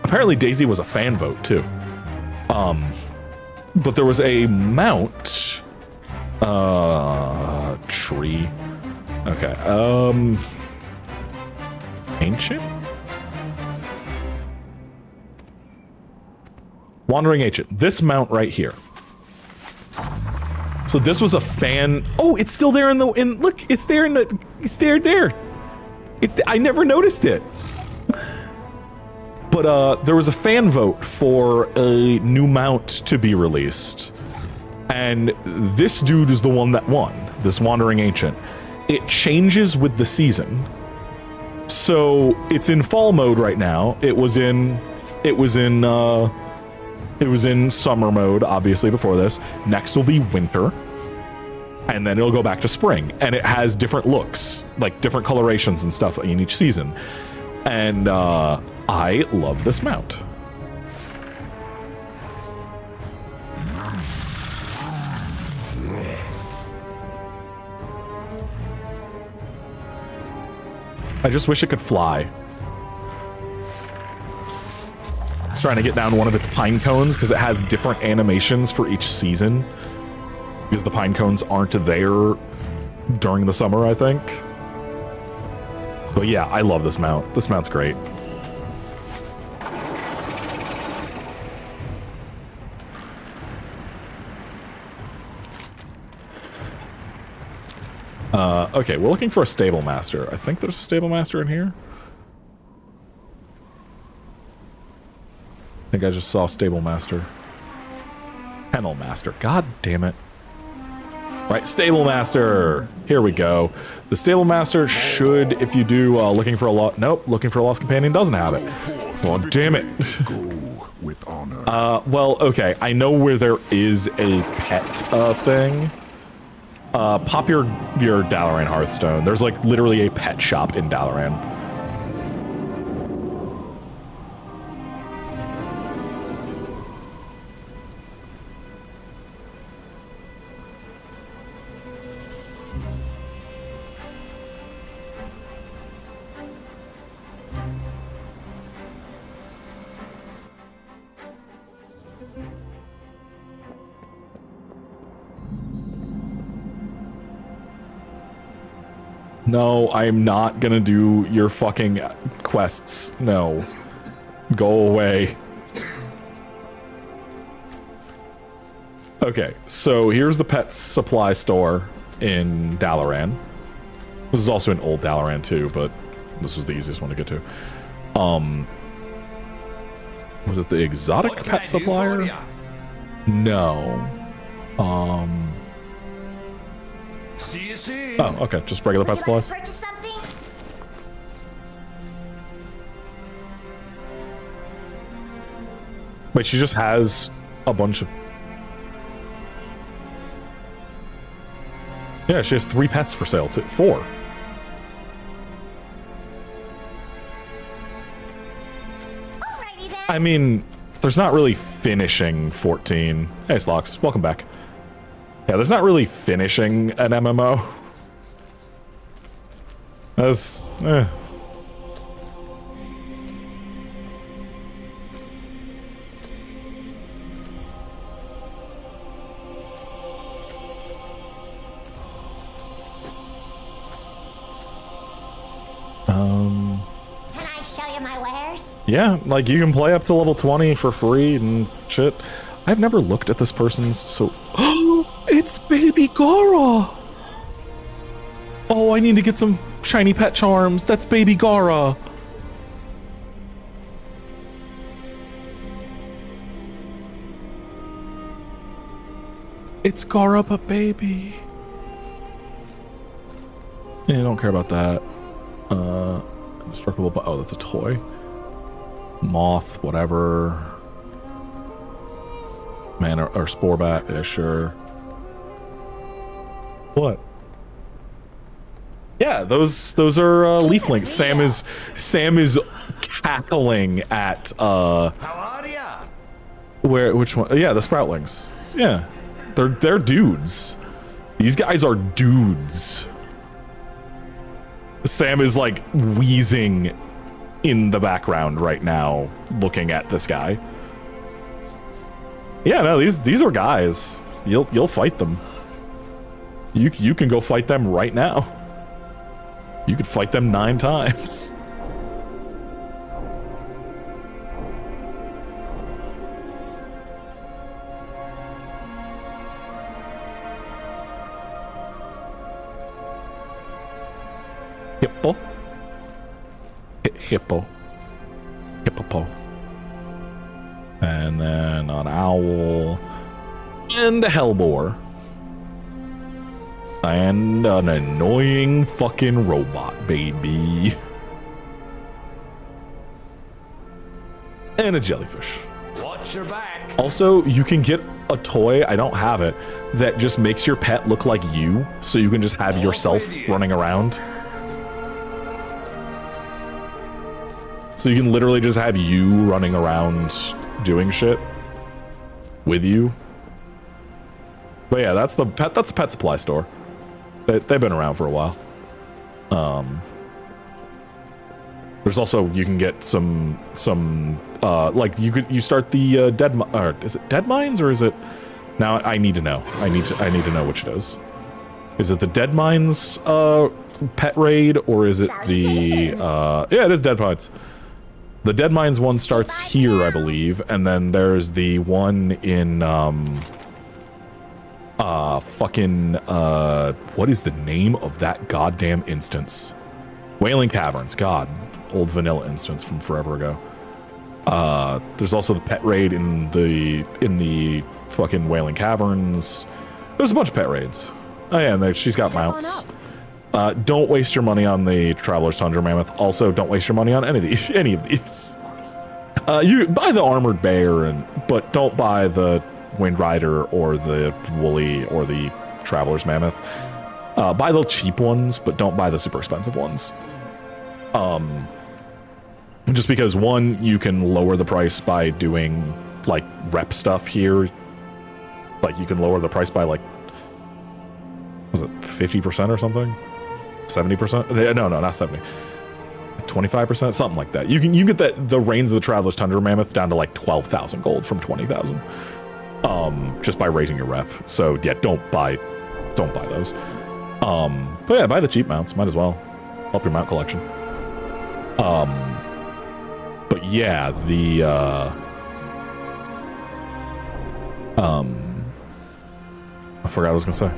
Apparently Daisy was a fan vote too. But there was a mount. Tree. Okay. Ancient? Wandering Ancient. This mount right here. So this was a fan. Oh, it's still there look, it's there there. I never noticed it. But there was a fan vote for a new mount to be released. And this dude is the one that won, this Wandering Ancient. It changes with the season. So it's in fall mode right now. It was in summer mode, obviously, before this. Next will be winter. And then it'll go back to spring. And it has different looks, like different colorations and stuff in each season. And I love this mount. I just wish it could fly. It's trying to get down one of its pine cones because it has different animations for each season. Because the pine cones aren't there during the summer, I think. But yeah, I love this mount. This mount's great. Okay, we're looking for a stable master. I think there's a stable master in here. I think I just saw stable master. Kennel master. God damn it. Right, stable master. Here we go. The stable master should, if you do looking for a lost companion doesn't have it. Oh, damn it. Well, okay. I know where there is a pet thing. Pop your Dalaran Hearthstone. There's like literally a pet shop in Dalaran. No, I'm not gonna do your fucking quests. No. Go away. Okay, so here's the pet supply store in Dalaran. This is also in Old Dalaran too, but this was the easiest one to get to. Was it the exotic pet supplier? No. See you soon. Oh, okay, just regular pet supplies. Wait, she just has a bunch of... Yeah, she has 3 pets for sale. 4. I mean, there's not really finishing 14. Hey, Slox, welcome back. Yeah, there's not really finishing an MMO. That's... Can I show you my wares? Yeah, like you can play up to level 20 for free and shit. I've never looked at this person's, so... It's Baby Gara! Oh, I need to get some shiny pet charms. That's Baby Gara. It's Gara, but baby. Yeah, I don't care about that. Indestructible, oh, that's a toy. Moth, whatever. Man, or Spore Bat, yeah, sure. What? Yeah, those are leaflings. Sam is cackling at How are ya? which one? Yeah, the Sproutlings. Yeah. They're dudes. These guys are dudes. Sam is like wheezing in the background right now, looking at this guy. Yeah, no, these are guys. You'll fight them. You can go fight them right now. You could fight them 9 times. Hippo. Hippo. Hippopo. And then an owl. And a hellboar. And an annoying fucking robot, baby. And a jellyfish. Watch your back. Also, you can get a toy, I don't have it, that just makes your pet look like you, so you can just have yourself running around. So you can literally just have you running around doing shit with you. But yeah, that's the pet supply store. They've been around for a while. There's also, you can get some like you start the is it Dead Mines, or is it, now I need to know. I need to know which it is. Is it the Dead Mines pet raid, or is it the yeah, it is Dead Mines. The Dead Mines one starts here, I believe, and then there's the one in what is the name of that goddamn instance? Wailing Caverns, God. Old vanilla instance from forever ago. There's also the pet raid in the fucking Wailing Caverns. There's a bunch of pet raids. Oh yeah, and she's got mounts. Don't waste your money on the Traveler's Tundra Mammoth. Also, don't waste your money on any of these. You buy the Armored Bear, but don't buy the Wind Rider or the Woolly or the Traveler's Mammoth. Buy the cheap ones, but don't buy the super expensive ones. Just because, one, you can lower the price by doing like rep stuff here. Like you can lower the price by like, was it 50% or something? 70%? No, not 70. 25%, something like that. You get the Reigns of the Traveler's Tundra Mammoth down to like 12,000 gold from 20,000. Just by raising your rep. So yeah, don't buy those. But yeah, buy the cheap mounts, might as well. Help your mount collection. But yeah, the I forgot what I was gonna say.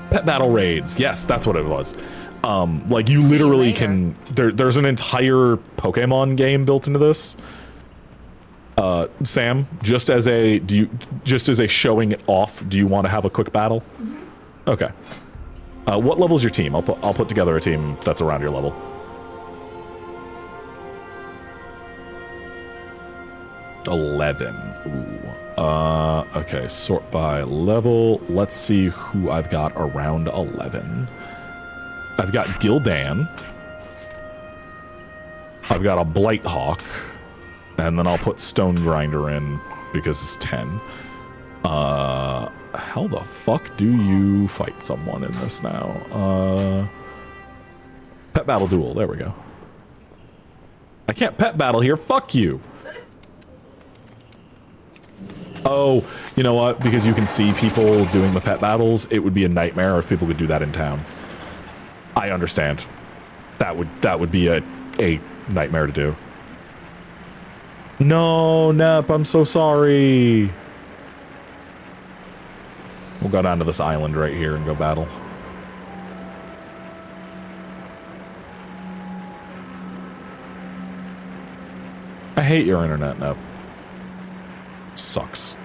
Pet battle raids. Yes, that's what it was. Like you literally can. There's an entire Pokemon game built into this. Sam, just as a showing it off, do you want to have a quick battle? Okay. What level's your team? I'll put together a team that's around your level. Ooh. Okay, sort by level. Let's see who I've got around 11. I've got Gildan. I've got a Blighthawk. And then I'll put Stone Grinder in because it's 10. How the fuck do you fight someone in this now? Pet battle duel. There we go. I can't pet battle here. Fuck you. Oh, you know what? Because you can see people doing the pet battles, it would be a nightmare if people could do that in town. I understand. That would be a nightmare to do. No, Nep, I'm so sorry. We'll go down to this island right here and go battle. I hate your internet, Nep. Sucks.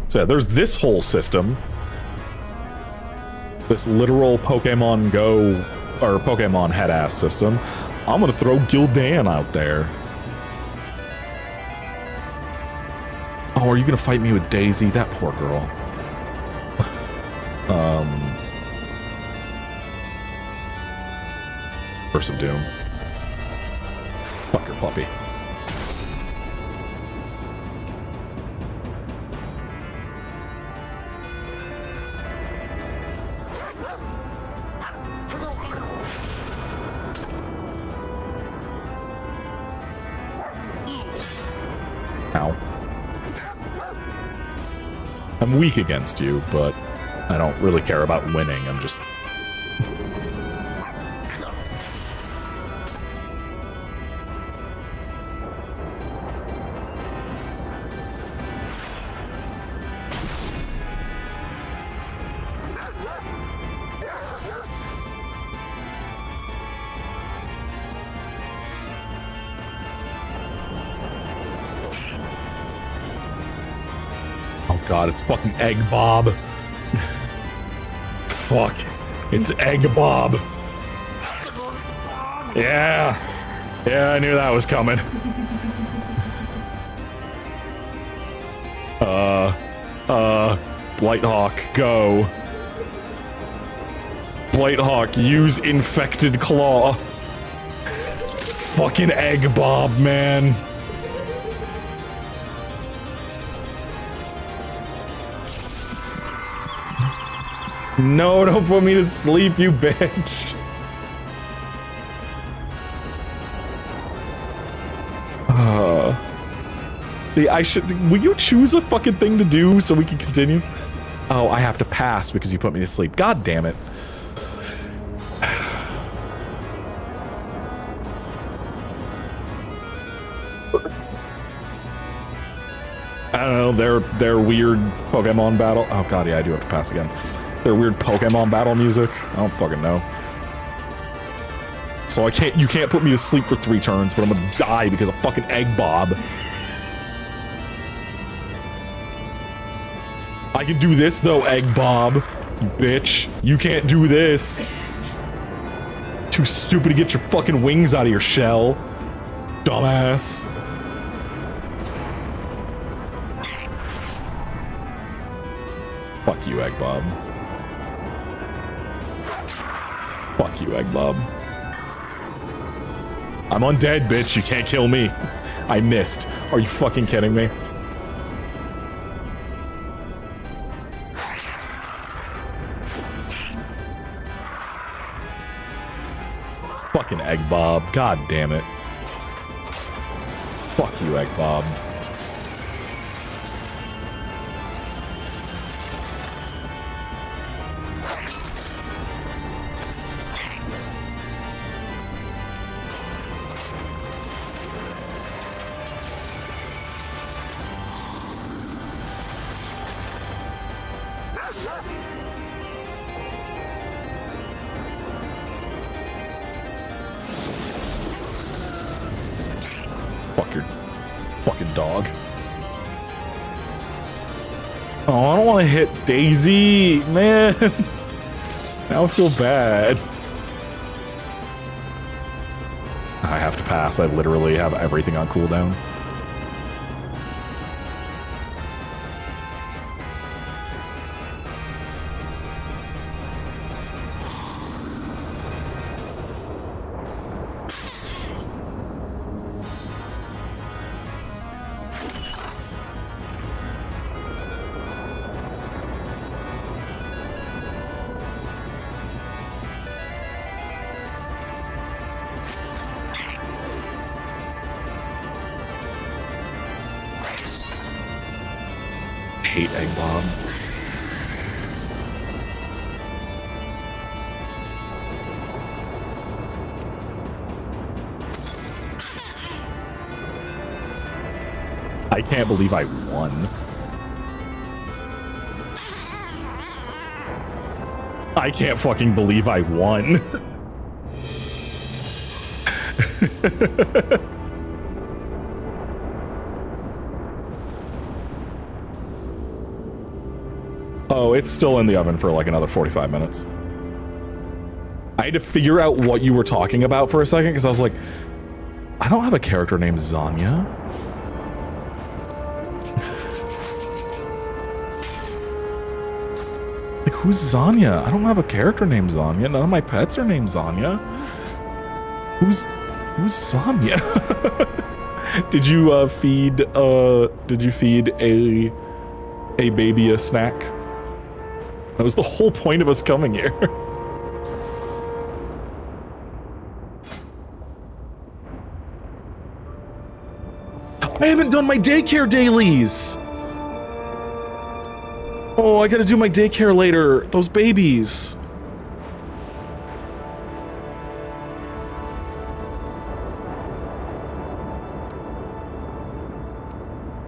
So yeah, there's this whole system. This literal Pokemon Go or Pokemon head-ass system. I'm gonna throw Gildan out there. Oh, are you gonna fight me with Daisy? That poor girl. Curse of Doom. Fuck your puppy. I'm weak against you, but I don't really care about winning. I'm just... God, it's fucking Egg Bob. Fuck. It's Egg Bob. Yeah. Yeah, I knew that was coming. Blighthawk, go. Blighthawk, use Infected Claw. Fucking Egg Bob, man. No, don't put me to sleep, you bitch. See, I should... Will you choose a fucking thing to do so we can continue? Oh, I have to pass because you put me to sleep. God damn it. I don't know, their weird Pokemon battle... Oh god, yeah, I do have to pass again. Their weird Pokemon battle music. I don't fucking know. So you can't put me to sleep for 3 turns, but I'm gonna die because of fucking Egg Bob. I can do this though, Egg Bob. You bitch. You can't do this. Too stupid to get your fucking wings out of your shell. Dumbass. Fuck you, Egg Bob. Fuck you, Egg Bob. I'm undead, bitch. You can't kill me. I missed. Are you fucking kidding me? Fucking Egg Bob. God damn it. Fuck you, Egg Bob. Fuck your fucking dog. Oh, I don't want to hit Daisy, man. Now I feel bad. I have to pass. I literally have everything on cooldown. Hate Egg Bob. I can't believe I won. I can't fucking believe I won. Oh, it's still in the oven for like another 45 minutes. I had to figure out what you were talking about for a second because I was like, I don't have a character named Zanya. Like, who's Zanya? I don't have a character named Zanya. None of my pets are named Zanya. Who's Zanya? Did you feed a baby a snack? That was the whole point of us coming here. I haven't done my daycare dailies! Oh, I gotta do my daycare later. Those babies.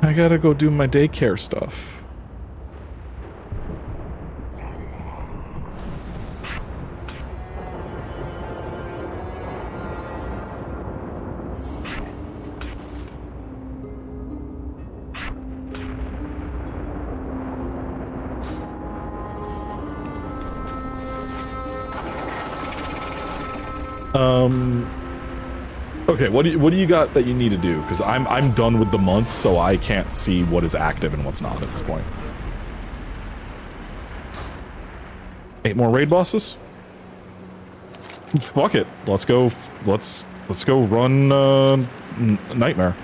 I gotta go do my daycare stuff. Okay, what do you got that you need to do? Because I'm done with the month, so I can't see what is active and what's not at this point. 8 more raid bosses? Fuck it. Let's go run Nightmare.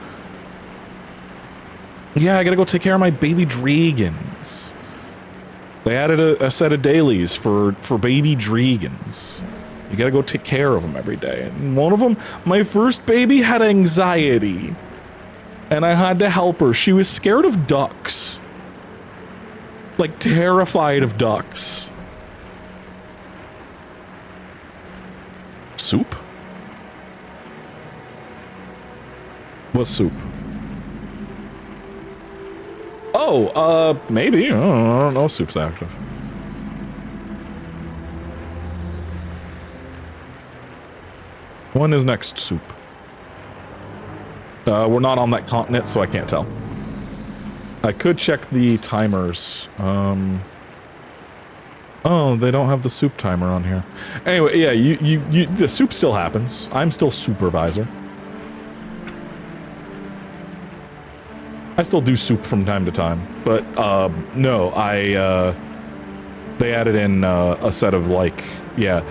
Yeah, I gotta go take care of my baby Dragons. They added a set of dailies for baby Dragons. You gotta go take care of them every day. And one of them, my first baby had anxiety. And I had to help her. She was scared of ducks. Like, terrified of ducks. Soup? What soup? Oh, maybe. I don't know if soup's active. When is next soup? We're not on that continent, so I can't tell. I could check the timers. Oh, they don't have the soup timer on here. Anyway, yeah, the soup still happens. I'm still supervisor. I still do soup from time to time, but no, they added in a set of, like, yeah.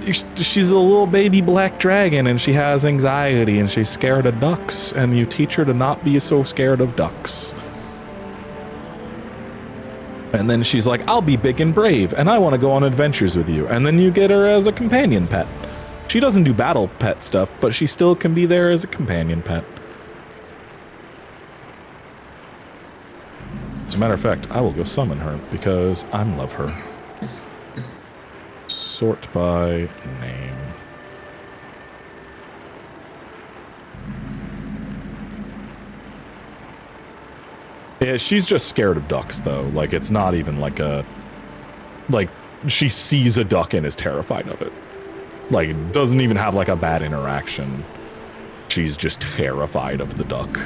She's a little baby black dragon and she has anxiety and she's scared of ducks, and you teach her to not be so scared of ducks. And then she's like, I'll be big and brave and I want to go on adventures with you. And then you get her as a companion pet. She doesn't do battle pet stuff, but she still can be there as a companion pet. As a matter of fact, I will go summon her because I love her. Sort by name. Yeah, she's just scared of ducks, though. Like, it's not even like a... Like, she sees a duck and is terrified of it. Like, doesn't even have, like, a bad interaction. She's just terrified of the duck.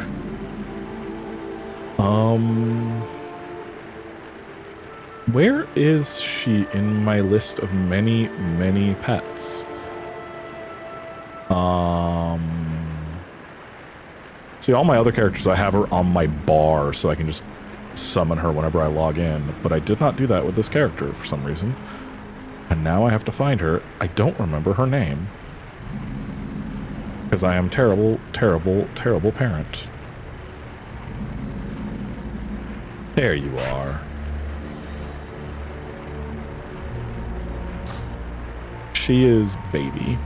Where is she in my list of many, many pets? See, all my other characters, I have her on my bar, so I can just summon her whenever I log in. But I did not do that with this character for some reason. And now I have to find her. I don't remember her name. Because I am terrible, terrible, terrible parent. There you are. She is baby.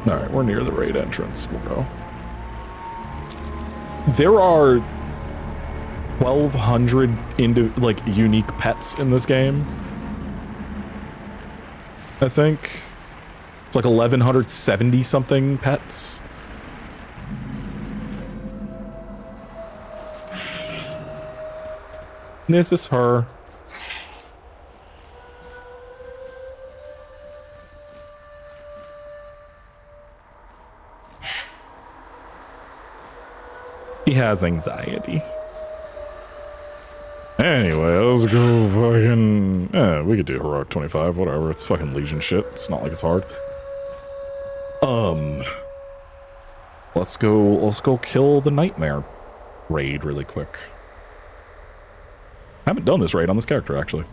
Alright, we're near the raid entrance. We'll go. There are 1,200 unique pets in this game. I think. It's like 1,170 something pets. This is her. She has anxiety. Anyway, let's go fucking... Yeah, we could do Heroic 25, whatever. It's fucking Legion shit. It's not like it's hard. Let's go kill the Nightmare raid really quick. I haven't done this raid on this character, actually.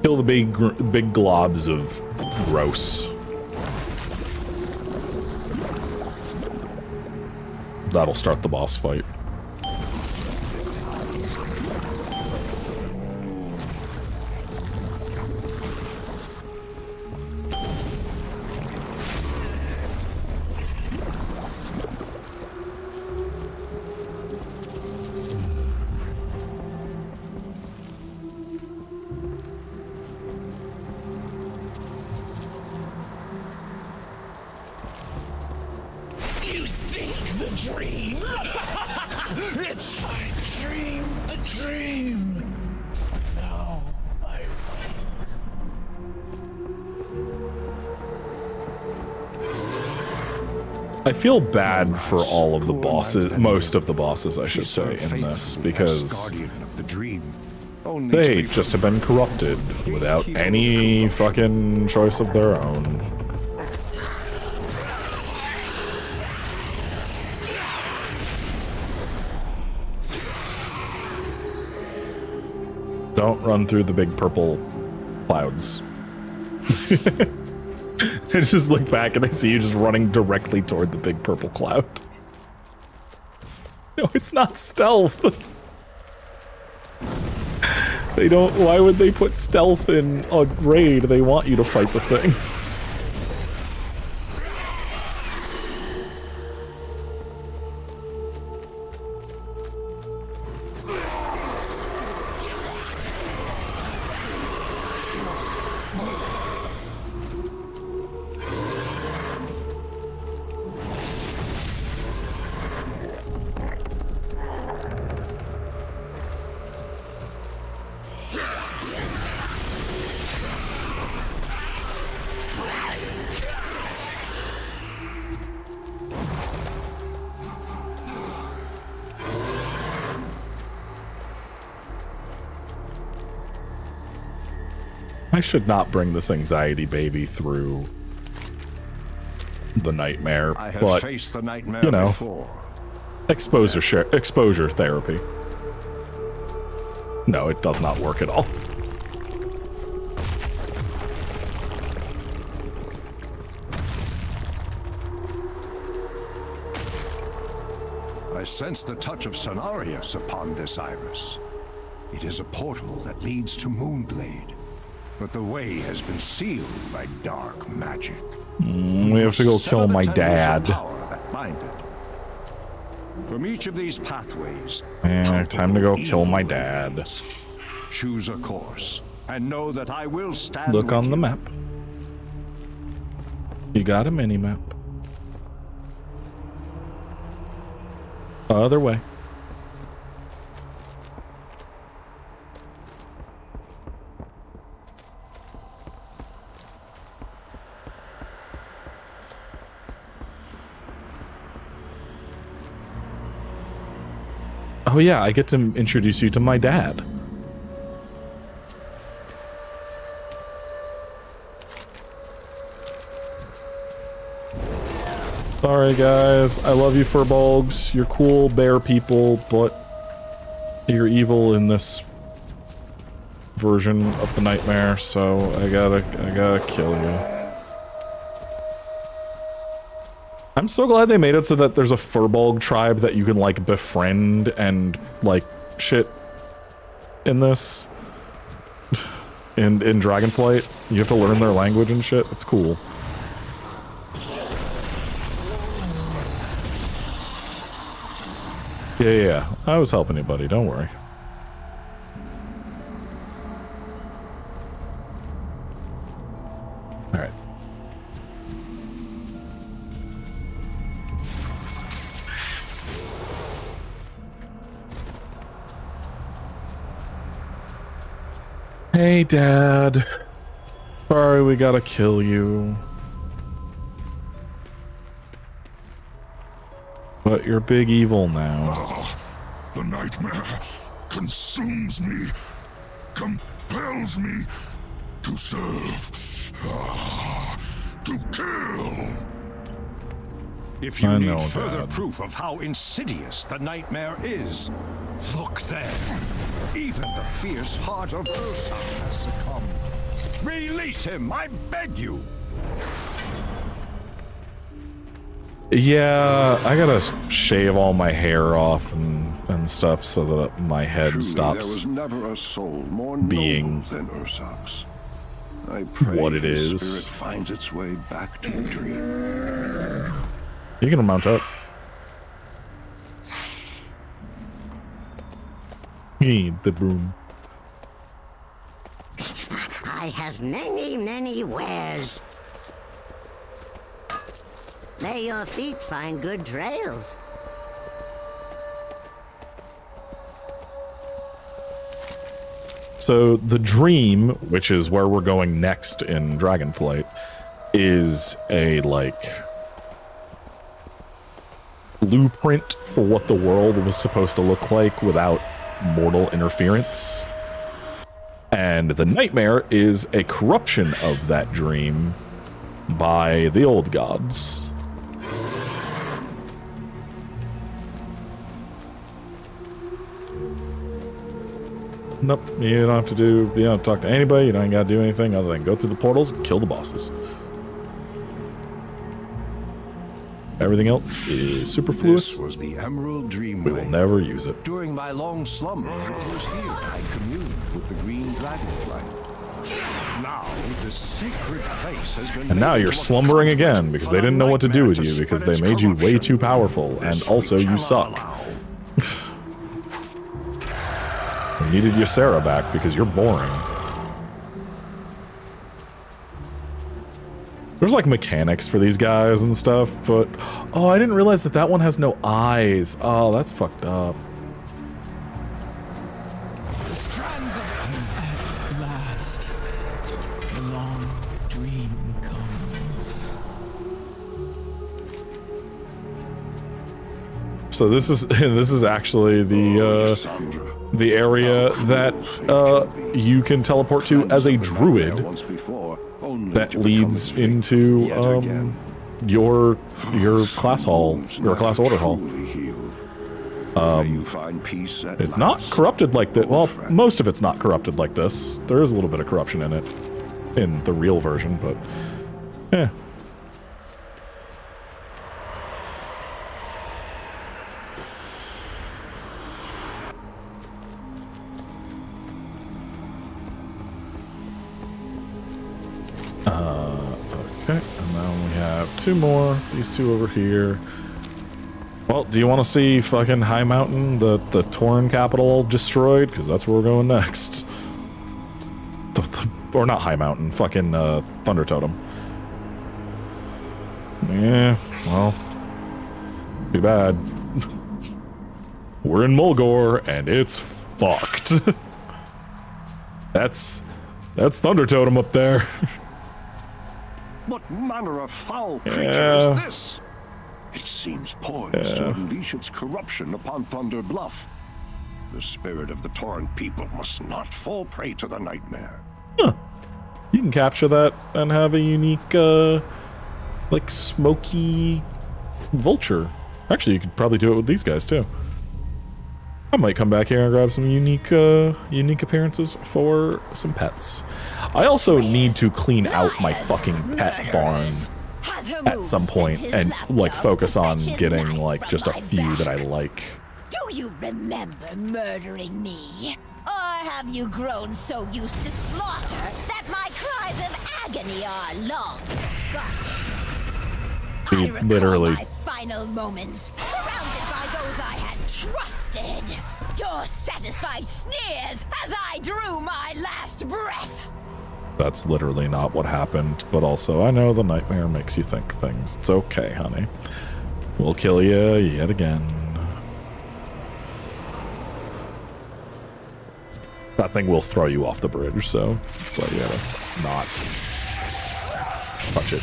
Kill the big globs of gross. That'll start the boss fight. take the dream. It's I dreamed the dream. Now I I feel bad for all of the bosses, most of the bosses, I should say, in this, because they just have been corrupted without any fucking choice of their own. Don't run through the big purple clouds. I just look back and I see you just running directly toward the big purple cloud. No, it's not stealth. They don't. Why would they put stealth in a raid? They want you to fight the things. I should not bring this anxiety baby through the nightmare, I have but faced the nightmare you know, before. exposure therapy. No, it does not work at all. I sense the touch of Cenarius upon this iris. It is a portal that leads to Moonblade, but the way has been sealed by dark magic. We have to go kill my dad. That bind it. From each of these pathways, Time to go kill my dad. choose a course, and know that I will stand Look with on you. the map. You got a mini map. Other way. Oh yeah, I get to introduce you to my dad. Sorry guys, I love you furbolgs. You're cool bear people, but you're evil in this version of the nightmare, so I gotta kill you. I'm so glad they made it so that there's a furbolg tribe that you can like befriend and like shit in this. in Dragonflight. You have to learn their language and shit. It's cool. Yeah. I was helping you, buddy. Don't worry. All right. Hey, Dad. Sorry we gotta kill you. But you're big evil now. The nightmare consumes me, compels me to serve, to kill. If you I need know, further Dad. proof of how insidious the nightmare is, look there. Even the fierce heart of Ursa has succumbed. Release him, I beg you. Yeah, I gotta shave all my hair off and stuff so that my head Truly, stops there was never a soul more being noble than Ursa's. I pray what it his is. spirit finds its way back to the dream. You can mount up. Need the broom. I have many, many wares. May your feet find good trails. So the dream, which is where we're going next in Dragonflight, is a like blueprint for what the world was supposed to look like without mortal interference. And the nightmare is a corruption of that dream by the old gods. Nope, you don't have to talk to anybody, you don't gotta do anything other than go through the portals and kill the bosses. Everything else is superfluous. This was the Emerald Dreamway. We will never use it. During my long slumber, it was here I communed with the green dragonfly. Now, the sacred place has been. And now you're slumbering again because they didn't know what to do with you because they made you way too powerful and also you suck. We needed Ysera back because you're boring. There's like mechanics for these guys and stuff, but oh, I didn't realize that that one has no eyes. Oh, that's fucked up. The strands of at last. The long dream comes. So this is actually the area that you can teleport to as a druid that leads into your class hall, your class order hall. It's not corrupted like that. Well, most of it's not corrupted like this. There is a little bit of corruption in it in the real version, but eh. Okay, and then we have two more. These two over here. Well, do you want to see fucking High Mountain, the Tauren capital destroyed? Because that's where we're going next. Or not High Mountain, fucking Thunder Totem. Yeah, well, too bad. We're in Mulgore, and it's fucked. That's Thunder Totem up there. What manner of foul creature is this? It seems poised to unleash its corruption upon Thunder Bluff. The spirit of the Tauren people must not fall prey to the nightmare. Huh. You can capture that and have a unique, like, smoky vulture. Actually, you could probably do it with these guys, too. I might come back here and grab some unique appearances for some pets. I also need to clean out my fucking pet barn at some point and, like, focus on getting, like, just a few that I like. Do you remember murdering me? Or have you grown so used to slaughter that my cries of agony are long forgotten? I recall Literally. my final moments, surrounded by those I had trusted. Your satisfied sneers as I drew my last breath. That's literally not what happened, but also I know the nightmare makes you think things. It's okay, honey. We'll kill you yet again. That thing will throw you off the bridge, so that's why you gotta not touch it.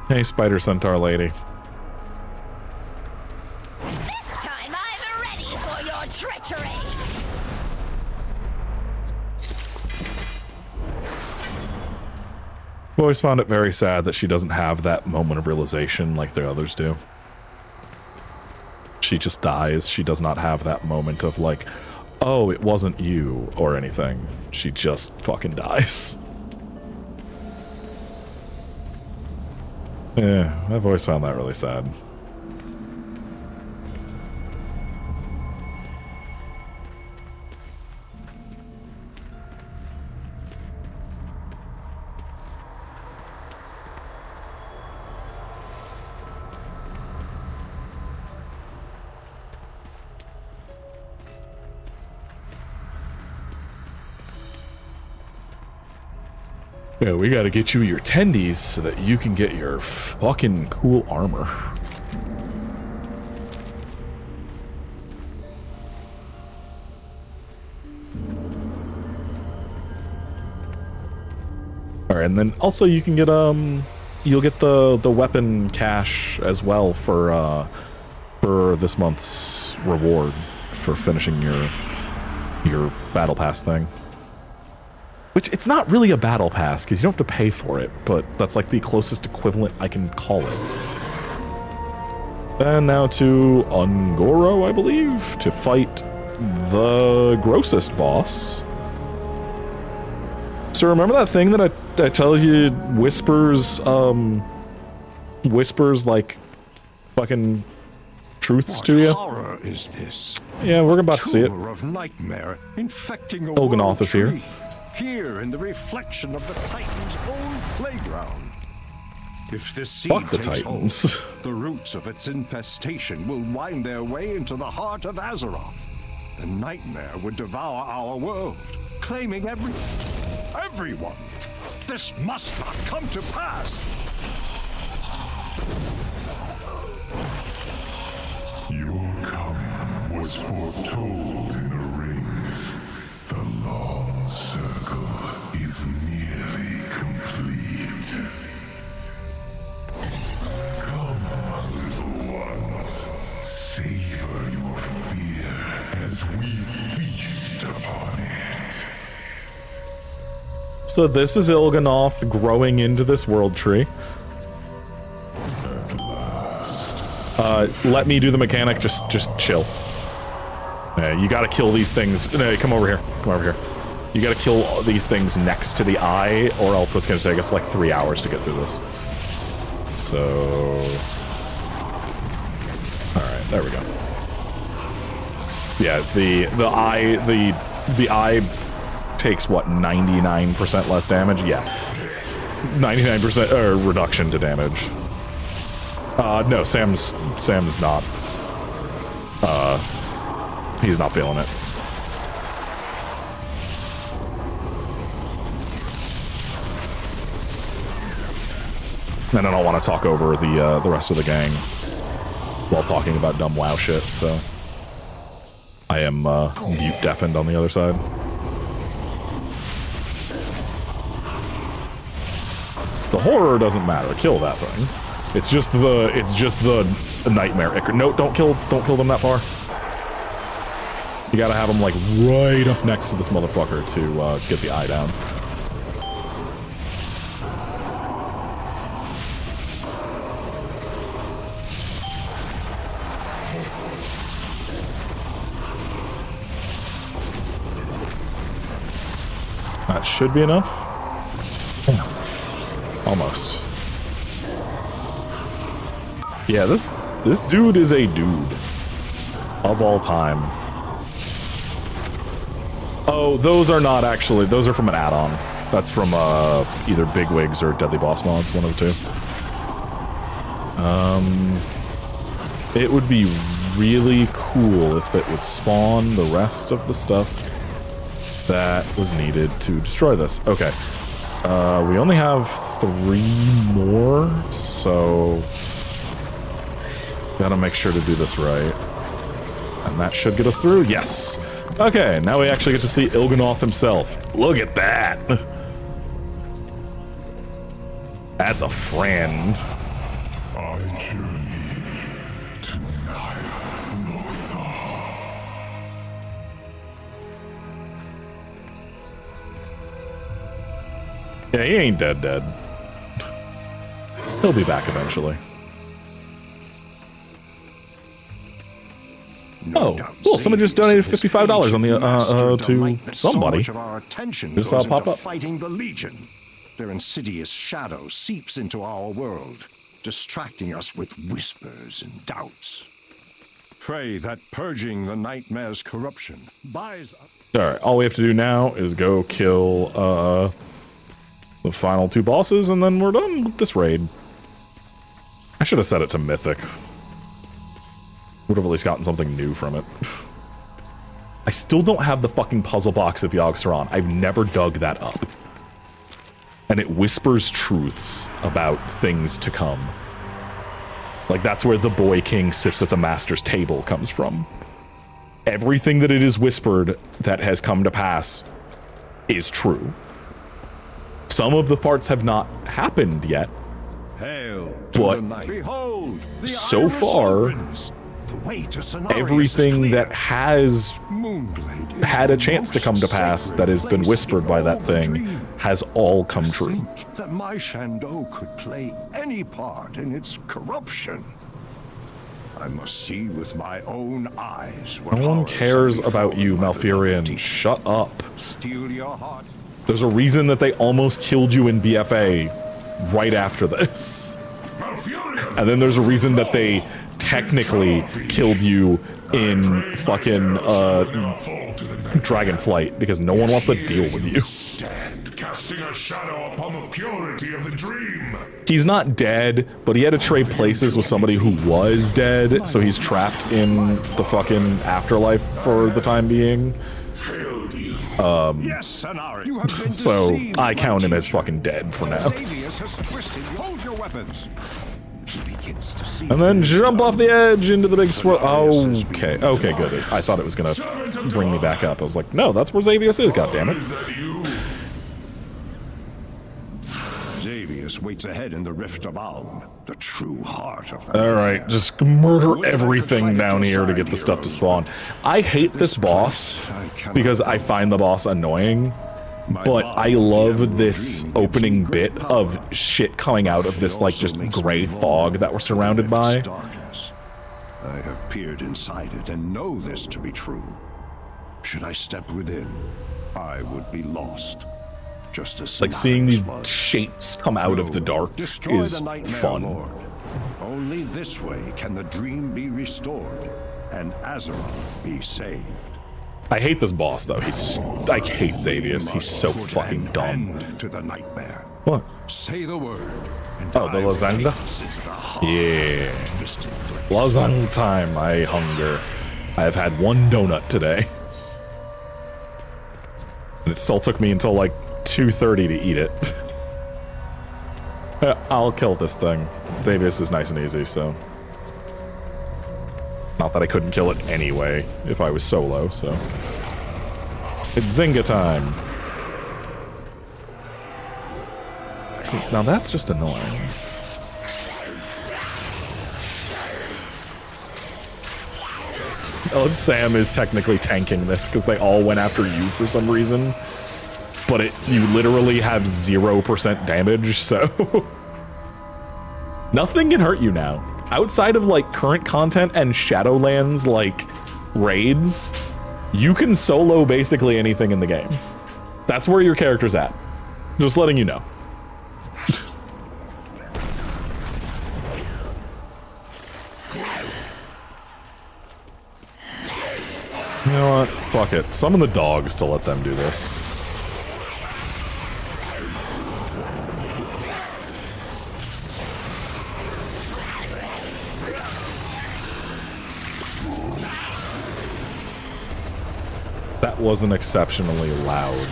Hey, Spider Centaur lady. This time I'm ready for your treachery. I've always found it very sad that she doesn't have that moment of realization like the others do. She just dies. She does not have that moment of like, oh, it wasn't you or anything. She just fucking dies. Yeah, I've always found that really sad. Yeah, we gotta get you your tendies so that you can get your fucking cool armor. Alright, and then also you can get you'll get the weapon cache as well for this month's reward for finishing your battle pass thing. Which, it's not really a battle pass, because you don't have to pay for it, but that's like the closest equivalent I can call it. And now to Ungoro, I believe, to fight the grossest boss. So remember that thing that I tell you whispers like fucking truths to you? What horror is this? Yeah, we're about to see it. Tumor of nightmare infecting a Il'gynoth world is here. tree. Here in the reflection of the Titan's own playground. If this seed Fuck the takes Titans. hold, the roots of its infestation will wind their way into the heart of Azeroth. The nightmare would devour our world, claiming everyone. This must not come to pass. Your coming was foretold in the rings. The long circle is nearly complete. Come, little ones. Savor your fear as we feast upon it. So this is Il'gynoth growing into this world tree. Let me do the mechanic, just chill. You gotta kill these things. No, come over here. Come over here. You gotta kill all these things next to the eye, or else it's gonna take us like 3 hours to get through this. So... Alright, there we go. Yeah, the eye takes, what, 99% less damage? Yeah. 99% reduction to damage. No, Sam's not. He's not feeling it. And I don't want to talk over the rest of the gang while talking about dumb WoW shit, so I am mute deafened on the other side. The horror doesn't matter. Kill that thing. It's just the nightmare. No, don't kill them that far. You gotta have them like right up next to this motherfucker to get the eye down. That should be enough. Almost. Yeah, this dude is a dude of all time. Oh, those are not actually, those are from an add-on. That's from either Bigwigs or Deadly Boss Mods, one of the two. It would be really cool if that would spawn the rest of the stuff that was needed to destroy this. Okay. We only have 3 more, so gotta make sure to do this right. And that should get us through. Yes. Okay, now we actually get to see Il'gynoth himself. Look at that. That's a friend. I journey to Naya Lothar. Yeah, he ain't dead. He'll be back eventually. Oh, cool. Somebody just donated $55 on the to somebody. Just pop up. Fighting the Legion. Their insidious shadow seeps into our world. distracting us with whispers and doubts. Pray that purging the nightmare's corruption buys up. Alright, all we have to do now is go kill the final 2 bosses, and then we're done with this raid. I should have set it to Mythic. Would have at least gotten something new from it. I still don't have the fucking puzzle box of Yogg-Saron. I've never dug that up. And it whispers truths about things to come. Like, that's where the boy king sits at the master's table comes from. Everything that it is whispered that has come to pass is true. Some of the parts have not happened yet. Hail to but the night. Behold, the so iris far, opens. The way to Cenarius everything is that has Moonglade is had a the chance to most come to pass sacred that has been place whispered in by all that the thing dream. has all come true. That my Shandow could play any part in its corruption. I must see with my own eyes what No one horrors cares have about you, befallen my Malfurion. beloved Shut up. Steal your heart. There's a reason that they almost killed you in BFA right after this. And then there's a reason that they technically killed you in fucking Dragonflight, because no one wants to deal with you. Casting a shadow upon the purity of the dream. He's not dead, but he had to trade places with somebody who was dead, so he's trapped in the fucking afterlife for the time being. Yes, Cenarius, you have been So deceived, I count him my as fucking dead for now. Xavius has twisted. Hold your weapons. He begins to see. And then jump off the edge into the big swirl. Okay, okay, good. I thought it was gonna bring me back up. I was like, no, that's where Xavius is, goddammit. Xavius waits ahead in the Rift of Alm, the true heart of the Alright, just murder everything down here to get the stuff to spawn. I hate this boss because I find the boss annoying, but I love this opening bit of shit coming out of this, like, just gray fog that we're surrounded by. I have peered inside it and know this to be true. Should I step within, I would be lost. Just as Like, seeing these shapes come out of the dark Destroy is the Nightmare fun. Lord. Only this way can the dream be restored and Azeroth be saved. I hate this boss, though. I hate Xavius. He's so fucking dumb. To the nightmare. What? Say the word. Oh, the lasagna? Yeah. Lasagna time. I hunger. I have had 1 donut today. And it still took me until like 2:30 to eat it. I'll kill this thing. Xavius is nice and easy, so. Not that I couldn't kill it anyway, if I was solo, so. It's Zynga time. Now that's just annoying. I love Sam is technically tanking this because they all went after you for some reason. But you literally have 0% damage, so nothing can hurt you now. Outside of like current content and Shadowlands like raids, you can solo basically anything in the game. That's where your character's at. Just letting you know. You know what? Fuck it. Summon the dogs to let them do this. That was an exceptionally loud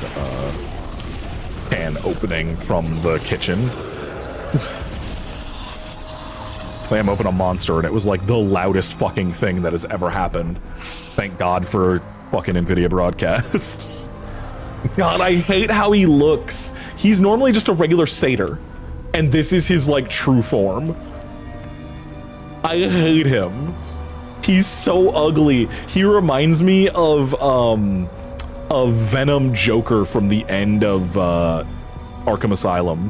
can opening from the kitchen. Sam opened a monster and it was like the loudest fucking thing that has ever happened. Thank God for fucking NVIDIA broadcast. God, I hate how he looks. He's normally just a regular satyr. And this is his like true form. I hate him. He's so ugly. He reminds me of Venom Joker from the end of Arkham Asylum,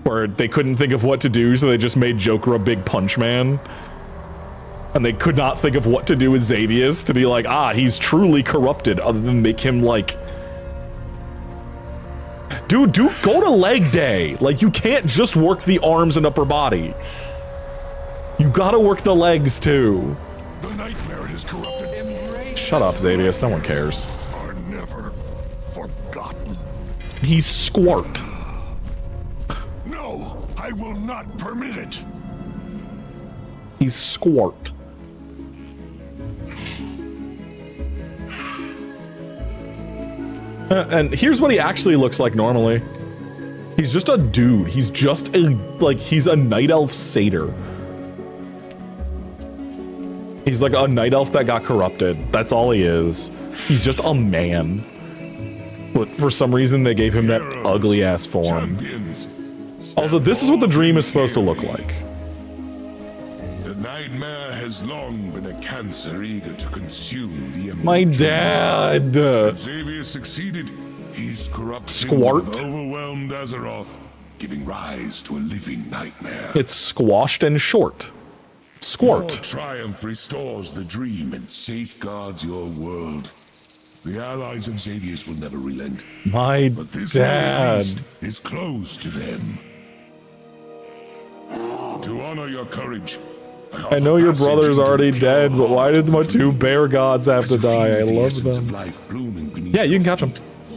where they couldn't think of what to do, so they just made Joker a big punch man. And they could not think of what to do with Xavius to be like, ah, he's truly corrupted, other than make him like Dude, go to leg day. Like, you can't just work the arms and upper body. You gotta work the legs, too. The nightmare has corrupted. Shut up, Xavius. No one cares. Are never forgotten. He's Squart. No, I will not permit it. He's Squart. And here's what he actually looks like normally. He's just a dude. He's just a, like, he's a night elf satyr. He's like a night elf that got corrupted. That's all he is. He's just a man. But for some reason, they gave him that ugly ass form. Also, this is what the dream is supposed to look like. The nightmare has long been a cancer eager to consume the My dad. Xavier succeeded. He's corrupting Squart. the overwhelmed Azeroth, giving rise to a living nightmare. It's squashed and short. Squart. Your triumph restores the dream and safeguards your world. The allies of Xavier's will never relent. My But this dad. east is closed to them. To honor your courage, I know your brother's already dead, but why did my two bear gods have to die? I love them. Yeah, you can catch them.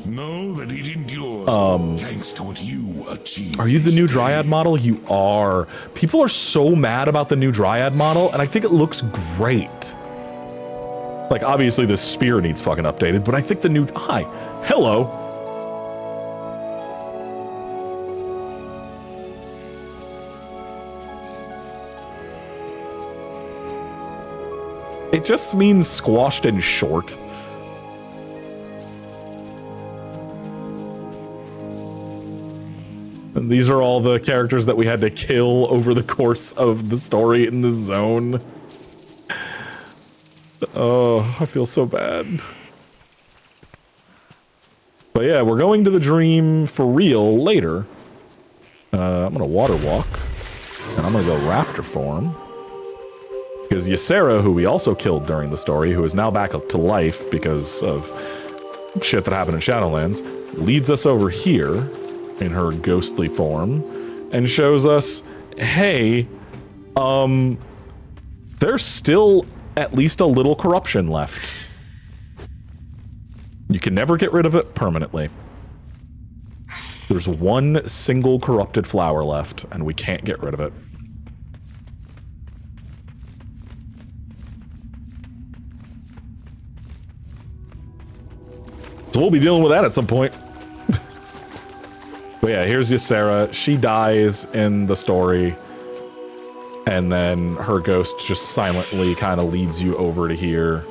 know that it endures thanks to what you achieve. Are you the new Dryad model? You are. People are so mad about the new Dryad model, and I think it looks great. Like, obviously this spear needs fucking updated, but I think the new... Hi. Hello. It just means squashed and short. And these are all the characters that we had to kill over the course of the story in the zone. Oh, I feel so bad. But yeah, we're going to the dream for real later. I'm gonna water walk. And I'm gonna go raptor form. Because Ysera, who we also killed during the story, who is now back up to life because of shit that happened in Shadowlands, leads us over here in her ghostly form and shows us, hey, there's still at least a little corruption left. You can never get rid of it permanently. There's one single corrupted flower left, and we can't get rid of it. So we'll be dealing with that at some point. But yeah, here's Ysera. She dies in the story. And then her ghost just silently kind of leads you over to here.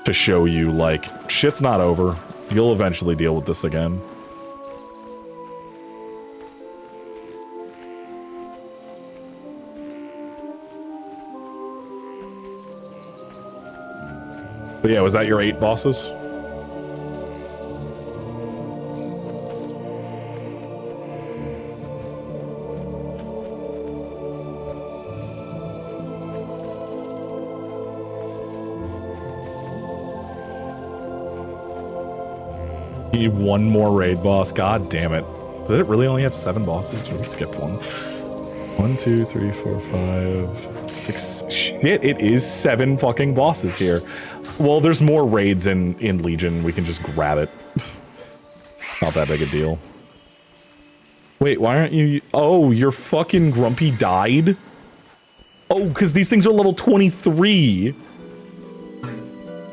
To show you, like, shit's not over. You'll eventually deal with this again. But yeah, was that your 8 bosses? You need one more raid boss. God damn it. Did it really only have 7 bosses? Did we skip one? 1, 2, 3, 4, 5, 6. Shit, it is 7 fucking bosses here. Well, there's more raids in Legion. We can just grab it. Not that big a deal. Wait, why aren't you... Oh, your fucking Grumpy died? Oh, because these things are level 23.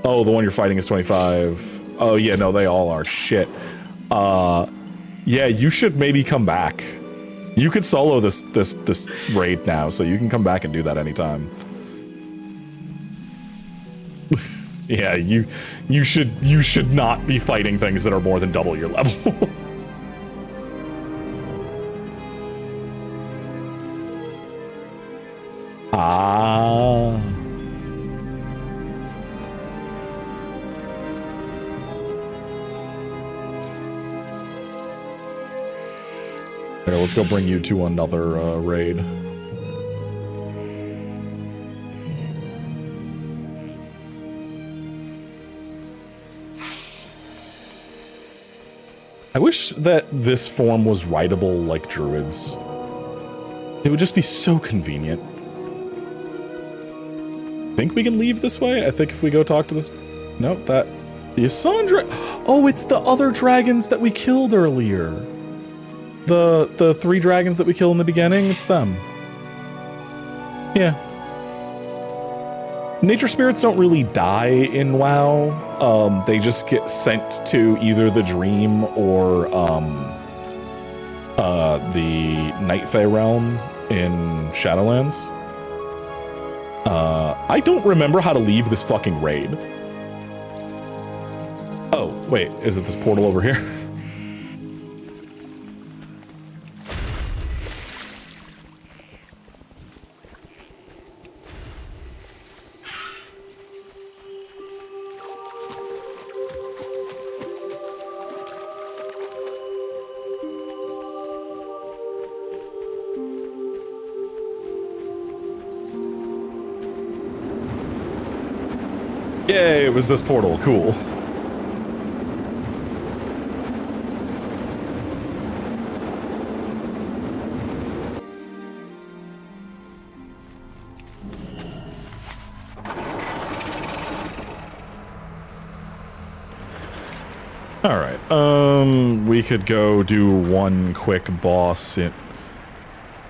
Oh, the one you're fighting is 25. Oh, yeah, no, they all are. Shit. Yeah, you should maybe come back. You could solo this raid now, so you can come back and do that anytime. Yeah, you should not be fighting things that are more than double your level. Ah. Here, let's go bring you to another raid. I wish that this form was rideable like druids. It would just be so convenient. Think we can leave this way? I think if we go talk to this... Nope, that... The Ysandragon... Oh, it's the other dragons that we killed earlier. The 3 dragons that we killed in the beginning, it's them. Yeah. Nature spirits don't really die in WoW. They just get sent to either the Dream or the Night Fae realm in Shadowlands. I don't remember how to leave this fucking raid. Oh, wait, is it this portal over here? Yay, it was this portal. Cool. Alright, we could go do one quick boss in...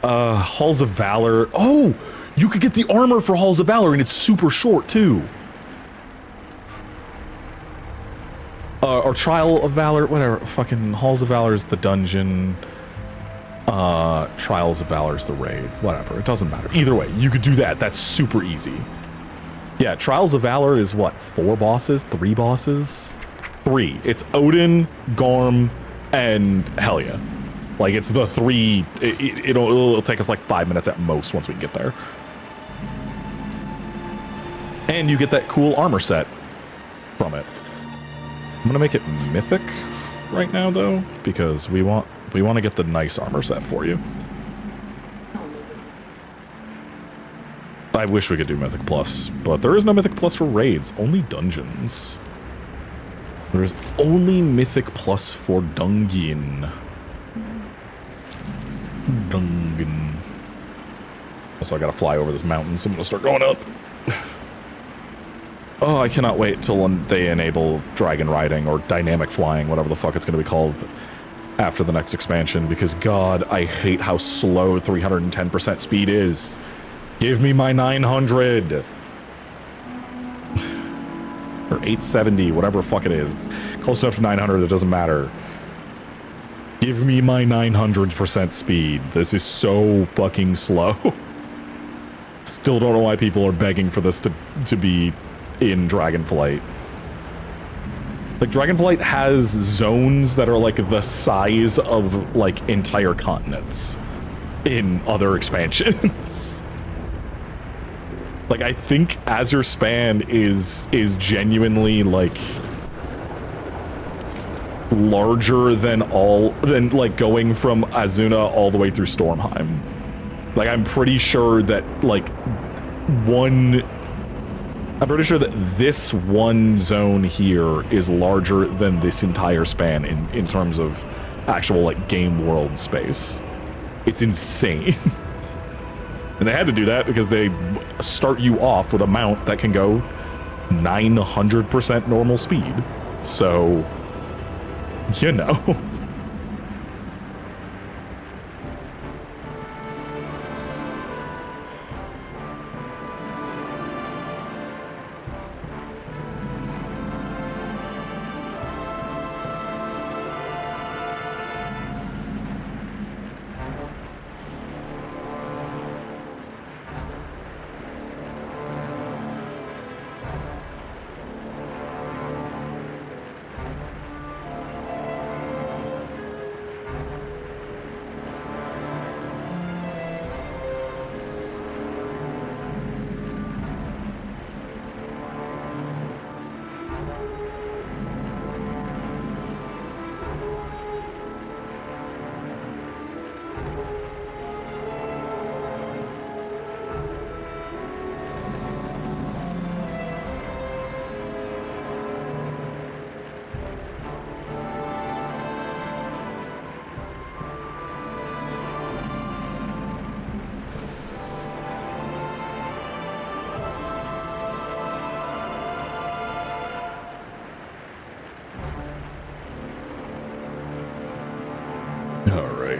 Halls of Valor. Oh! You could get the armor for Halls of Valor, and it's super short, too. Or Trial of Valor, whatever. Fucking Halls of Valor is the dungeon. Trials of Valor is the raid. Whatever, it doesn't matter. Either way, you could do that. That's super easy. Yeah, Trials of Valor is what, 4 bosses? 3 bosses? 3. It's Odin, Garm, and Helya. Like, it's the 3. It'll take us like 5 minutes at most once we get there. And you get that cool armor set from it. I'm gonna make it mythic right now though, because we want to get the nice armor set for you. I wish we could do Mythic Plus, but there is no Mythic Plus for raids, only dungeons. There's only Mythic Plus for Dungeon. Dungeon. Also, I gotta fly over this mountain, so I'm gonna start going up. Oh, I cannot wait till they enable dragon riding or dynamic flying, whatever the fuck it's going to be called after the next expansion, because God, I hate how slow 310% speed is. Give me my 900. Or 870, whatever the fuck it is. It's close enough to 900, it doesn't matter. Give me my 900% speed. This is so fucking slow. Still don't know why people are begging for this to be in Dragonflight. Like, Dragonflight has zones that are like the size of like entire continents in other expansions. Like, I think Azure Span is genuinely like larger than like going from Azuna all the way through Stormheim. Like, I'm pretty sure that like I'm pretty sure that this one zone here is larger than this entire span in terms of actual like game world space. It's insane. And they had to do that because they start you off with a mount that can go 900% normal speed. So, you know.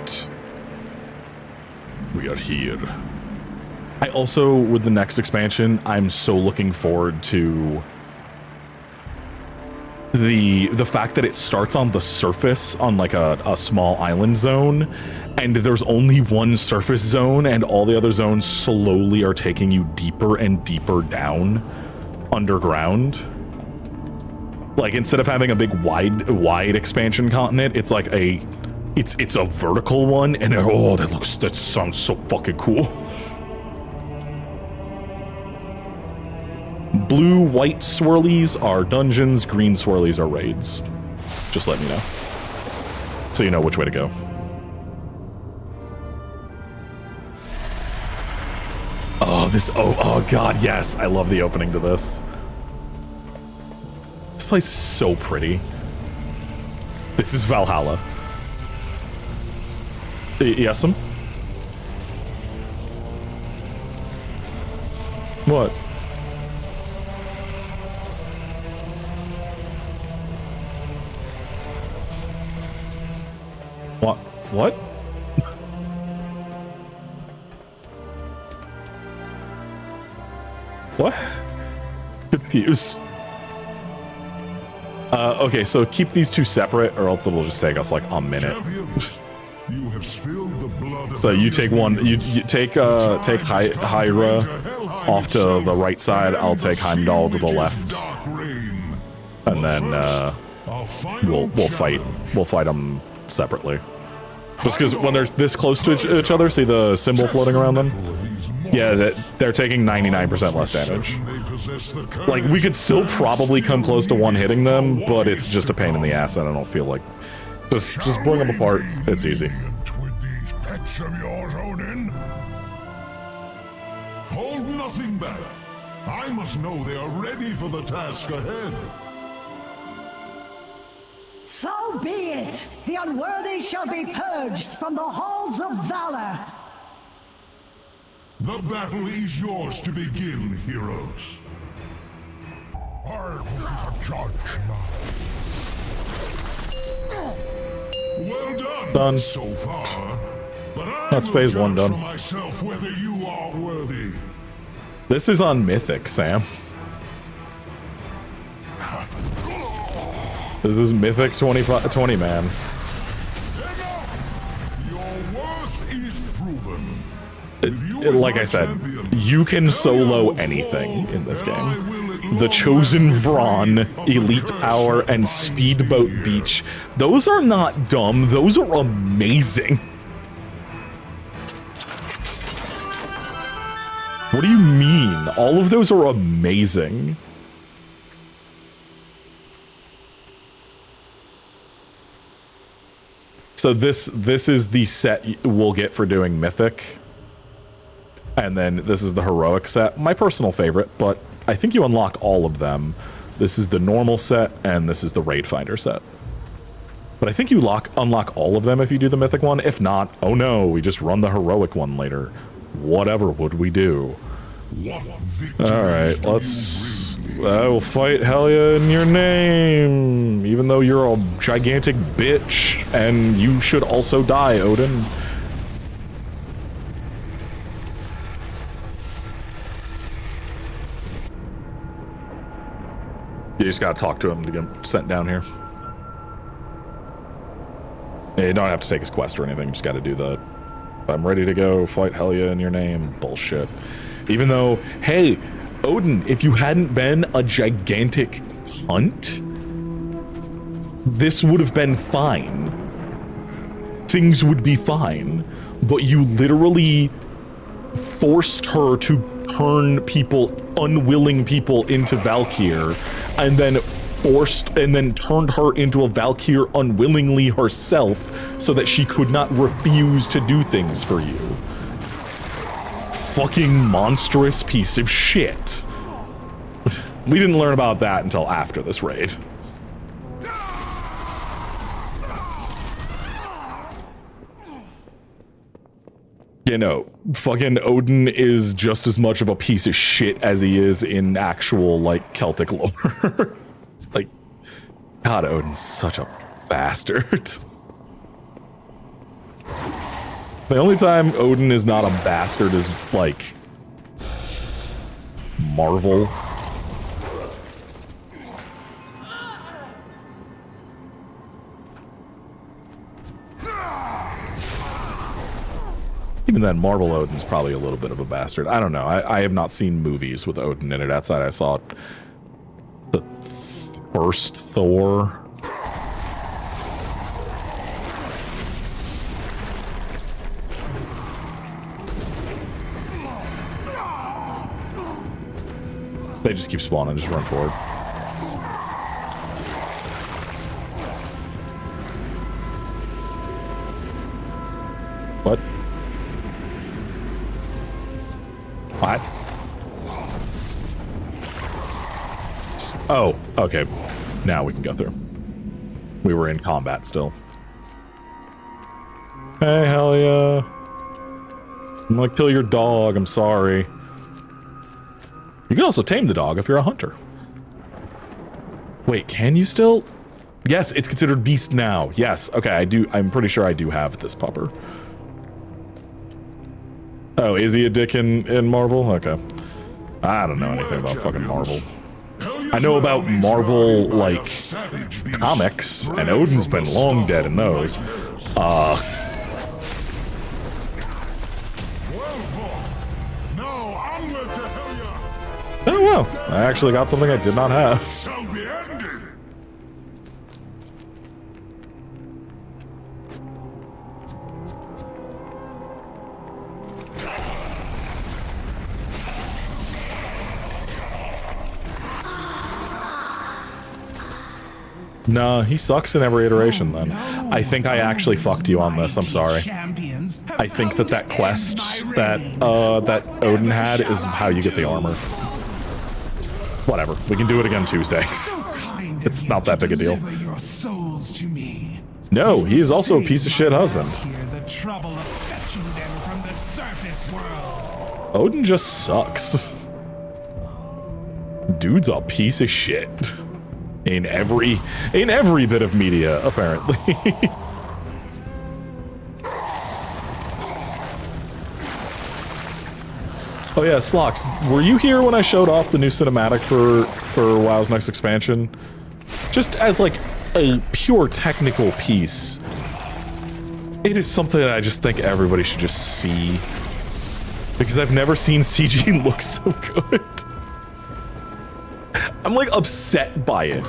right. We are here. I also, with the next expansion, I'm so looking forward to the fact that it starts on the surface on like a small island zone, and there's only one surface zone, and all the other zones slowly are taking you deeper and deeper down underground. Like, instead of having a big wide expansion continent, it's like it's a vertical one, and oh, that sounds so fucking cool. Blue, white swirlies are dungeons, green swirlies are raids. Just let me know, so you know which way to go. Oh god, yes, I love the opening to this. This place is so pretty. This is Valhalla. Yes'm? What? What? What? Confused. Okay, so keep these two separate, or else it'll just take us like a minute. You have spilled the blood. So you take one. You take Hyra off to the right side. I'll take Heimdall to the left, and then we'll fight. We'll fight them separately. Just because when they're this close to each other, see the symbol floating around them? Yeah, they're taking 99% less damage. Like, we could still probably come close to one hitting them, but it's just a pain in the ass, and I don't feel like... Just bring them apart. It's easy. Pets of yours, Odin. Hold nothing back. I must know they are ready for the task ahead. So be it! The unworthy shall be purged from the halls of valor! The battle is yours to begin, heroes. I will be the judge now. Well done so far, but That's phase one done. for myself whether you are worthy. This is on Mythic, Sam. This is Mythic 20 man. Like I said, you can solo anything in this game. The Chosen Vron, Elite Power, and Speedboat Beach. Those are not dumb, those are amazing. What do you mean? All of those are amazing. So this is the set we'll get for doing Mythic. And then this is the Heroic set. My personal favorite, but I think you unlock all of them. This is the normal set, and this is the Raid Finder set. But I think you unlock all of them if you do the Mythic one. If not, oh no, we just run the Heroic one later. Whatever would we do? Alright, let's... I will fight Helya in your name, even though you're a gigantic bitch, and you should also die, Odin. You just gotta talk to him to get him sent down here. Yeah, you don't have to take his quest or anything, you just gotta do the I'm ready to go fight Helya in your name bullshit. Even though, hey, Odin, if you hadn't been a gigantic cunt, this would have been fine. Things would be fine. But you literally forced her to turn people, unwilling people, into Valkyr, and then turned her into a Valkyr unwillingly herself so that she could not refuse to do things for you. Fucking monstrous piece of shit. We didn't learn about that until after this raid. You know, fucking Odin is just as much of a piece of shit as he is in actual, like, Celtic lore. Like, God, Odin's such a bastard. The only time Odin is not a bastard is, like, Marvel. Even then, Marvel Odin's probably a little bit of a bastard. I don't know. I have not seen movies with Odin in it outside. I saw the first Thor. They just keep spawning. Just run forward. What? What? Oh, okay. Now we can go through. We were in combat still. Hey, hell yeah. I'm gonna kill your dog. I'm sorry. You can also tame the dog if you're a hunter. Wait, can you still? Yes, it's considered beast now. Yes, okay, I do. I'm pretty sure I do have this pupper. Oh, is he a dick in Marvel? Okay. I don't know anything about fucking Marvel. I know about Marvel, like, comics, and Odin's been long dead in those. Oh, well, I actually got something I did not have. No, he sucks in every iteration then. I think I actually fucked you on this, I'm sorry. I think that quest that Odin had is how you get the armor. Whatever, we can do it again Tuesday. It's not that big a deal. No, he is also a piece of shit husband. Odin just sucks. Dude's a piece of shit. In every bit of media, apparently. Oh yeah, Slox, were you here when I showed off the new cinematic for WoW's next expansion? Just as like a pure technical piece, it is something that I just think everybody should just see. Because I've never seen CG look so good. I'm like upset by it.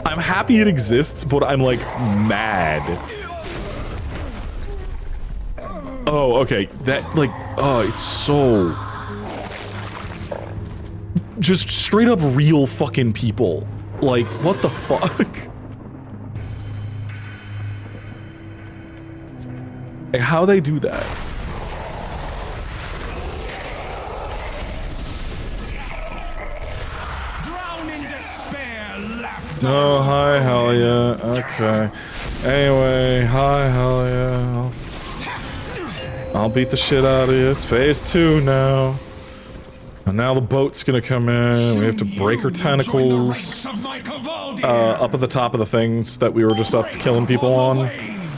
I'm happy it exists, but I'm like mad. Oh, okay. That like, oh, it's so just straight up real fucking people. Like, what the fuck? Like, how they do that? Oh, hi, hell yeah. Okay. Anyway, hi, hell yeah. I'll beat the shit out of you. It's phase 2 now. And now the boat's gonna come in. We have to break her tentacles. Up at the top of the things that we were just up killing people on,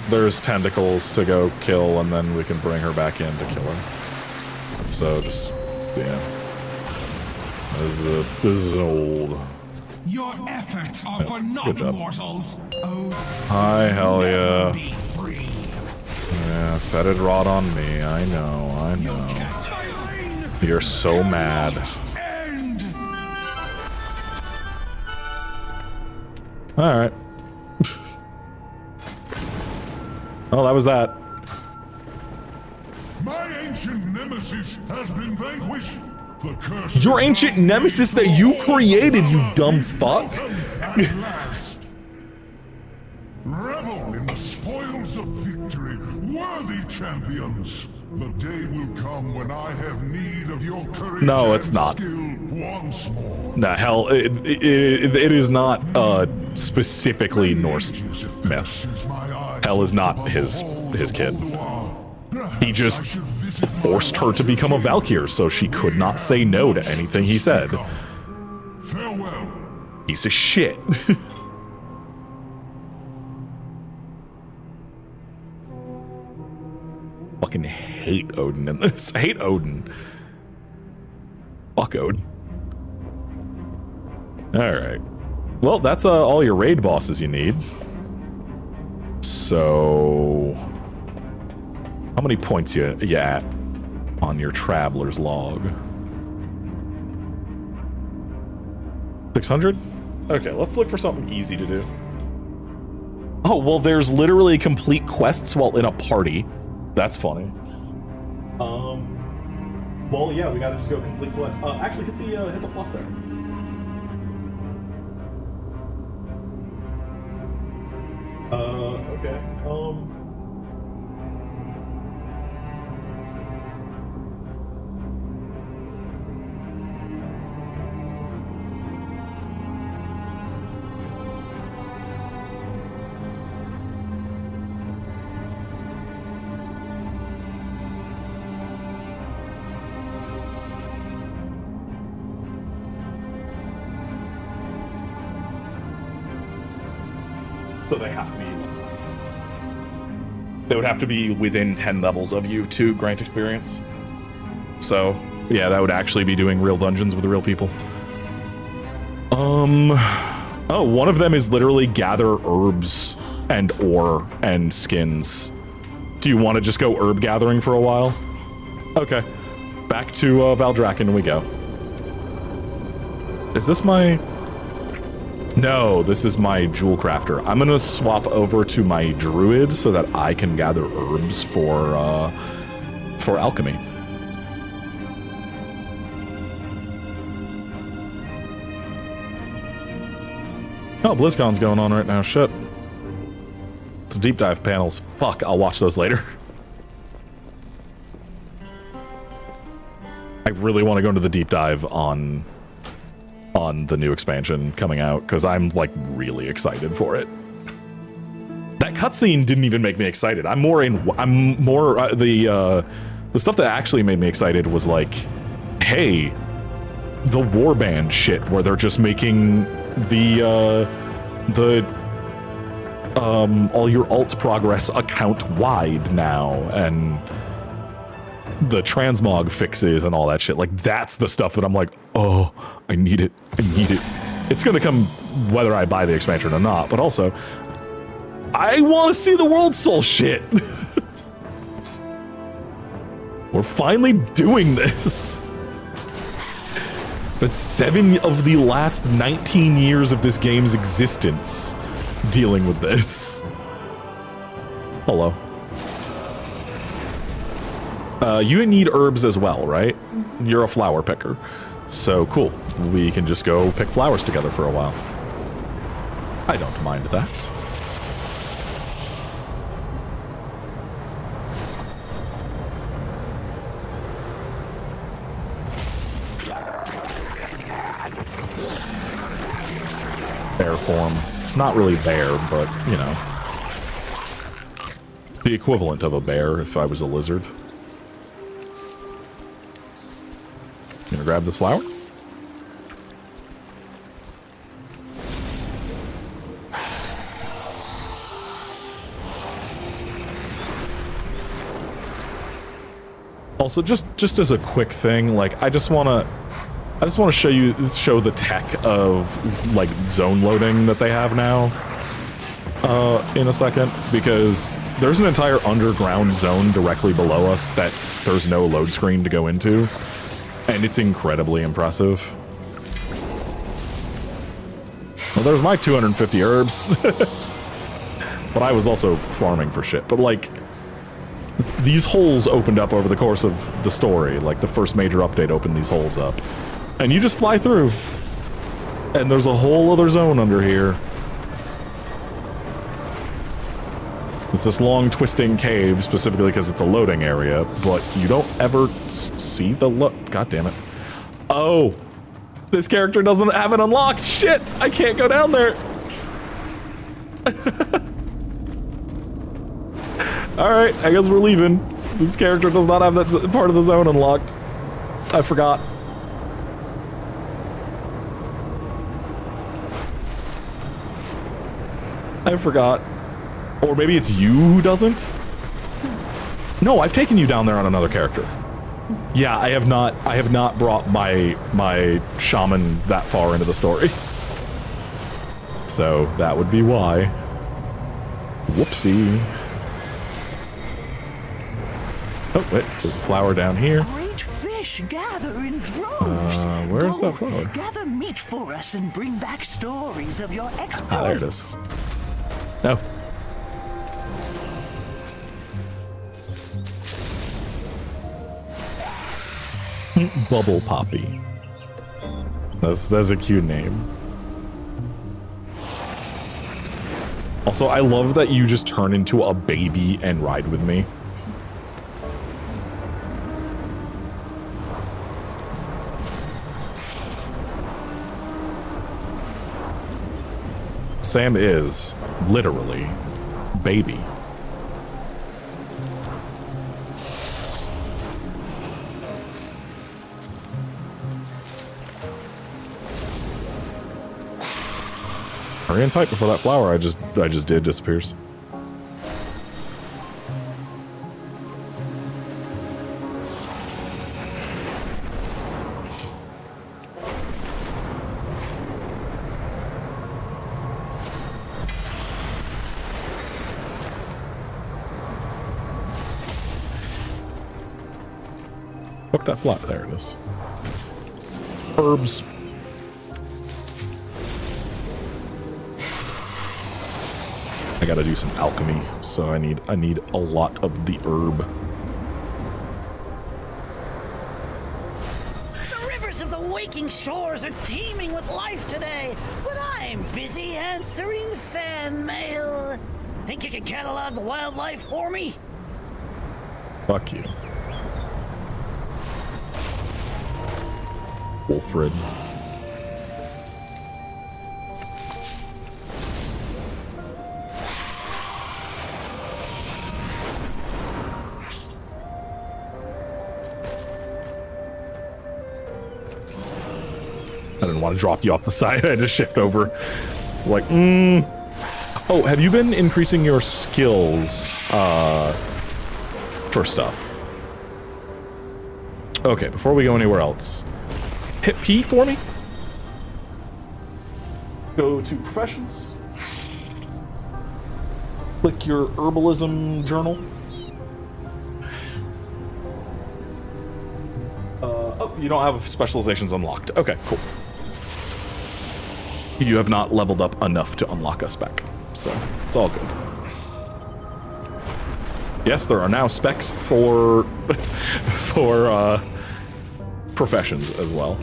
there's tentacles to go kill, and then we can bring her back in to kill her. So just, yeah. This is old. Your efforts are for non-mortals. Hi, hell yeah. Yeah, fetid rot on me. I know. You're so mad. Alright. Oh, that was that. My ancient nemesis has been vanquished. The curse. Your ancient nemesis that you created, you dumb fuck. Revel in the spoils of victory, worthy champions. The day will come when I have need of your courage. No, it's not. Once more. Nah, hell, it is not specifically Norse myth. Hell is not his kid. He just forced her to become a Valkyr, so she could not say no to anything he said. Farewell. Piece of shit. fucking hate Odin in this. I hate Odin. Fuck Odin. Alright. Well, that's all your raid bosses you need. So... how many points you at on your traveler's log? 600? Okay, let's look for something easy to do. Oh, well, there's literally complete quests while in a party. That's funny. Well, yeah, we gotta just go complete quests. Actually, hit the plus there. Okay. So they have to be... they would have to be within 10 levels of you to grant experience. So, yeah, that would actually be doing real dungeons with real people. Oh, one of them is literally gather herbs and ore and skins. Do you want to just go herb gathering for a while? Okay. Back to Valdrakken we go. Is this my... no, this is my jewel crafter. I'm gonna swap over to my druid so that I can gather herbs for alchemy. Oh, BlizzCon's going on right now. Shit. It's deep dive panels. Fuck, I'll watch those later. I really want to go into the deep dive on the new expansion coming out, because I'm, like, really excited for it. That cutscene didn't even make me excited. The stuff that actually made me excited was, like, hey, the warband shit, where they're just making all your alt progress account wide now, and the transmog fixes and all that shit. Like, that's the stuff that I'm like, oh, I need it. I need it. It's gonna come whether I buy the expansion or not, but also, I want to see the World Soul shit. We're finally doing this. It's been 7 of the last 19 years of this game's existence dealing with this. Hello. You need herbs as well, right? You're a flower picker. So, cool. We can just go pick flowers together for a while. I don't mind that. Bear form. Not really bear, but, you know. The equivalent of a bear if I was a lizard. You gonna grab this flower? Also, just as a quick thing, like, I just want to show the tech of, like, zone loading that they have now in a second, because there's an entire underground zone directly below us that there's no load screen to go into, and it's incredibly impressive. Well, there's my 250 herbs. But I was also farming for shit. But, like, these holes opened up over the course of the story. Like, the first major update opened these holes up. And you just fly through. And there's a whole other zone under here. It's this long, twisting cave, specifically because it's a loading area, but you don't ever see the God damn it. Oh! This character doesn't have it unlocked! Shit! I can't go down there! Alright, I guess we're leaving. This character does not have that part of the zone unlocked. I forgot. I forgot. Or maybe it's you who doesn't? No, I've taken you down there on another character. Yeah, I have not brought my shaman that far into the story. So that would be why. Whoopsie. Oh, wait, there's a flower down here. Great fish gather in droves. Where's that flower? Gather meat for us and bring back stories of your exploits. Ah, there it is. No. Bubble Poppy. That's a cute name. Also, I love that you just turn into a baby and ride with me. Sam is literally baby. Hurry and type before that flower I just did disappears. Hook that flat. There it is. Herbs. I gotta do some alchemy, so I need a lot of the herb. The rivers of the waking shores are teeming with life today, but I'm busy answering fan mail. Think you can catalog the wildlife for me? Fuck you. Wolfred. I didn't want to drop you off the side. I had to shift over. Like, Oh, have you been increasing your skills for stuff? Okay, before we go anywhere else, hit P for me. Go to professions. Click your herbalism journal. Oh, you don't have specializations unlocked. Okay, cool. You have not leveled up enough to unlock a spec, so it's all good. Yes, there are now specs for professions as well.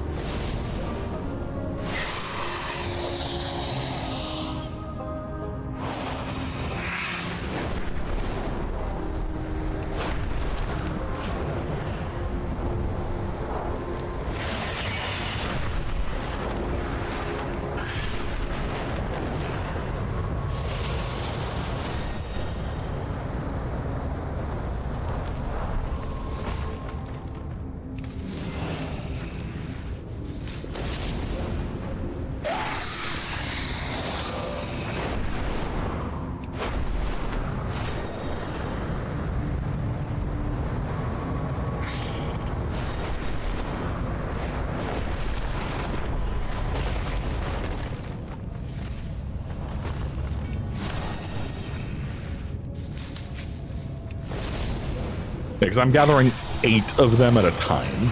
Because I'm gathering 8 of them at a time.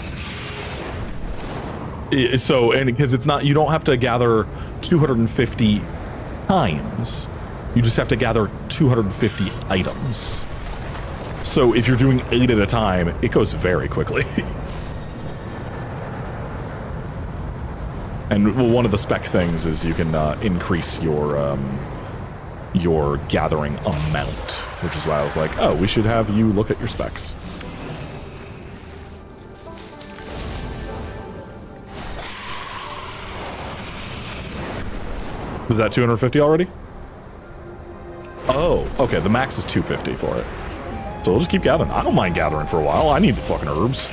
So, and because it's not, you don't have to gather 250 times. You just have to gather 250 items. So if you're doing 8 at a time, it goes very quickly. And one of the spec things is you can increase your gathering amount, which is why I was like, oh, we should have you look at your specs. Was that 250 already? Oh, okay, the max is 250 for it. So we'll just keep gathering. I don't mind gathering for a while. I need the fucking herbs.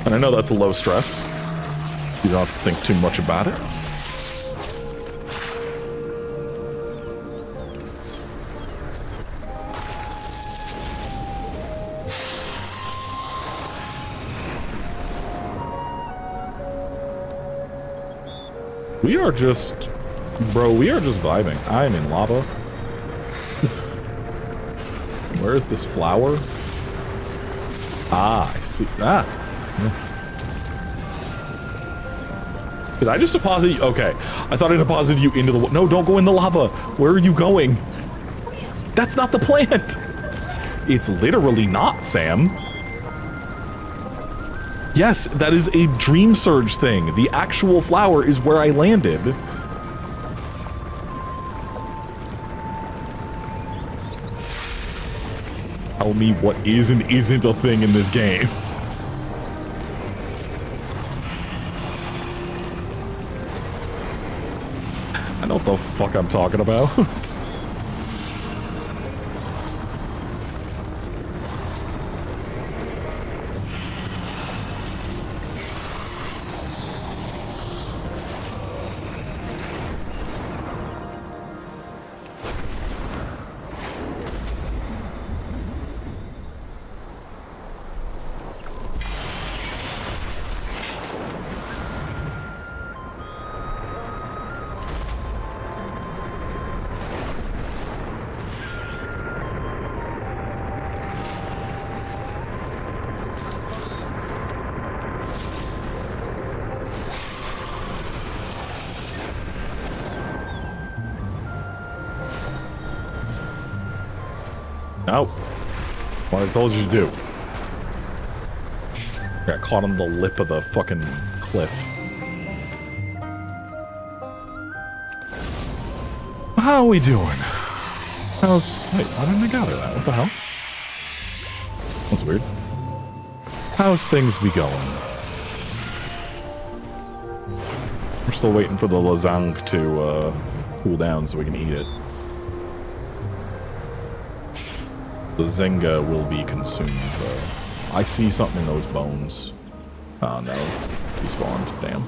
And I know that's a low stress. You don't have to think too much about it. We are just... Bro, we are just vibing. I am in lava. Where is this flower? Ah, I see. Ah. Did I just deposit you? Okay. I thought I deposited you into the... No, don't go in the lava. Where are you going? That's not the plant. It's literally not, Sam. Yes, that is a Dream Surge thing. The actual flower is where I landed. Tell me what is and isn't a thing in this game. I know what the fuck I'm talking about. No. What I told you to do. Got caught on the lip of the fucking cliff. How are we doing? How's... Wait, why didn't I gather that? What the hell? That's weird. How's things be going? We're still waiting for the lasagna to cool down so we can eat it. The Zenga will be consumed, though. I see something in those bones. Oh no. He spawned. Damn.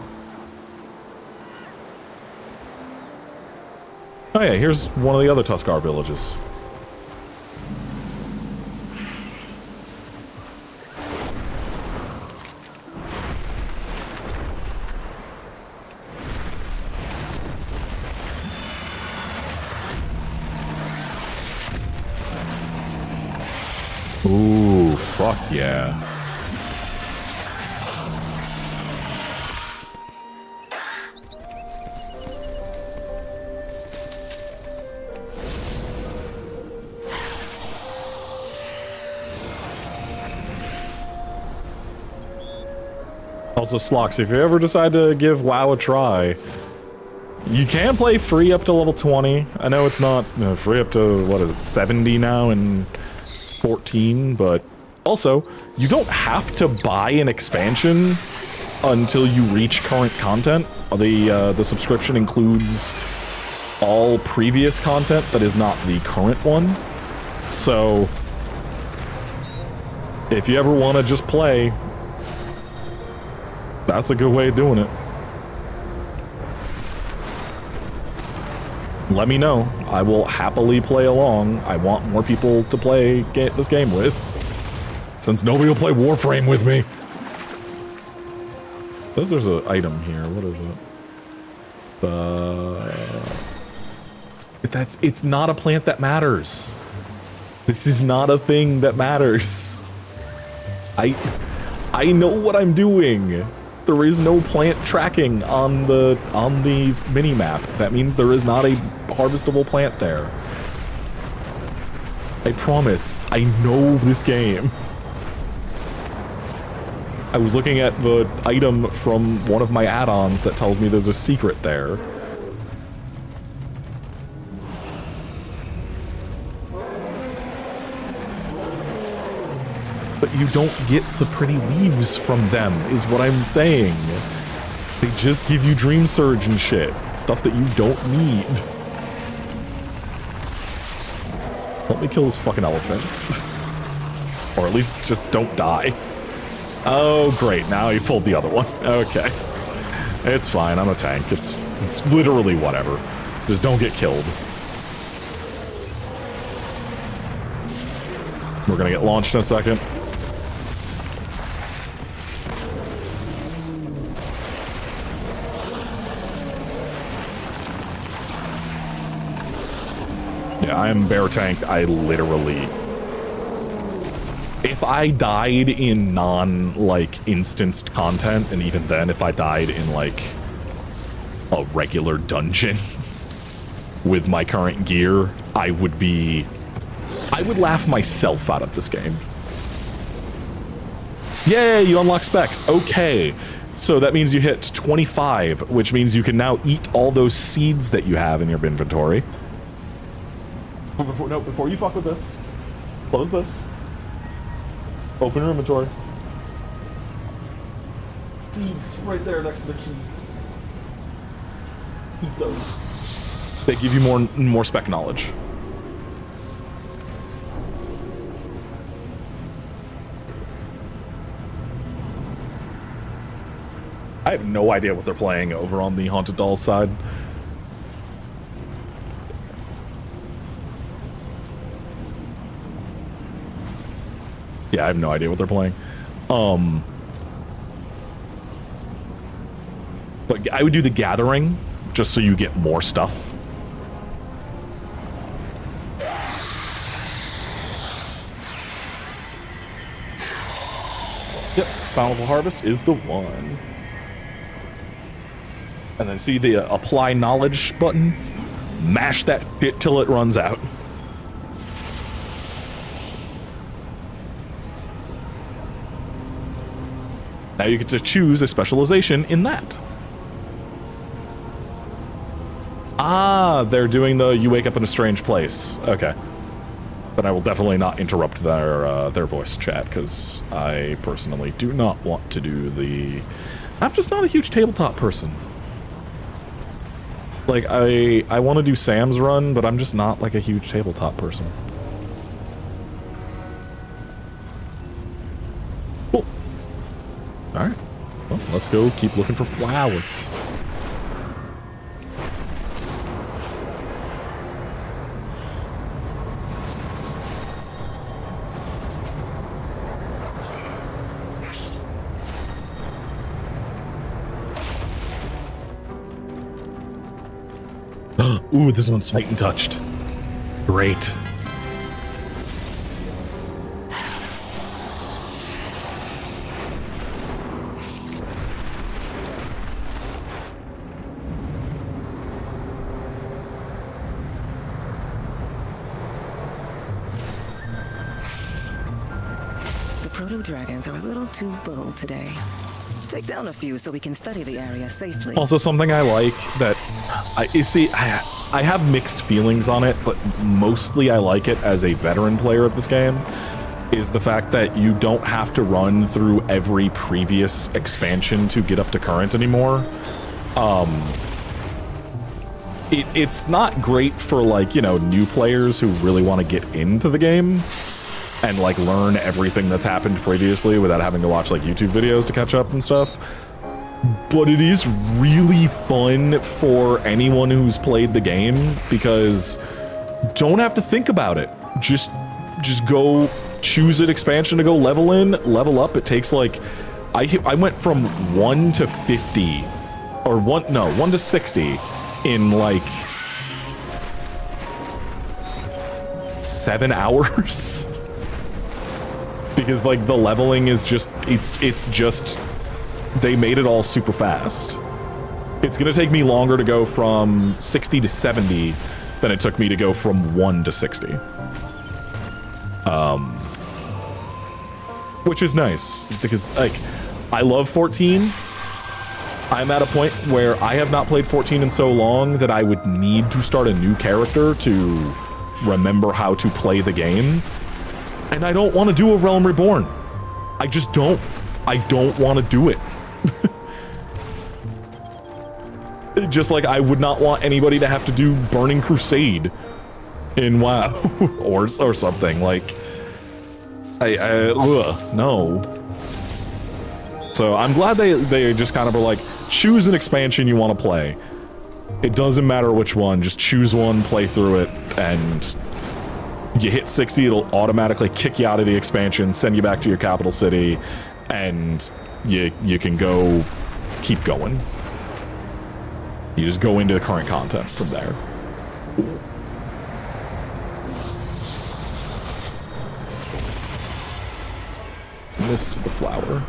Oh yeah, here's one of the other Tuskar villages. Ooh, fuck yeah. Also, Slox, if you ever decide to give WoW a try, you can play free up to level 20. I know it's not free up to, what is it, 70 now and 14, but also, you don't have to buy an expansion until you reach current content. The subscription includes all previous content that is not the current one. So, if you ever want to just play, that's a good way of doing it. Let me know. I will happily play along. I want more people to play this game with, since nobody will play Warframe with me. There's an item here. What is it? It's not a plant that matters. This is not a thing that matters. I know what I'm doing. There is no plant tracking on the mini-map. That means there is not a harvestable plant there. I promise, I know this game. I was looking at the item from one of my add-ons that tells me there's a secret there. But you don't get the pretty leaves from them, is what I'm saying. They just give you Dream Surge and shit. Stuff that you don't need. Help me kill this fucking elephant. Or at least just don't die. Oh, great. Now he pulled the other one. Okay. It's fine. I'm a tank. It's literally whatever. Just don't get killed. We're gonna get launched in a second. I am bear tank. I literally... If I died in non-like instanced content, and even then if I died in like a regular dungeon with my current gear, I would laugh myself out of this game. Yay, you unlock specs. Okay, so that means you hit 25, which means you can now eat all those seeds that you have in your inventory. Before you fuck with this, close this. Open your inventory. Seeds right there next to the key. Eat those. They give you more spec knowledge. I have no idea what they're playing over on the Haunted Dolls side. Yeah, I have no idea what they're playing. But I would do the gathering just so you get more stuff. Yep, Bountiful Harvest is the one. And then see the apply knowledge button? Mash that shit till it runs out. Now you get to choose a specialization in that. Ah, they're doing the you wake up in a strange place. Okay. But I will definitely not interrupt their voice chat, because I personally do not want to do the... I'm just not a huge tabletop person. Like, I want to do Sam's run, but I'm just not like a huge tabletop person. Cool. Alright. Well, let's go keep looking for flowers. Ooh, this one's Titan touched. Great. The proto-dragons are a little too bold today. Take down a few so we can study the area safely. Also, something I like that I have mixed feelings on it, but mostly I like it as a veteran player of this game, is the fact that you don't have to run through every previous expansion to get up to current anymore. It's not great for, like, you know, new players who really want to get into the game and, like, learn everything that's happened previously without having to watch, like, YouTube videos to catch up and stuff. But it is really fun for anyone who's played the game, because don't have to think about it. Just go choose an expansion to go level in, level up. It takes, like, I went from 1 to 50, or 1 to 60 in, like, 7 hours. Because, like, the leveling is just, it's just, they made it all super fast. It's gonna take me longer to go from 60 to 70 than it took me to go from 1 to 60. Which is nice, because, like, I love 14. I'm at a point where I have not played 14 in so long that I would need to start a new character to remember how to play the game. And I don't want to do a Realm Reborn. I just don't. I don't want to do it. Just like I would not want anybody to have to do Burning Crusade in WoW or something. Like, no. So I'm glad they just kind of are like, choose an expansion you want to play. It doesn't matter which one, just choose one, play through it, and you hit 60, it'll automatically kick you out of the expansion, send you back to your capital city, and you can go keep going. You just go into the current content from there. Missed the flower.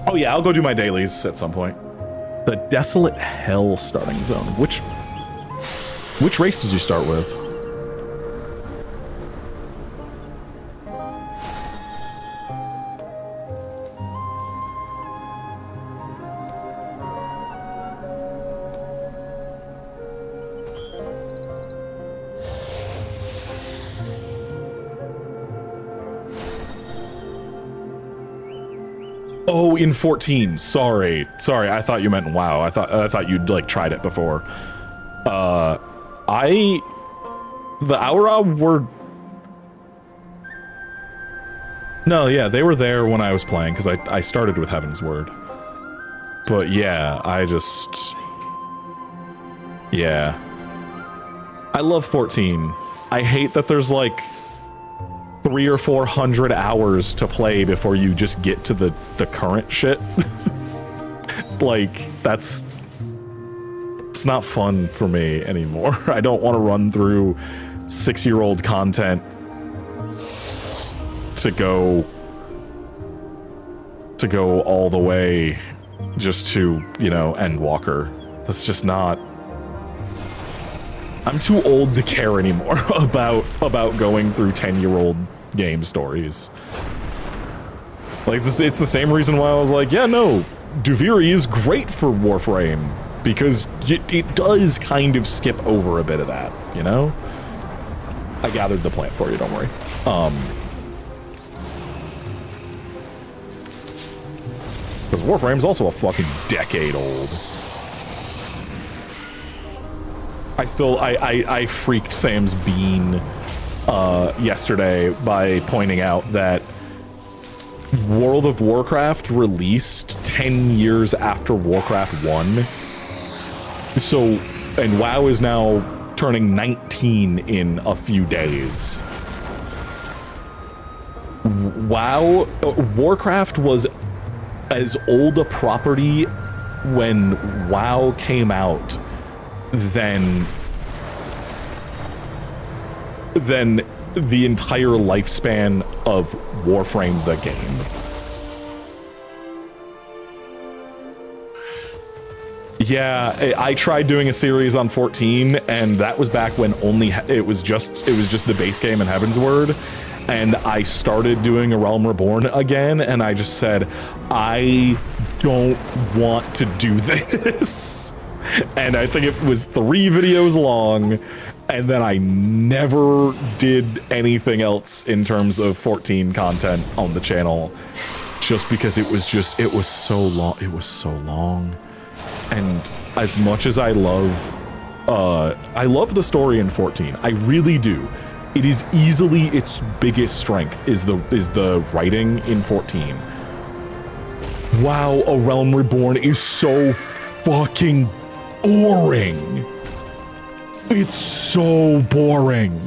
Oh yeah, I'll go do my dailies at some point. The Desolate Hell starting zone. Which race did you start with? Oh, in 14. Sorry. I thought you meant WoW. I thought you'd like tried it before. The Aura were. No, yeah, they were there when I was playing because I started with Heaven's Word. But yeah, yeah. I love 14. I hate that there's like 300 or 400 hours to play before you just get to the current shit. Like, it's not fun for me anymore. I don't want to run through 6-year-old content to go all the way just to, you know, Endwalker. That's just not. I'm too old to care anymore about going through 10-year-old game stories. Like, it's the same reason why I was like, yeah, no, Duviri is great for Warframe, because it does kind of skip over a bit of that, you know? I gathered the plant for you, don't worry. Because Warframe's also a fucking decade old. I freaked Sam's bean yesterday by pointing out that World of Warcraft released 10 years after Warcraft 1. So, and WoW is now turning 19 in a few days. Warcraft was as old a property when WoW came out than the entire lifespan of Warframe the game. Yeah, I tried doing a series on 14, and that was back when it was just the base game and Heaven's Word, and I started doing A Realm Reborn again, and I just said, I don't want to do this. And I think it was 3 videos long, and then I never did anything else in terms of 14 content on the channel, just because it was so long. And as much as I love the story in 14, I really do. It is easily its biggest strength is the writing in 14. Wow, A Realm Reborn is so fucking boring. It's so boring.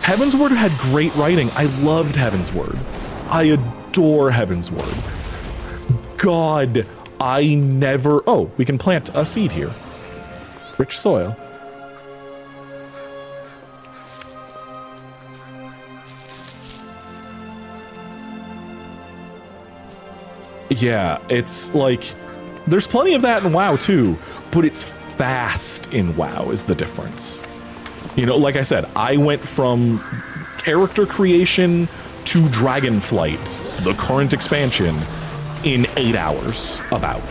Heaven's Word had great writing. I loved Heaven's Word. I adore Heaven's Word. God, I never... Oh, we can plant a seed here. Rich soil. Yeah, it's like... There's plenty of that in WoW too, but it's fast in WoW is the difference. You know, like I said, I went from character creation to Dragonflight, the current expansion, in 8 hours, about.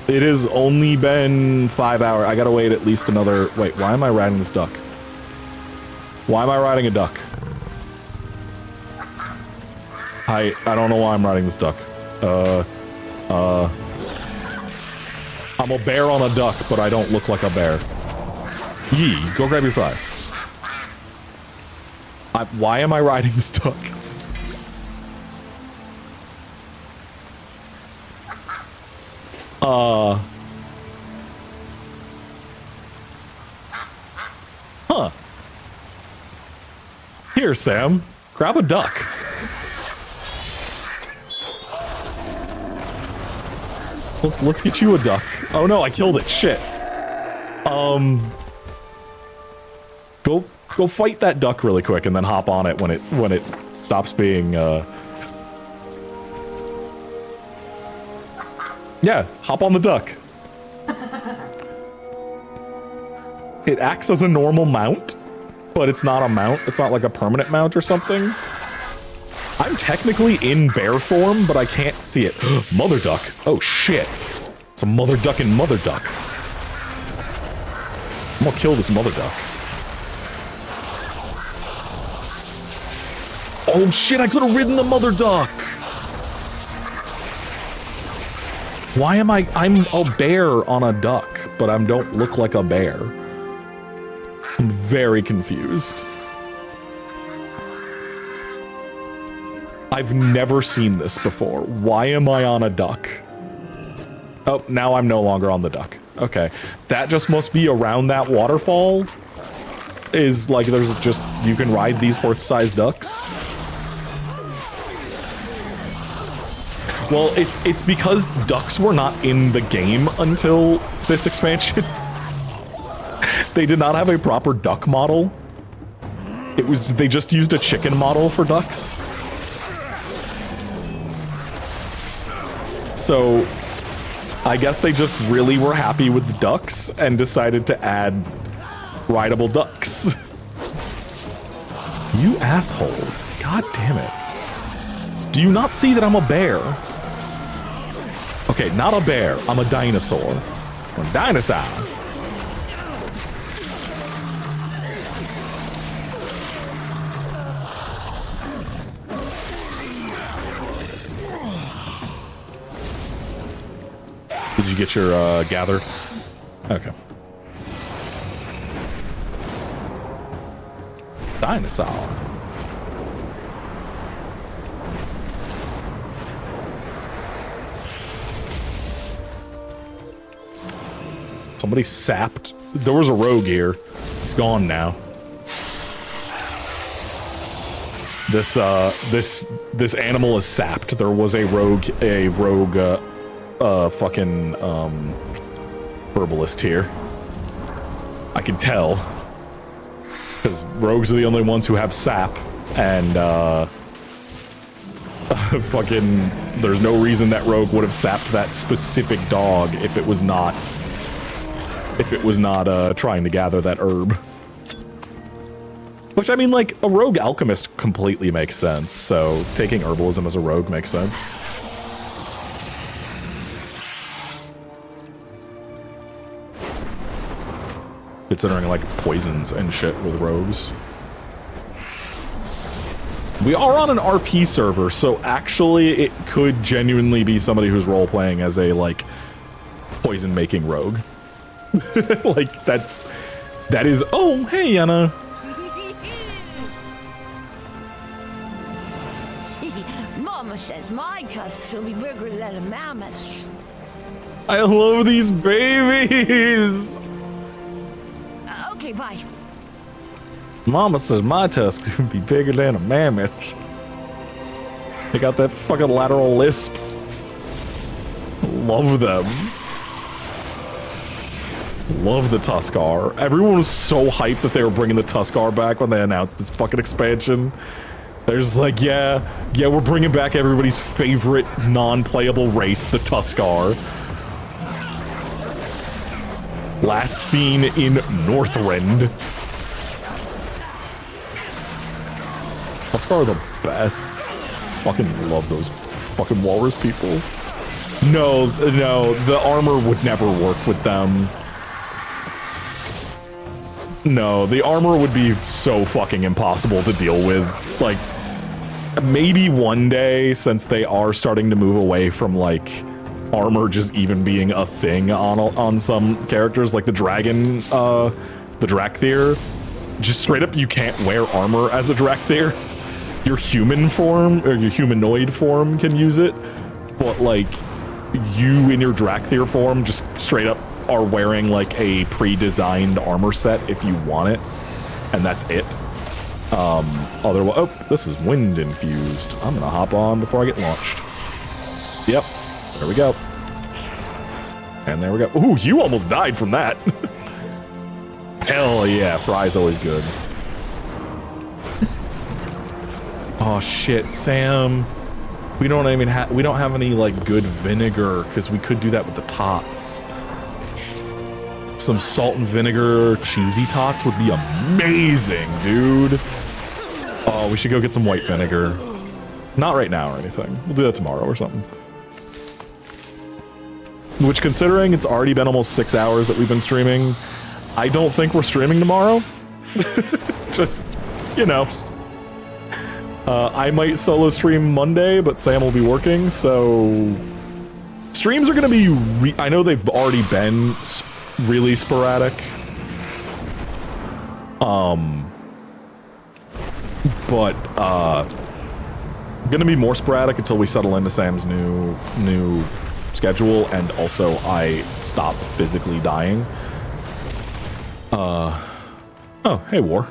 It has only been 5 hours. I gotta wait at least another... Wait, why am I riding this duck? Why am I riding a duck? I don't know why I'm riding this duck. I'm a bear on a duck, but I don't look like a bear. Yee, go grab your fries. Why am I riding this duck? Huh. Here, Sam. Grab a duck. Let's get you a duck. Oh no, I killed it. Shit. Go fight that duck really quick and then hop on it when it stops being Yeah, hop on the duck. It acts as a normal mount, but it's not a mount. It's not like a permanent mount or something. I'm technically in bear form, but I can't see it. Mother duck. Oh shit. It's a mother duck and mother duck. I'm gonna kill this mother duck. Oh shit, I could have ridden the mother duck. Why am I'm a bear on a duck, but I don't look like a bear. I'm very confused. I've never seen this before. Why am I on a duck? Oh, now I'm no longer on the duck. Okay. That just must be around that waterfall. Is like there's just, you can ride these horse-sized ducks. Well, it's because ducks were not in the game until this expansion. They did not have a proper duck model. They just used a chicken model for ducks. So, I guess they just really were happy with the ducks and decided to add rideable ducks. You assholes. God damn it. Do you not see that I'm a bear? Okay, not a bear. I'm a dinosaur. I'm a dinosaur. Did you get your gather? Okay. Dinosaur. Somebody sapped. There was a rogue here. It's gone now. This animal is sapped. There was a rogue fucking herbalist here. I can tell. Because rogues are the only ones who have sap, and fucking there's no reason that rogue would have sapped that specific dog if it was not trying to gather that herb. Which, I mean, like, a rogue alchemist completely makes sense, so taking herbalism as a rogue makes sense. Considering, like, poisons and shit with rogues. We are on an RP server, so actually it could genuinely be somebody who's role-playing as a, like, poison-making rogue. Like, that is, oh, hey, Yana. Mama says my tusks will be bigger than a mammoth's. I love these babies. Okay, bye. Mama says my tusks will be bigger than a mammoth. They got that fucking lateral lisp. Love them. Love the Tuskar. Everyone was so hyped that they were bringing the Tuskar back when they announced this fucking expansion. They're just like, yeah, we're bringing back everybody's favorite non-playable race, the Tuskar. Last seen in Northrend. Tuskar are the best. Fucking love those fucking walrus people. No, the armor would never work with them. No, the armor would be so fucking impossible to deal with. Like, maybe one day, since they are starting to move away from, like, armor just even being a thing on some characters, like the dragon, the Drakthir. Just straight up, you can't wear armor as a Drakthir. Your human form, or your humanoid form can use it, but, like, you in your Drakthir form just straight up are wearing like a pre-designed armor set if you want it. and that's it. Otherwise, oh, this is wind infused. I'm gonna hop on before I get launched. Yep, there we go. And there we go. Ooh, you almost died from that. Hell yeah, fry's always good. Oh shit, Sam. We don't have any like good vinegar because we could do that with the tots. Some salt and vinegar cheesy tots would be amazing, dude. Oh, we should go get some white vinegar. Not right now or anything. We'll do that tomorrow or something. Which, considering it's already been almost 6 hours that we've been streaming, I don't think we're streaming tomorrow. Just, you know. I might solo stream Monday, but Sam will be working, so... Streams are gonna be... I know they've already been really sporadic. But, gonna be more sporadic until we settle into Sam's new schedule, and also I stop physically dying. Oh, hey, War.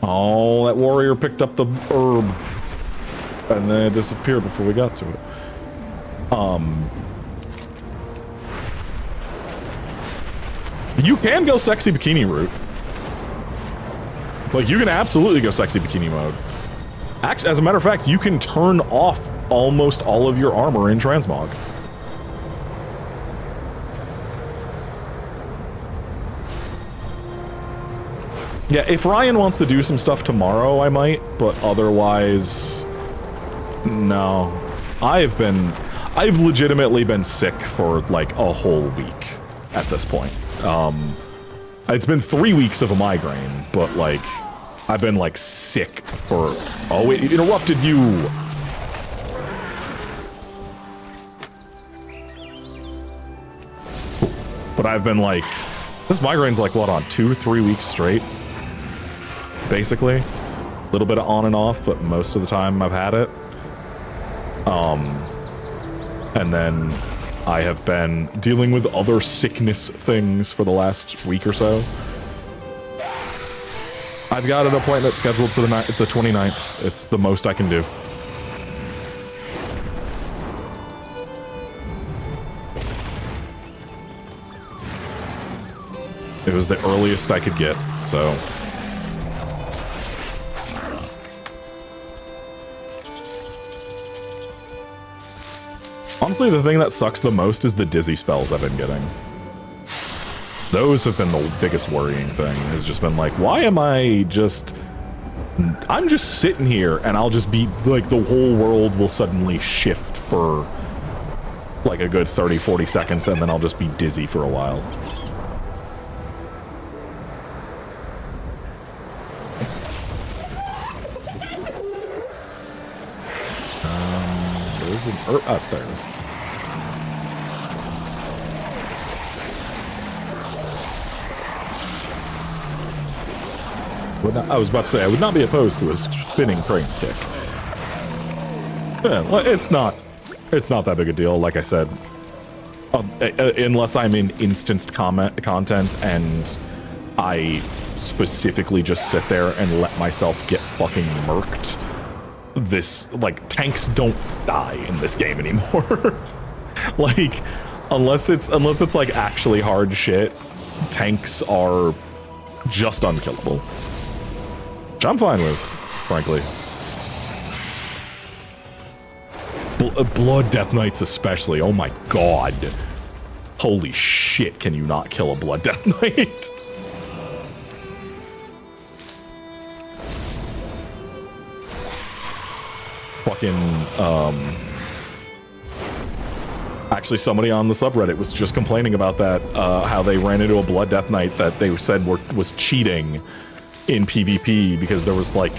Oh, that warrior picked up the herb. And then it disappeared before we got to it. You can go sexy bikini route. Like, you can absolutely go sexy bikini mode. Actually, as a matter of fact, you can turn off almost all of your armor in transmog. Yeah, if Ryan wants to do some stuff tomorrow, I might, but otherwise, no. I've legitimately been sick for like a whole week at this point. It's been 3 weeks of a migraine, but like, I've been like sick for, oh, it interrupted you. But I've been like, this migraine's like what, on 2-3 weeks straight? Basically. A little bit of on and off, but most of the time I've had it. And then I have been dealing with other sickness things for the last week or so. I've got an appointment scheduled for the 29th. It's the most I can do. It was the earliest I could get, so... Honestly, the thing that sucks the most is the dizzy spells I've been getting. Those have been the biggest worrying thing, has just been like, why am I just... I'm just sitting here and I'll just be, like, the whole world will suddenly shift for, like, a good 30-40 seconds and then I'll just be dizzy for a while. Up there it is. I was about to say, I would not be opposed to a spinning crane kick. Yeah, well, it's not that big a deal, like I said. Unless I'm in instanced content and I specifically just sit there and let myself get fucking murked. This, like, tanks don't die in this game anymore. Like, unless it's like actually hard shit, tanks are just unkillable. Which I'm fine with, frankly. Blood Death Knights especially, oh my god. Holy shit, can you not kill a Blood Death Knight? Actually, somebody on the subreddit was just complaining about that, how they ran into a Blood Death Knight that they said was cheating in PvP because there was like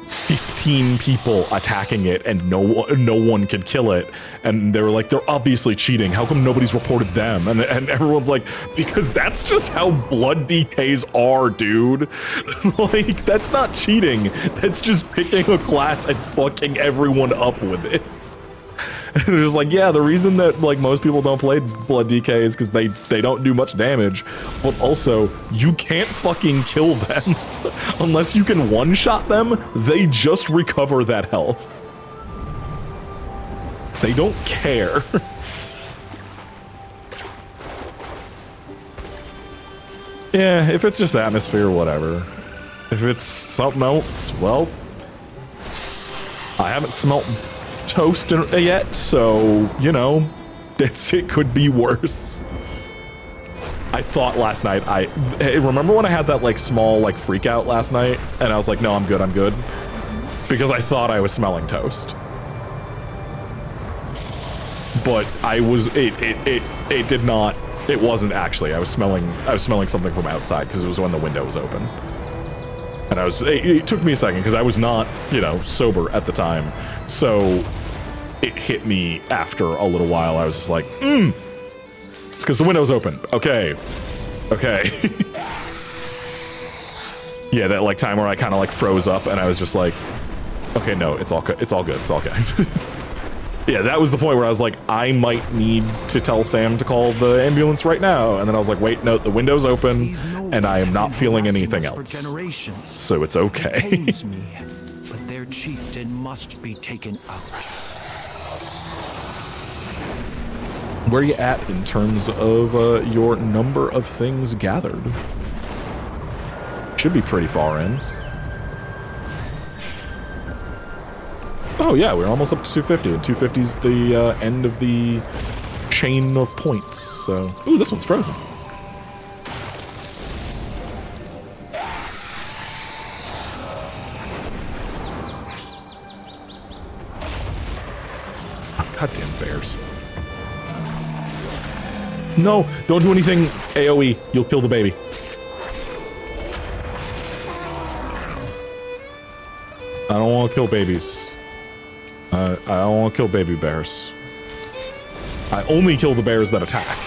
15 people attacking it and no one could kill it, and they were like, they're obviously cheating, how come nobody's reported them? And everyone's like, because that's just how blood decays are, dude. Like, that's not cheating, that's just picking a class and fucking everyone up with it. They're just like, yeah, the reason that like most people don't play Blood DK is because they don't do much damage, but also you can't fucking kill them unless you can one-shot them. They just recover that health. They don't care. Yeah, if it's just atmosphere, whatever. If it's something else, well, I haven't smelt toast yet, so, you know, it could be worse. I thought last night, hey, remember when I had that, like, small, like, freak out last night? And I was like, no, I'm good. Because I thought I was smelling toast. But I was, it did not, it wasn't actually. I was smelling something from outside because it was when the window was open. And it took me a second because I was not, you know, sober at the time. So it hit me after a little while. I was just like, it's because the window's open. Okay. Yeah, that like time where I kind of like froze up and I was just like, okay, no, it's all good. It's okay. Yeah, that was the point where I was like, I might need to tell Sam to call the ambulance right now. And then I was like, wait, no, the window's open and I am not feeling anything else. So it's okay. But their chieftain must be taken out. Where are you at in terms of your number of things gathered? Should be pretty far in. Oh yeah, we're almost up to 250, and 250 is the end of the chain of points, so... Ooh, this one's frozen. Goddamn bears. No, don't do anything, AoE. You'll kill the baby. I don't want to kill babies. I don't want to kill baby bears. I only kill the bears that attack.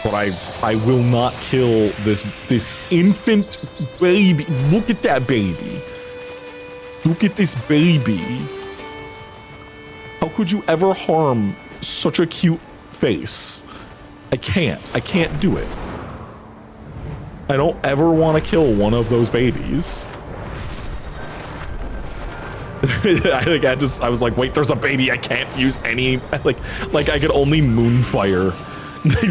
But I will not kill this infant baby. Look at that baby. Look at this baby. How could you ever harm such a cute face? I can't do it. I don't ever want to kill one of those babies. I was like, wait, there's a baby. I can't use any, like I could only moonfire.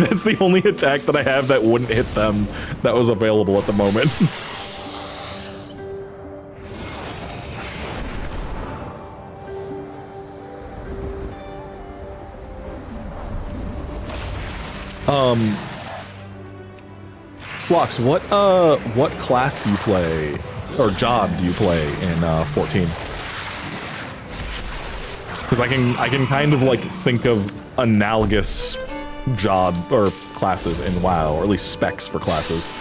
That's the only attack that I have that wouldn't hit them that was available at the moment. Slox, what class do you play, or job do you play in 14? Because I can kind of like think of analogous job or classes in WoW, or at least specs for classes.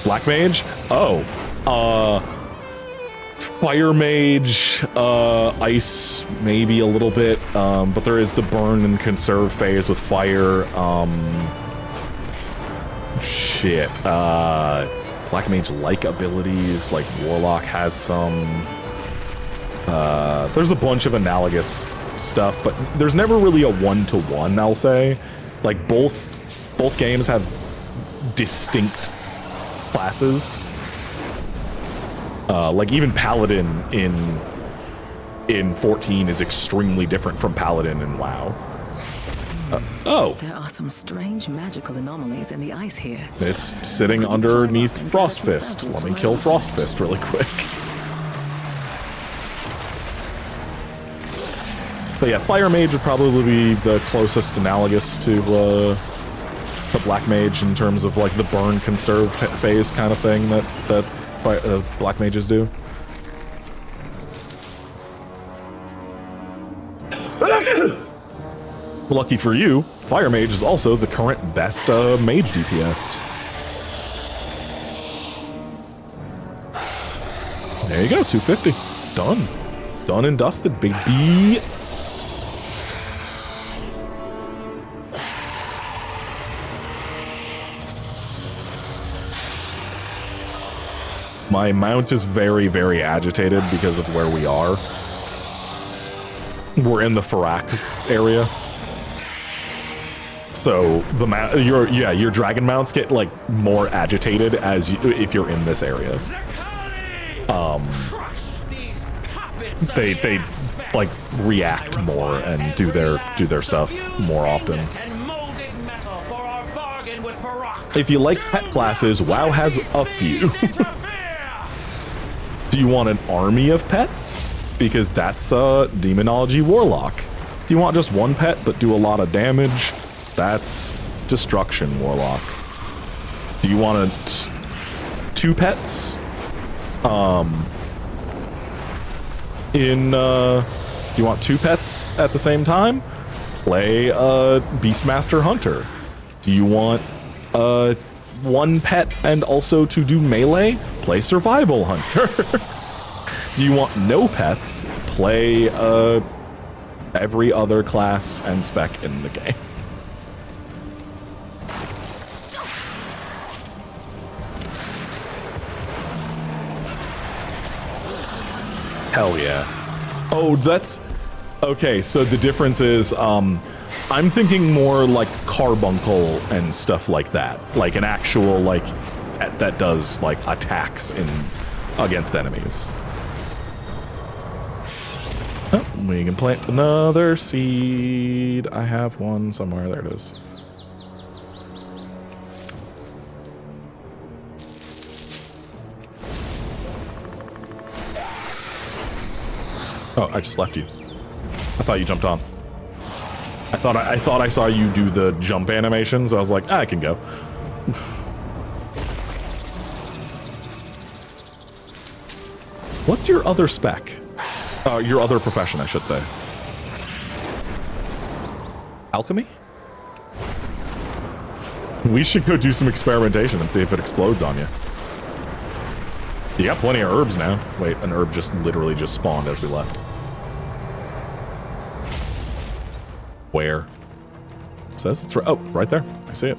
Black Mage? Oh, Fire Mage, Ice maybe a little bit, but there is the burn and conserve phase with fire. Black Mage like abilities, like Warlock has some. There's a bunch of analogous stuff, but there's never really a one-to-one, I'll say. Like both games have distinct classes. Like even Paladin in 14 is extremely different from Paladin in WoW. There are some strange magical anomalies in the ice here. It's sitting underneath Frostfist. Let me kill Frostfist really quick. But yeah, Fire Mage would probably be the closest analogous to Black Mage in terms of like the burn conserve phase kind of thing that Black Mages do. Lucky for you, Fire Mage is also the current best mage DPS. There you go, 250. Done. Done and dusted, baby. My mount is very, very agitated because of where we are. we're in the Farax area. So your dragon mounts get like more agitated as if you're in this area. They like react more and do their stuff more often. If you like pet classes, WoW has a few. Do you want an army of pets? Because that's a Demonology Warlock. If you want just one pet but do a lot of damage, that's Destruction Warlock. Do you want 2 pets? Do you want 2 pets at the same time? Play Beastmaster Hunter. Do you want 1 pet and also to do melee? Play Survival Hunter. Do you want no pets? Play every other class and spec in the game. Hell yeah. Oh, that's... Okay, so the difference is, I'm thinking more like carbuncle and stuff like that. Like an actual, like, that does, like, attacks against enemies. Oh, we can plant another seed. I have one somewhere. There it is. Oh, I just left you. I thought you jumped on. I thought I saw you do the jump animation, so I was like, I can go. What's your other spec? Your other profession, I should say. Alchemy? We should go do some experimentation and see if it explodes on you. You got plenty of herbs now. Wait, an herb just literally just spawned as we left. Where? It says it's right. Oh, right there. I see it.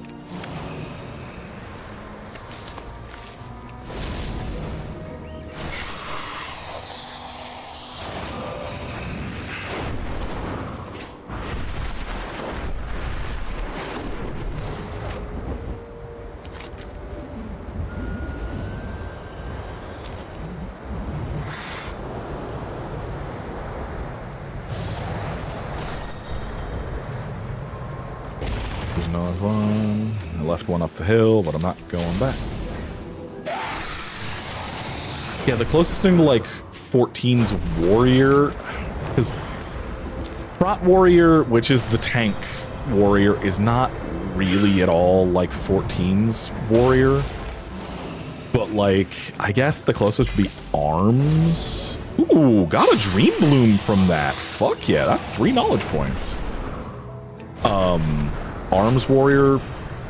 One up the hill, but I'm not going back. Yeah, the closest thing to like 14's warrior is Prot warrior, which is the tank warrior, is not really at all like 14's warrior. But like, I guess the closest would be arms. Ooh, got a dream bloom from that. Fuck yeah, that's 3 knowledge points. Arms warrior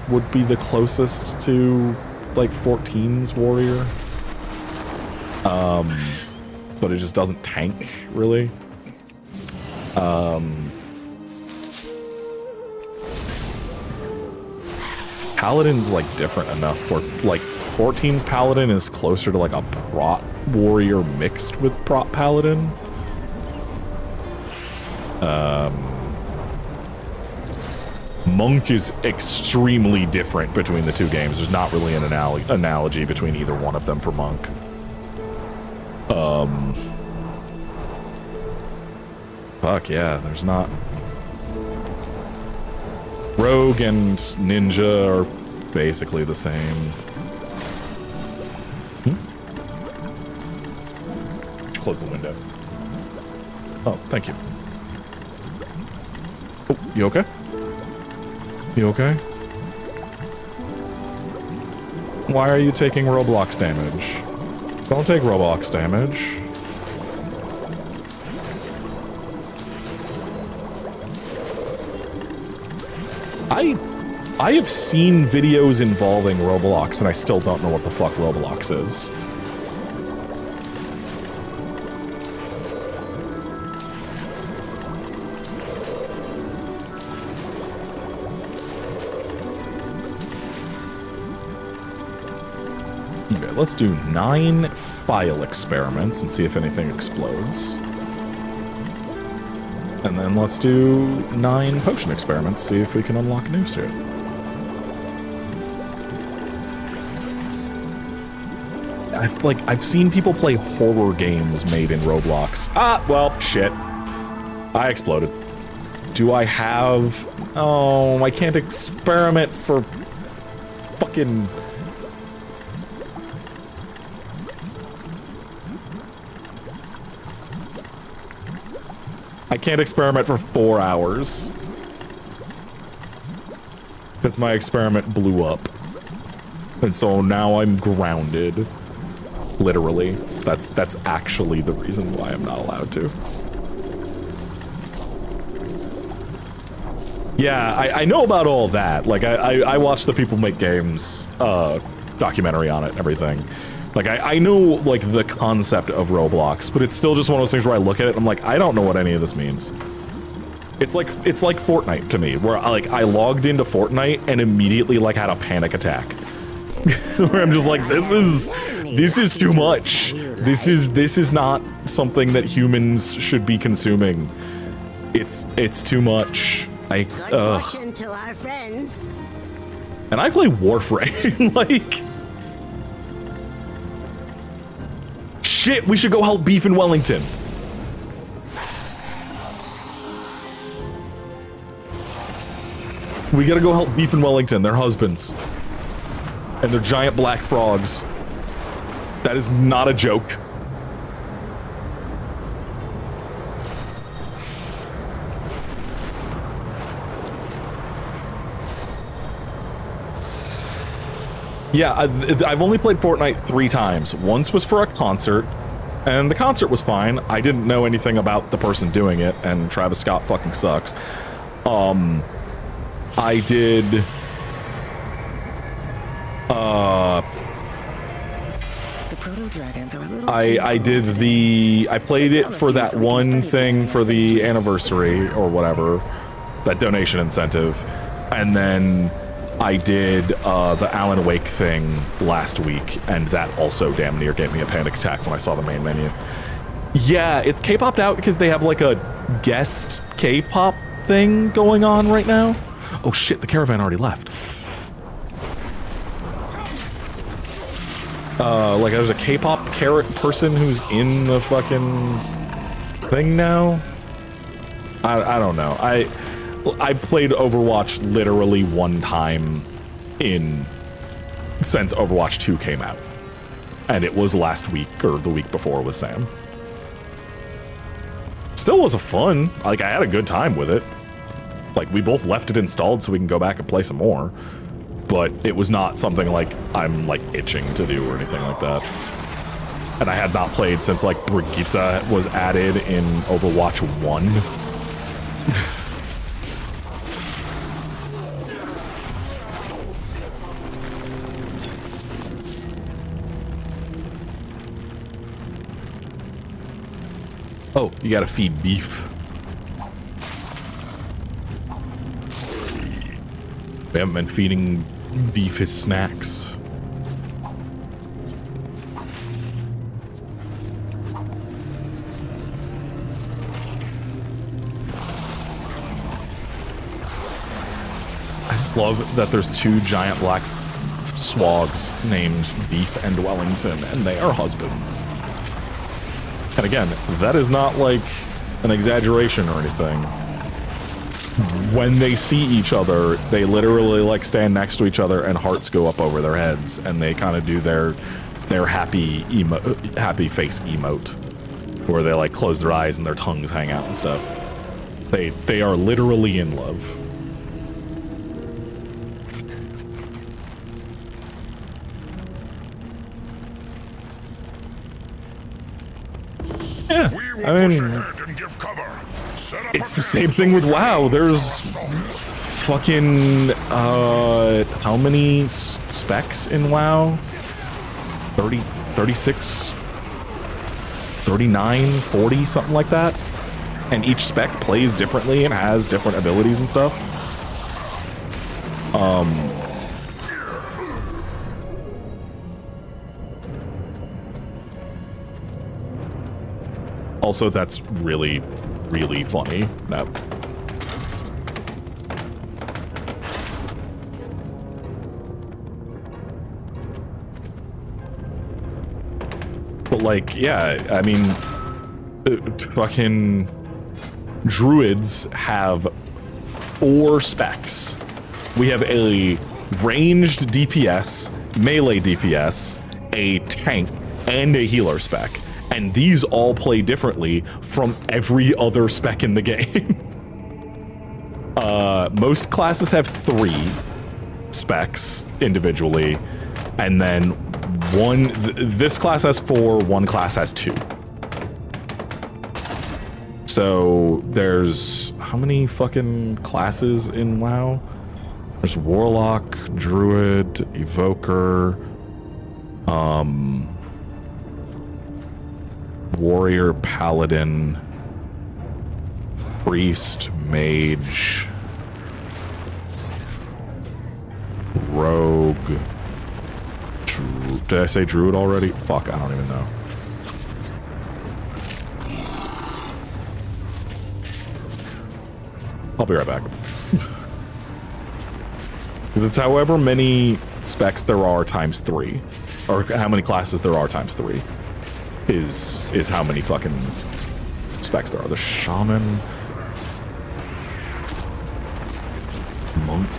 would be the closest to like 14's warrior. But it just doesn't tank really. Paladin's like different enough for like 14's paladin is closer to like a prot warrior mixed with prot paladin. Monk is extremely different between the 2 games. There's not really an analogy between either one of them for Monk. Fuck yeah, there's not. Rogue and Ninja are basically the same. Close the window. Oh, thank you. Oh, you okay? You okay? Why are you taking Roblox damage? Don't take Roblox damage. I have seen videos involving Roblox and I still don't know what the fuck Roblox is. Okay, let's do 9 file experiments and see if anything explodes. And then let's do 9 potion experiments, see if we can unlock new shit. I've seen people play horror games made in Roblox. Ah, well, shit. I exploded. Do I have... Oh, I can't experiment for fucking... I can't experiment for 4 hours. Because my experiment blew up. And so now I'm grounded. Literally. That's actually the reason why I'm not allowed to. Yeah, I know about all that. Like, I watched the People Make Games documentary on it and everything. Like, I know, like, the concept of Roblox, but it's still just one of those things where I look at it and I'm like, I don't know what any of this means. It's like Fortnite to me, where, I logged into Fortnite and immediately, like, had a panic attack. Where I'm just like, this is too much. This is not something that humans should be consuming. It's too much. To our friends. And I play Warframe, like... Shit, we should go help Beef in Wellington. We gotta go help Beef in Wellington, their husbands. And their giant black frogs. That is not a joke. Yeah, I've only played Fortnite 3 times. Once was for a concert, and the concert was fine. I didn't know anything about the person doing it, and Travis Scott fucking sucks. I did... The proto-dragons are a little I played it for that one thing for the anniversary, or whatever. That donation incentive. And then... I did the Alan Wake thing last week, and that also damn near gave me a panic attack when I saw the main menu. Yeah, it's K-popped out because they have like a guest K-pop thing going on right now. Oh shit, the caravan already left. Like there's a K-pop person who's in the fucking thing now. I don't know. I've played Overwatch literally one time since Overwatch 2 came out. And it was last week or the week before with Sam. Still was a fun. Like, I had a good time with it. Like, we both left it installed so we can go back and play some more. But it was not something like I'm like itching to do or anything like that. And I had not played since like Brigitte was added in Overwatch 1. Oh, you gotta feed Beef. We haven't been feeding Beef his snacks. I just love that there's 2 giant black swogs named Beef and Wellington, and they are husbands. And again, that is not like an exaggeration or anything. When they see each other, they literally like stand next to each other and hearts go up over their heads, and they kind of do their happy face emote, where they like close their eyes and their tongues hang out and stuff. They are literally in love. Yeah, I mean, it's the same thing with WoW. There's fucking, how many specs in WoW? 30, 36, 39, 40, something like that. And each spec plays differently and has different abilities and stuff. Also, that's really really funny. No. But like, yeah, I mean, fucking druids have 4 specs. We have a ranged DPS, melee DPS, a tank, and a healer spec. And these all play differently from every other spec in the game. Most classes have 3 specs individually, and then this class has 4, one class has 2. So there's how many fucking classes in WoW? There's Warlock, Druid, Evoker, Warrior, Paladin, Priest, Mage, Rogue. Did I say Druid already? Fuck, I don't even know. I'll be right back. Because it's however many specs there are times 3. Or how many classes there are times 3. Is how many fucking specs there are. The Shaman. Monk.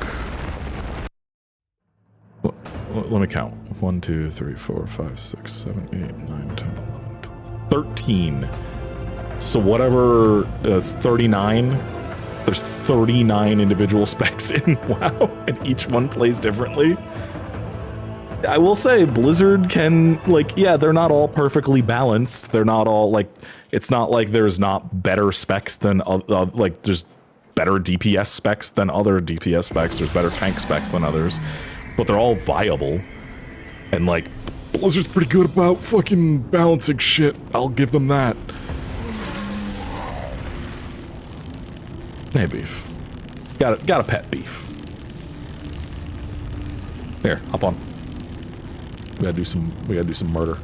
Let me count. 1, 2, 3, 4, 5, 6, 7, 8, 9, 10, 11, 12, 13. So whatever is 39, there's 39 individual specs in WoW, and each one plays differently. I will say Blizzard can, like, yeah, they're not all perfectly balanced. They're not all, like, it's not like there's not better specs than, like, there's better DPS specs than other DPS specs. There's better tank specs than others. But they're all viable. And, like, Blizzard's pretty good about fucking balancing shit. I'll give them that. Hey, Beef. Got a pet, Beef. Here, hop on. We gotta do some murder.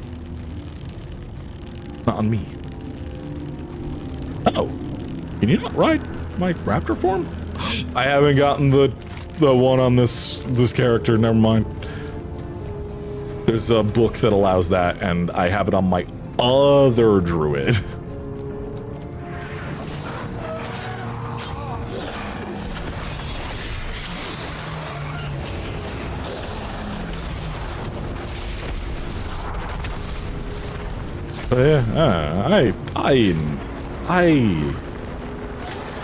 Not on me. Oh. Can you not ride my raptor form? I haven't gotten the one on this character, never mind. There's a book that allows that, and I have it on my other druid. But yeah,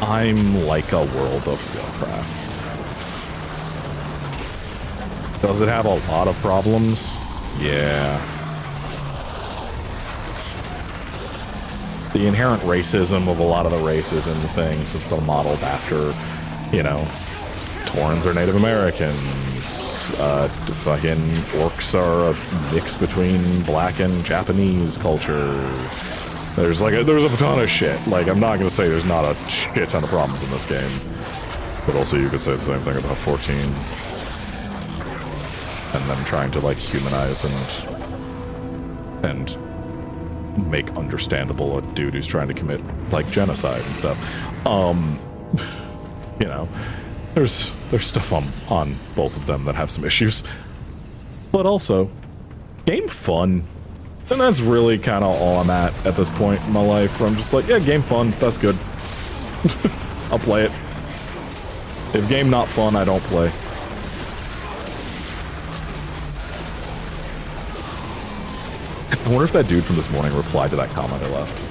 I'm like a World of Warcraft. Does it have a lot of problems? Yeah. The inherent racism of a lot of the races and things, it's still modeled after, you know, Taurens are Native Americans, fucking orcs are a mix between black and Japanese culture. There's a ton of shit. Like, I'm not gonna say there's not a shit ton of problems in this game, but also you could say the same thing about 14. And them trying to, like, humanize and make understandable a dude who's trying to commit, like, genocide and stuff. You know, there's stuff on both of them that have some issues. But also, game fun. And that's really kind of all I'm at this point in my life, where I'm just like, yeah, game fun, that's good. I'll play it. If game not fun, I don't play. I wonder if that dude from this morning replied to that comment I left.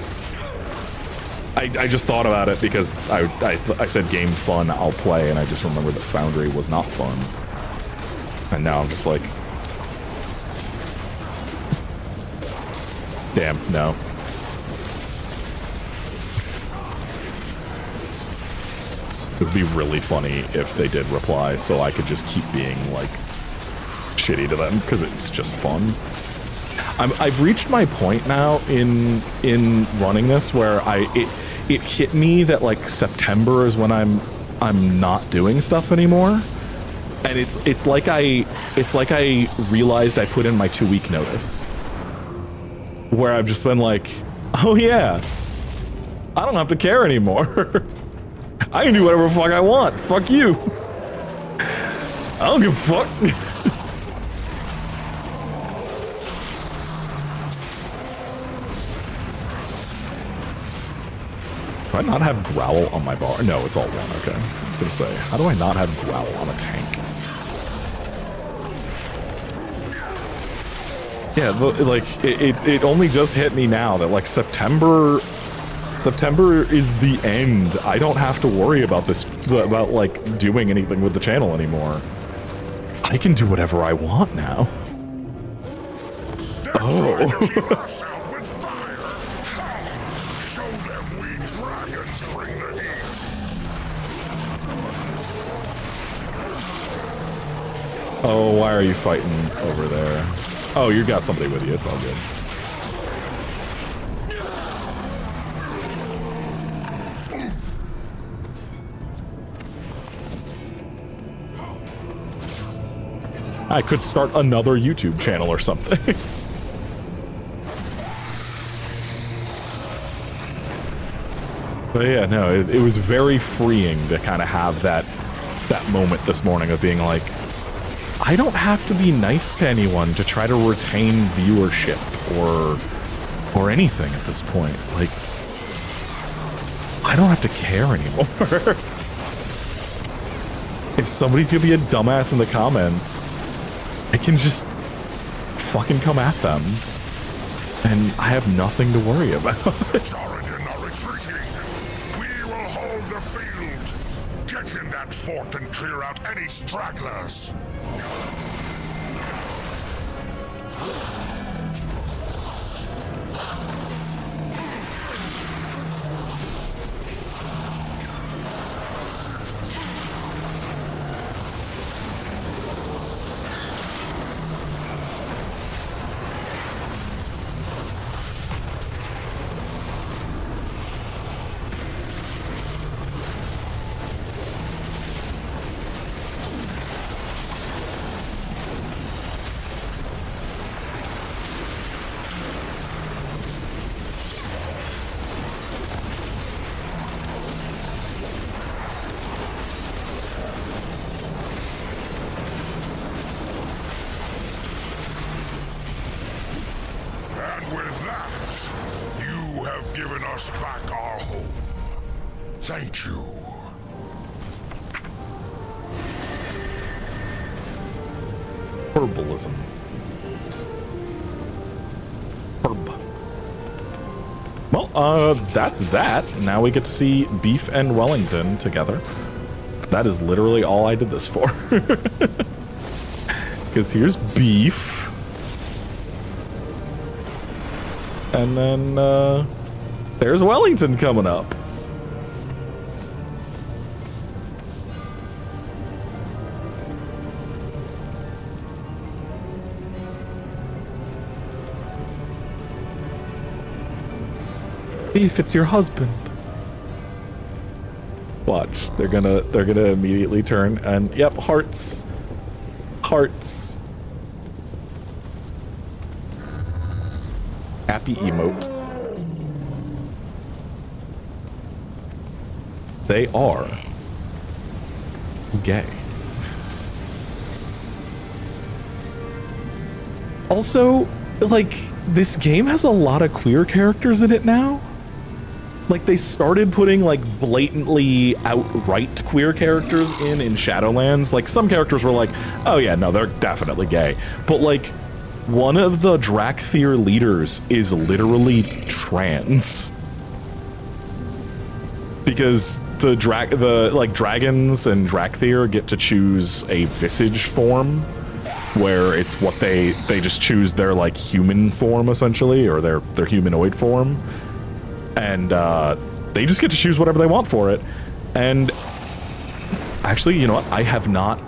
I just thought about it because I said game fun, I'll play, and I just remembered that Foundry was not fun. And now I'm just like, damn, no. It would be really funny if they did reply, so I could just keep being, like, shitty to them, because it's just fun. I've reached my point now in running this where it hit me that, like, September is when I'm not doing stuff anymore, and it's like I realized I put in my 2-week notice, where I've just been like, oh yeah, I don't have to care anymore. I can do whatever the fuck I want. Fuck you. I don't give a fuck. Do I not have Growl on my bar? No, it's all one. Okay. I was gonna say, how do I not have Growl on a tank? Yeah, like it only just hit me now that like September is the end. I don't have to worry about this, about like doing anything with the channel anymore. I can do whatever I want now. Oh. Oh, why are you fighting over there? Oh, you got somebody with you. It's all good. I could start another YouTube channel or something. But yeah, no, it was very freeing to kind of have that moment this morning of being like, I don't have to be nice to anyone to try to retain viewership or anything at this point. Like, I don't have to care anymore. If somebody's gonna be a dumbass in the comments, I can just fucking come at them. And I have nothing to worry about. Get in that fort and clear out any stragglers. Back our home. Thank you. Herbalism. Herb. Well, that's that. Now we get to see Beef and Wellington together. That is literally all I did this for. Because here's Beef. And then, there's Wellington coming up. Beef, it's your husband. Watch, they're gonna immediately turn and yep, hearts. Hearts. Happy emote. They are gay. Also, like, this game has a lot of queer characters in it now. Like, they started putting, like, blatantly outright queer characters in Shadowlands. Like, some characters were like, oh yeah, no, they're definitely gay. But, like, one of the Drakthir leaders is literally trans. Because the dragons and Drakthir get to choose a visage form, where it's what they just choose their like human form essentially, or their humanoid form, and they just get to choose whatever they want for it. And actually, you know what? I have not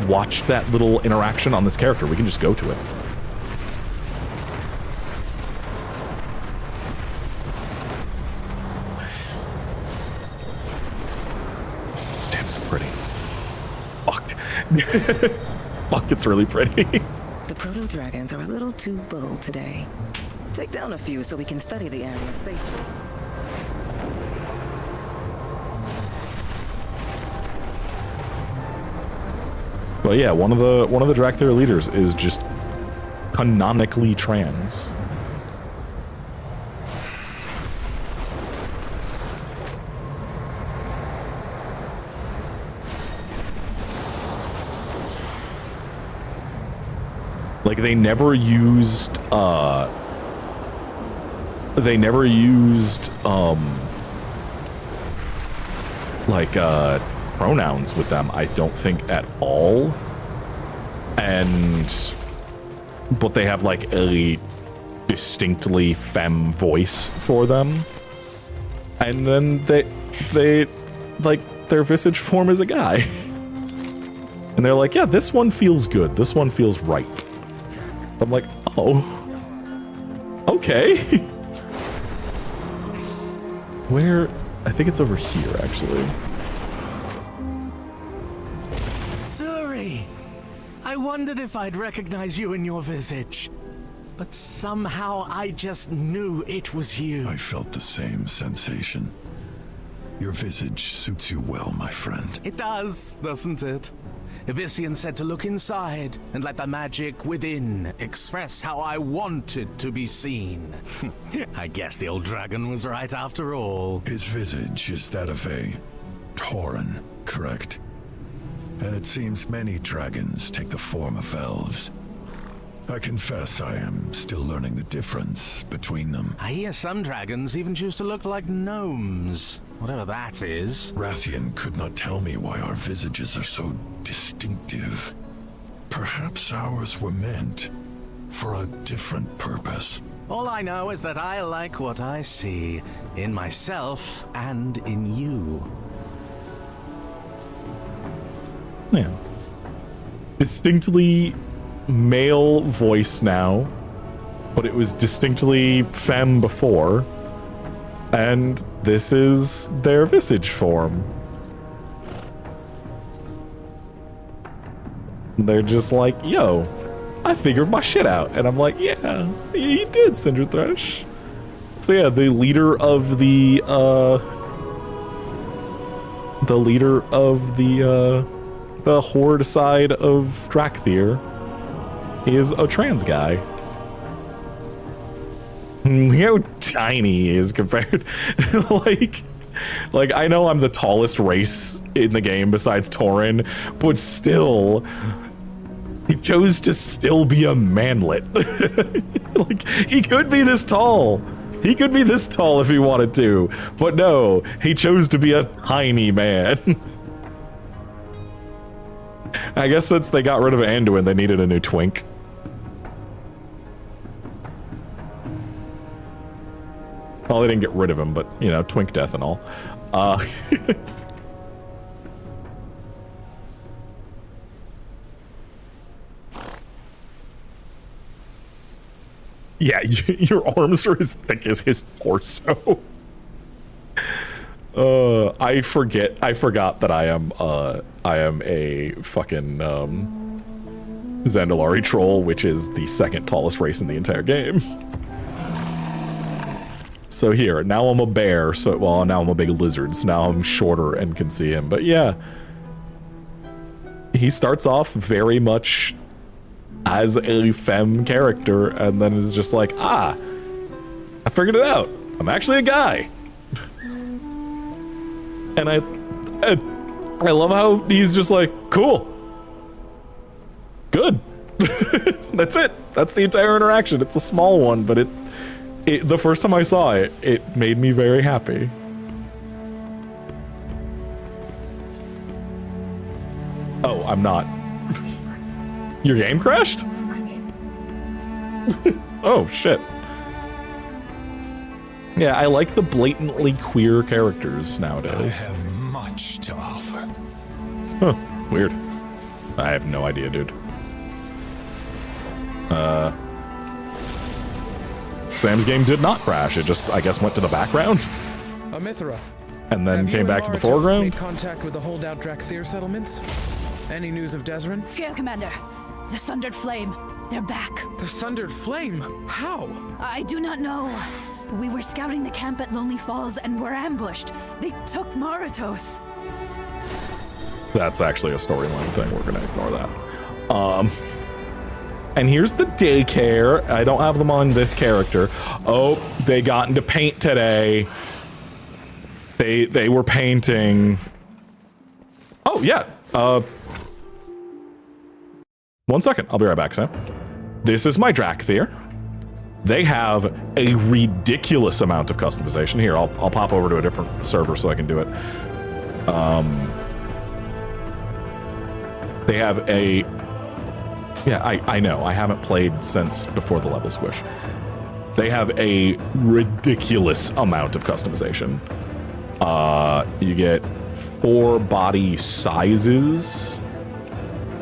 watched that little interaction on this character. We can just go to it. Pretty. Fuck. Fuck, it's really pretty. The proto-dragons are a little too bold today. Take down a few so we can study the area safely. But yeah, one of the Drakthir leaders is just canonically trans. Like they never used pronouns with them, I don't think, at all. But they have like a distinctly femme voice for them. And then they like their visage form is a guy. And they're like, yeah, this one feels good. This one feels right. I'm like, oh, okay. Where? I think it's over here, actually. Suri! I wondered if I'd recognize you in your visage. But somehow I just knew it was you. I felt the same sensation. Your visage suits you well, my friend. It does, doesn't it? Abyssian said to look inside and let the magic within express how I wanted to be seen. I guess the old dragon was right after all. His visage is that of a Tauren, correct? And it seems many dragons take the form of elves. I confess I am still learning the difference between them. I hear some dragons even choose to look like gnomes. Whatever that is. Rathian could not tell me why our visages are so distinctive. Perhaps ours were meant for a different purpose. All I know is that I like what I see in myself and in you. Yeah. Distinctly male voice now, but it was distinctly femme before. And this is their visage form. They're just like, yo, I figured my shit out. And I'm like, yeah, you did, Cinderthresh. So yeah, the leader of the horde side of Drakthir is a trans guy. How tiny he is compared. like I know I'm the tallest race in the game besides Tauren, but still, he chose to still be a manlet. Like, he could be this tall. He could be this tall if he wanted to, but no, he chose to be a tiny man. I guess since they got rid of Anduin, they needed a new twink. Well, they didn't get rid of him, but, you know, twink death and all. Yeah, your arms are as thick as his torso. I forgot that I am a fucking Zandalari troll, which is the second tallest race in the entire game. So here, now I'm a bear, so, well, now I'm a big lizard, so now I'm shorter and can see him. But yeah, he starts off very much as a femme character, and then is just like, I figured it out. I'm actually a guy. And I love how he's just like, cool. Good. That's it. That's the entire interaction. It's a small one, but the first time I saw it, it made me very happy. Oh, I'm not. Your game crashed? Oh, shit. Yeah, I like the blatantly queer characters nowadays. I have much to offer. Huh, weird. I have no idea, dude. Sam's game did not crash. It just, I guess, went to the background. Amithra. And then came back to the foreground. Made contact with the holdout Drakthir settlements? Any news of Desrin? Scale Commander, the Sundered Flame, they're back. The Sundered Flame? How? I do not know. We were scouting the camp at Lonely Falls and were ambushed. They took Maratos. That's actually a storyline thing. We're gonna ignore that. And here's the daycare. I don't have them on this character. Oh, they got into paint today. They were painting. Oh yeah. 1 second. I'll be right back, Sam. This is my Drakthir. They have a ridiculous amount of customization. Here, I'll pop over to a different server so I can do it. They have a... Yeah, I know. I haven't played since before the level squish. They have a ridiculous amount of customization. You get 4 body sizes.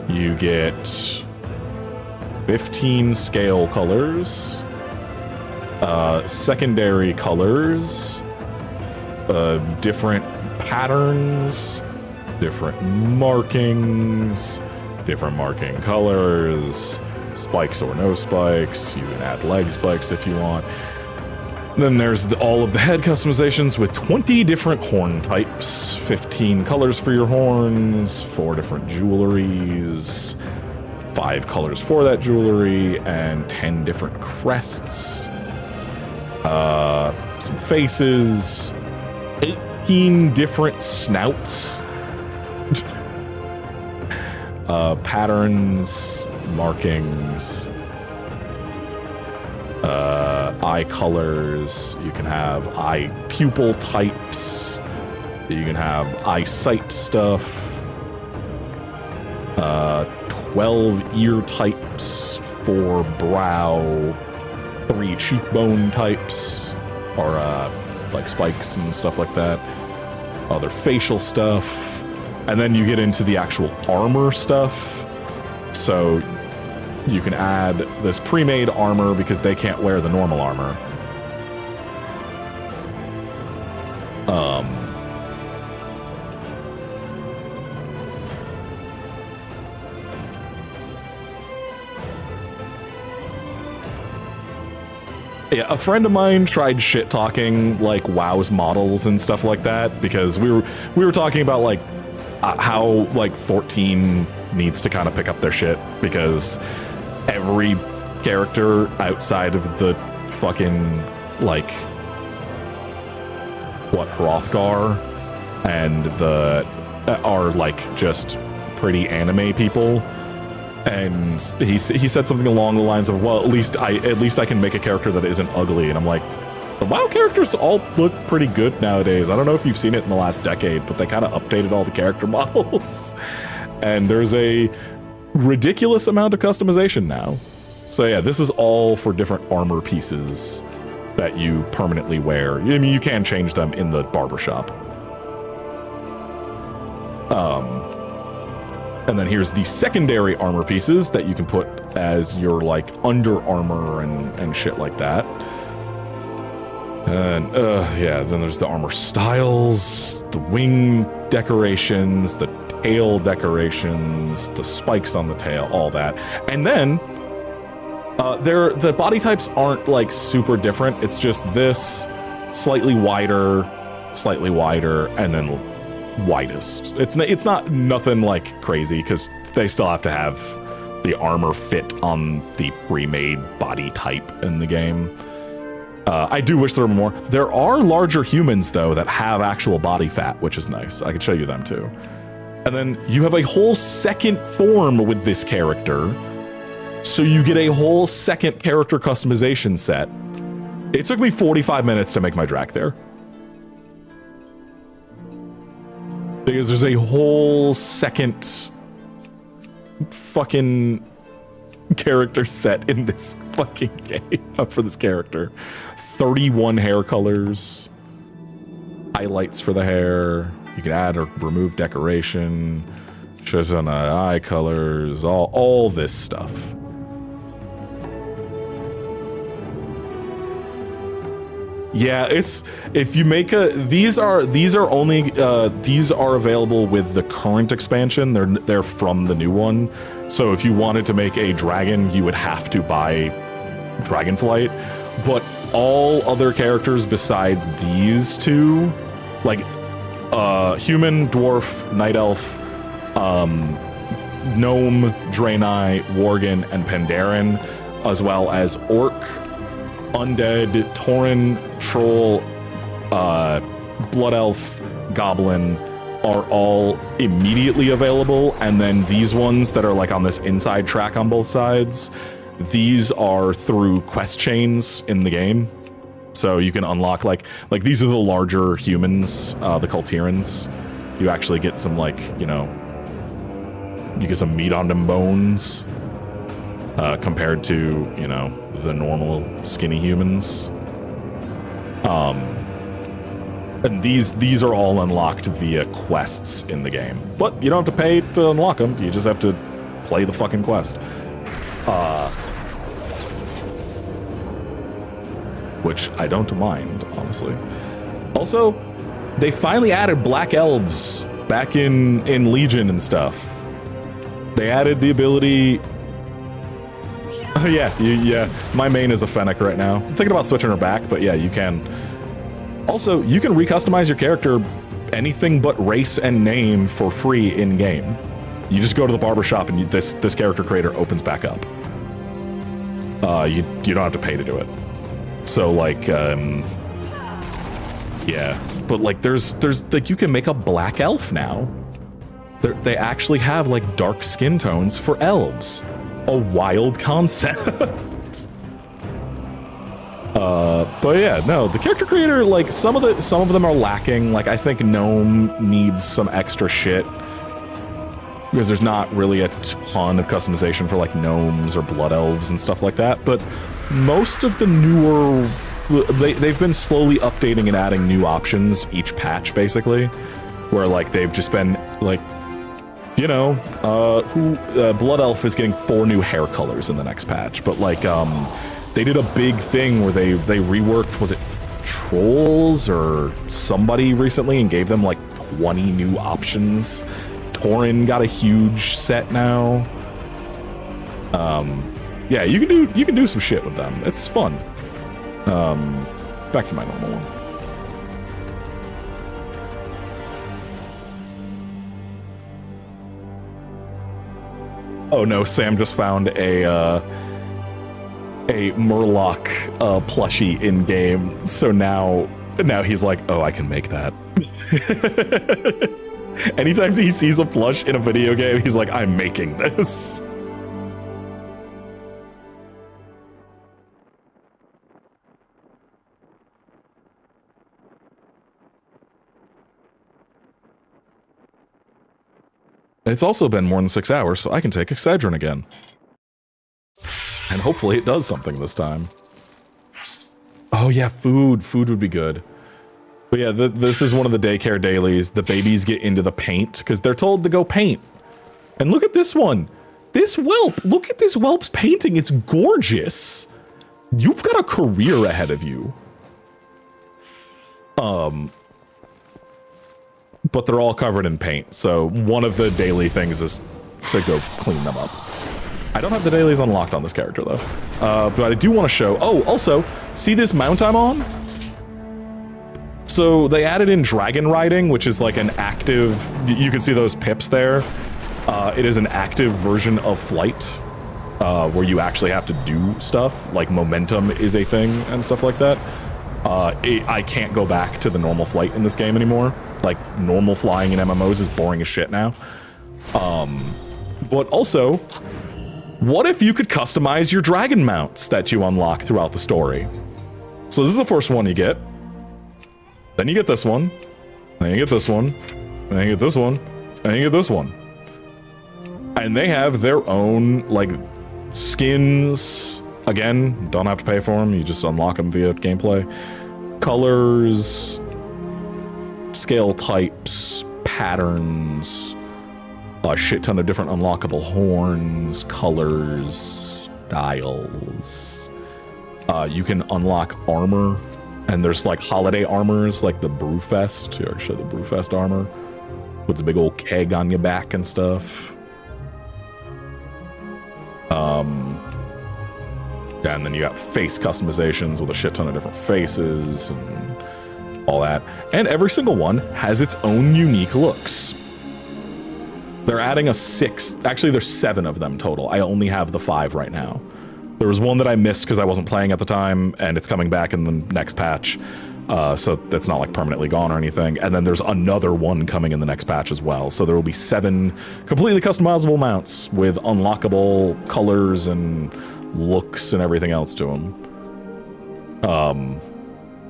You get 15 scale colors. Secondary colors. Different patterns. Different markings. Different marking colors, spikes or no spikes. You can add leg spikes if you want. Then there's all of the head customizations with 20 different horn types, 15 colors for your horns, 4 different jewelries, 5 colors for that jewelry, and 10 different crests. Some faces, 18 different snouts. Patterns, markings, eye colors. You can have eye pupil types. You can have eyesight stuff. 12 ear types, 4 brow, 3 cheekbone types, or like spikes and stuff like that. Other facial stuff. And then you get into the actual armor stuff. So you can add this pre-made armor because they can't wear the normal armor. Yeah, a friend of mine tried shit talking like WoW's models and stuff like that because we were talking about like how like 14 needs to kind of pick up their shit because every character outside of the fucking like Hrothgar and the are like just pretty anime people. And he said something along the lines of, well, at least I can make a character that isn't ugly. And I'm like, the WoW characters all look pretty good nowadays. I don't know if you've seen it in the last decade, but they kind of updated all the character models. And there's a ridiculous amount of customization now. So yeah, this is all for different armor pieces that you permanently wear. I mean, you can change them in the barbershop. And then here's the secondary armor pieces that you can put as your like under armor and shit like that. And yeah, then there's the armor styles, the wing decorations, the tail decorations, the spikes on the tail, all that. And then the body types aren't like super different. It's just this slightly wider, and then widest. It's not nothing like crazy because they still have to have the armor fit on the pre-made body type in the game. I do wish there were more. There are larger humans though that have actual body fat, which is nice. I could show you them too. And then you have a whole second form with this character. So you get a whole second character customization set. It took me 45 minutes to make my Drakthir. Because there's a whole second fucking character set in this fucking game for this character. 31 hair colors, highlights for the hair. You can add or remove decoration, shows on eye colors, all this stuff. Yeah, it's if you make these are available with the current expansion. They're from the new one. So if you wanted to make a dragon, you would have to buy Dragonflight. But all other characters besides these two, like human, dwarf, night elf, Gnome, Draenei, Worgen, and Pandaren, as well as Orc, Undead, Tauren, Troll, Blood Elf, Goblin are all immediately available, and then these ones that are like on this inside track on both sides, these are through quest chains in the game. So you can unlock like these are the larger humans, the Kultirans. You actually get some like, you know, you get some meat on them bones compared to, you know, the normal skinny humans. And these are all unlocked via quests in the game. But you don't have to pay to unlock them. You just have to play the fucking quest. Which I don't mind, honestly. Also, they finally added Black Elves back in Legion and stuff. They added the ability... Oh yeah, yeah. My main is a Fennec right now. I'm thinking about switching her back, but yeah, you can. Also, you can recustomize your character anything but race and name for free in-game. You just go to the barbershop and this character creator opens back up. You don't have to pay to do it. So like, yeah. But like, there's like, you can make a black elf now. They actually have like dark skin tones for elves. A wild concept. But yeah, no, the character creator, like some of them are lacking. Like I think Gnome needs some extra shit because there's not really a ton of customization for like gnomes or blood elves and stuff like that. But most of the newer, they've been slowly updating and adding new options each patch, basically, where like they've just been like, you know, Blood Elf is getting 4 new hair colors in the next patch, but like, they did a big thing where they reworked, was it Trolls or somebody recently, and gave them like 20 new options. Tauren got a huge set now. Yeah, you can do some shit with them. It's fun. Back to my normal one. Oh no, Sam just found a Murloc plushie in game, so now he's like, oh, I can make that. Anytime he sees a plush in a video game, he's like, I'm making this. It's also been more than 6 hours, so I can take Excedrin again. And hopefully it does something this time. Oh yeah, food. Food would be good. But yeah, this is one of the daycare dailies. The babies get into the paint because they're told to go paint. And look at this one. This whelp. Look at this whelp's painting. It's gorgeous. You've got a career ahead of you. But they're all covered in paint. So one of the daily things is to go clean them up. I don't have the dailies unlocked on this character though. But I do want to show, oh, also, see this mount I'm on? So they added in dragon riding, which is like an active, you can see those pips there. It is an active version of flight, where you actually have to do stuff, like momentum is a thing and stuff like that. I can't go back to the normal flight in this game anymore. Like, normal flying in MMOs is boring as shit now. But also, what if you could customize your dragon mounts that you unlock throughout the story? So this is the first one you get. Then you get this one. Then you get this one. Then you get this one. Then you get this one. And they have their own, like, skins. Again, don't have to pay for them. You just unlock them via gameplay. Colors, scale types, patterns, a shit ton of different unlockable horns, colors, styles. You can unlock armor, and there's like holiday armors, like the Brewfest. Here, I'll show the Brewfest armor. Puts a big old keg on your back and stuff. Yeah, and then you got face customizations with a shit ton of different faces and all that. And every single one has its own unique looks. They're adding a 6th. Actually, there's 7 of them total. I only have the 5 right now. There was one that I missed because I wasn't playing at the time, and it's coming back in the next patch. So that's not like permanently gone or anything. And then there's another one coming in the next patch as well. So there will be 7 completely customizable mounts with unlockable colors and looks and everything else to them.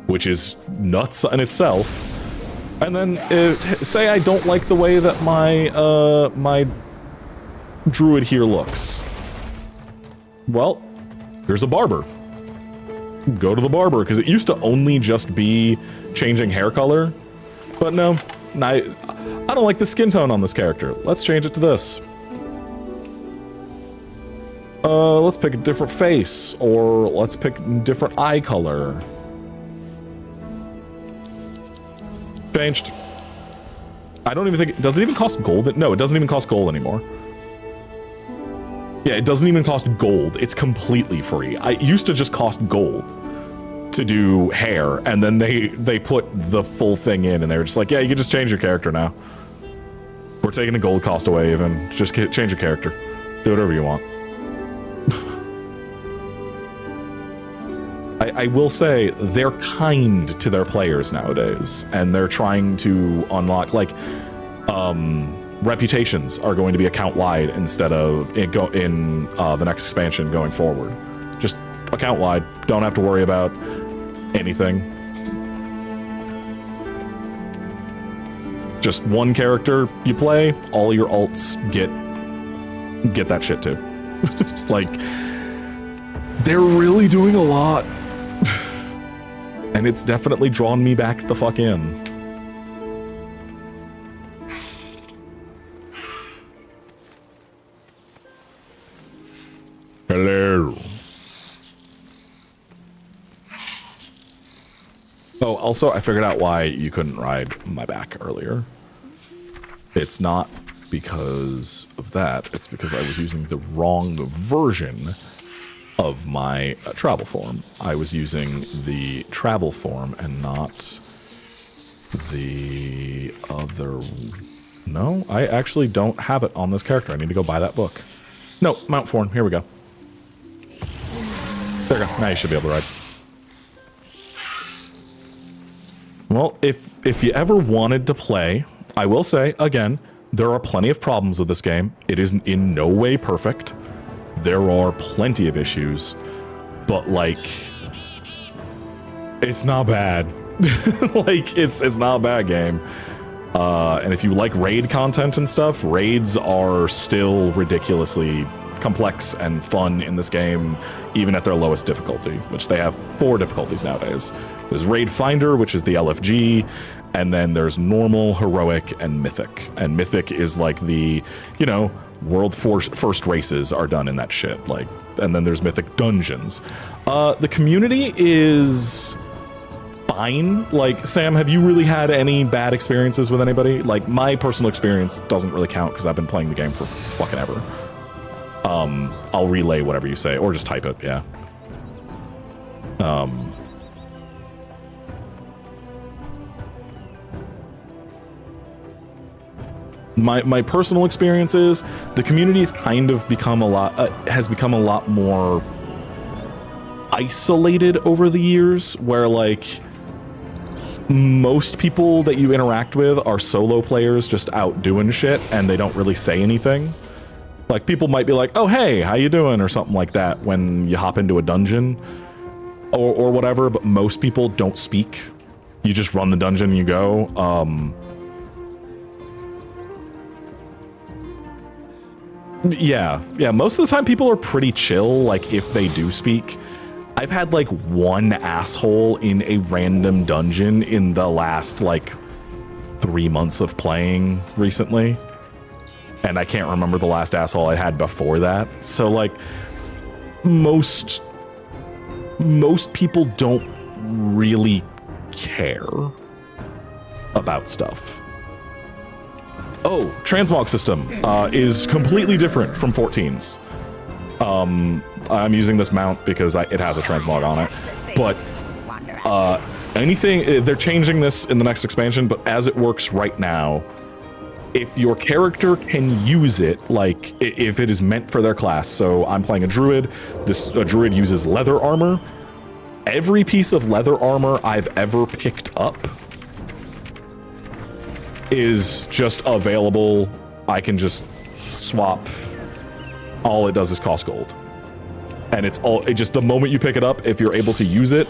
Which is nuts in itself. And then say I don't like the way that my my druid here looks. Well, here's a barber. Go to the barber, because it used to only just be changing hair color. But no, I don't like the skin tone on this character. Let's change it to this. Let's pick a different face, or let's pick a different eye color. Changed. I don't even think, does it even cost gold? No, it doesn't even cost gold anymore. Yeah, it doesn't even cost gold. It's completely free. It used to just cost gold to do hair, and then they put the full thing in, and they were just like, yeah, you can just change your character now. We're taking the gold cost away even. Just change your character. Do whatever you want. I will say, they're kind to their players nowadays, and they're trying to unlock, like, reputations are going to be account-wide instead of in the next expansion going forward. Just account-wide. Don't have to worry about anything. Just one character you play, all your alts get that shit too. Like, they're really doing a lot. And it's definitely drawn me back the fuck in. Hello. Oh, also, I figured out why you couldn't ride my back earlier. It's not because of that. It's because I was using the wrong version of my travel form. I was using the travel form and not the other... No, I actually don't have it on this character. I need to go buy that book. No, Mount Form. Here we go. There we go. Now you should be able to ride. Well, if you ever wanted to play, I will say, again, there are plenty of problems with this game. It is in no way perfect. There are plenty of issues, but, like, it's not bad. Like, it's not a bad game. And if you like raid content and stuff, raids are still ridiculously complex and fun in this game, even at their lowest difficulty, which they have 4 difficulties nowadays. There's Raid Finder, which is the LFG, and then there's Normal, Heroic, and Mythic. And Mythic is like the, you know, world first races are done in that shit. Like, and then there's Mythic Dungeons. The community is fine. Like, Sam, have you really had any bad experiences with anybody? Like, my personal experience doesn't really count because I've been playing the game for fucking ever. I'll relay whatever you say, or just type it, yeah. My personal experience is the community has kind of become a lot more isolated over the years, where, like, most people that you interact with are solo players just out doing shit, and they don't really say anything. Like, people might be like, oh, hey, how you doing? Or something like that when you hop into a dungeon or whatever, but most people don't speak. You just run the dungeon and you go. Yeah, most of the time people are pretty chill, like, if they do speak. I've had, like, one asshole in a random dungeon in the last, like, 3 months of playing recently. And I can't remember the last asshole I had before that. So, like, most people don't really care about stuff. Oh, transmog system is completely different from 14's. I'm using this mount because it has a transmog on it. But they're changing this in the next expansion, but as it works right now, if your character can use it, like if it is meant for their class. So I'm playing a druid. A druid uses leather armor. Every piece of leather armor I've ever picked up is just available. I can just swap. All it does is cost gold. And it just, the moment you pick it up, if you're able to use it,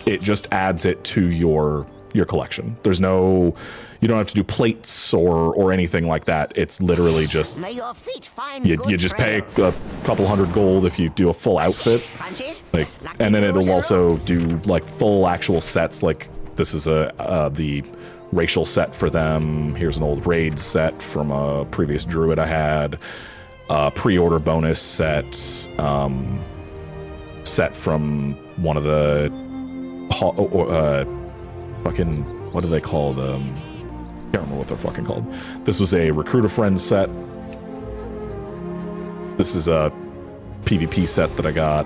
it just adds it to your collection. There's no, you don't have to do plates or anything like that. It's literally just, May your feet find you good just pay trails. a couple $100 gold if you do a full outfit. Like, and then it'll also do like full actual sets. Like this is the racial set for them. Here's an old raid set from a previous druid I had. Pre-order bonus set. Set from one of the fucking, what do they call them? Can't remember what they're fucking called. This was a Recruiter Friends set. This is a PvP set that I got,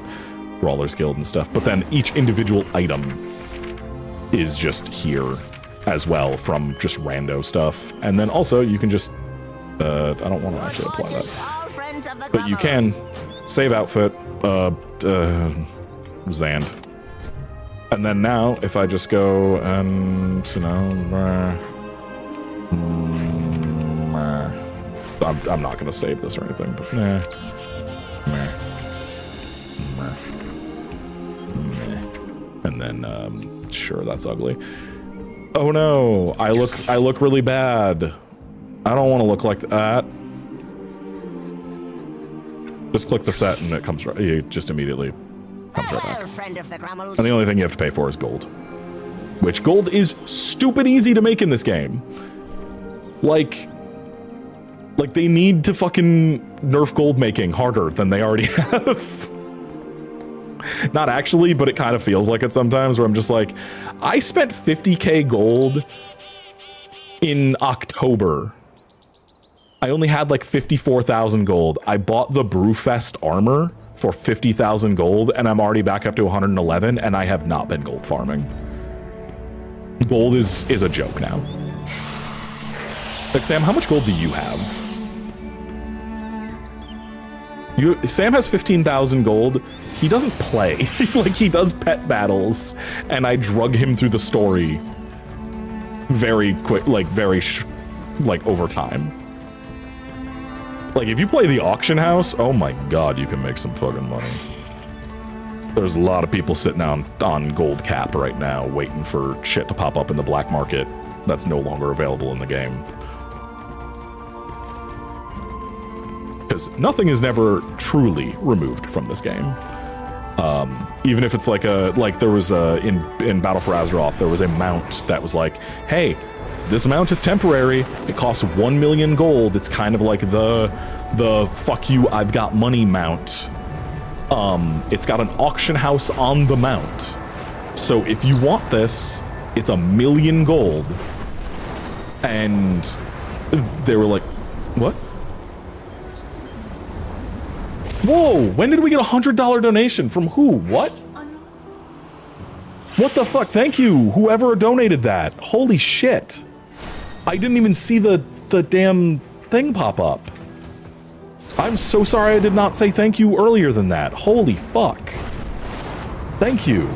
Brawlers Guild and stuff. But then each individual item is just here as well from just rando stuff. And then also you can just, I don't want to actually apply that, but you can save outfit, Zand. And then now, if I just go and, you know, I'm not going to save this or anything, but and then, sure, that's ugly. Oh no, I look really bad. I don't want to look like that. Just click the set and it comes right, it just immediately comes right back. And the only thing you have to pay for is gold. Which gold is stupid easy to make in this game. Like they need to fucking nerf gold making harder than they already have. Not actually, but it kind of feels like it sometimes, where I'm just like, I spent 50k gold in October. I only had like 54,000 gold. I bought the Brewfest armor for 50,000 gold, and I'm already back up to 111, and I have not been gold farming. Gold is a joke now. Like, Sam, how much gold do you have? Sam has 15,000 gold. He doesn't play. Like, he does pet battles, and I drug him through the story very quick, like, over time. Like, if you play the auction house, oh my god, you can make some fucking money. There's a lot of people sitting on gold cap right now, waiting for shit to pop up in the black market that's no longer available in the game. Because nothing is never truly removed from this game. Even if it's like there was in Battle for Azeroth, there was a mount that was like, hey, this mount is temporary. It costs 1 million gold. It's kind of like the fuck you, I've got money mount. It's got an auction house on the mount. So if you want this, it's 1 million gold. And they were like, what? Whoa, when did we get a $100 donation? From who? What? What the fuck? Thank you, whoever donated that. Holy shit. I didn't even see the damn thing pop up. I'm so sorry I did not say thank you earlier than that. Holy fuck. Thank you.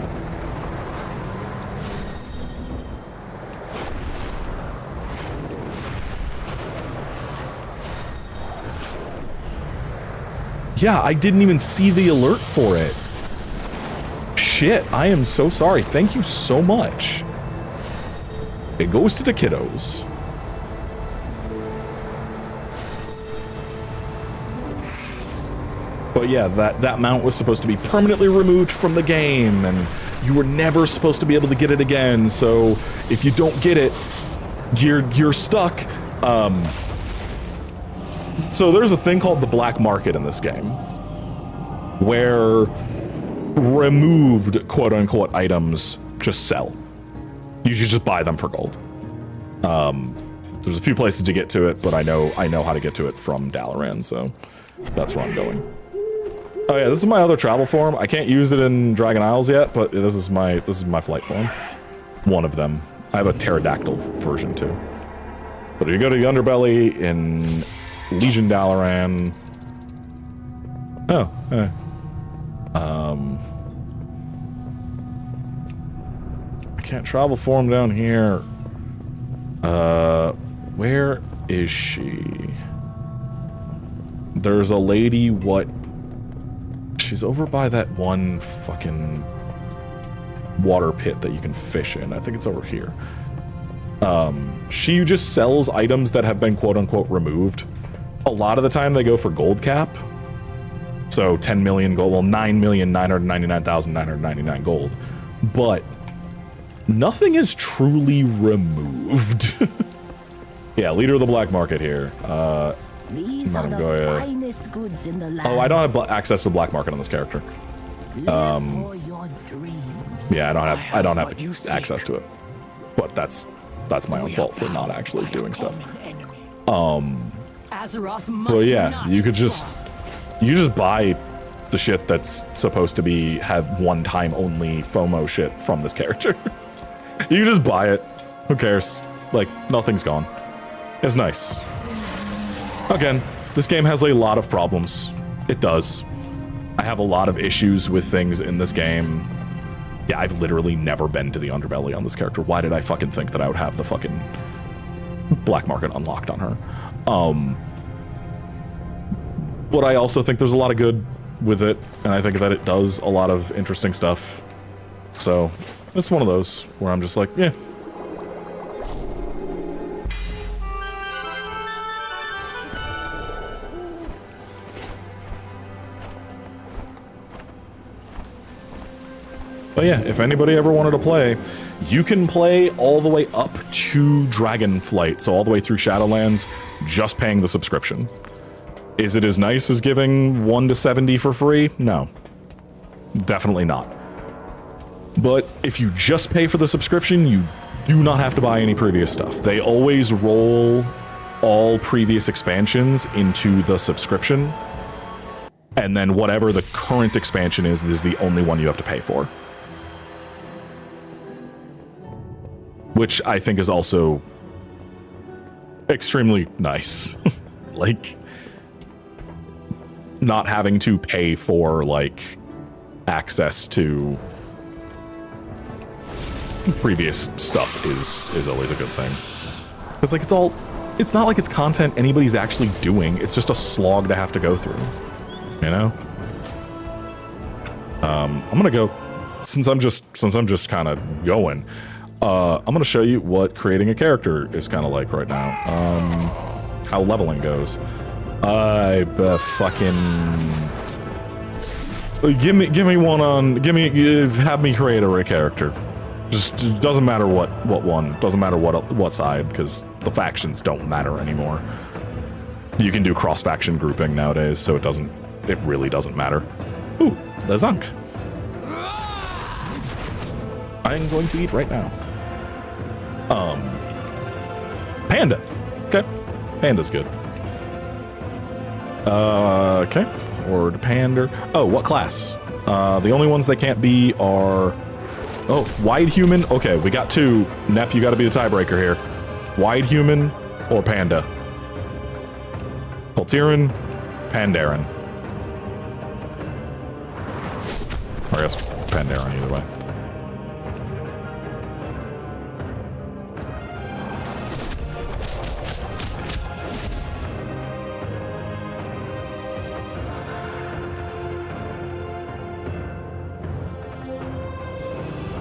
Yeah, I didn't even see the alert for it. Shit, I am so sorry. Thank you so much. It goes to the kiddos. But yeah, that mount was supposed to be permanently removed from the game, and you were never supposed to be able to get it again. So if you don't get it, you're stuck. So there's a thing called the black market in this game, where removed quote-unquote items just sell. You should just buy them for gold. There's a few places to get to it, but I know how to get to it from Dalaran, so that's where I'm going. Oh yeah, this is my other travel form. I can't use it in Dragon Isles yet, but this is my flight form. One of them. I have a pterodactyl version too. But if you go to the Underbelly in Legion Dalaran... I can't travel for him down here. Where is she? There's a lady, she's over by that one fucking water pit that you can fish in. I think it's over here. She just sells items that have been quote-unquote removed. A lot of the time they go for gold cap. So 10 million gold, well 9,999,999 gold. But nothing is truly removed. Yeah, leader of the black market here. These are the finest goods in the land. Oh, I don't have access to black market on this character. For your dreams. Yeah, I don't have access to it. But that's my own fault for not actually doing stuff. Azeroth must Well, yeah, not you just buy the shit that's supposed to have one-time only FOMO shit from this character. You can just buy it. Who cares? Like, nothing's gone. It's nice. Again, this game has a lot of problems. It does. I have a lot of issues with things in this game. Yeah, I've literally never been to the Underbelly on this character. Why did I fucking think that I would have the fucking black market unlocked on her? But I also think there's a lot of good with it, and I think that it does a lot of interesting stuff. So, it's one of those where I'm just like, yeah. But yeah, if anybody ever wanted to play, you can play all the way up to Dragonflight, so all the way through Shadowlands, just paying the subscription. Is it as nice as giving 1 to 70 for free? No. Definitely not. But if you just pay for the subscription, you do not have to buy any previous stuff. They always roll all previous expansions into the subscription, and then whatever the current expansion is the only one you have to pay for. Which I think is also extremely nice. Like, not having to pay for, like, access to previous stuff is always a good thing. Because, like, it's not like it's content anybody's actually doing. It's just a slog to have to go through, you know? I'm gonna go, since I'm just kind of going, I'm gonna show you what creating a character is kind of like right now. How leveling goes. Have me create a character. Just doesn't matter what one, doesn't matter what side, because the factions don't matter anymore. You can do cross-faction grouping nowadays, so it really doesn't matter. Ooh, the Zunk. I'm going to eat right now. Panda. Okay. Panda's good. Okay. Or Pander. Oh, what class? The only ones they can't be are... Oh, Wide Human. Okay, we got two. Nep, you gotta be the tiebreaker here. Wide Human or Panda? Poltiran, Pandaren. Or I guess Pandaren either way.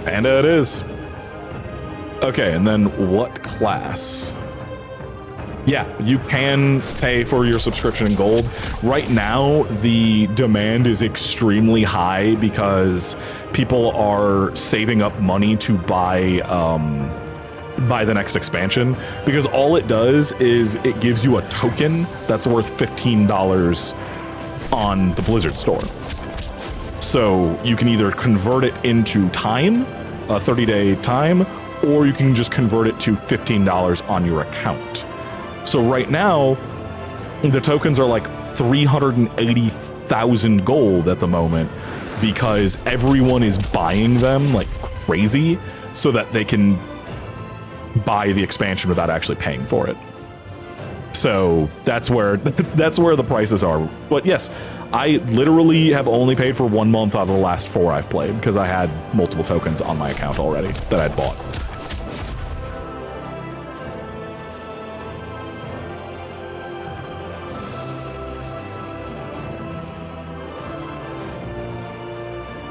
Panda it is. Okay, and then what class? Yeah, you can pay for your subscription in gold. Right now, the demand is extremely high because people are saving up money to buy the next expansion. Because all it does is it gives you a token that's worth $15 on the Blizzard store. So you can either convert it into time, a 30-day time, or you can just convert it to $15 on your account. So right now, the tokens are like 380,000 gold at the moment because everyone is buying them like crazy so that they can buy the expansion without actually paying for it. So that's where the prices are. But yes, I literally have only paid for 1 month out of the last 4 I've played because I had multiple tokens on my account already that I'd bought.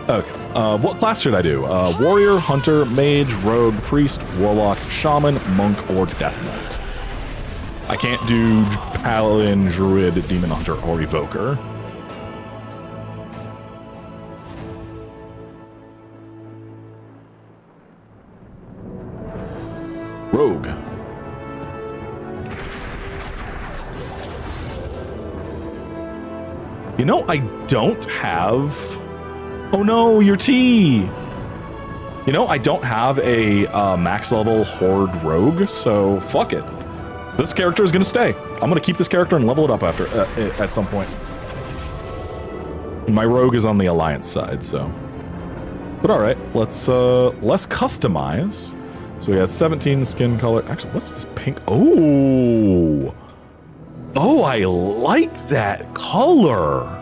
Okay, what class should I do? Warrior, Hunter, Mage, Rogue, Priest, Warlock, Shaman, Monk, or Death Knight. I can't do Paladin, Druid, Demon Hunter, or Evoker. Rogue. You know, I don't have... Oh no, your T! You know, I don't have a max level Horde Rogue, so fuck it. This character is gonna stay. I'm gonna keep this character and level it up after at some point. My Rogue is on the Alliance side, so. But all right, let's customize. So we got 17 skin color. Actually, what's this pink? Oh, oh, I like that color.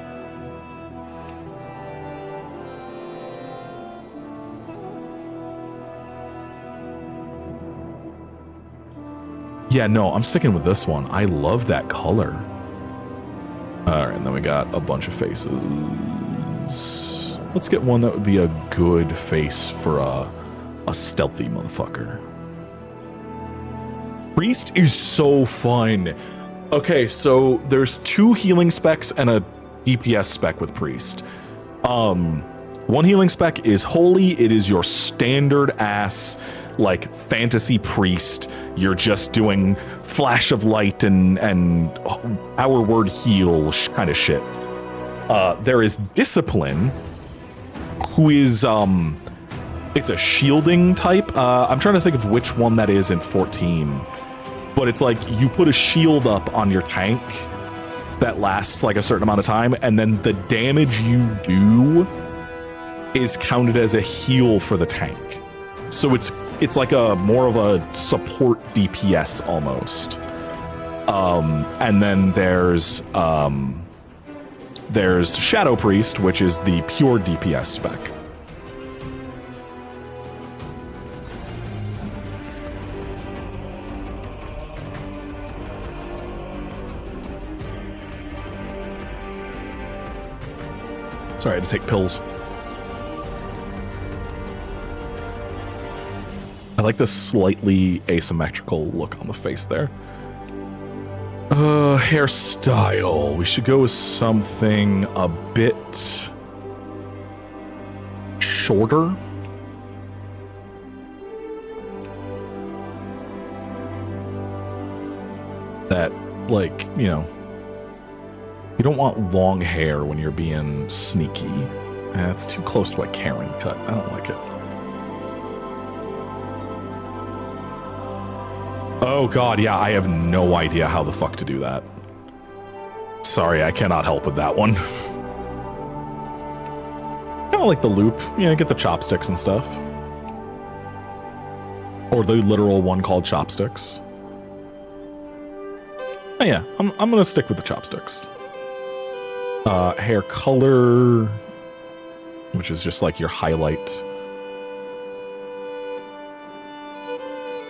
Yeah, no, I'm sticking with this one. I love that color. All right, and then we got a bunch of faces. Let's get one that would be a good face for a stealthy motherfucker. Priest is so fun. Okay, so there's 2 healing specs and a DPS spec with Priest. One healing spec is Holy. It is your standard ass like fantasy priest. You're just doing flash of light and our word heal kind of shit. There is Discipline, who is it's a shielding type. I'm trying to think of which one that is in 14, but it's like you put a shield up on your tank that lasts like a certain amount of time, and then the damage you do is counted as a heal for the tank. So it's like a more of a support DPS almost. And then there's Shadow Priest, which is the pure DPS spec. Sorry, I had to take pills. I like the slightly asymmetrical look on the face there. Hairstyle. We should go with something a bit shorter. That, like, you know, you don't want long hair when you're being sneaky. That's too close to a Karen cut. I don't like it. Oh god, yeah, I have no idea how the fuck to do that. Sorry, I cannot help with that one. Kind of like the loop, you know, get the chopsticks and stuff. Or the literal one called chopsticks. Oh yeah, I'm gonna stick with the chopsticks. Hair color, which is just like your highlight.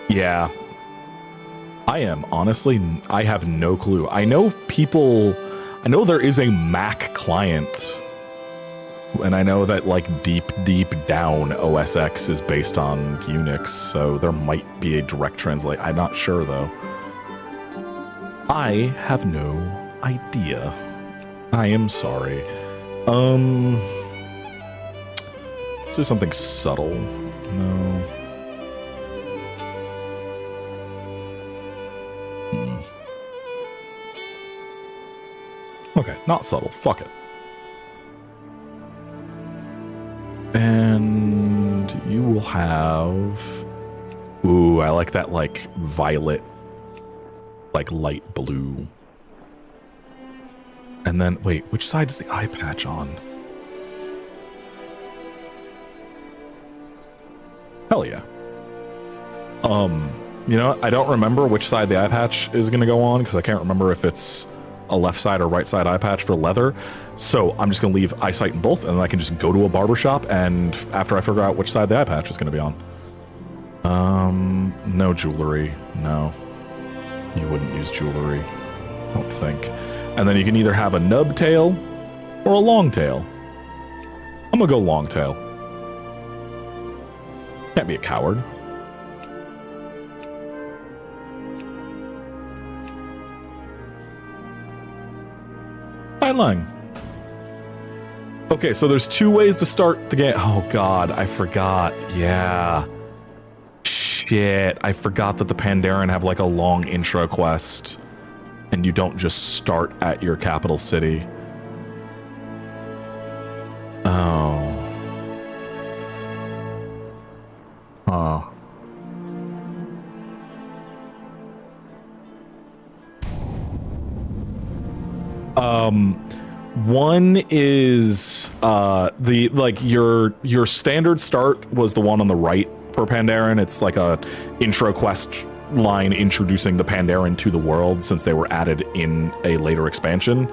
Yeah. I have no clue. I know there is a Mac client, and I know that like deep down OS X is based on Unix, so there might be a direct translate. I'm not sure though. I have no idea. I am sorry. Let's do something subtle. No. Okay, not subtle. Fuck it. And you will have... Ooh, I like that, like, violet, like, light blue. And then, wait, which side is the eye patch on? Hell yeah. You know, I don't remember which side the eye patch is going to go on, because I can't remember if it's a left side or right side eye patch for leather. So I'm just going to leave eyesight in both, and then I can just go to a barber shop, and after I figure out which side the eye patch is going to be on. No jewelry. No. You wouldn't use jewelry. I don't think. And then you can either have a nub tail or a long tail. I'm going to go long tail. Can't be a coward. Fine line. Okay, so there's 2 ways to start the game. Oh god, I forgot. Yeah. Shit, I forgot that the Pandaren have like a long intro quest, and you don't just start at your capital city. Oh. Huh. One is your standard start was the one on the right for Pandaren. It's like a intro quest line introducing the Pandaren to the world, since they were added in a later expansion.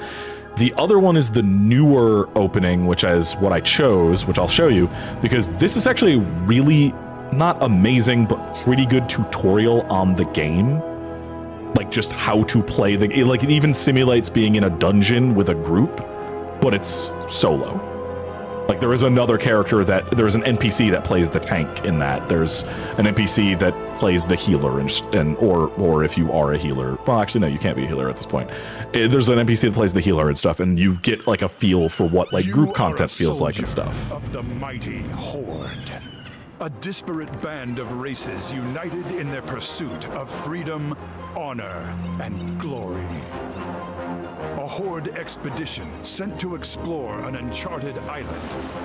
The other one is the newer opening, which is what I chose, which I'll show you, because this is actually really not amazing, but pretty good tutorial on the game. Like just how to play the game. Like it even simulates being in a dungeon with a group, but it's solo. Like there is another character there's an NPC that plays the tank in that. There's an NPC that plays the healer or if you are a healer. Well, actually no, you can't be a healer at this point. There's an NPC that plays the healer and stuff, and you get like a feel for what like group content feels like and stuff. Of the mighty Horde. A disparate band of races united in their pursuit of freedom, honor, and glory. A Horde expedition sent to explore an uncharted island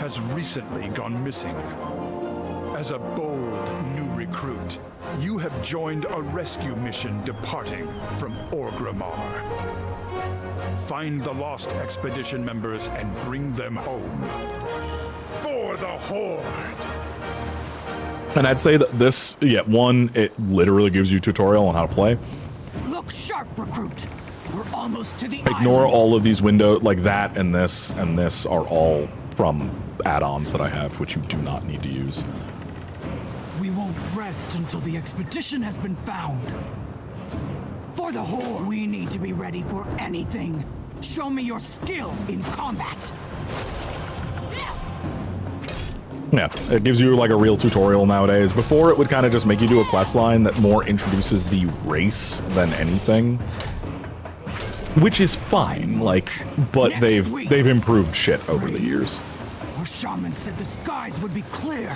has recently gone missing. As a bold new recruit, you have joined a rescue mission departing from Orgrimmar. Find the lost expedition members and bring them home. For the Horde! And I'd say that this, it literally gives you tutorial on how to play. Look sharp, recruit. We're almost to the Ignore island. all of these windows, like that and this are all from add-ons that I have, which you do not need to use. We won't rest until the expedition has been found. For the Horde, we need to be ready for anything. Show me your skill in combat. Yeah, it gives you like a real tutorial nowadays. Before, it would kind of just make you do a quest line that more introduces the race than anything, which is fine. Like, but they've improved shit over the years. Our shaman said the skies would be clear.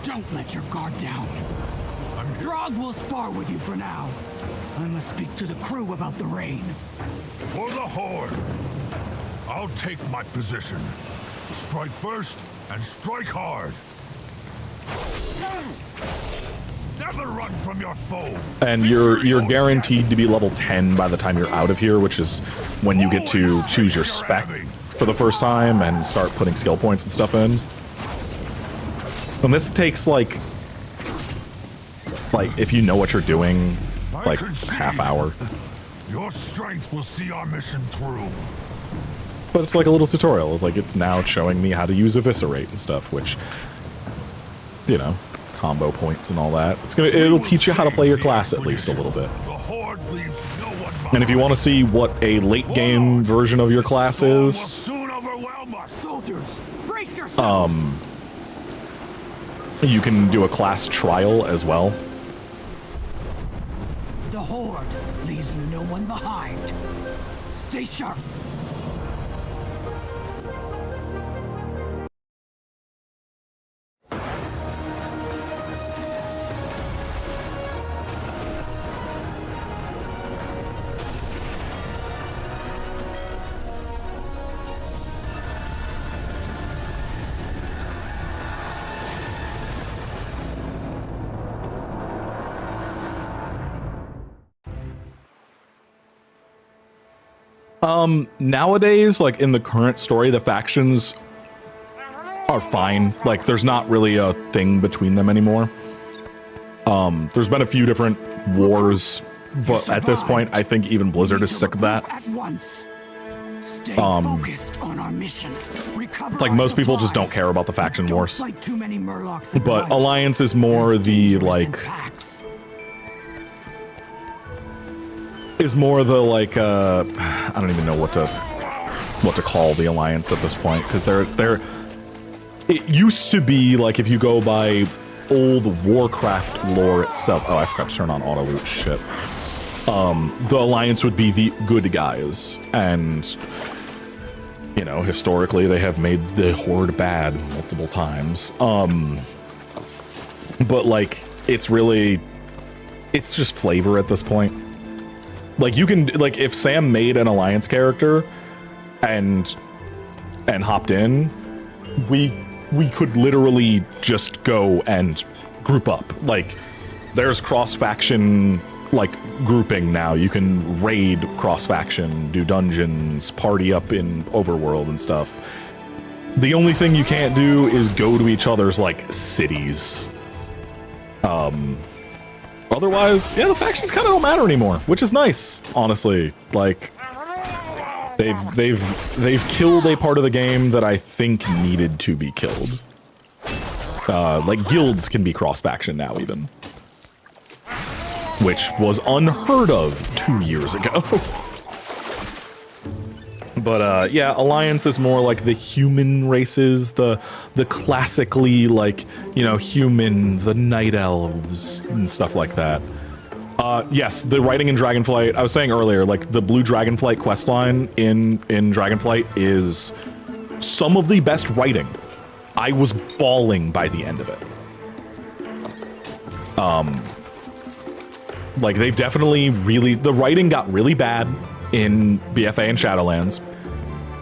Don't let your guard down. Drog will spar with you for now. I must speak to the crew about the rain. For the Horde, I'll take my position. Strike first and strike hard. Never run from your foe. And you're guaranteed to be level 10 by the time you're out of here, which is when you get to choose your spec for the first time and start putting skill points and stuff in. And this takes like if you know what you're doing, like half hour. Your strength will see our mission through. But it's like a little tutorial. Like it's now showing me how to use Eviscerate and stuff, which, you know, combo points and all that. It'll teach you how to play your class at least a little bit. And if you want to see what a late game version of your class is, you can do a class trial as well. The Horde leaves no one behind. Stay sharp. Nowadays, like in the current story, the factions are fine. Like there's not really a thing between them anymore. There's been a few different wars, but at this point, I think even Blizzard is sick of that. At once. Stay focused on our mission. Recover Like our most people just supplies. don't care about the faction wars. Fight too many Murlocs at But once. Alliance is more the like is more the like I don't even know what to call the Alliance at this point, because they're it used to be like, if you go by old Warcraft lore itself. Oh, I forgot to turn on auto loot. Shit. The Alliance would be the good guys, and you know, historically they have made the Horde bad multiple times. But like, it's just flavor at this point. Like, you can, like, if Sam made an Alliance character and hopped in, we could literally just go and group up. Like, there's cross-faction, like, grouping now. You can raid cross-faction, do dungeons, party up in Overworld and stuff. The only thing you can't do is go to each other's, like, cities. Otherwise, yeah, the factions kind of don't matter anymore, which is nice, honestly. Like, they've killed a part of the game that I think needed to be killed. Like, guilds can be cross-faction now, even. Which was unheard of 2 years ago. But, yeah, Alliance is more like the human races, the classically, like, you know, human, the night elves, and stuff like that. Yes, the writing in Dragonflight, I was saying earlier, like, the Blue Dragonflight questline in Dragonflight is some of the best writing. I was bawling by the end of it. Like, they've definitely really, the writing got really bad in BFA and Shadowlands.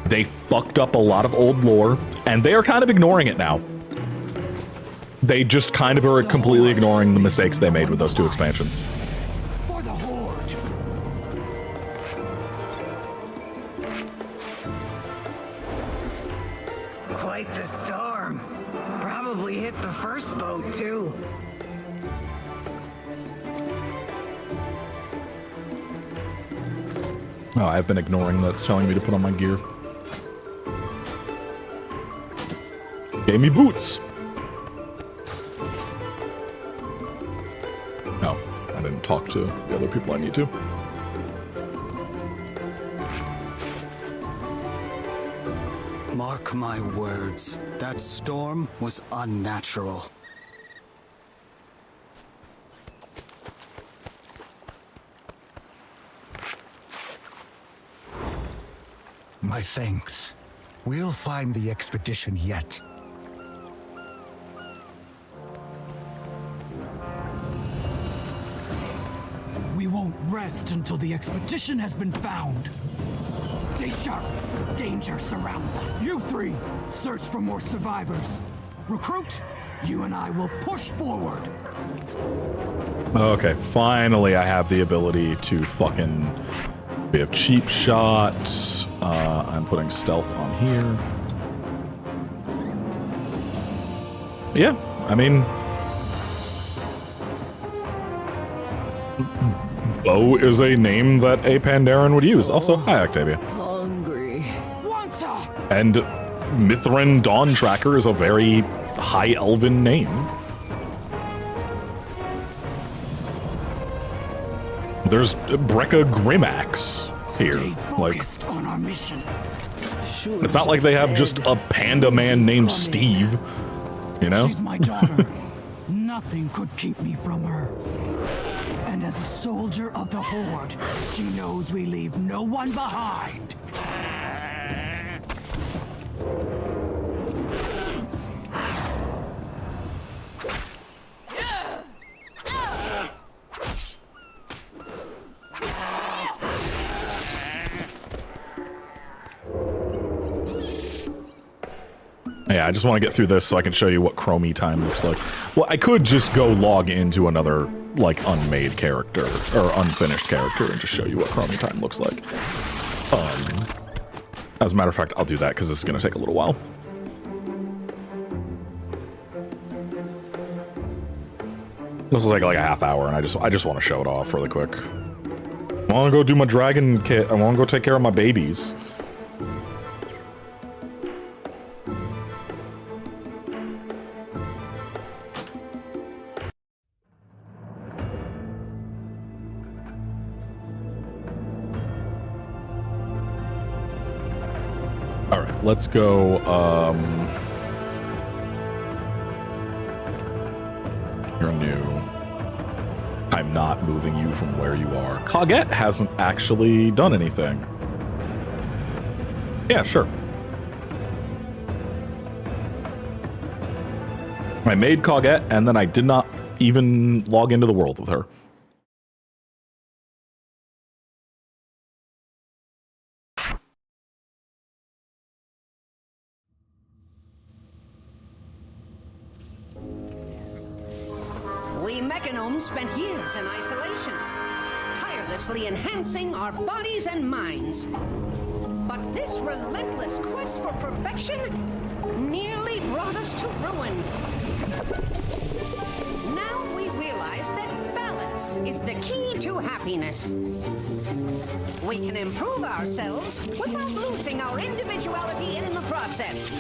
They fucked up a lot of old lore, and they are kind of ignoring it now. They just kind of are completely ignoring the mistakes they made with those 2 expansions. For the Horde. Quite the storm. Probably hit the first boat, too. Oh, I've been ignoring that. It's telling me to put on my gear. Gave me boots. Oh, I didn't talk to the other people I need to. Mark my words, that storm was unnatural. My thanks. We'll find the expedition yet. We won't rest until the expedition has been found. Stay sharp. Danger surrounds us. You 3, search for more survivors. Recruit, you and I will push forward. Okay, finally I have the ability to fucking... We have cheap shots. I'm putting stealth on here. Yeah, I mean... Bo is a name that a Pandaren would use. Also, hi Octavia. Hungry. And Mithrin Dawn Tracker is a very high elven name. There's Brekka Grimax here. Like, On our mission. it's not like they have just a panda man named Steve, you know? She's my daughter. Nothing could keep me from her. And as a soldier of the Horde, she knows we leave no one behind. Yeah, I just want to get through this so I can show you what Chromie time looks like. Well, I could just go log into another, like, unmade character, or unfinished character, and just show you what Chromie time looks like. As a matter of fact, I'll do that, because this is going to take a little while. This will take like a half hour, and I just want to show it off really quick. I want to go do my dragon kit. I want to go take care of my babies. All right, let's go. You're new. I'm not moving you from where you are. Coggette hasn't actually done anything. Yeah, sure. I made Coggette, and then I did not even log into the world with her. We Mechanomes spent years in isolation, tirelessly enhancing our bodies and minds. But this relentless quest for perfection nearly brought us to ruin. Now we realize that balance is the key to happiness. We can improve ourselves without losing our individuality in the process.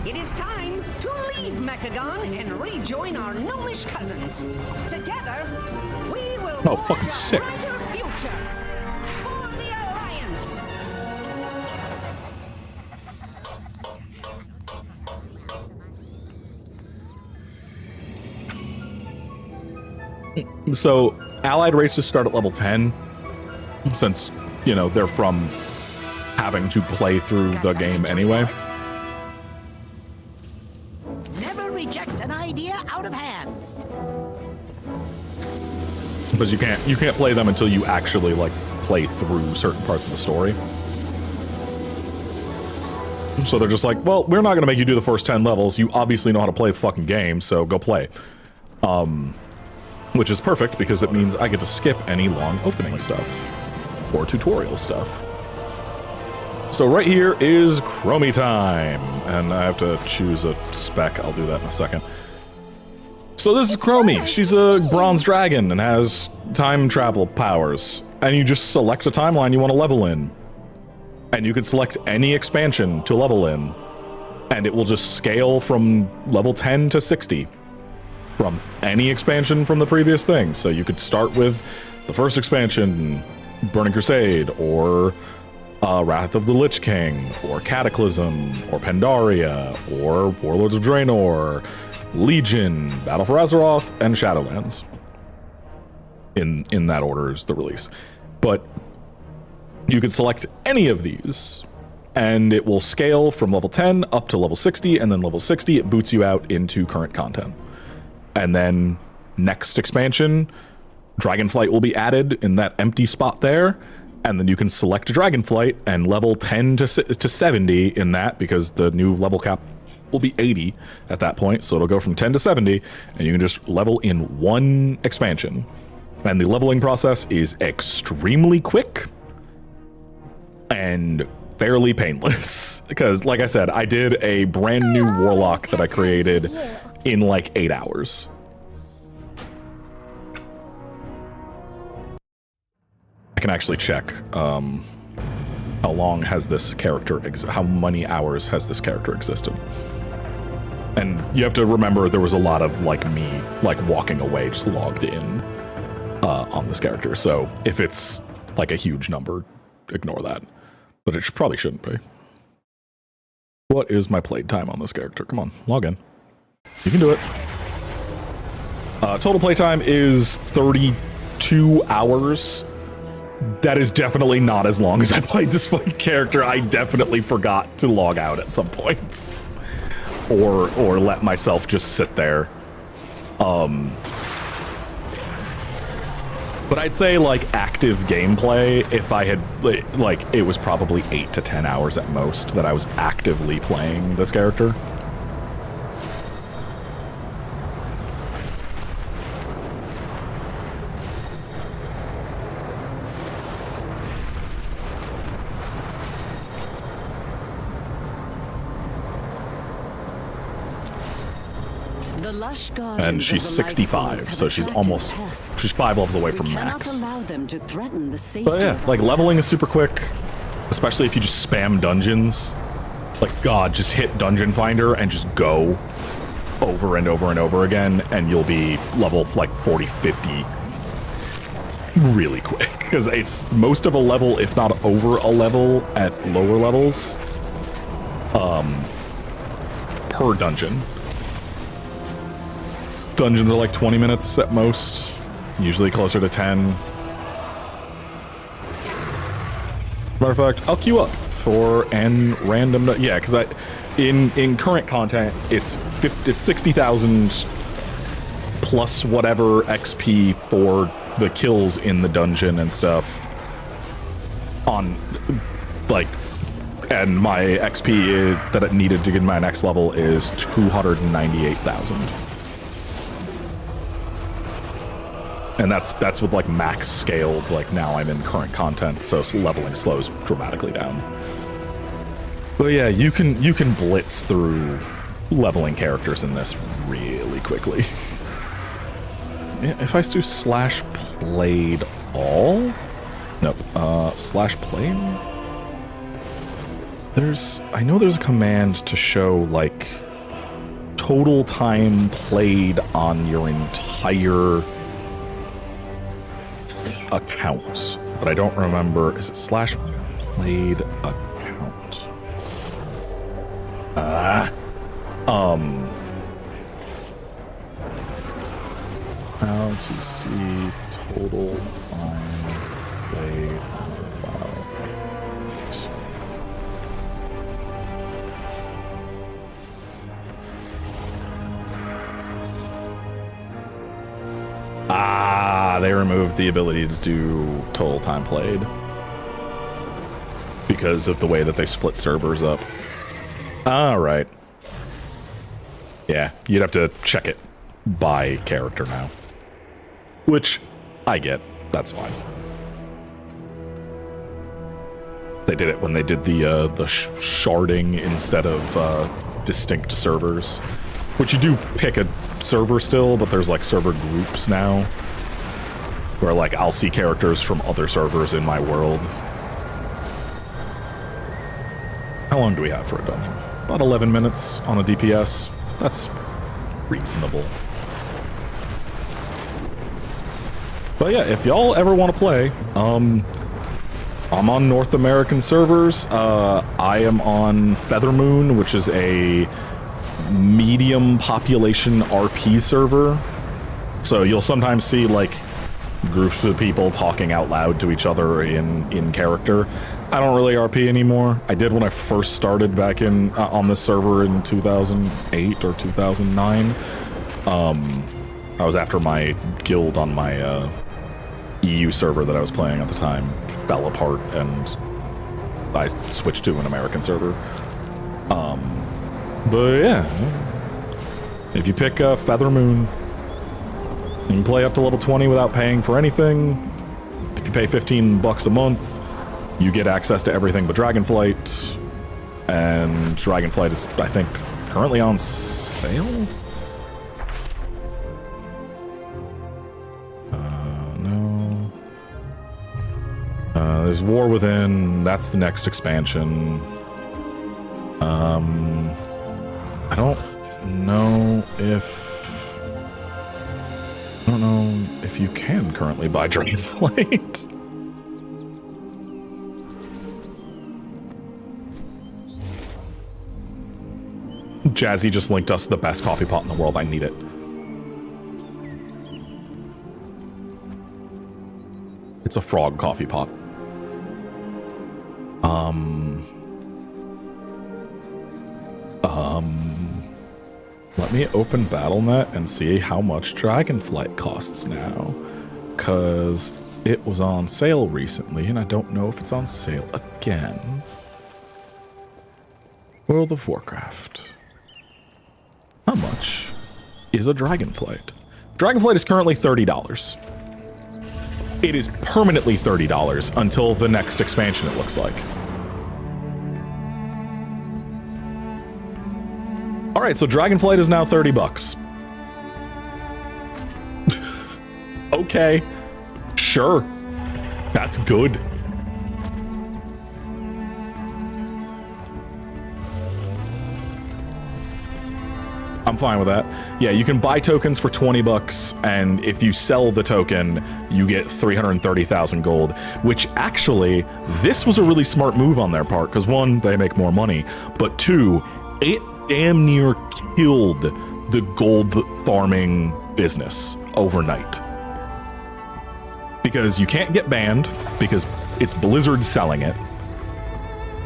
It is time to leave Mechagon and rejoin our gnomish cousins. Together, we will fucking sick. a brighter future for the Alliance. So, allied races start at level 10, since, you know, they're from having to play through the game anyway. Never reject an idea out of hand. Because you can't play them until you actually, like, play through certain parts of the story. So they're just like, well, we're not going to make you do the first 10 levels. You obviously know how to play the fucking game, so go play. Which is perfect, because it means I get to skip any long opening stuff. Or tutorial stuff. So right here is Chromie time. And I have to choose a spec. I'll do that in a second. So this is Chromie. She's a bronze dragon and has time travel powers. And you just select a timeline you want to level in. And you can select any expansion to level in. And it will just scale from level 10 to 60. From any expansion from the previous thing. So you could start with the first expansion, Burning Crusade, or Wrath of the Lich King, or Cataclysm, or Pandaria, or Warlords of Draenor, Legion, Battle for Azeroth, and Shadowlands. In that order is the release. But you could select any of these, and it will scale from level 10 up to level 60, and then level 60 it boots you out into current content. And then next expansion, Dragonflight will be added in that empty spot there, and then you can select Dragonflight and level 10 to 70 in that, because the new level cap will be 80 at that point, so it'll go from 10 to 70, and you can just level in one expansion. And the leveling process is extremely quick and fairly painless, because like I said, I did a brand new Warlock that I created in like 8 hours. I can actually check how long has this character, how many hours has this character existed. And you have to remember there was a lot of like me like walking away just logged in on this character. So if it's like a huge number, ignore that. But it probably shouldn't be. What is my playtime time on this character? Come on, log in. You can do it. Total playtime is 32 hours. That is definitely not as long as I played this fucking character. I definitely forgot to log out at some points. Or let myself just sit there. But I'd say like active gameplay, if I had like it was probably 8 to 10 hours at most that I was actively playing this character. The lush And gardens she's of the Light 65, Force have so she's attracted almost, pests. she's 5 levels away We from cannot max. allow them to threaten the safety But yeah, of like our leveling is lives. super quick, especially if you just spam dungeons. Like, God, just hit Dungeon Finder and just go over and over and over again, and you'll be level like 40, 50 really quick. Because it's most of a level, if not over a level, at lower levels per dungeon. Dungeons are like 20 minutes at most, usually closer to 10. Matter of fact, I'll queue up for an random, yeah, because in current content it's 60,000 plus whatever XP for the kills in the dungeon and stuff on like, and my XP that it needed to get my next level is 298,000. And that's with like max scaled, like now I'm in current content, so leveling slows dramatically down. But yeah, you can blitz through leveling characters in this really quickly. Yeah, if I do slash played all? Nope, slash played? I know there's a command to show like total time played on your entire account, but I don't remember. Is it slash played account? How to see total time played about. They removed the ability to do total time played because of the way that they split servers up. All right. Yeah, you'd have to check it by character now, which I get. That's fine. They did it when they did the sharding instead of distinct servers, which you do pick a server still, but there's like server groups now where like I'll see characters from other servers in my world. How long do we have for a dungeon? About 11 minutes on a DPS. That's reasonable. But yeah, if y'all ever want to play, I'm on North American servers. I am on Feathermoon, which is a medium population RP server. So you'll sometimes see like groups of people talking out loud to each other in character. I don't really RP anymore. I did when I first started back in on this server in 2008 or 2009. I was after my guild on my EU server that I was playing at the time fell apart, and I switched to an American server. But yeah, if you pick Feathermoon, you can play up to level 20 without paying for anything. If you pay $15 a month, you get access to everything but Dragonflight. And Dragonflight is, I think, currently on sale? No. There's War Within. That's the next expansion. I don't know if you can currently buy Dragonflight. Jazzy just linked us the best coffee pot in the world. I need it. It's a frog coffee pot. Let me open Battle.net and see how much Dragonflight costs now, because it was on sale recently, and I don't know if it's on sale again. World of Warcraft. How much is a Dragonflight? Dragonflight is currently $30. It is permanently $30 until the next expansion, it looks like. All right, so Dragonflight is now $30. Okay. Sure. That's good. I'm fine with that. Yeah, you can buy tokens for 20 bucks, and if you sell the token, you get 330,000 gold, which actually, this was a really smart move on their part, because one, they make more money, but two, it damn near killed the gold farming business overnight. Because you can't get banned, because it's Blizzard selling it.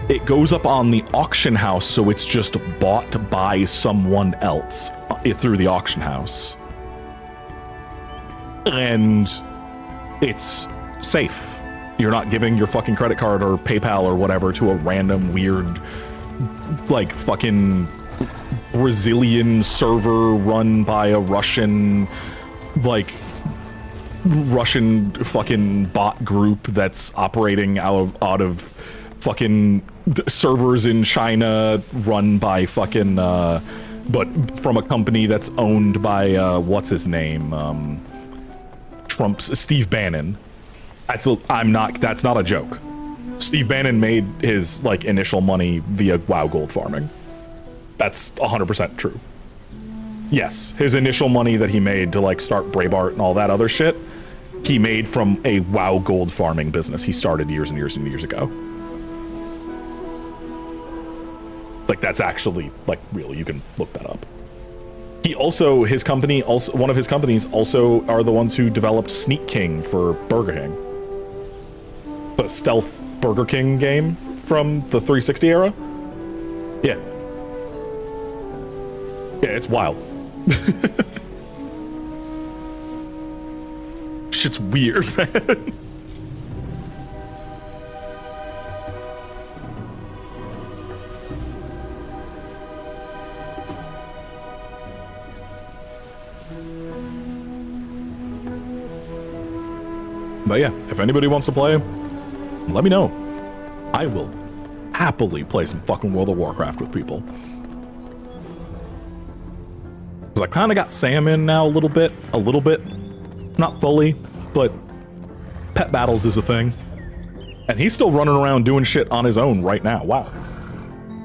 It goes up on the auction house, so it's just bought by someone else through the auction house. And it's safe. You're not giving your fucking credit card or PayPal or whatever to a random weird, like, fucking Brazilian server run by a Russian, like, Russian fucking bot group that's operating out of fucking servers in China run by fucking but from a company that's owned by what's his name, Trump's Steve Bannon. That's not a joke. Steve Bannon made his like initial money via WoW gold farming. That's 100% true. Yes, his initial money that he made to like start Breitbart and all that other shit, he made from a WoW gold farming business he started years and years and years ago. Like, that's actually, like, real. You can look that up. He also, one of his companies also are the ones who developed Sneak King for Burger King. The stealth Burger King game from the 360 era. Yeah. Yeah, it's wild. Shit's weird, man. But yeah, if anybody wants to play, let me know. I will happily play some fucking World of Warcraft with people. Because I kind of got Sam in now a little bit. Not fully, but pet battles is a thing. And he's still running around doing shit on his own right now. Wow.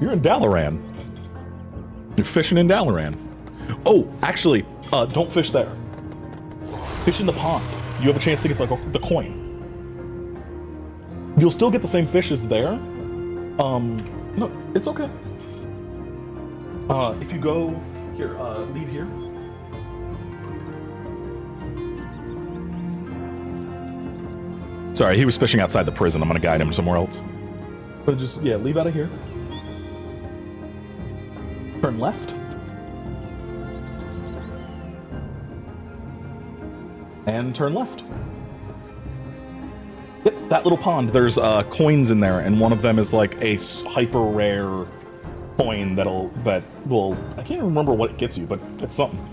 You're in Dalaran. You're fishing in Dalaran. Oh, actually, don't fish there. Fish in the pond. You have a chance to get the coin. You'll still get the same fish as there. No, it's okay. If you go here, leave here. Sorry, he was fishing outside the prison. I'm gonna guide him somewhere else. But just, yeah, leave out of here. Turn left. And turn left. Yep, that little pond, there's coins in there, and one of them is like a hyper rare coin that will, I can't remember what it gets you, but it's something.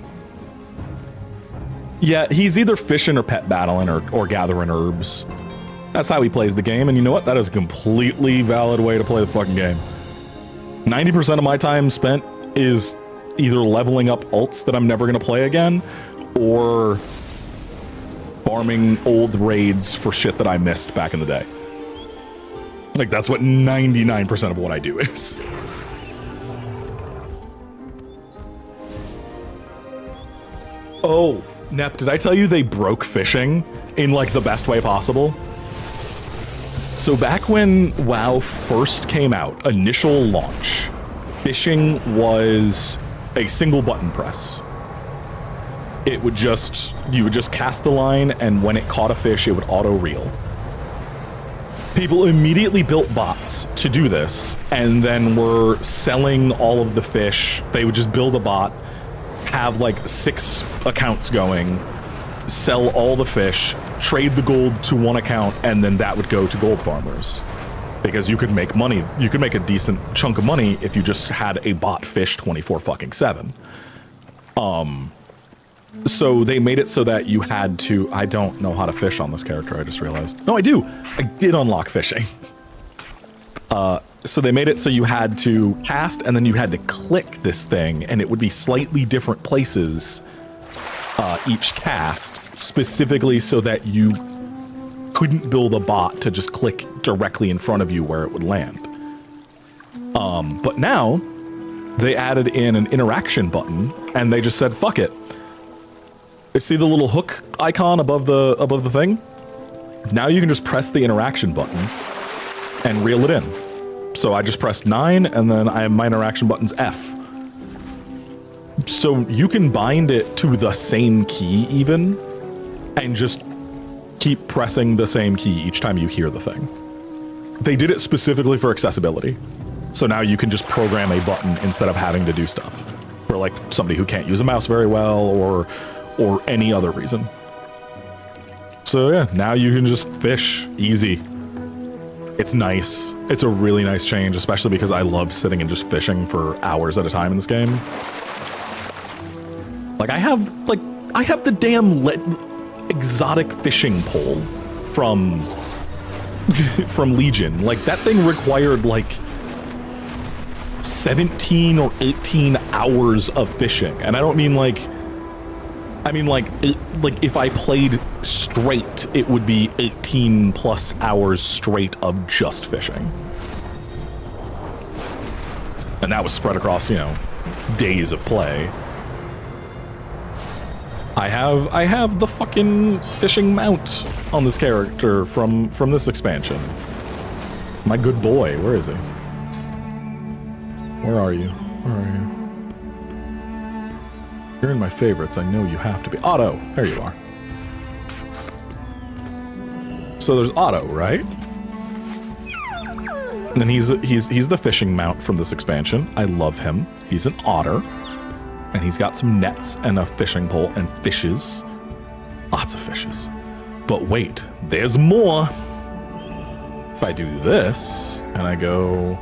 Yeah, he's either fishing or pet battling or gathering herbs. That's how he plays the game, and you know what? That is a completely valid way to play the fucking game. 90% of my time spent is either leveling up alts that I'm never gonna play again, or farming old raids for shit that I missed back in the day. Like, that's what 99% of what I do is. Oh, Nep, did I tell you they broke fishing in like the best way possible? So back when WoW first came out, initial launch, fishing was a single button press. You would just cast the line, and when it caught a fish, it would auto reel. People immediately built bots to do this, and then were selling all of the fish. They would just build a bot, have like 6 accounts going, sell all the fish, trade the gold to one account, and then that would go to gold farmers. Because you could make money, you could make a decent chunk of money if you just had a bot fish 24/7. So they made it so that you had to, I don't know how to fish on this character, I just realized. No, I do. I did unlock fishing. So they made it so you had to cast and then you had to click this thing and it would be slightly different places each cast, specifically so that you couldn't build a bot to just click directly in front of you where it would land. But now they added in an interaction button, and they just said, fuck it. You see the little hook icon above the thing? Now you can just press the interaction button and reel it in. So I just pressed 9, and then my interaction button's F. So you can bind it to the same key even, and just keep pressing the same key each time you hear the thing. They did it specifically for accessibility. So now you can just program a button instead of having to do stuff for like somebody who can't use a mouse very well or any other reason. So yeah, now you can just fish easy. It's nice. It's a really nice change, especially because I love sitting and just fishing for hours at a time in this game. Like I have the damn exotic fishing pole from Legion. Like that thing required like 17 or 18 hours of fishing. And I don't mean like, I mean like if I played straight, it would be 18 plus hours straight of just fishing. And that was spread across, you know, days of play. I have the fucking fishing mount on this character from this expansion. My good boy, where is he? Where are you? Where are you? You're in my favorites. I know you have to be. Otto, there you are. So there's Otto, right? And he's the fishing mount from this expansion. I love him. He's an otter. And he's got some nets and a fishing pole and fishes. Lots of fishes. But wait, there's more. If I do this and I go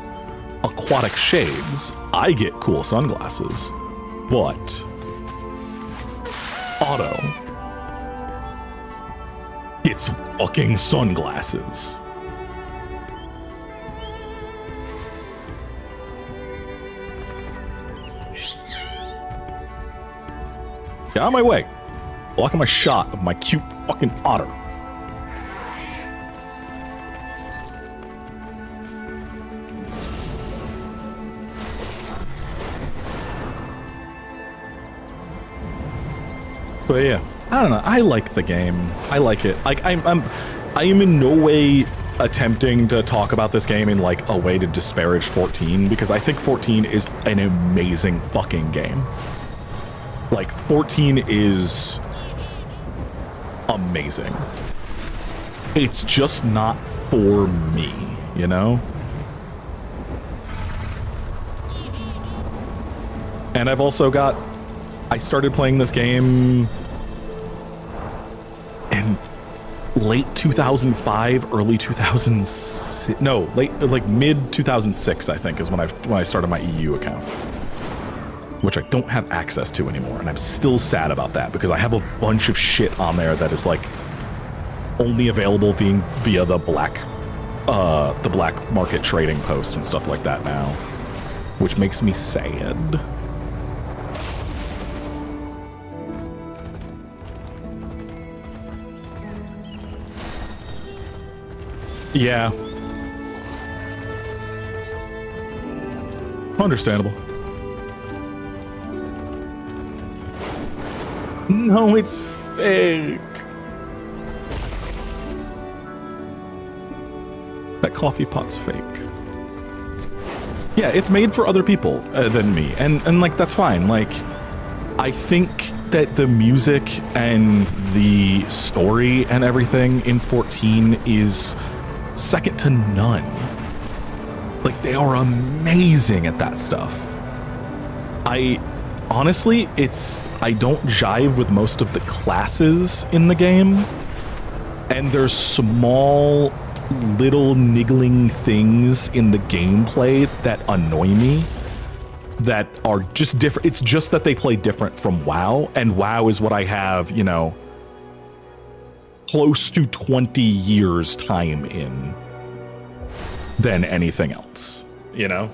aquatic shades, I get cool sunglasses. But Otto gets fucking sunglasses. Get out of my way. Blocking my shot of my cute fucking otter. But yeah, I don't know. I like the game. I like it. Like I am in no way attempting to talk about this game in like a way to disparage 14, because I think 14 is an amazing fucking game. Like 14 is amazing. It's just not for me, you know? And I've also got, I started playing this game in late 2005, early 2006, no, like mid 2006, I think is when I started my EU account, which I don't have access to anymore. And I'm still sad about that because I have a bunch of shit on there that is like only available via the black market trading post and stuff like that now, which makes me sad. Yeah. Understandable. No, it's fake. That coffee pot's fake. Yeah, it's made for other people than me. And like, that's fine. Like, I think that the music and the story and everything in 14 is second to none. Like, they are amazing at that stuff. Honestly, I don't jive with most of the classes in the game, and there's small little niggling things in the gameplay that annoy me that are just different. It's just that they play different from WoW, and WoW is what I have, you know, close to 20 years time in than anything else, you know?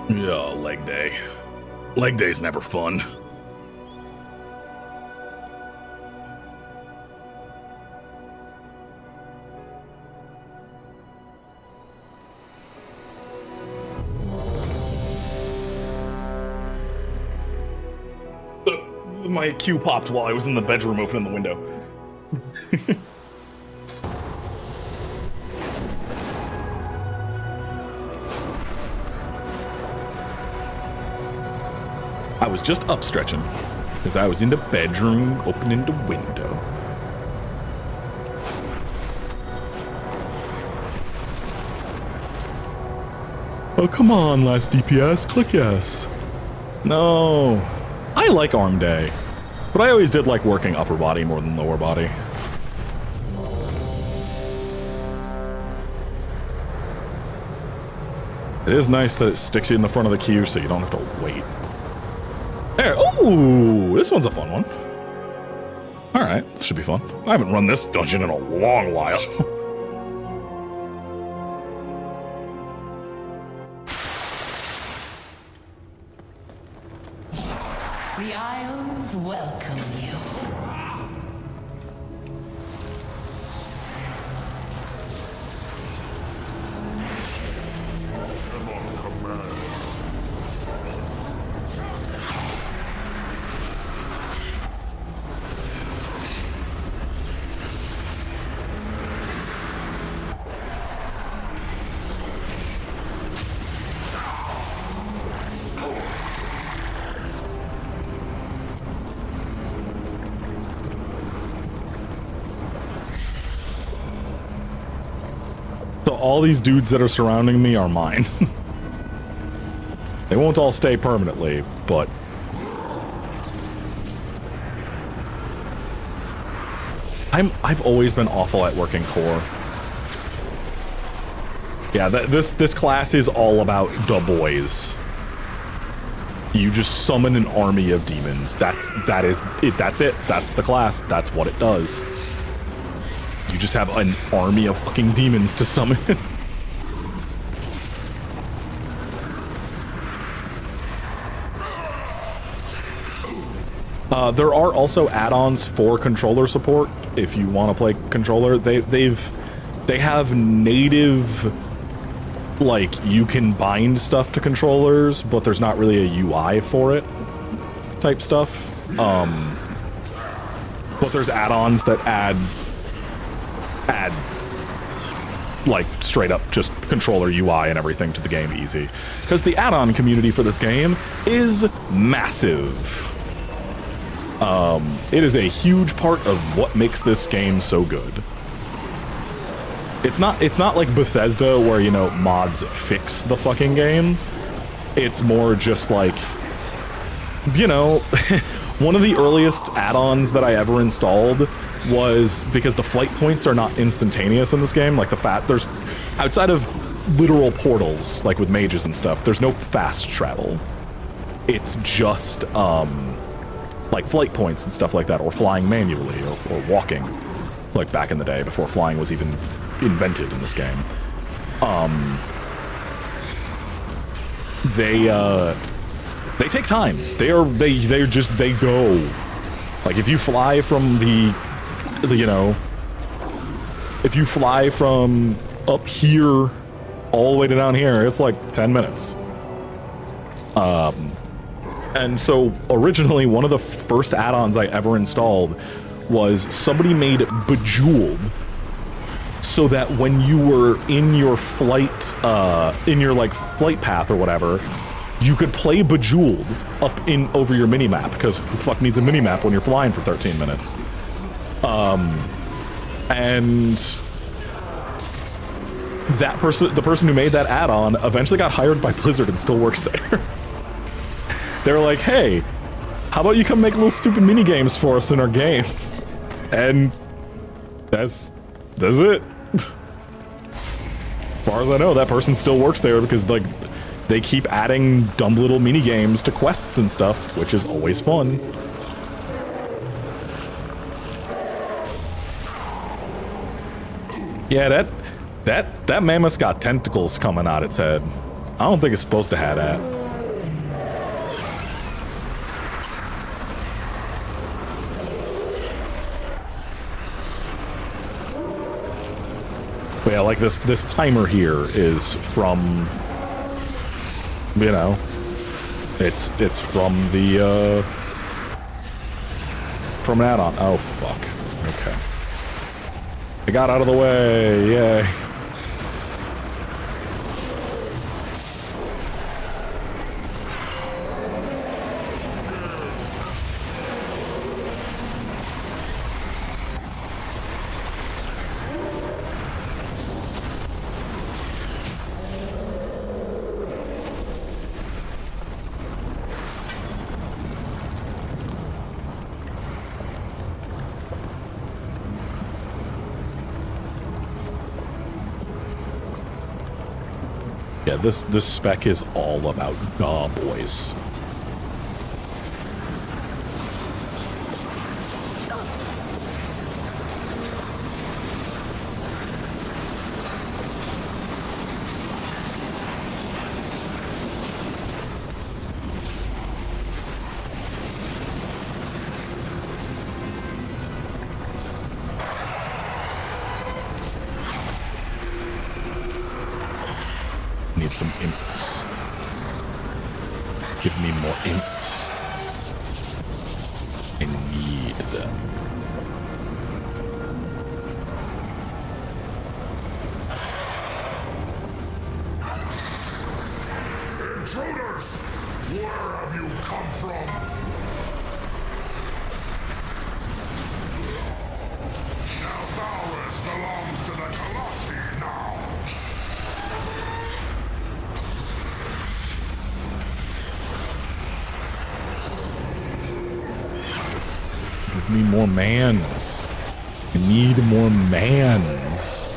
Yeah, leg day. Leg day's never fun. My queue popped while I was in the bedroom opening the window. I was just up stretching because I was in the bedroom opening the window. Oh, come on, last DPS, click yes. No. I like arm day, but I always did like working upper body more than lower body. It is nice that it sticks you in the front of the queue so you don't have to wait. There, ooh, this one's a fun one. Alright, this should be fun. I haven't run this dungeon in a long while. The Isles welcome you. So all these dudes that are surrounding me are mine. They won't all stay permanently, but... I've always been awful at working core. Yeah, this class is all about the boys. You just summon an army of demons. That's it. That's the class. That's what it does. You just have an army of fucking demons to summon. There are also add-ons for controller support if you want to play controller. They have native, like, you can bind stuff to controllers, but there's not really a UI for it type stuff. But there's add-ons that add like straight up just controller UI and everything to the game easy, because the add-on community for this game is massive. It is a huge part of what makes this game so good. It's not like Bethesda where, you know, mods fix the fucking game. It's more just like, you know, one of the earliest add-ons that I ever installed was because the flight points are not instantaneous in this game. Like there's, outside of literal portals, like with mages and stuff, there's no fast travel. It's just, like flight points and stuff like that, or flying manually, or walking, like back in the day before flying was even invented in this game. They take time. They go. Like if you fly from you know, if you fly from up here all the way to down here, it's like 10 minutes. And so originally one of the first add-ons I ever installed was somebody made Bejeweled so that when you were in your flight, in your like flight path or whatever, you could play Bejeweled up over your minimap, because who the fuck needs a minimap when you're flying for 13 minutes? And that person, the person who made that add-on, eventually got hired by Blizzard and still works there. They were like, hey, how about you come make little stupid mini games for us in our game? And that's it. As far as I know, that person still works there because like they keep adding dumb little mini games to quests and stuff, which is always fun. Yeah, that mammoth's got tentacles coming out its head. I don't think it's supposed to have that. But yeah, like this timer here is from, you know, it's from the from an add-on. Oh fuck. Okay. I got out of the way. Yay. Yeah, this spec is all about boys. Need some imps. Give me more imps. I need them. Intruders! Where have you come from? Now Valorous belongs to the Colossi now. Give me more mans. I need more mans.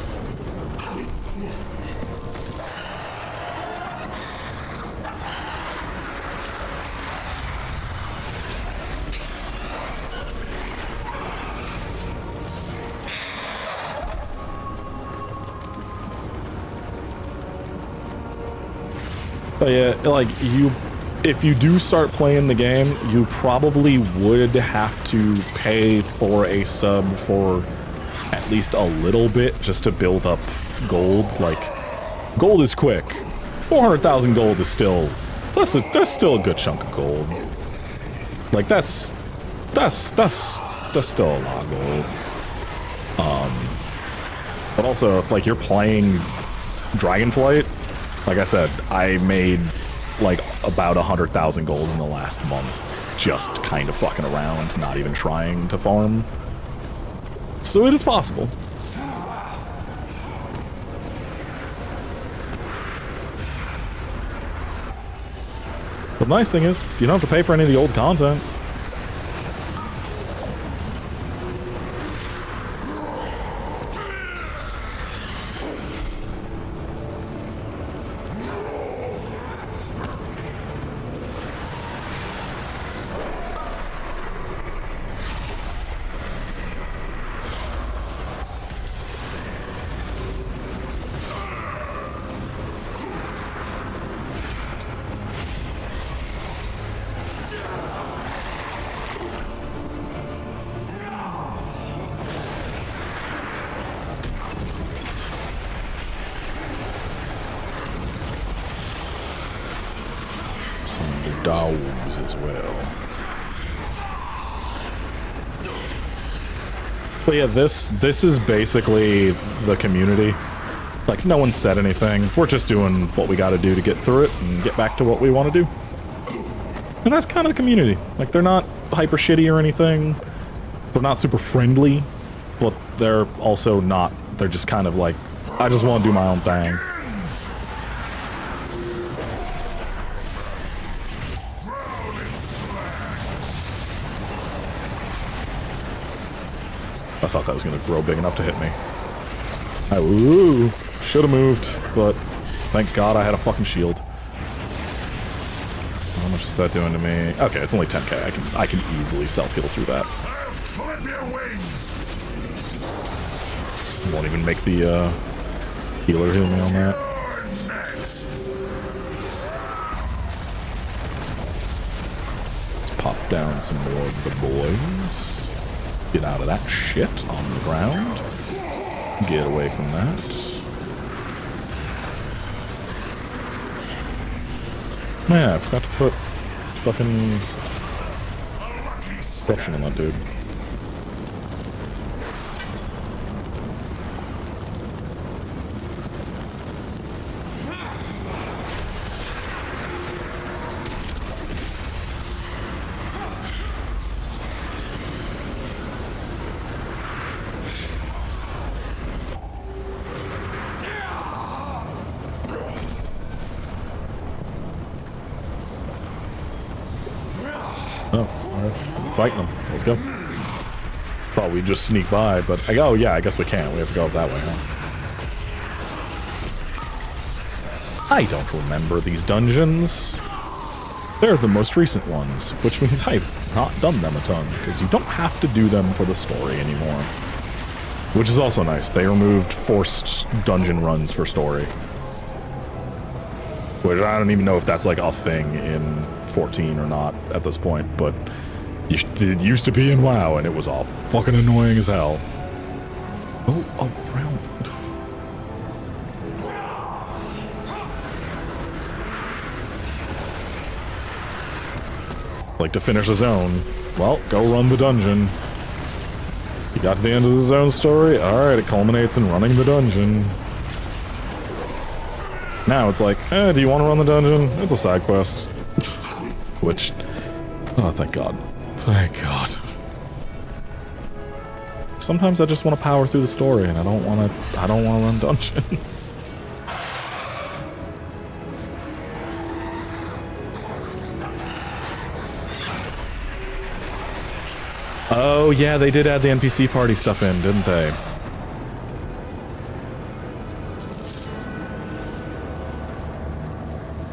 But yeah, like if you do start playing the game, you probably would have to pay for a sub for at least a little bit just to build up gold. Like, gold is quick. 400,000 gold is still, that's still a good chunk of gold. Like that's still a lot of gold. But also if like you're playing Dragonflight, like I said, I made like about 100,000 gold in the last month, just kind of fucking around, not even trying to farm. So it is possible. But the nice thing is, you don't have to pay for any of the old content. Dogs as well. But yeah, this is basically the community. Like, no one said anything. We're just doing what we gotta do to get through it and get back to what we want to do. And that's kind of the community. Like, they're not hyper shitty or anything. They're not super friendly, but they're also not. They're just kind of like, I just want to do my own thing. I thought that was going to grow big enough to hit me. Should have moved, but thank God I had a fucking shield. How much is that doing to me? Okay, it's only 10k. I can easily self-heal through that. Flip your wings. Won't even make the healer heal me on that. Let's pop down some more of the boys. Get out of that shit on the ground. Get away from that. Man, I forgot to put fucking corruption on that dude. Oh, alright. Fighting them. Let's go. Thought we'd just sneak by, but oh yeah, I guess we can't. We have to go up that way, huh? I don't remember these dungeons. They're the most recent ones, which means I've not done them a ton, because you don't have to do them for the story anymore. Which is also nice. They removed forced dungeon runs for story. Which I don't even know if that's like a thing in 14 or not at this point, but it used to be in WoW, and it was all fucking annoying as hell. Oh, around. Like to finish a zone. Well, go run the dungeon. You got to the end of the zone story? Alright, it culminates in running the dungeon. Now it's like, do you want to run the dungeon? It's a side quest. Which, oh, thank God. Thank God. Sometimes I just want to power through the story and I don't want to run dungeons. Oh yeah, they did add the NPC party stuff in, didn't they?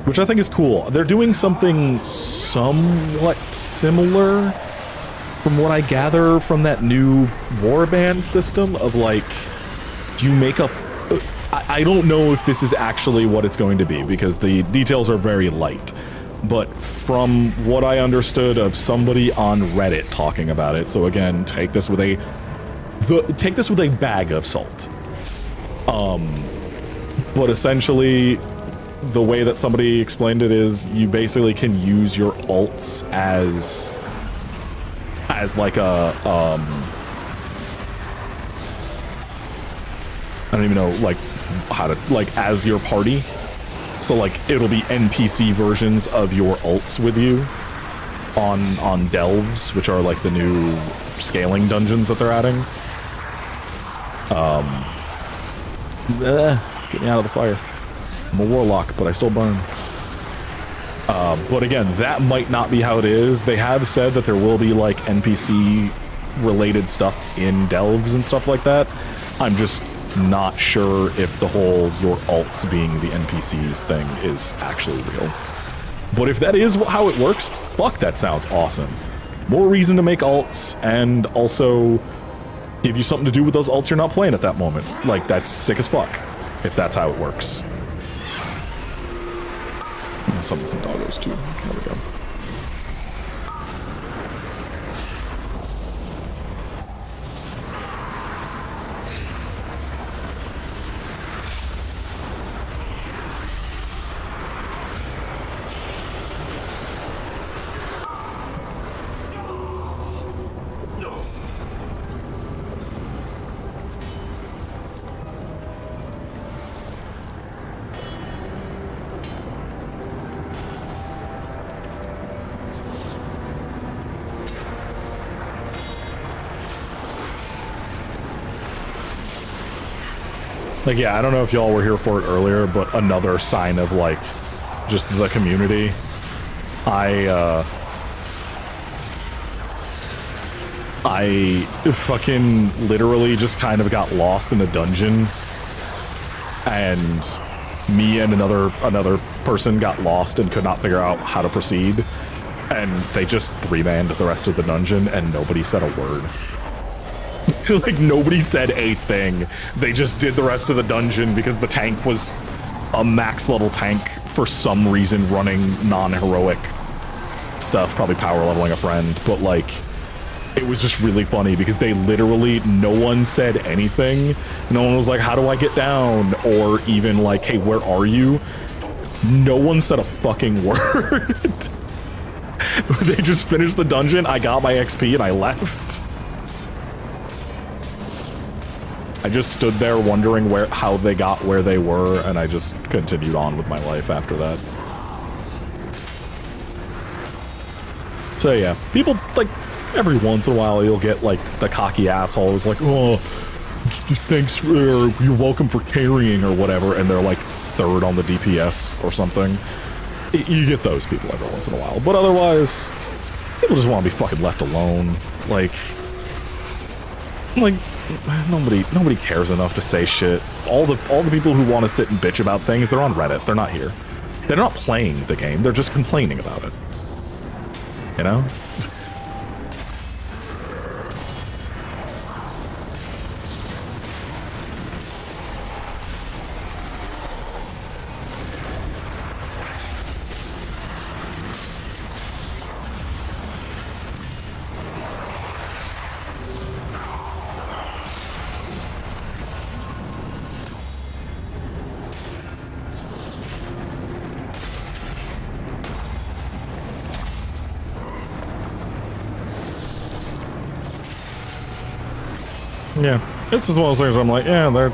Which I think is cool. They're doing something somewhat similar from what I gather from that new warband system of like, do you make up... I don't know if this is actually what it's going to be because the details are very light. But from what I understood of somebody on Reddit talking about it, so again, take this with a bag of salt. But essentially, the way that somebody explained it is you basically can use your alts as like a I don't even know like how to like as your party. So like it'll be NPC versions of your alts with you on delves, which are like the new scaling dungeons that they're adding. Get me out of the fire. I'm a warlock, but I still burn. But again, that might not be how it is. They have said that there will be like NPC related stuff in delves and stuff like that. I'm just not sure if the whole your alts being the NPCs thing is actually real. But if that is how it works, fuck, that sounds awesome. More reason to make alts and also give you something to do with those alts you're not playing at that moment. Like, that's sick as fuck if that's how it works. I'm gonna summon some doggos too. There we go. Like, yeah, I don't know if y'all were here for it earlier, but another sign of, like, just the community. I fucking literally just kind of got lost in a dungeon. And me and another person got lost and could not figure out how to proceed. And they just three-manned the rest of the dungeon and nobody said a word. Like, nobody said a thing. They just did the rest of the dungeon because the tank was a max level tank for some reason running non-heroic stuff, probably power leveling a friend, but like, it was just really funny because they literally, no one said anything. No one was like, how do I get down? Or even like, hey, where are you? No one said a fucking word. They just finished the dungeon, I got my XP, and I left. I just stood there wondering how they got where they were, and I just continued on with my life after that. So yeah, people, like, every once in a while you'll get, like, the cocky asshole who's like, oh, thanks for, you're welcome for carrying or whatever, and they're like 3rd on the DPS or something. You get those people every once in a while, but otherwise, people just want to be fucking left alone. Like nobody cares enough to say shit. All the people who want to sit and bitch about things, they're on Reddit. They're not here. They're not playing the game. They're just complaining about it. You know? Yeah, it's just one of those things where I'm like, yeah, they're...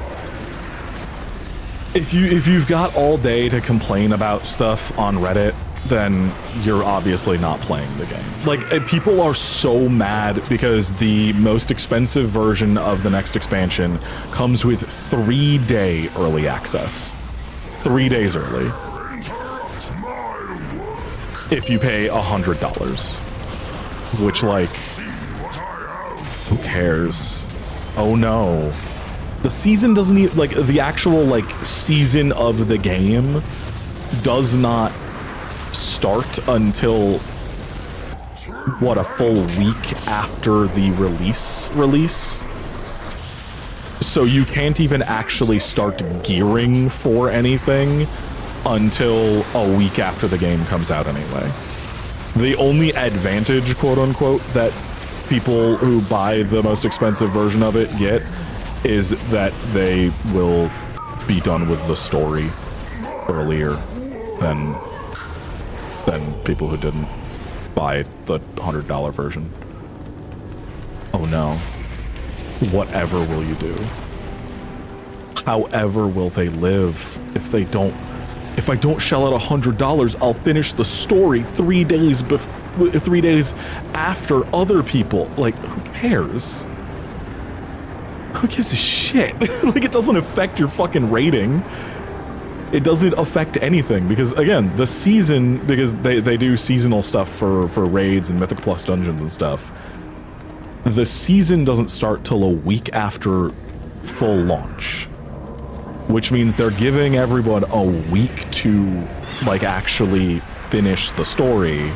If you've got all day to complain about stuff on Reddit, then you're obviously not playing the game. Like, people are so mad because the most expensive version of the next expansion comes with 3-day early access. 3 days early. If you pay $100. Which, like, who cares? Oh no. The season doesn't even, like, the actual, like, season of the game does not start until, what, a full week after the release? So you can't even actually start gearing for anything until a week after the game comes out anyway. The only advantage, quote unquote, that people who buy the most expensive version of it get is that they will be done with the story earlier than people who didn't buy the $100 version. Oh no. Whatever will you do? However will they live if they don't? If I don't shell out $100, I'll finish the story 3 days 3 days after other people. Like, who cares? Who gives a shit? Like, it doesn't affect your fucking rating. It doesn't affect anything because, again, the season, because they do seasonal stuff for raids and Mythic Plus dungeons and stuff. The season doesn't start till a week after full launch. Which means they're giving everyone a week to, like, actually finish the story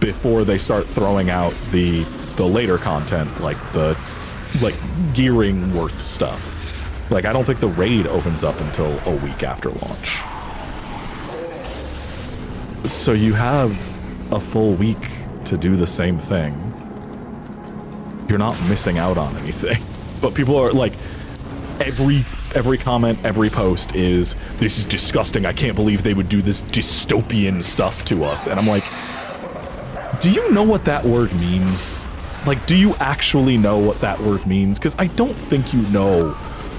before they start throwing out the later content, like the gearing worth stuff. Like, I don't think the raid opens up until a week after launch. So you have a full week to do the same thing. You're not missing out on anything. But people are like, every comment, every post is, this is disgusting, I can't believe they would do this dystopian stuff to us. And I'm like, do you know what that word means? Like, do you actually know what that word means? Because I don't think you know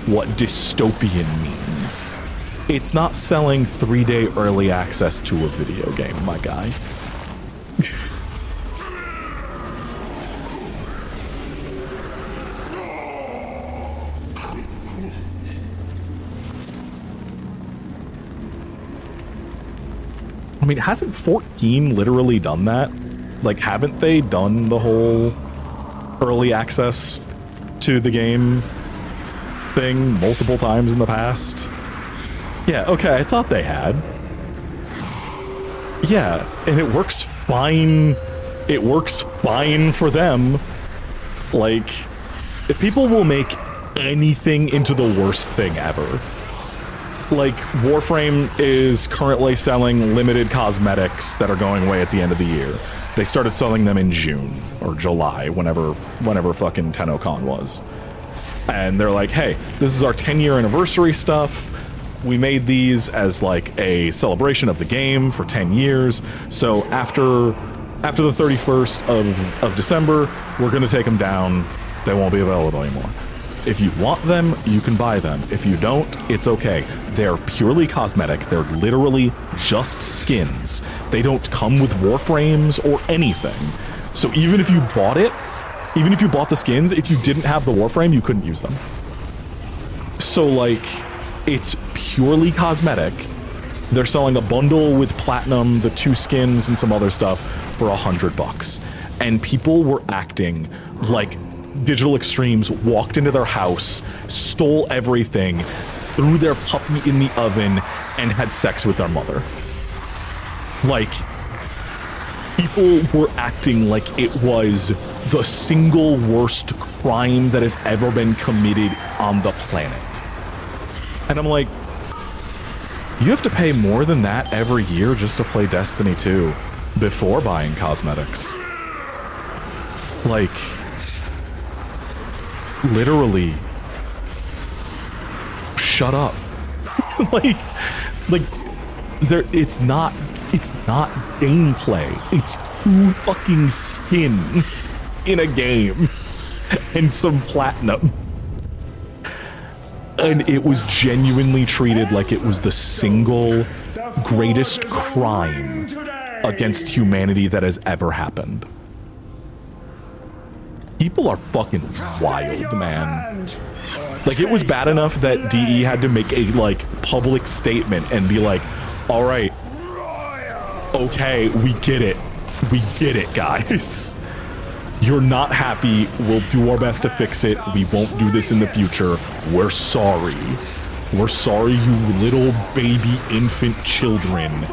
what dystopian means. It's not selling 3-day early access to a video game, my guy. I mean, hasn't 14 literally done that? Like, haven't they done the whole early access to the game thing multiple times in the past? Yeah, okay, I thought they had. Yeah, and it works fine. It works fine for them. Like, people will make anything into the worst thing ever. Like, Warframe is currently selling limited cosmetics that are going away at the end of the year. They started selling them in June or July, whenever fucking TennoCon was. And they're like, hey, this is our 10-year anniversary stuff. we made these as like a celebration of the game for 10 years. So after the 31st of December, we're gonna take them down. They won't be available anymore. If you want them, you can buy them. If you don't, it's okay. They're purely cosmetic. They're literally just skins. They don't come with warframes or anything. So even if you bought it, even if you bought the skins, if you didn't have the warframe, you couldn't use them. So like, it's purely cosmetic. They're selling a bundle with platinum, the 2 skins, and some other stuff for $100. And people were acting like Digital Extremes walked into their house, stole everything, threw their puppy in the oven, and had sex with their mother. Like, people were acting like it was the single worst crime that has ever been committed on the planet. And I'm like, you have to pay more than that every year just to play Destiny 2 before buying cosmetics. Like, literally, shut up. like there, it's not gameplay. It's 2 fucking skins in a game and some platinum. And it was genuinely treated like it was the single greatest crime against humanity that has ever happened. People are fucking wild, man. Like, it was bad enough that DE had to make a, like, public statement and be like, all right, okay, we get it. We get it, guys. You're not happy. We'll do our best to fix it. We won't do this in the future. We're sorry. We're sorry, you little baby infant children,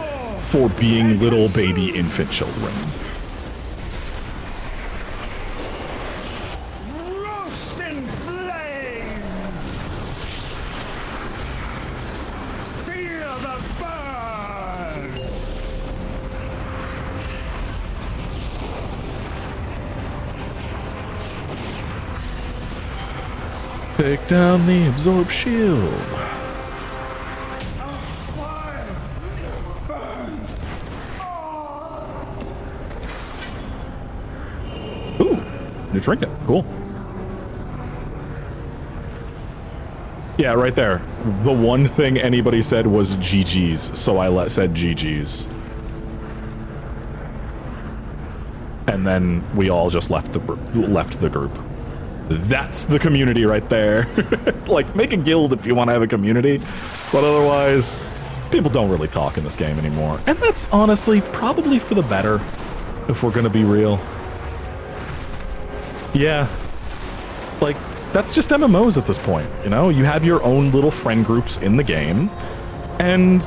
for being little baby infant children. Take down the absorb shield. Ooh, new trinket. Cool. Yeah, right there. The one thing anybody said was GG's, so I said GG's. And then we all just left the group. That's the community right there. Like, make a guild if you want to have a community, but otherwise, people don't really talk in this game anymore. And that's honestly probably for the better, if we're gonna be real. Yeah. Like, that's just MMOs at this point, you know? You have your own little friend groups in the game, and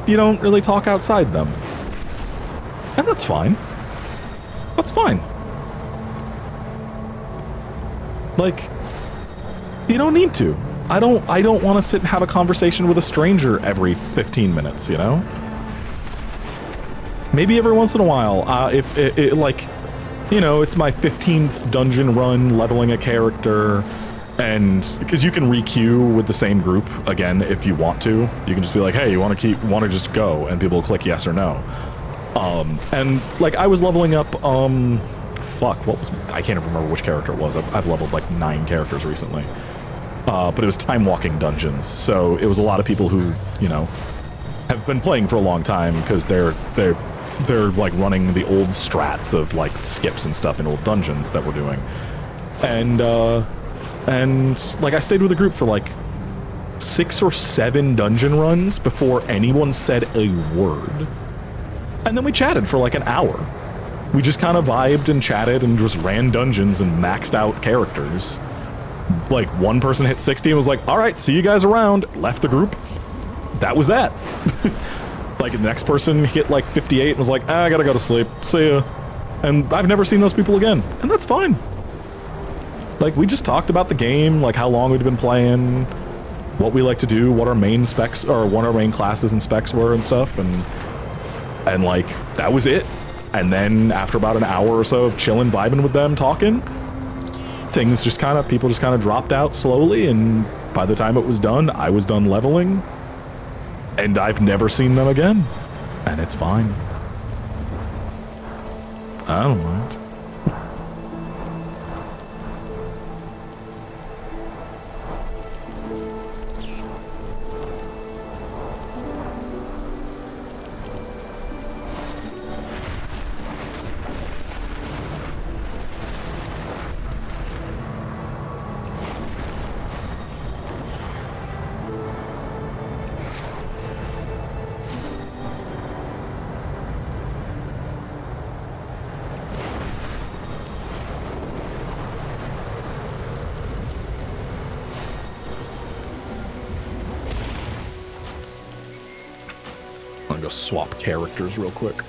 you don't really talk outside them. And that's fine. That's fine. Like, you don't need to. I don't want to sit and have a conversation with a stranger every 15 minutes, you know? Maybe every once in a while, if it like, you know, it's my 15th dungeon run leveling a character, and because you can re-queue with the same group again if you want to. You can just be like, hey, you want to just go, and people will click yes or no. And like, I was leveling up, fuck, what was, I can't even remember which character it was. I've leveled like 9 characters recently. But it was time walking dungeons, so it was a lot of people who, you know, have been playing for a long time because they're like running the old strats of like skips and stuff in old dungeons that we're doing. And like, I stayed with the group for like 6 or 7 dungeon runs before anyone said a word. And then we chatted for like an hour. We just kind of vibed and chatted and just ran dungeons and maxed out characters. Like, one person hit 60 and was like, all right, see you guys around, left the group. That was that. Like, the next person hit like 58 and was like, I gotta go to sleep, see ya. And I've never seen those people again, and that's fine. Like, we just talked about the game, like how long we'd been playing, what we like to do, what our main specs, or what our main classes and specs were and stuff, and like, that was it. And then after about an hour or so of chilling, vibing with them, talking, things just kind of, people just kind of dropped out slowly, and by the time it was done, I was done leveling, And I've never seen them again. And it's fine. I don't mind. I'm gonna go swap characters real quick.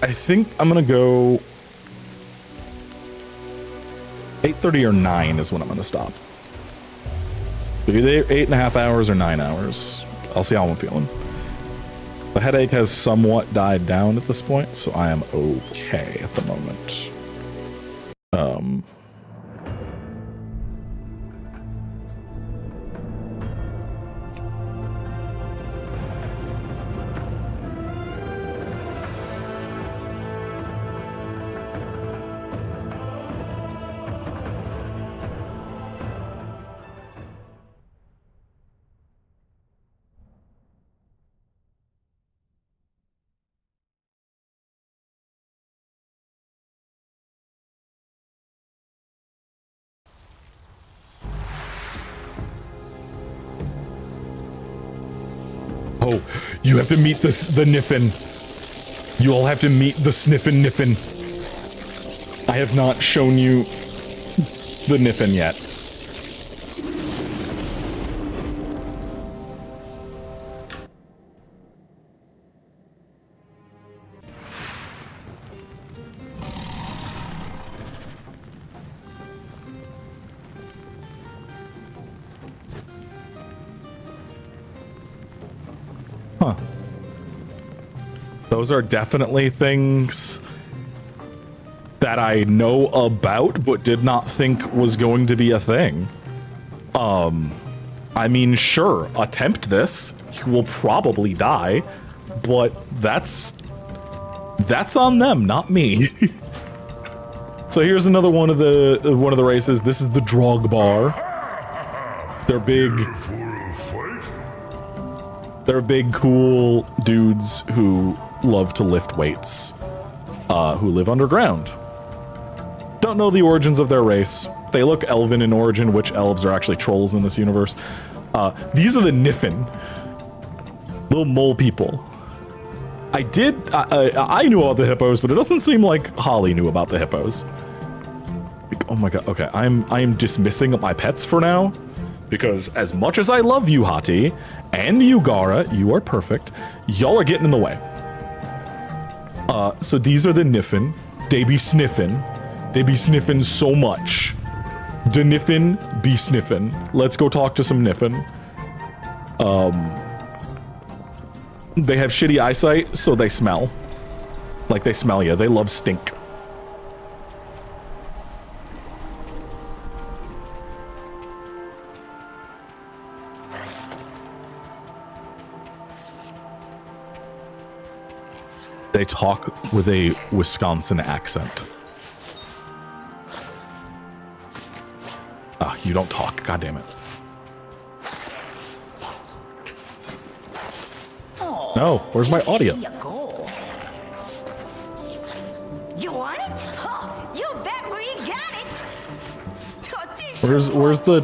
I think I'm gonna go 8:30 or 9 is when I'm gonna stop. Either 8.5 hours or 9 hours. I'll see how I'm feeling. The headache has somewhat died down at this point, so I am okay at the moment. Oh, you have to meet the Niffin. You all have to meet the Sniffin Niffin. I have not shown you the Niffin yet. Huh. Those are definitely things that I know about, but did not think was going to be a thing. I mean, sure, attempt this. You will probably die, but that's on them, not me. So here's another one of the races. This is the Drogbar. They're big. They're big, cool dudes who love to lift weights, who live underground. Don't know the origins of their race. They look elven in origin, which elves are actually trolls in this universe. These are the Niffin. Little mole people. I knew all the hippos, but it doesn't seem like Holly knew about the hippos. Oh my god, okay, I am dismissing my pets for now. Because as much as I love you, Hati, and you, Gara, you are perfect, y'all are getting in the way. So these are the Niffin. They be sniffin'. They be sniffin' so much. The Niffin be sniffin'. Let's go talk to some Niffin. They have shitty eyesight, so they smell. Like they smell you. They love stink. They talk with a Wisconsin accent. Ah, you don't talk. God damn it. No, where's my audio? You want it? Huh, you bet we got it. Where's the...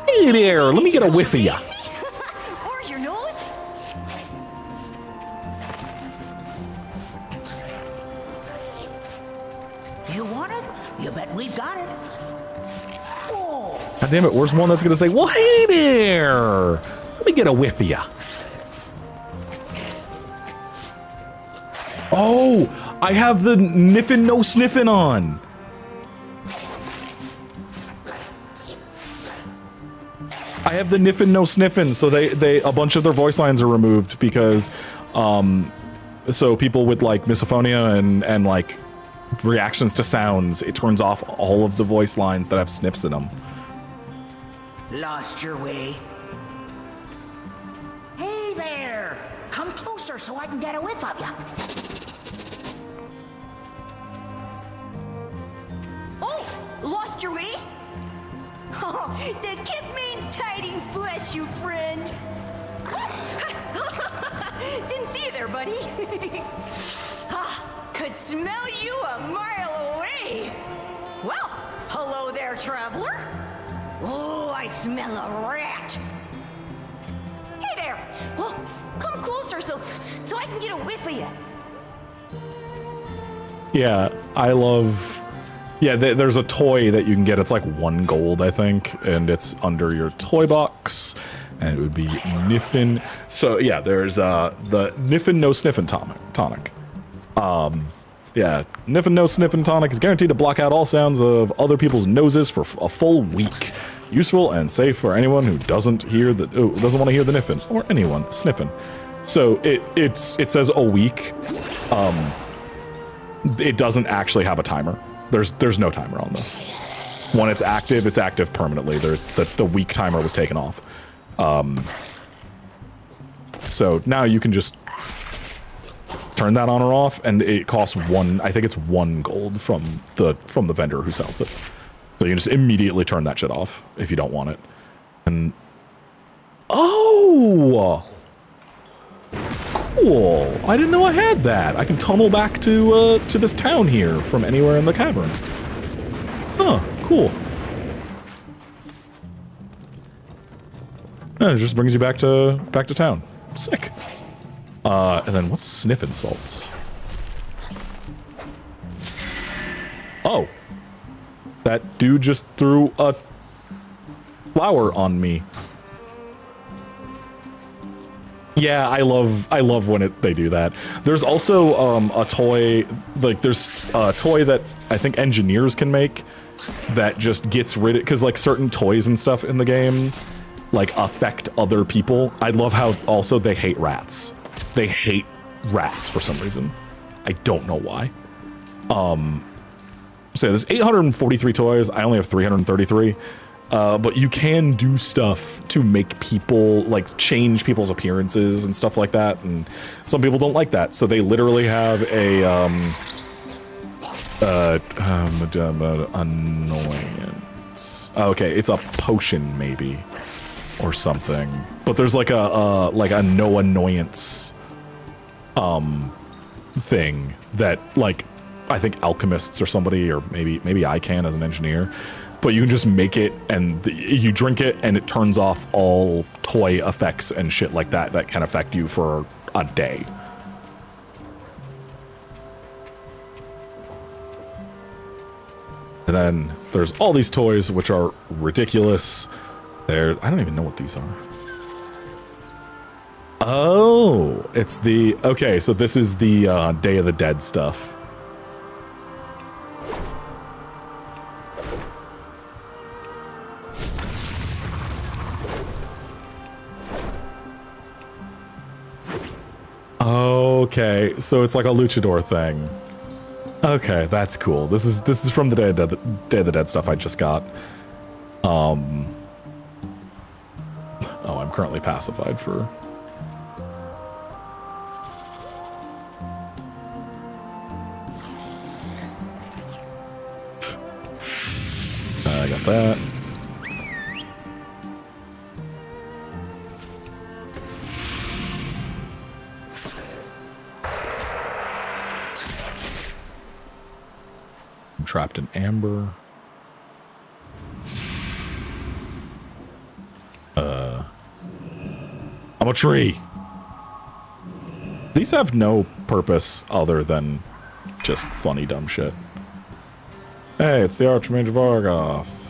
Hey there, let me get a whiff of ya. Where's your nose? You want it? You bet we've got it. Oh. God damn it, where's one that's gonna say, well, hey there, let me get a whiff of ya. Oh, I have the Niffin no sniffin' on. I have the Niffin no sniffin', so they a bunch of their voice lines are removed because so people with like misophonia and like reactions to sounds, it turns off all of the voice lines that have sniffs in them. Lost your way? Hey there! closer so I can get a whiff of you. Oh, lost your way? Oh, the kid means tidings, bless you, friend. Didn't see you there, buddy. Could smell you a mile away. Well, hello there, traveler. Oh, I smell a rat. Hey there. Well, come closer so I can get a whiff of you. Yeah, I love... Yeah, there's a toy that you can get. It's like 1 gold, I think, and it's under your toy box, and it would be Niffin. So yeah, there's the Niffin No Sniffin tonic. Yeah, Niffin No Sniffin tonic is guaranteed to block out all sounds of other people's noses for a full week. Useful and safe for anyone who doesn't want to hear the Niffin or anyone sniffing. So it says a week. It doesn't actually have a timer. There's no timer on this. When it's active permanently. The week timer was taken off. So now you can just turn that on or off, and it costs I think it's 1 gold from the vendor who sells it. So you can just immediately turn that shit off if you don't want it. And oh, cool! I didn't know I had that. I can tunnel back to this town here from anywhere in the cavern. Huh? Cool. And it just brings you back to town. Sick. And then what's sniffing salts? Oh. That dude just threw a flower on me. Yeah, I love when they do that. There's also a toy, like there's a toy that I think engineers can make that just gets rid of, because like certain toys and stuff in the game like affect other people. I love how also they hate rats. They hate rats for some reason. I don't know why. So there's 843 toys. I only have 333. But you can do stuff to make people, like, change people's appearances and stuff like that, and some people don't like that, so they literally have a, annoyance. Okay, it's a potion, maybe, or something. But there's like a no annoyance, thing that, like, I think alchemists or somebody, or maybe I can as an engineer, but you can just make it and you drink it and it turns off all toy effects and shit like that that can affect you for a day. And then there's all these toys which are ridiculous. I don't even know what these are. Oh, it's okay, so this is the Day of the Dead stuff. Okay, so it's like a luchador thing. Okay, that's cool. This is from the Day of the Dead stuff I just got. Oh, I'm currently pacified for... I got that. I'm trapped in amber. I'm a tree. These have no purpose other than just funny dumb shit. Hey, it's the Archmage of Argoth.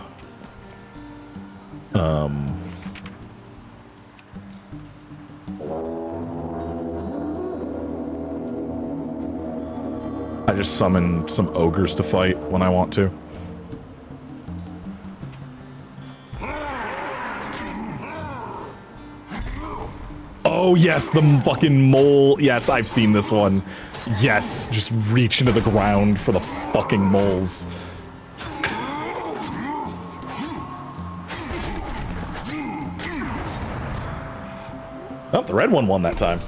I just summon some ogres to fight when I want to. Oh yes, the fucking mole. Yes, I've seen this one. Yes, just reach into the ground for the fucking moles. Oh, the red one won that time.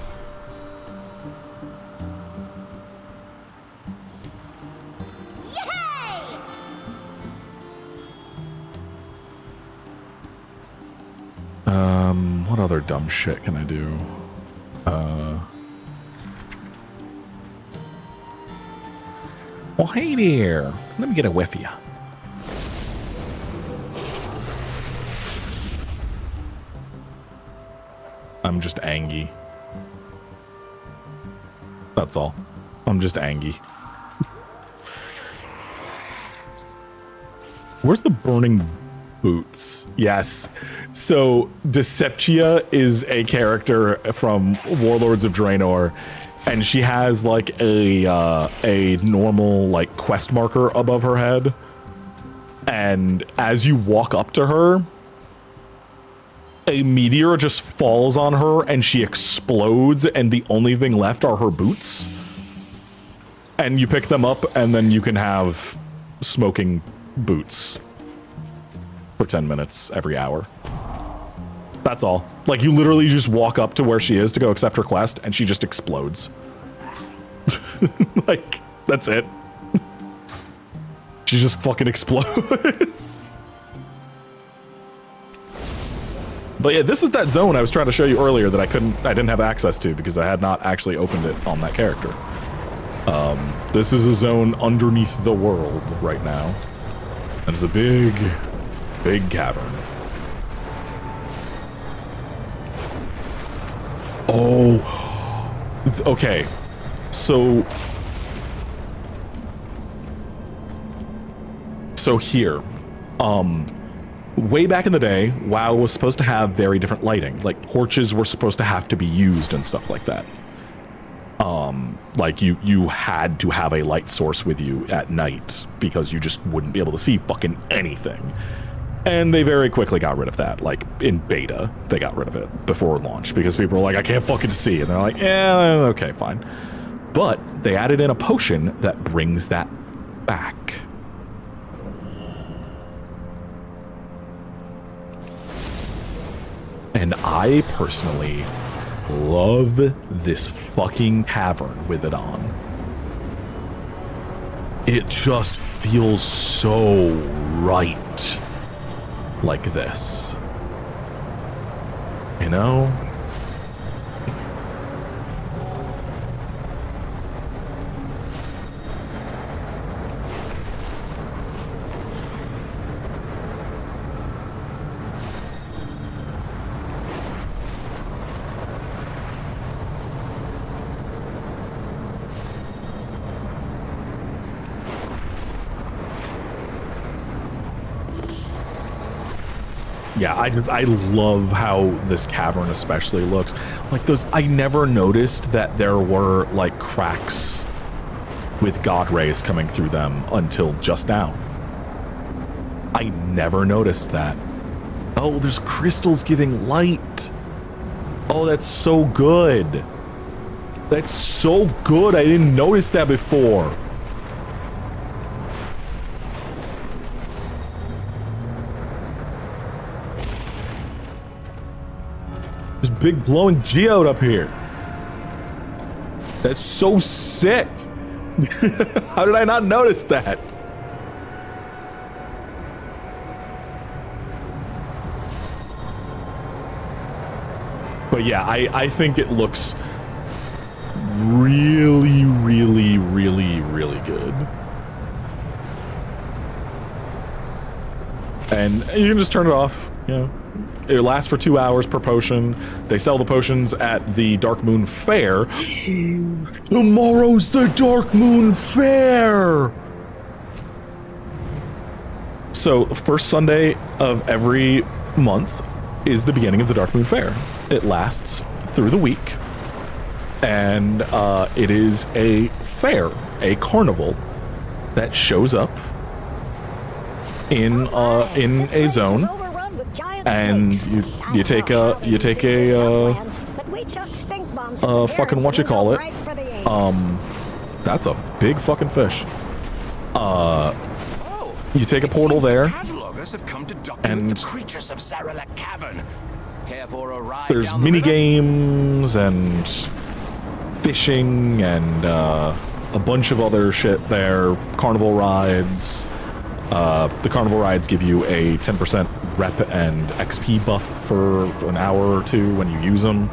What other dumb shit can I do? Well, hey there. Let me get a whiff of ya. I'm just angry. That's all. I'm just angry. Where's the burning boots? Yes. So Deceptia is a character from Warlords of Draenor, and she has like a normal like quest marker above her head. And as you walk up to her, a meteor just falls on her and she explodes, and the only thing left are her boots. And you pick them up, and then you can have smoking boots for 10 minutes every hour. That's all. Like, you literally just walk up to where she is to go accept her quest, and she just explodes. Like, that's it. She just fucking explodes. But yeah, this is that zone I was trying to show you earlier that I didn't have access to because I had not actually opened it on that character. This is a zone underneath the world right now. And it's a big, big cavern. Oh, okay. So here, way back in the day, WoW was supposed to have very different lighting. Like, torches were supposed to have to be used and stuff like that. Like you had to have a light source with you at night because you just wouldn't be able to see fucking anything. And they very quickly got rid of that. Like, in beta, they got rid of it before launch because people were like, I can't fucking see. And they're like, yeah, okay, fine. But they added in a potion that brings that back. And I personally love this fucking cavern with it on. It just feels so right like this. You know? Yeah, I love how this cavern especially looks. Like I never noticed that there were like cracks with god rays coming through them until just now. I never noticed that. Oh, there's crystals giving light. Oh, that's so good. That's so good. I didn't notice that before. There's big glowing geode up here. That's so sick. How did I not notice that? But yeah, I think it looks really, really, really, really good. And you can just turn it off, you know. It lasts for 2 hours per potion. They sell the potions at the Dark Moon Fair. Tomorrow's the Dark Moon Fair! So, first Sunday of every month is the beginning of the Dark Moon Fair. It lasts through the week. And it is a fair, a carnival that shows up in a zone. And you take a fucking whatchamacallit. That's a big fucking fish. You take a portal there, and there's mini games and fishing and a bunch of other shit there, carnival rides. The carnival rides give you a 10% rep and XP buff for an hour or two when you use them.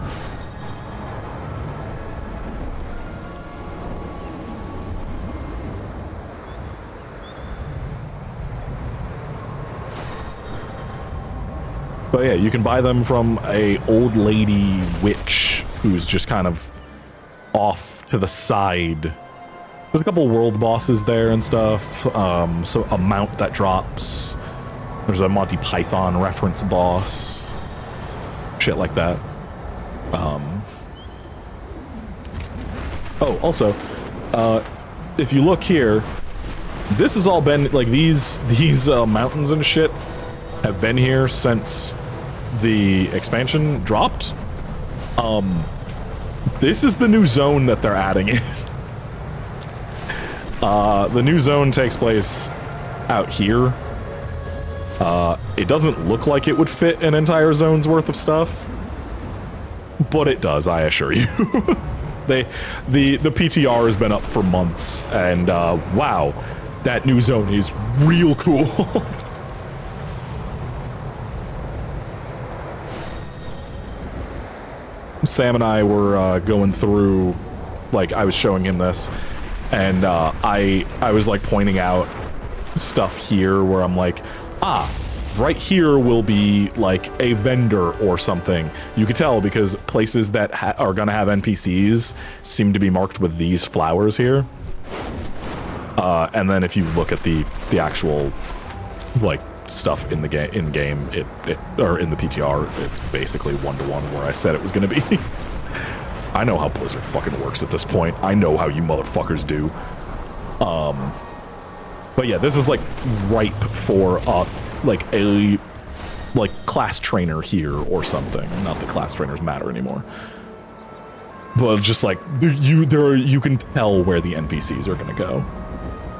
But yeah, you can buy them from a old lady witch who's just kind of off to the side. There's a couple world bosses there and stuff. So a mount that drops. There's a Monty Python reference boss. Shit like that. Oh, also, if you look here, this has all been like these mountains and shit have been here since the expansion dropped. This is the new zone that they're adding in. The new zone takes place out here. It doesn't look like it would fit an entire zone's worth of stuff, but it does, I assure you. The PTR has been up for months, and wow, that new zone is real cool. Sam and I were going through, like, I was showing him this, and I was like pointing out stuff here where I'm like, right here will be like a vendor or something. You could tell because places that are gonna have NPCs seem to be marked with these flowers here. And then if you look at the actual like stuff in the game, it or in the PTR, it's basically 1-to-1 where I said it was gonna be. I know how Blizzard fucking works at this point. I know how you motherfuckers do. But yeah, this is like ripe for like a class trainer here or something. Not that class trainers matter anymore. But just like you can tell where the NPCs are gonna go.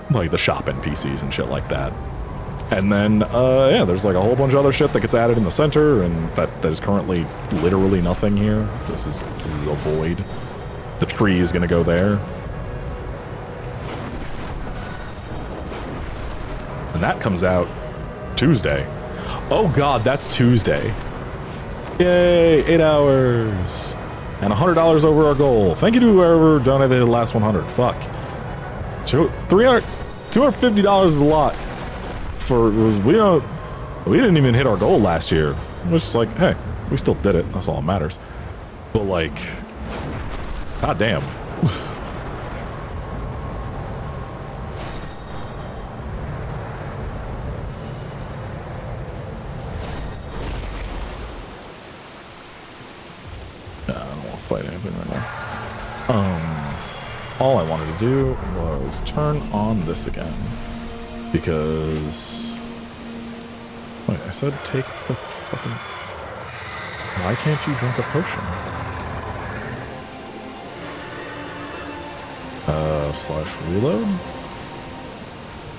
Like the shop NPCs and shit like that. And then yeah, there's like a whole bunch of other shit that gets added in the center, and that is currently literally nothing here. This is a void. The tree is gonna go there. And that comes out Tuesday. Oh god, that's Tuesday. Yay, 8 hours. And $100 over our goal. Thank you to whoever donated the last 100. Fuck. $250 is a lot. We didn't even hit our goal last year. It was just like, hey, we still did it. That's all that matters. But like, god damn. Fight anything right now. All I wanted to do was turn on this again because wait, I said take the fucking. Why can't you drink a potion? / reload.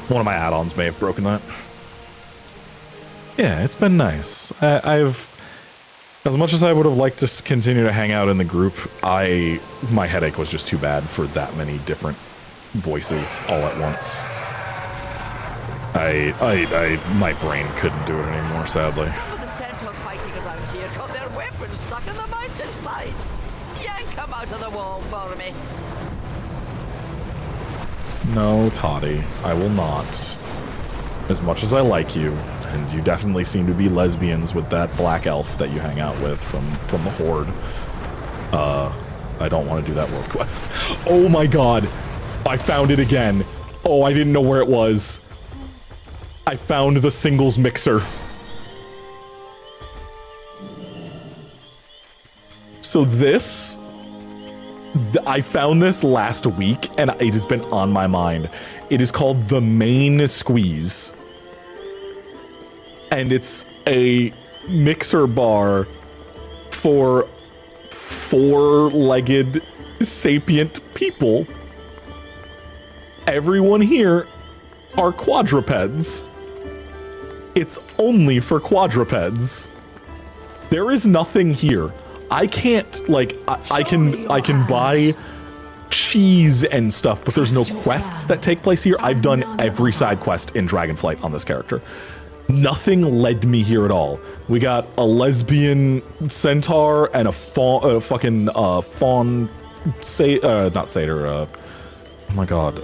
One of my add-ons may have broken that. Yeah, it's been nice. As much as I would have liked to continue to hang out in the group, my headache was just too bad for that many different voices all at once. My brain couldn't do it anymore, sadly. The Centaur fighting around here got their weapons stuck in the mountainside. Yank them out of the wall for me. No, Toddy, I will not. As much as I like you, and you definitely seem to be lesbians with that black elf that you hang out with from the Horde. I don't want to do that world quest. Oh my god! I found it again! Oh, I didn't know where it was. I found the singles mixer. So this... I found this last week, and it has been on my mind. It is called the Main Squeeze. And it's a mixer bar for four-legged sapient people. Everyone here are quadrupeds. It's only for quadrupeds. There is nothing here. I can't, like, I can buy cheese and stuff, but there's no quests that take place here. I've done every side quest in Dragonflight on this character. Nothing led me here at all. We got a lesbian centaur and a fawn, fawn, not satyr, oh my god,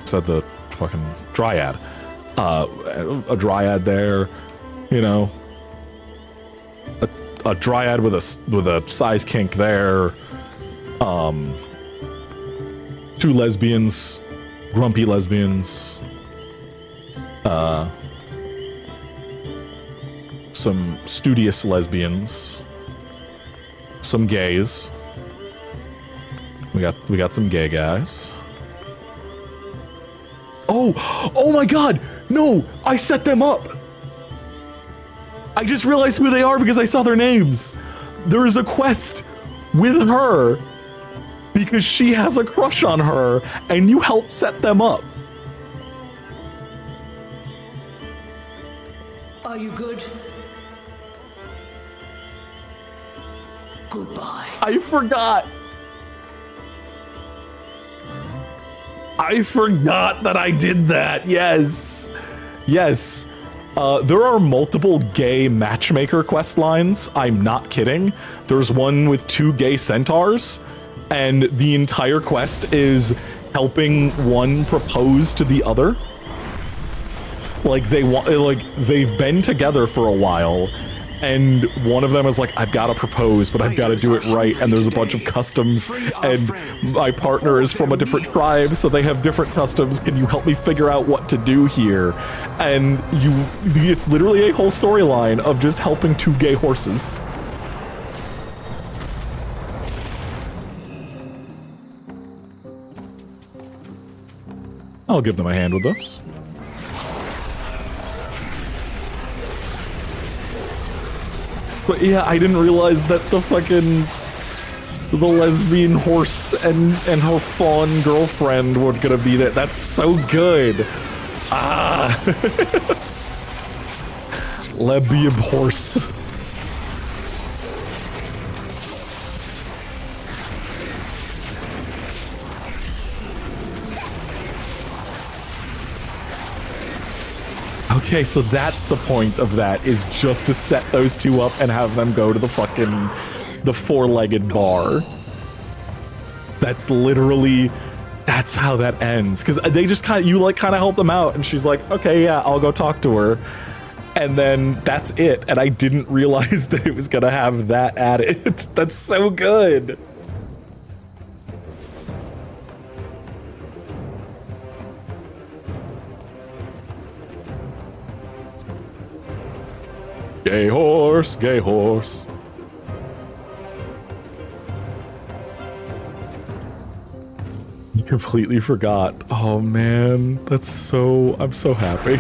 said the fucking dryad. A dryad there, you know, a dryad with a size kink there, 2 lesbians, grumpy lesbians, some studious lesbians, some gays. We got some gay guys. Oh my god! No! I set them up! I just realized who they are because I saw their names. There is a quest with her because she has a crush on her and you help set them up. Are you good? Goodbye. I forgot. I forgot that I did that. Yes. Yes. There are multiple gay matchmaker quest lines. I'm not kidding. There's one with 2 gay centaurs, and the entire quest is helping one propose to the other. Like they've been together for a while, and one of them is like, I've got to propose, but I've got to do it right, and there's a bunch of customs, and my partner is from a different tribe, so they have different customs. Can you help me figure out what to do here? And it's literally a whole storyline of just helping 2 gay horses. I'll give them a hand with this. But yeah, I didn't realize that the lesbian horse and her fawn girlfriend were gonna be there. That's so good. Ah. Lesbian horse. Okay, so that's the point of that, is just to set those 2 up and have them go to the 4-legged bar. That's literally, that's how that ends. Because they just kind of help them out, and she's like, okay, yeah, I'll go talk to her. And then that's it. And I didn't realize that it was gonna have that added. That's so good. Gay horse, gay horse. You completely forgot. Oh man, I'm so happy.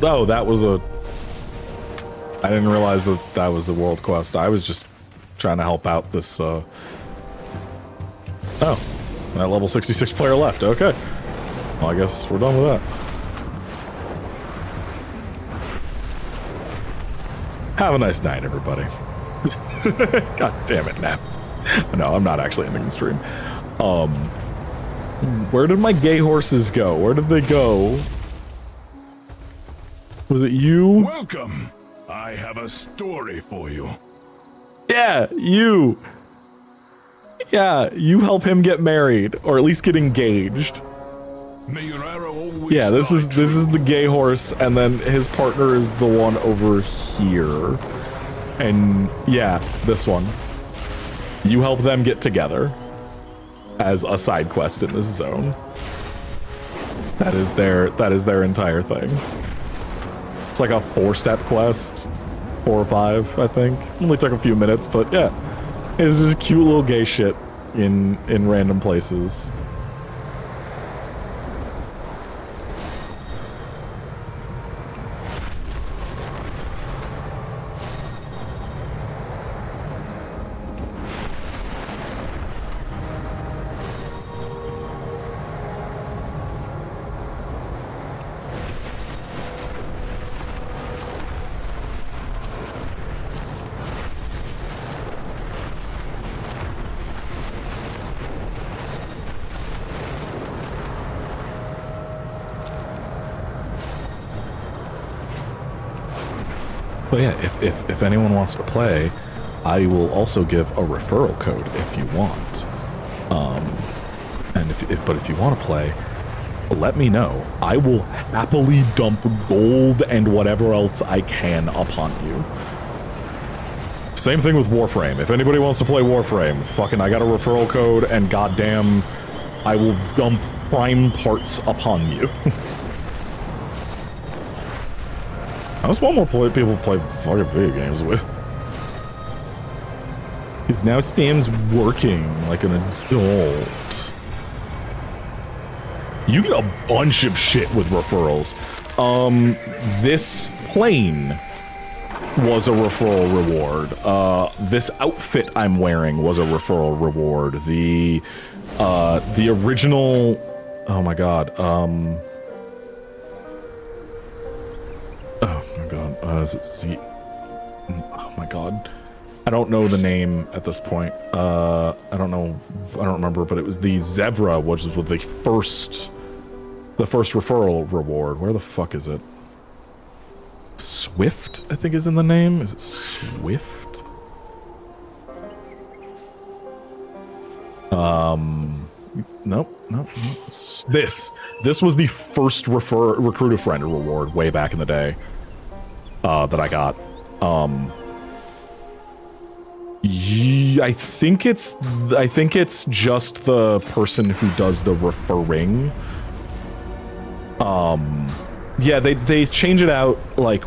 Oh, that was I didn't realize that was the world quest. I was just trying to help out this, Oh, that level 66 player left. Okay. Well, I guess we're done with that. Have a nice night, everybody. God damn it, Nap. No, I'm not actually ending the stream. Where did my gay horses go? Where did they go? Was it you? Welcome. I have a story for you. Yeah, you. Yeah, you help him get married, or at least get engaged. May your arrow always Yeah, this is the gay horse, and then his partner is the one over here. And yeah, this one. You help them get together as a side quest in this zone. That is their entire thing. It's like a 4-step quest. 4 or 5, I think. Only took a few minutes, but yeah. It's just cute little gay shit in random places. But yeah, if anyone wants to play, I will also give a referral code if you want. And if you want to play, let me know. I will happily dump gold and whatever else I can upon you. Same thing with Warframe. If anybody wants to play Warframe, fucking I got a referral code and goddamn, I will dump prime parts upon you. I just want more people to play fucking video games with. Because now Sam's working like an adult. You get a bunch of shit with referrals. This plane was a referral reward. This outfit I'm wearing was a referral reward. The original, oh my god, oh my god, is it Z? Oh my god. I don't know the name at this point. I don't remember, but it was the Zevra, which was the first referral reward. Where the fuck is it? Swift, I think is in the name. Is it Swift? Nope. This was the first recruit a friend reward way back in the day that I got. I think it's just the person who does the referring. Yeah, they change it out like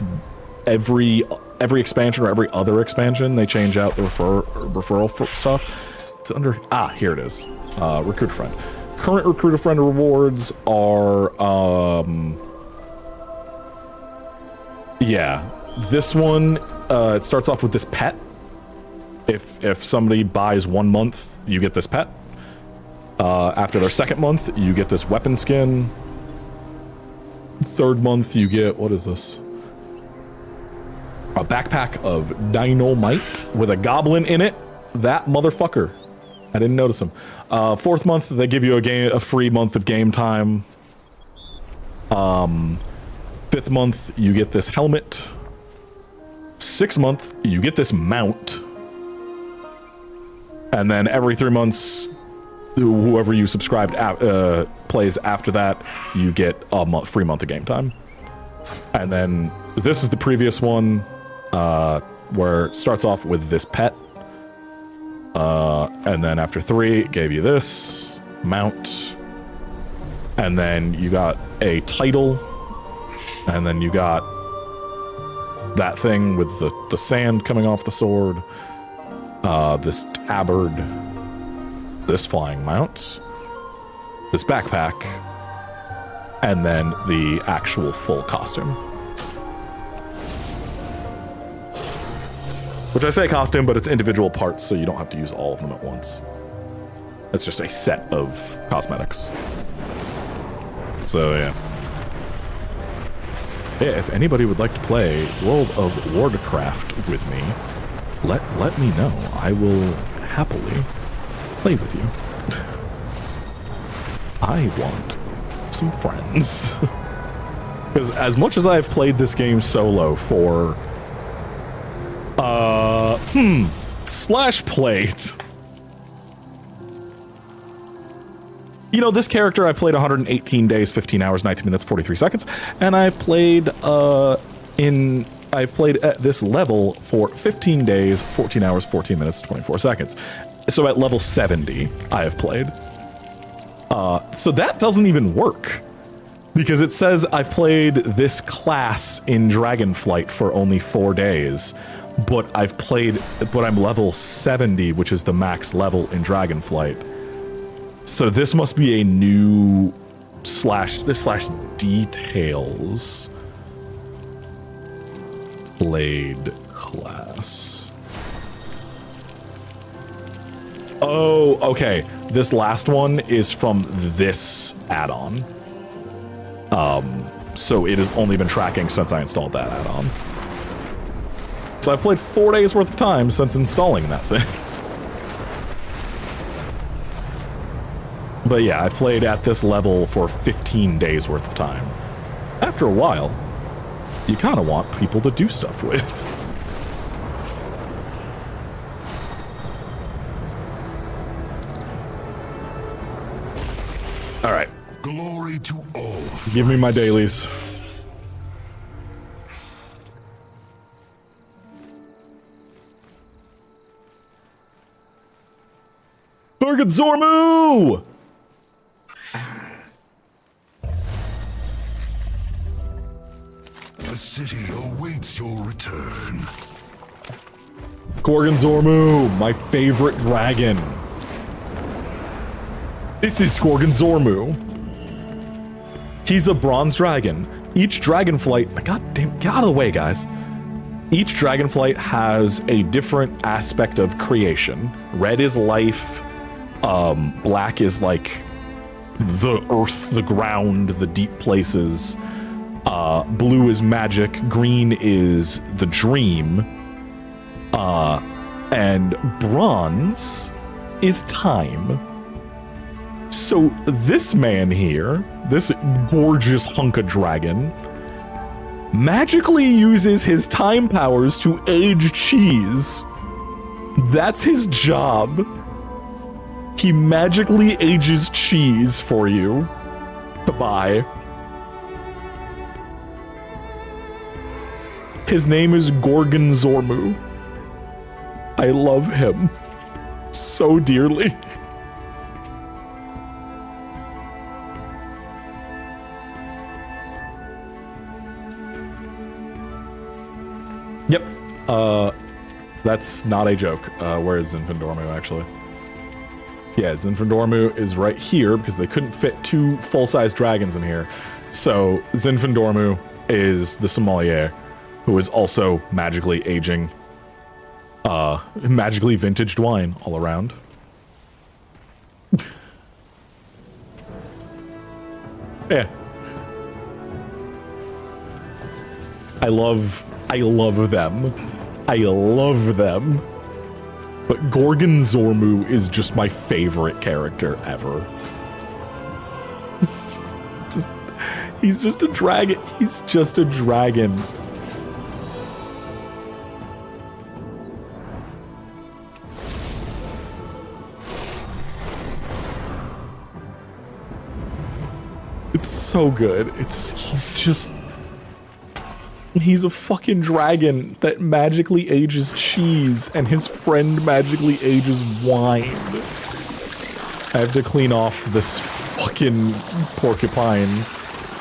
every expansion or every other expansion. They change out the referral stuff. It's under here it is. Recruit a friend. Current recruit a friend rewards are yeah. This one it starts off with this pet. If somebody buys 1 month, you get this pet. After their second month, you get this weapon skin. Third month, you get, what is this? A backpack of dynamite with a goblin in it. That motherfucker. I didn't notice him. Fourth month, they give you a free month of game time. Fifth month, you get this helmet. Sixth month, you get this mount. And then every 3 months, whoever you subscribed plays after that, you get a free month of game time. And then this is the previous one, where it starts off with this pet. And then after 3, it gave you this mount. And then you got a title. And then you got that thing with the sand coming off the sword. This tabard, this flying mount, this backpack, and then the actual full costume. Which I say costume, but it's individual parts, so you don't have to use all of them at once. It's just a set of cosmetics. So yeah. Yeah, if anybody would like to play World of Warcraft with me, let me know. I will happily play with you. I want some friends. Because as much as I've played this game solo for /plate. You know, this character I've played 118 days, 15 hours, 19 minutes, 43 seconds, and I've played at this level for 15 days, 14 hours, 14 minutes, 24 seconds. So at level 70, I have played. So that doesn't even work. Because it says I've played this class in Dragonflight for only 4 days. But I'm level 70, which is the max level in Dragonflight. So this must be a new / details blade class. Oh, okay. This last one is from this add-on. So it has only been tracking since I installed that add-on. So I've played 4 days worth of time since installing that thing. But yeah, I've played at this level for 15 days worth of time. After a while, you kind of want people to do stuff with. All right. Glory to all. Give me my dailies. Target Zormu! The city awaits your return. Gorgon Zormu, my favorite dragon. This is Gorgon Zormu. He's a bronze dragon. Each dragonflight, god damn, get out of the way, guys. Each dragonflight has a different aspect of creation. Red is life. Black is like the earth, the ground, the deep places. Blue is magic. Green is the dream. And bronze is time. So this man here, this gorgeous hunk of dragon, magically uses his time powers to age cheese. That's his job. He magically ages cheese for you to buy. His name is Gorgon Zormu. I love him so dearly. Yep. That's not a joke. Where is Zinfandormu, actually? Yeah, Zinfandormu is right here because they couldn't fit 2 full-size dragons in here. So Zinfandormu is the sommelier who is also magically aging, magically vintaged wine all around. Yeah. I love them. I love them. But Gorgon Zormu is just my favorite character ever. He's just a dragon. He's just a dragon. It's so good. He's a fucking dragon that magically ages cheese, and his friend magically ages wine. I have to clean off this fucking porcupine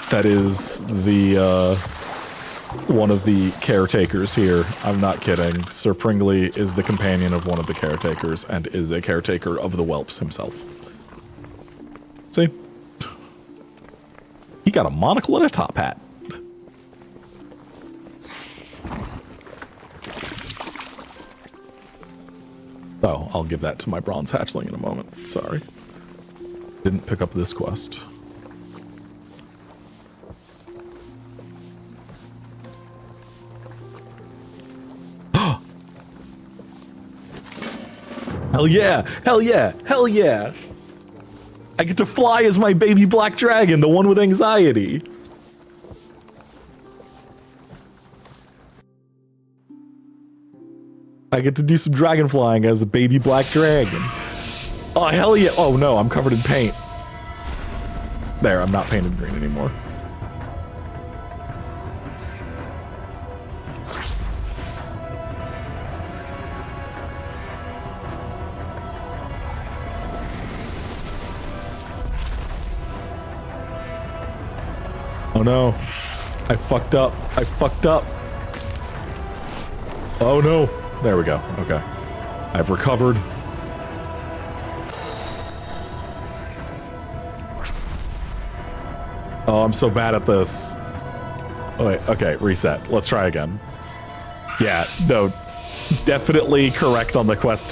that is the, one of the caretakers here. I'm not kidding. Sir Pringley is the companion of one of the caretakers, and is a caretaker of the whelps himself. See? He got a monocle and a top hat. Oh, I'll give that to my bronze hatchling in a moment. Sorry. Didn't pick up this quest. Hell yeah! Hell yeah! Hell yeah! I get to fly as my baby black dragon, the one with anxiety. I get to do some dragon flying as a baby black dragon. Oh, hell yeah. Oh no, I'm covered in paint. There, I'm not painted green anymore. Oh no. I fucked up. I fucked up. Oh no. There we go. Okay. I've recovered. Oh, I'm so bad at this. Oh, wait. Okay, reset. Let's try again. Yeah, no. Definitely correct on the quest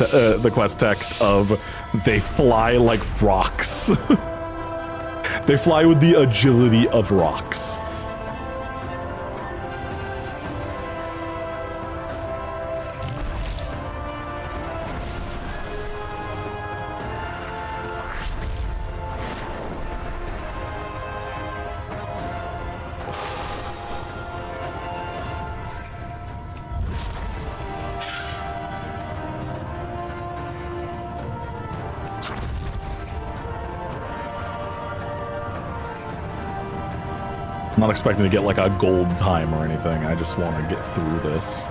text of they fly like rocks. They fly with the agility of rocks. I'm not expecting to get like a gold time or anything. I just want to get through this.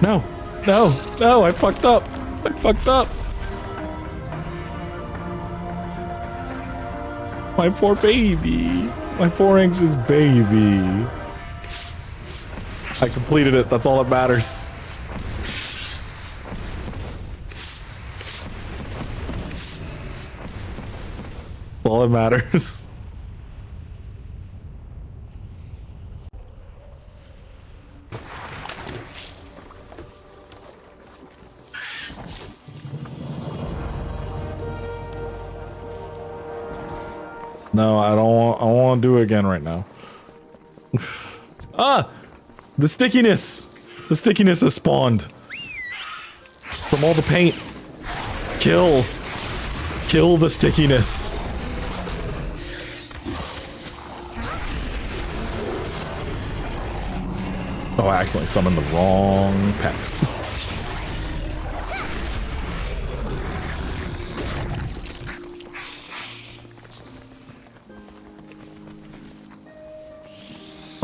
No, no, no, I fucked up. I fucked up. My poor baby. My poor anxious baby. I completed it. That's all that matters. All that matters. No, I want to do it again right now. Ah! The stickiness! The stickiness has spawned. From all the paint. Kill. Kill the stickiness. Oh, I accidentally summoned the wrong pet.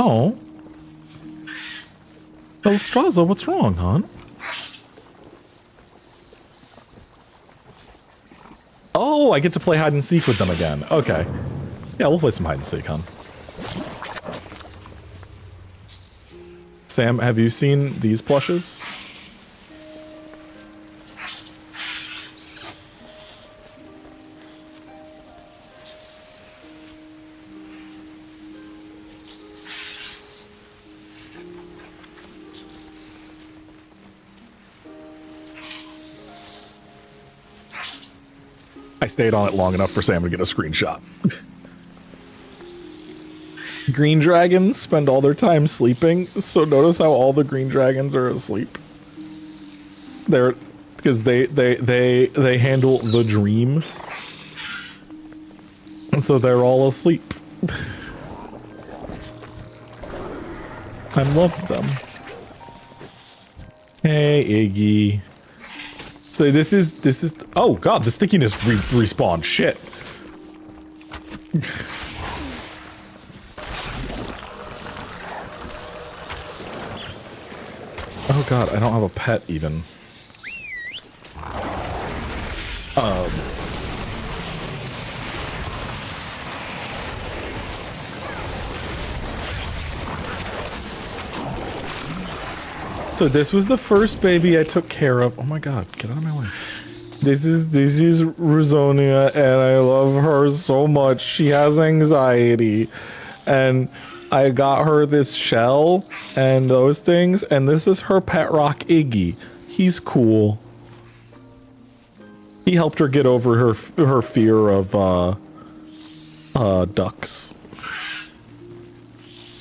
Oh. Elstraza, what's wrong, hon? Oh, I get to play hide and seek with them again. Okay. Yeah, we'll play some hide and seek, hon. Sam, have you seen these plushes? I stayed on it long enough for Sam to get a screenshot. Green dragons spend all their time sleeping, so notice how all the green dragons are asleep. They're because they handle the dream, and so they're all asleep. I love them. Hey, Iggy. So this is oh god, the stickiness respawned. Shit. Oh god, I don't have a pet even. So this was the first baby I took care of. Oh my god, get out of my way. This is Ruzonia, and I love her so much. She has anxiety, and I got her this shell and those things, and this is her pet rock, Iggy. He's cool. He helped her get over her fear of ducks.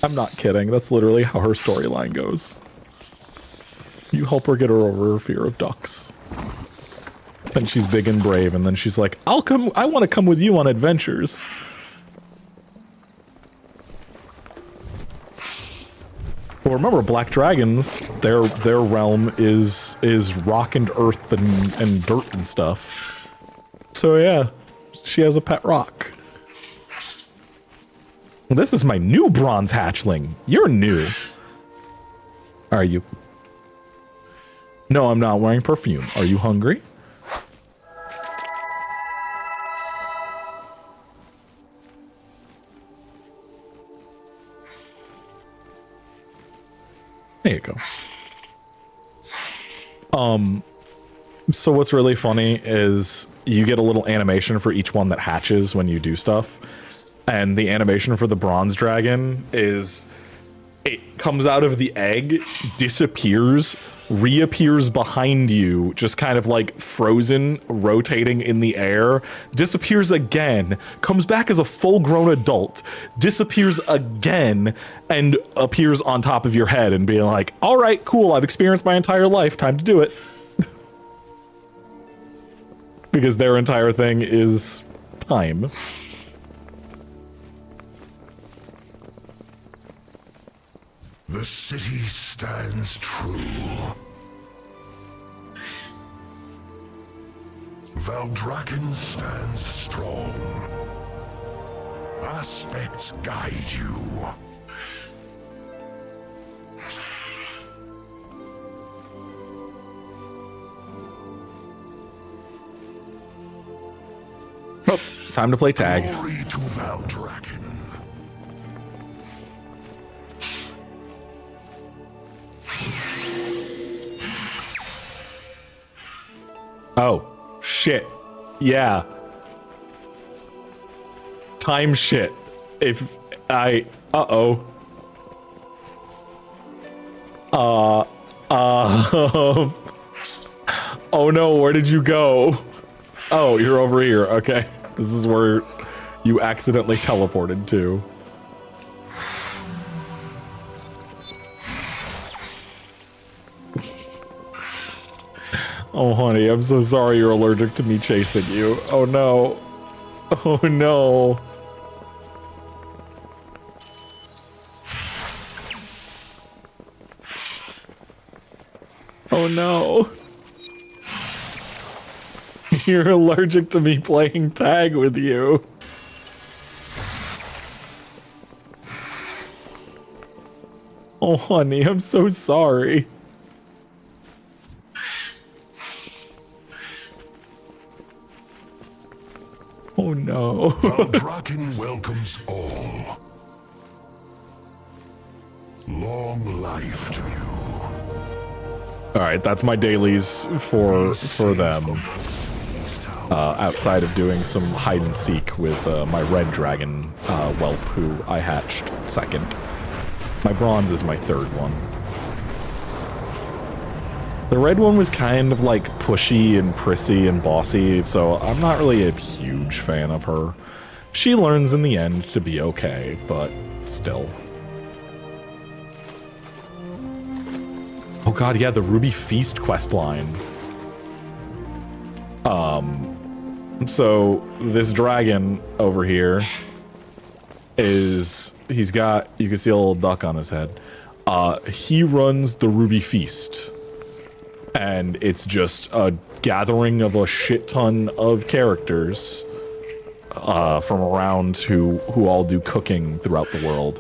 I'm not kidding. That's literally how her storyline goes. You help her get her over her fear of ducks. Then she's big and brave, and then she's like, I'll come, I want to come with you on adventures. Well, remember, black dragons, their realm is rock and earth and dirt and stuff. So yeah, she has a pet rock. Well, this is my new bronze hatchling. You're new. Are you? No, I'm not wearing perfume. Are you hungry? There you go. So what's really funny is you get a little animation for each one that hatches when you do stuff. And the animation for the bronze dragon is it comes out of the egg, disappears, reappears behind you, just kind of like frozen, rotating in the air, disappears again, comes back as a full-grown adult, disappears again, and appears on top of your head and being like, all right, cool, I've experienced my entire life, time to do it. Because their entire thing is time. The city stands true. Valdrakken stands strong. Aspects guide you. Oh, time to play tag. Glory to Valdrakken. Oh, shit. Yeah. Time shit. If I... Uh-oh. Oh no, where did you go? Oh, you're over here. Okay. This is where you accidentally teleported to. Oh, honey, I'm so sorry you're allergic to me chasing you. Oh, no. Oh, no. Oh, no. You're allergic to me playing tag with you. Oh, honey, I'm so sorry. Oh no. Valdrakken welcomes all. Long life to you. Alright, that's my dailies for them. Outside of doing some hide and seek with my red dragon whelp, who I hatched second. My bronze is my third one. The red one was kind of like pushy and prissy and bossy, so I'm not really a huge fan of her. She learns in the end to be okay, but still. Oh god, yeah, the Ruby Feast questline. So this dragon over here is, he's got, you can see a little duck on his head. He runs the Ruby Feast. And it's just a gathering of a shit ton of characters from around who all do cooking throughout the world.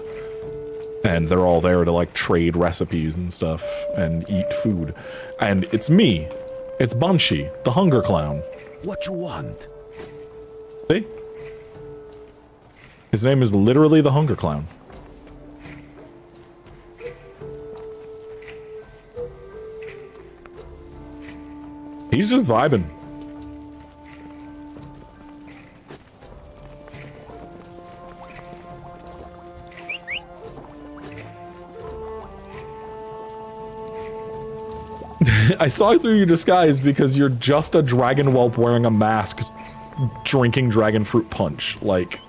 And they're all there to like trade recipes and stuff and eat food. And it's me. It's Banshee, the Hunger Clown. What you want? See? His name is literally the Hunger Clown. He's just vibing. I saw through your disguise because you're just a dragon whelp wearing a mask, drinking dragon fruit punch, like,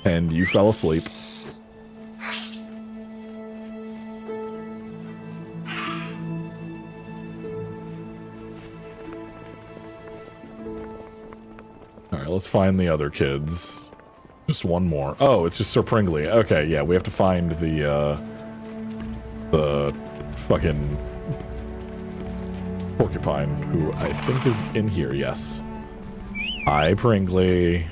and you fell asleep. Alright, let's find the other kids. Just one more. Oh, it's just Sir Pringley. Okay, yeah, we have to find the fucking porcupine, who I think is in here, yes. Hi, Pringley.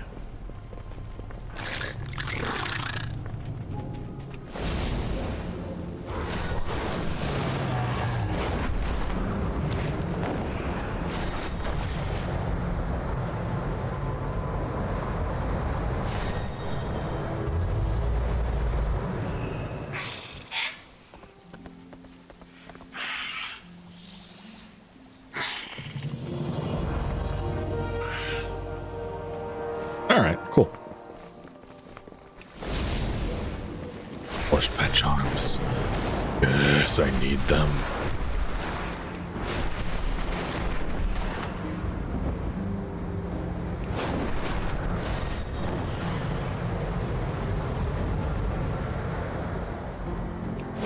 Alright, cool. Push pet charms. Yes, I need them.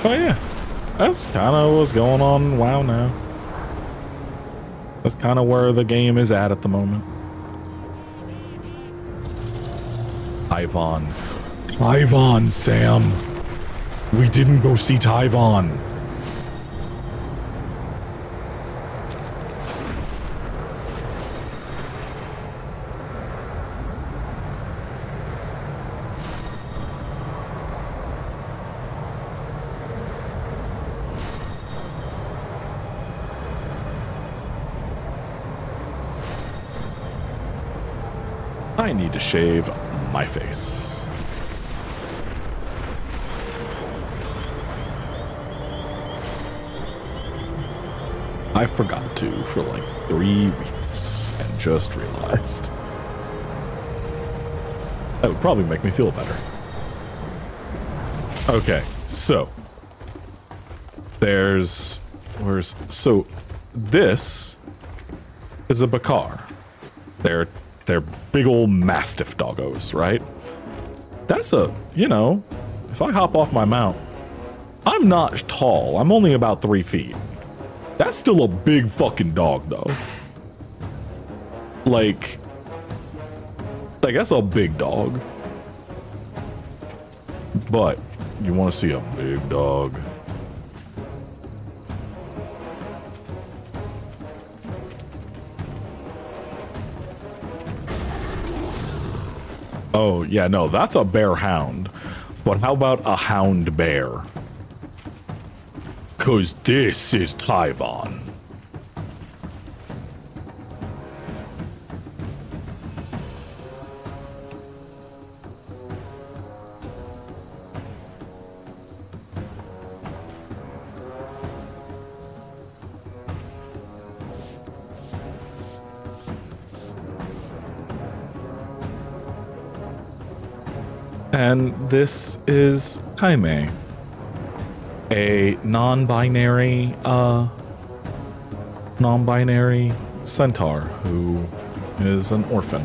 Oh yeah, that's kind of what's going on in WoW now. That's kind of where the game is at the moment. Typhon. Typhon, Sam. We didn't go see Typhon. I need to shave my face. I forgot to for like 3 weeks and just realized. That would probably make me feel better. Okay, so so this is a Bakar. They're big old Mastiff doggos, right? That's if I hop off my mount, I'm not tall. I'm only about 3 feet. That's still a big fucking dog, though. Like that's a big dog. But you want to see a big dog? Oh, yeah, no, that's a bear hound. But how about a hound bear? 'Cause this is Typhon. And this is Jaime, a non-binary centaur who is an orphan.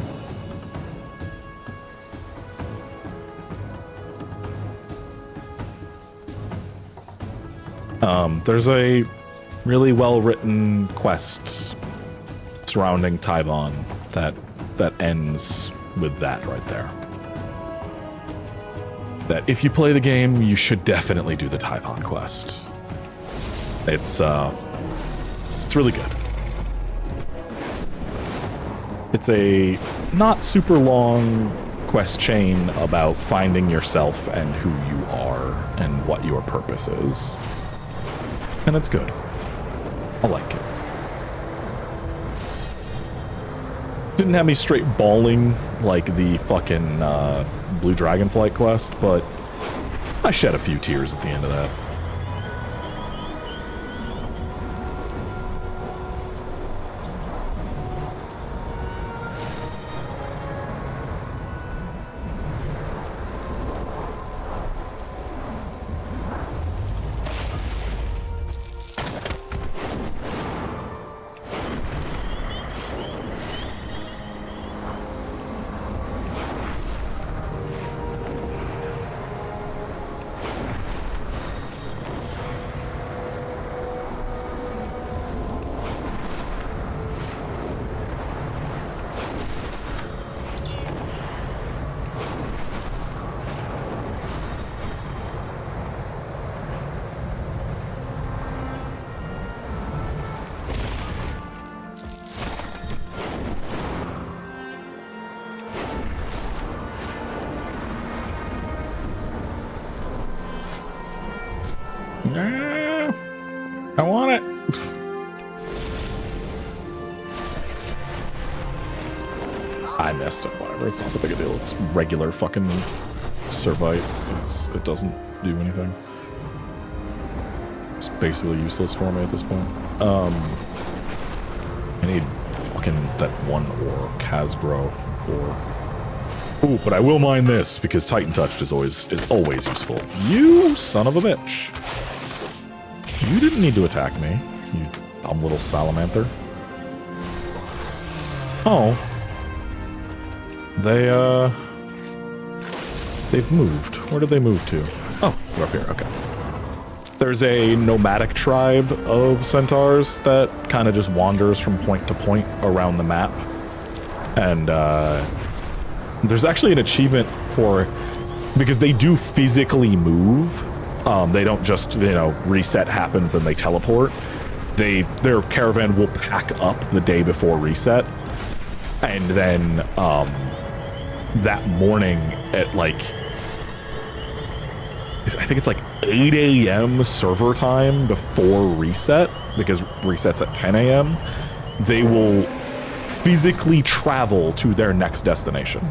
There's a really well-written quest surrounding Typhon that ends with that right there. That if you play the game, you should definitely do the Typhon quest. It's really good. It's a not super long quest chain about finding yourself and who you are and what your purpose is. And it's good. I like it. Didn't have me straight bawling like the fucking Blue Dragonflight quest, but I shed a few tears at the end of that. I want it. I messed up, whatever. It's not that big a deal. It's regular fucking Servite. It doesn't do anything. It's basically useless for me at this point. I need fucking that one ore, Khazgro ore. Ooh, but I will mine this because Titan Touched is always useful. You son of a bitch. You didn't need to attack me, you dumb little salamander. Oh. They've moved. Where did they move to? Oh, they're up here, okay. There's a nomadic tribe of centaurs that kind of just wanders from point to point around the map. And there's actually an achievement for, because they do physically move. They don't just, you know, reset happens and they teleport. Their caravan will pack up the day before reset. And then that morning at like, I think it's like 8 a.m. server time before reset, because reset's at 10 a.m. They will physically travel to their next destination.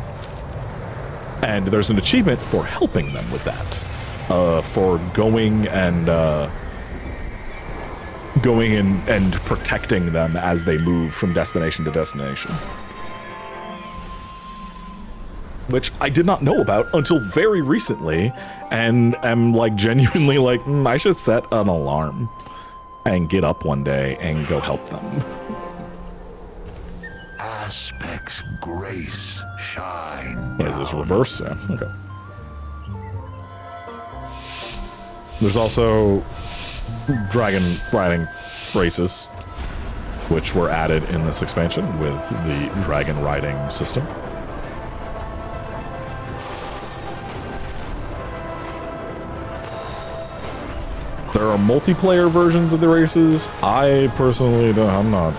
And there's an achievement for helping them with that. For going and protecting them as they move from destination to destination. Which I did not know about until very recently, and am like genuinely like, I should set an alarm and get up one day and go help them. Aspect's grace shine. What is this, reverse? Yeah, okay. There's also dragon riding races, which were added in this expansion with the dragon riding system. There are multiplayer versions of the races. I personally don't, no.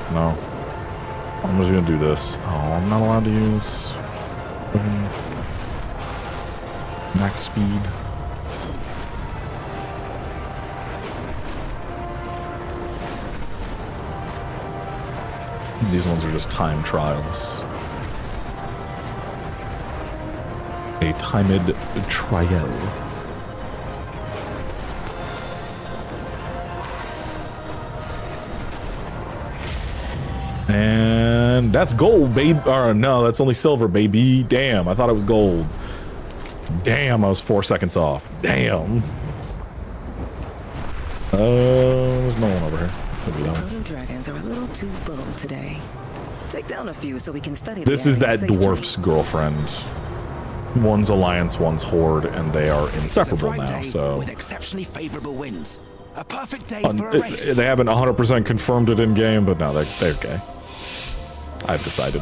I'm just gonna do this. Oh, I'm not allowed to use max speed. These ones are just time trials. A timed trial. And that's gold, babe. Or no, that's only silver, baby. Damn, I thought it was gold. Damn, I was 4 seconds off. Damn. There's no one over here. Proto dragons are a little too bold today. Take down a few so we can study. This is that dwarf's girlfriend. One's alliance, one's horde, and they are inseparable now. So with exceptionally favorable winds, a perfect day for a race. They haven't 100% confirmed it in game, but no, they're gay. I've decided.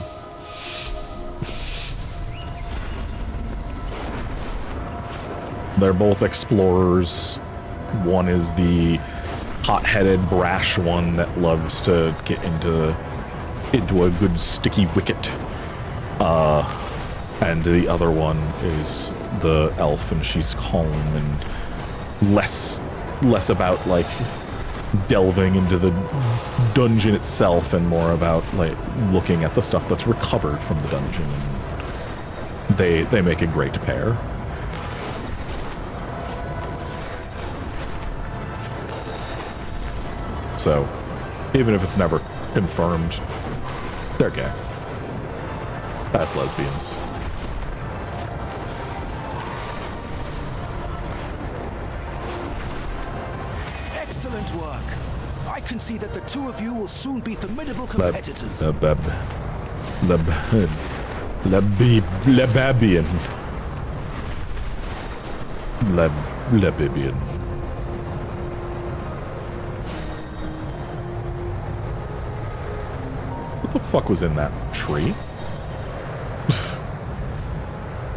They're both explorers. One is the hot-headed, brash one that loves to get into a good sticky wicket. And the other one is the elf, and she's calm and less about like delving into the dungeon itself and more about like looking at the stuff that's recovered from the dungeon. They make a great pair. So, even if it's never confirmed, they're gay. That's lesbians. Excellent work. I can see that the two of you will soon be formidable competitors. Lebibian. What the fuck was in that tree?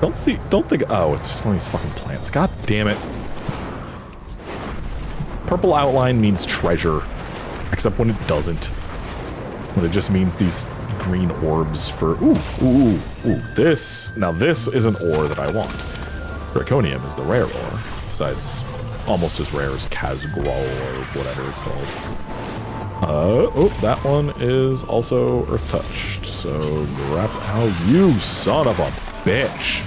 Don't think, oh, it's just one of these fucking plants. God damn it. Purple outline means treasure, except when it doesn't. When it just means these green orbs for, ooh, this, now this is an ore that I want. Draconium is the rare ore, besides almost as rare as Kazgral or whatever it's called. Oh, that one is also earth touched, so grab out, you son of a bitch.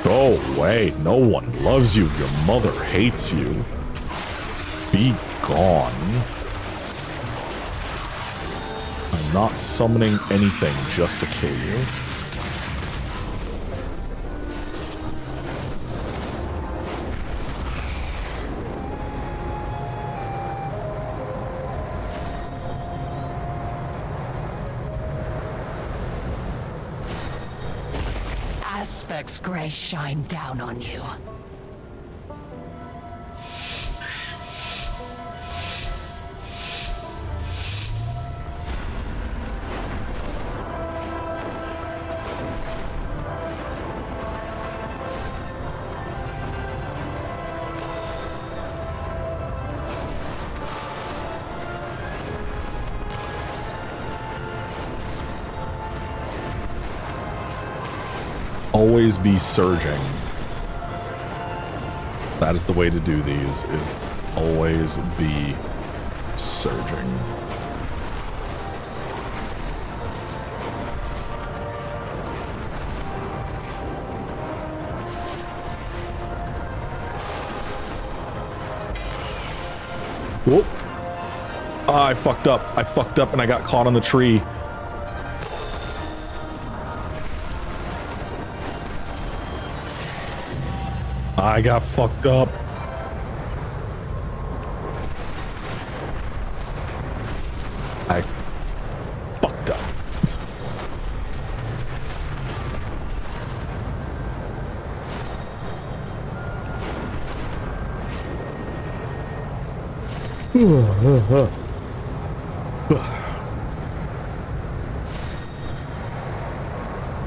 Go away, no one loves you, your mother hates you. Be gone. I'm not summoning anything just to kill you. Aspect's grace shine down on you. always be surging. That is the way to do these, is always be surging. Whoop. Oh, I fucked up. I fucked up and I got caught on the tree. I got fucked up. I fucked up.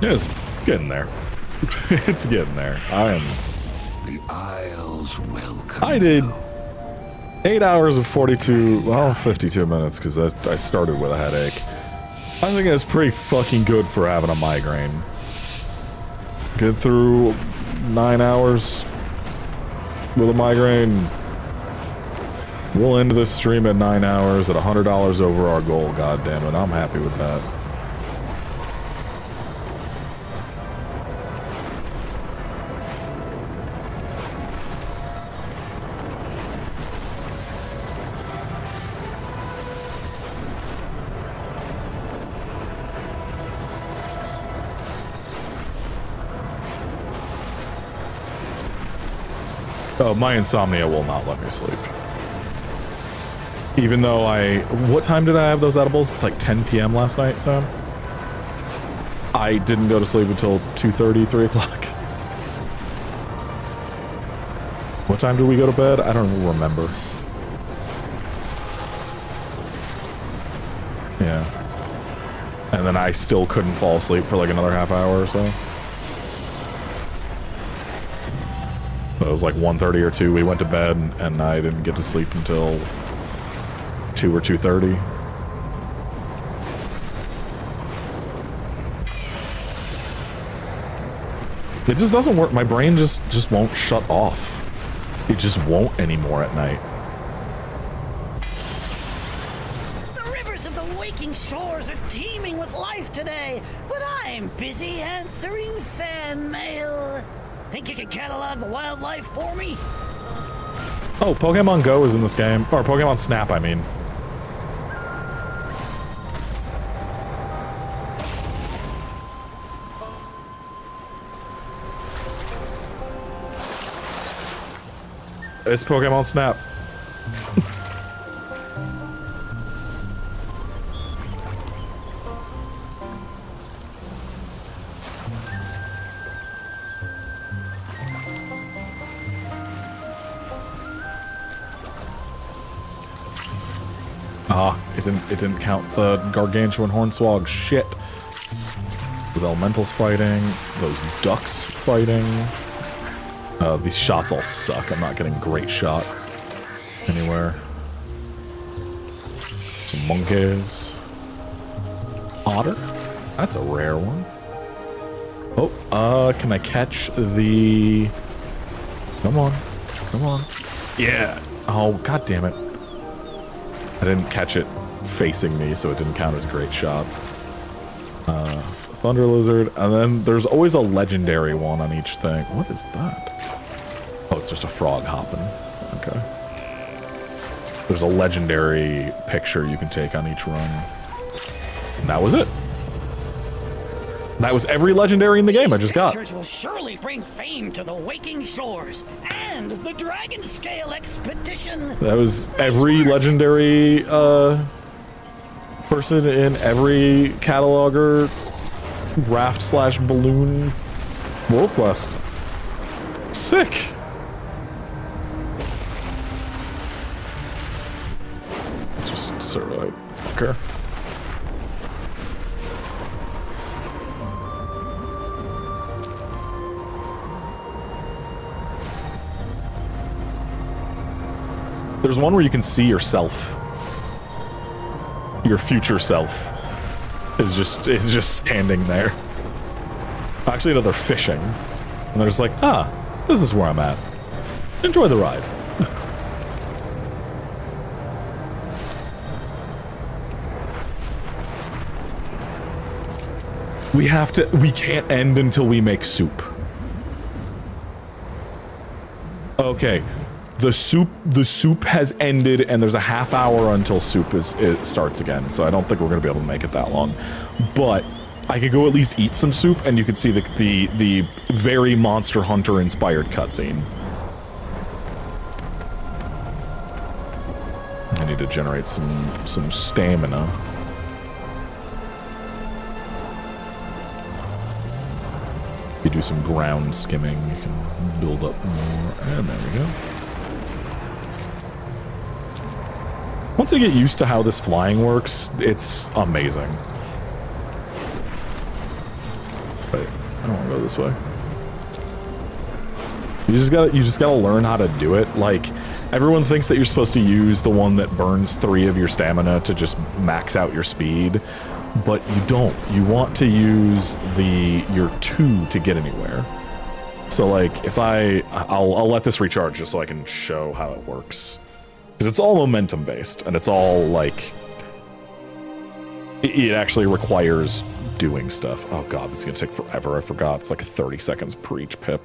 It's getting there. It's getting there. I am. The Isles welcome. I did 8 hours of 52, well, 52 minutes because I started with a headache. I think that's pretty fucking good for having a migraine. Get through 9 hours with a migraine. We'll end this stream at 9 hours at $100 over our goal. God damn it, I'm happy with that. Oh, my insomnia will not let me sleep. Even though what time did I have those edibles? Like 10 p.m. last night, Sam? I didn't go to sleep until 2:30, 3 o'clock. What time did we go to bed? I don't remember. Yeah. And then I still couldn't fall asleep for like another half hour or so. It was like 1:30 or 2. We went to bed and I didn't get to sleep until 2 or 2:30. It just doesn't work. My brain just won't shut off. It just won't anymore at night. The rivers of the waking shores are teeming with life today, but I'm busy answering fan mail. Think you can catalog the wildlife for me? Oh, Pokemon Go is in this game. Or Pokemon Snap, I mean. It's Pokemon Snap. It didn't count the Gargantuan Hornswogg. Shit. Those elementals fighting. Those ducks fighting. These shots all suck. I'm not getting great shot anywhere. Some monkeys. Otter? That's a rare one. Oh, can I catch the... Come on. Come on. Yeah. Oh, god damn it. I didn't catch it facing me, so it didn't count as a great shot. Thunder Lizard, and then there's always a legendary one on each thing. What is that? Oh, it's just a frog hopping. Okay. There's a legendary picture you can take on each run. And that was it. That was every legendary in the game I just got. These will surely bring fame to the waking shores and the Dragon Scale expedition. That was every legendary person in every cataloger raft/balloon world quest. Sick. Let's just survive. Okay. There's one where you can see yourself. Your future self is just standing there. Actually, no, they're fishing. And they're just like, ah, this is where I'm at. Enjoy the ride. We can't end until we make soup. Okay. The soup has ended, and there's a half hour until soup starts again, so I don't think we're gonna be able to make it that long. But I could go at least eat some soup, and you could see the very Monster Hunter inspired cutscene. I need to generate some stamina. You do some ground skimming, you can build up more, and there we go. Once I get used to how this flying works, it's amazing. Wait, I don't want to go this way. You just gotta learn how to do it. Like, everyone thinks that you're supposed to use the one that burns 3 of your stamina to just max out your speed, but you don't. You want to use your 2 to get anywhere. So like, if I'll let this recharge just so I can show how it works. Because it's all momentum based, and it's all like, it actually requires doing stuff. Oh god, this is gonna take forever, I forgot. It's like 30 seconds per each pip.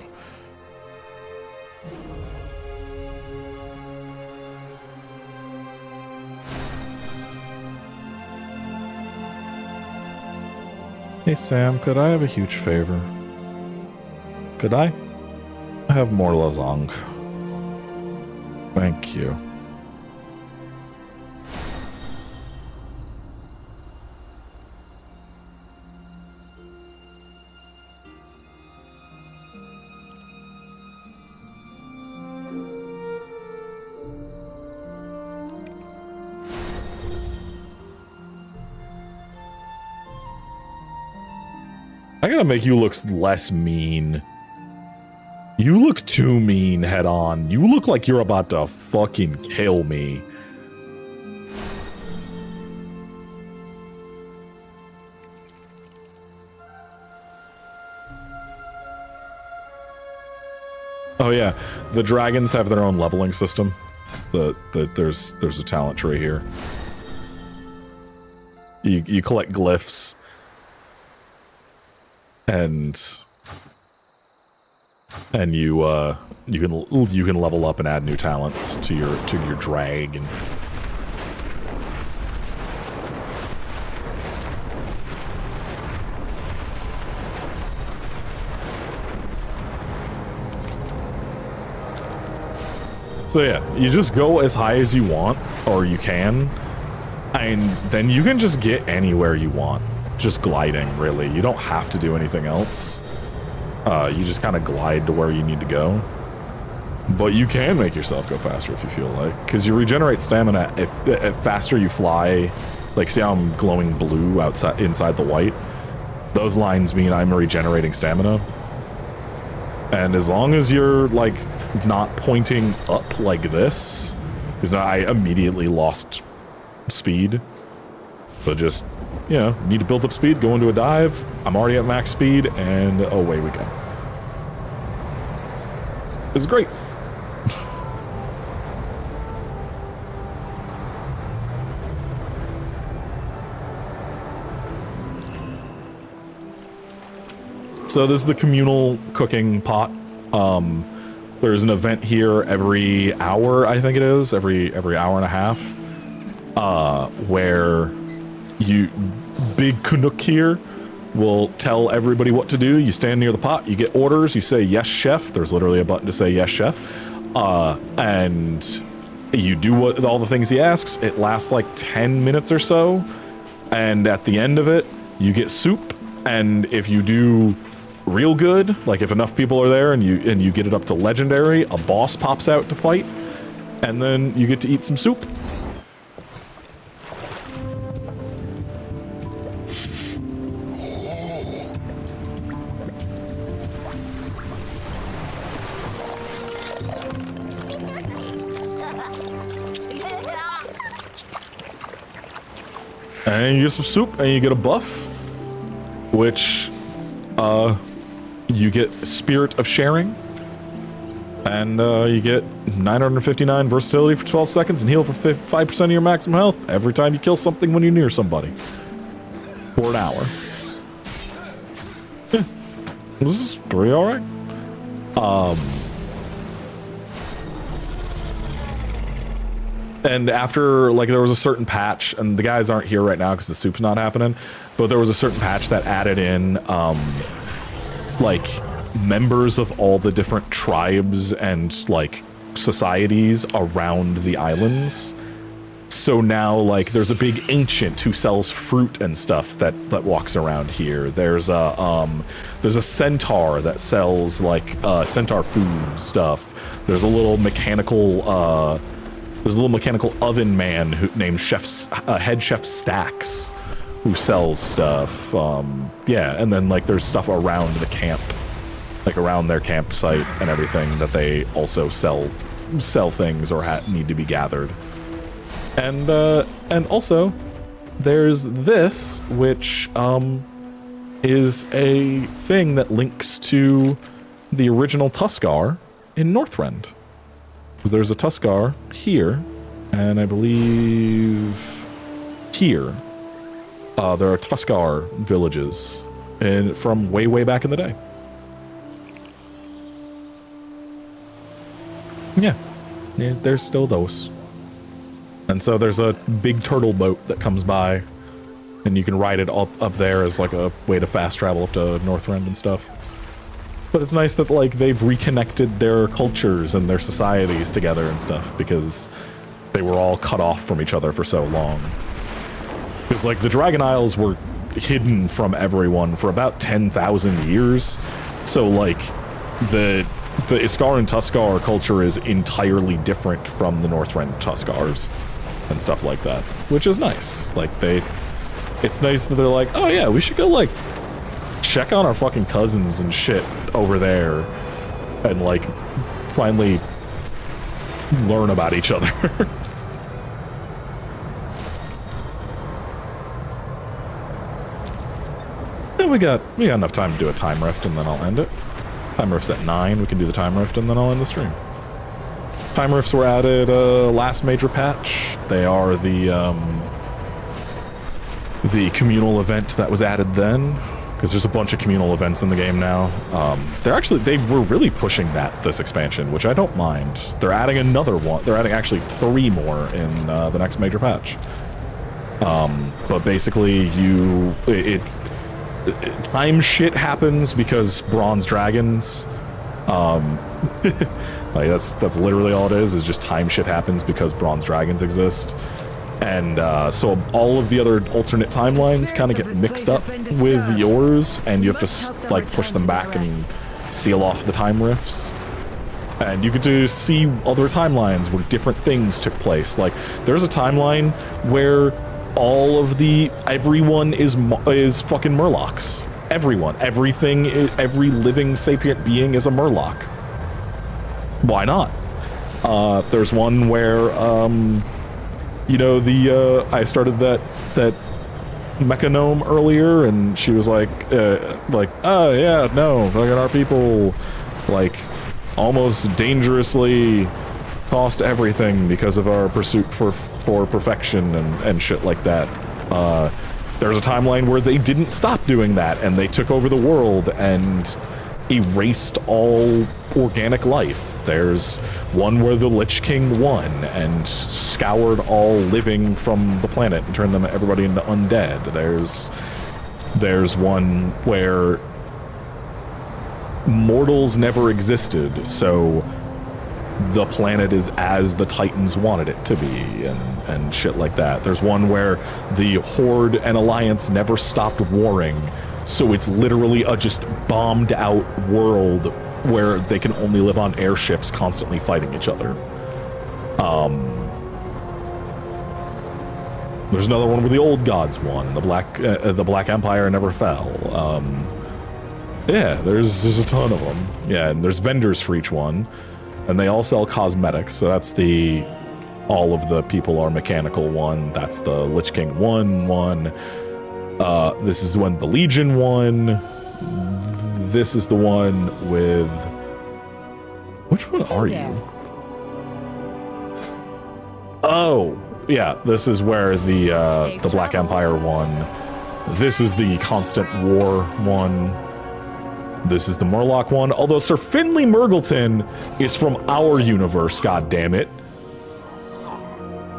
Hey Sam, could I have a huge favor? Could I have more lasagna? Thank you. I gotta make you look less mean. You look too mean head on. You look like you're about to fucking kill me. Oh yeah, the dragons have their own leveling system. There's a talent tree here. You collect glyphs. And you can level up and add new talents to your dragon. So yeah, you just go as high as you want, or you can, and then you can just get anywhere you want. Just gliding, really. You don't have to do anything else. You just kind of glide to where you need to go. But you can make yourself go faster if you feel like, because you regenerate stamina if faster you fly. Like, see how I'm glowing blue inside the white? Those lines mean I'm regenerating stamina. And as long as you're, like, not pointing up like this, because I immediately lost speed. So just, you know, need to build up speed, go into a dive. I'm already at max speed, and away we go. It's great. So this is the communal cooking pot. There's an event here every hour, I think it is, every hour and a half, where Big Canuck here will tell everybody what to do. You stand near the pot, you get orders, you say, yes, chef. There's literally a button to say, yes, chef. And you do all the things he asks. It lasts like 10 minutes or so. And at the end of it, you get soup. And if you do real good, like if enough people are there and you get it up to legendary, a boss pops out to fight. And then you get to eat some soup. And you get some soup, and you get a buff, which, you get Spirit of Sharing, and you get 959 versatility for 12 seconds and heal for 5% of your maximum health every time you kill something when you're near somebody. For an hour. Yeah. This is pretty alright. And after, like, there was a certain patch, and the guys aren't here right now because the soup's not happening, but there was a certain patch that added in, like, members of all the different tribes and, like, societies around the islands. So now, like, there's a big ancient who sells fruit and stuff that walks around here. There's a centaur that sells, like, centaur food stuff. There's a little mechanical oven man named Head Chef Stacks who sells stuff. Yeah, and then, like, there's stuff around the camp, like around their campsite and everything that they also sell things or need to be gathered. And also there's this, which is a thing that links to the original Tuskarr in Northrend. Because there's a Tuskarr here, and I believe here. There are Tuskarr villages from way back in the day. Yeah, there's still those. And so there's a big turtle boat that comes by, and you can ride it up there as like a way to fast travel up to Northrend and stuff. But it's nice that, like, they've reconnected their cultures and their societies together and stuff, because they were all cut off from each other for so long. Because, like, the Dragon Isles were hidden from everyone for about 10,000 years. So, like, the Iskar and Tuskarr culture is entirely different from the Northrend Tuskarrs and stuff like that, which is nice. Like, it's nice that they're like, oh yeah, we should go, like, check on our fucking cousins and shit over there and, like, finally learn about each other. And we got enough time to do a time rift, and then I'll end it. Time rift's at 9. We can do the time rift, and then I'll end the stream. Time rifts were added last major patch. They are the communal event that was added then, because there's a bunch of communal events in the game now. They were really pushing this expansion, which I don't mind. They're adding another one. They're adding actually 3 more in the next major patch. But basically, time shit happens because bronze dragons. Like that's literally all it is just time shit happens because bronze dragons exist. And so all of the other alternate timelines kind of get mixed up with yours, and you have to, like, push them back and seal off the time rifts. And you get to see other timelines where different things took place. Like, there's a timeline where everyone is fucking Murlocs. Everyone, everything, every living sapient being is a Murloc. Why not? There's one where, I started that Mechanome earlier, and she was like, oh yeah, no, fucking our people, like, almost dangerously cost everything because of our pursuit for perfection and shit like that. There's a timeline where they didn't stop doing that, and they took over the world and erased all organic life. There's one where the Lich King won and scoured all living from the planet and turned everybody into undead. There's one where mortals never existed, so the planet is as the Titans wanted it to be, and shit like that. There's one where the Horde and Alliance never stopped warring, so it's literally a just bombed out world where they can only live on airships constantly fighting each other. There's another one where the old gods won and the Black Empire never fell. Yeah, there's a ton of them. Yeah, and there's vendors for each one, and they all sell cosmetics. So that's all of the people are mechanical one. That's the Lich King one. This is when the Legion won. this is the one with... Which one are you? Oh, yeah, this is where the Black Empire one. This is the Constant War one. This is the Murloc one. Although Sir Finley Murgleton is from our universe, goddammit.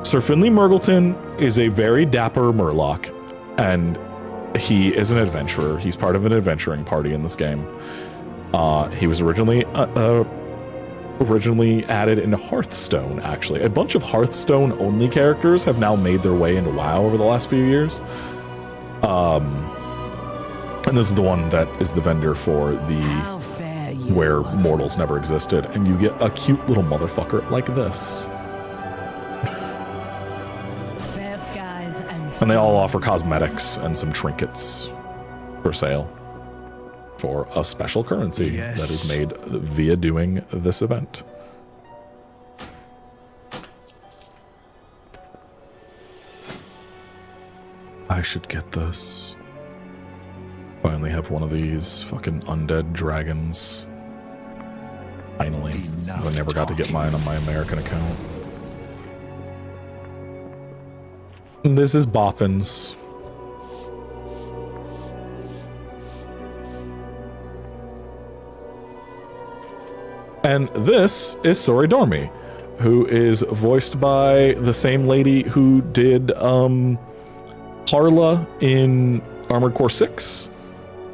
Sir Finley Murgleton is a very dapper Murloc, and he is an adventurer. He's part of an adventuring party in this game. He was originally added into Hearthstone, actually. A bunch of Hearthstone-only characters have now made their way into WoW over the last few years. And this is the one that is the vendor for the Where Mortals Never Existed, and you get a cute little motherfucker like this. And they all offer cosmetics and some trinkets for sale for a special currency that is made via doing this event. I should get this. Finally have one of these fucking undead dragons. Finally, since I never got to get mine on my American account. And this is Boffin's. And this is Sori Dormi, who is voiced by the same lady who did Carla in Armored Core 6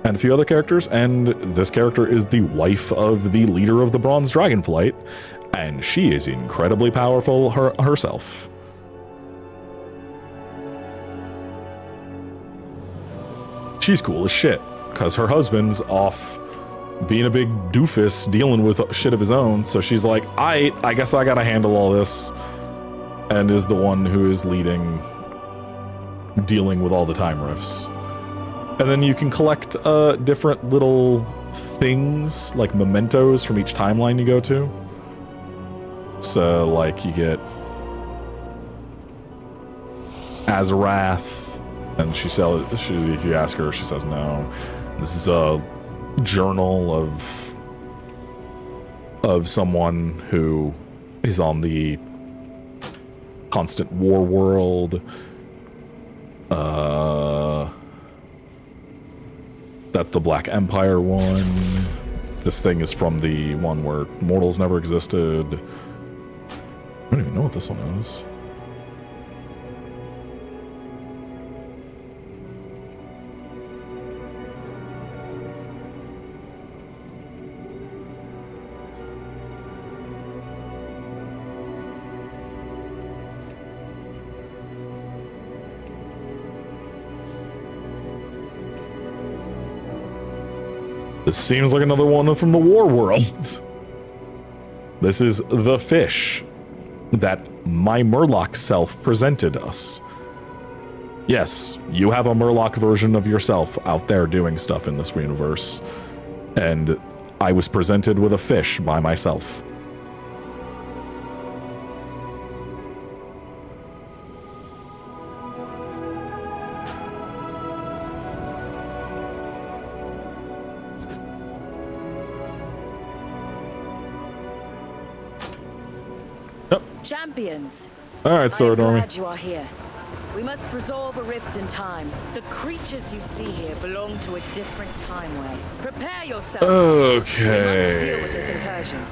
and a few other characters. And this character is the wife of the leader of the Bronze Dragonflight, and she is incredibly powerful herself. She's cool as shit, because her husband's off being a big doofus dealing with shit of his own, so she's like, I guess I gotta handle all this, and is the one who is dealing with all the time rifts. And then you can collect different little things, like mementos from each timeline you go to. So, like, you get Azarath, and if you ask her, she says no. This is a journal of someone who is on the Constant War world. That's the Black Empire one. This thing is from the one where Mortals Never Existed. I don't even know what this one is. This seems like another one from the War World. This is the fish that my Murloc self presented us. Yes, you have a Murloc version of yourself out there doing stuff in this universe. And I was presented with a fish by myself. Champions. All right, Sora Dormi. I'm glad you are here. We must resolve a rift in time. The creatures you see here belong to a different timeway. Prepare yourself. Okay. We must deal with this incursion.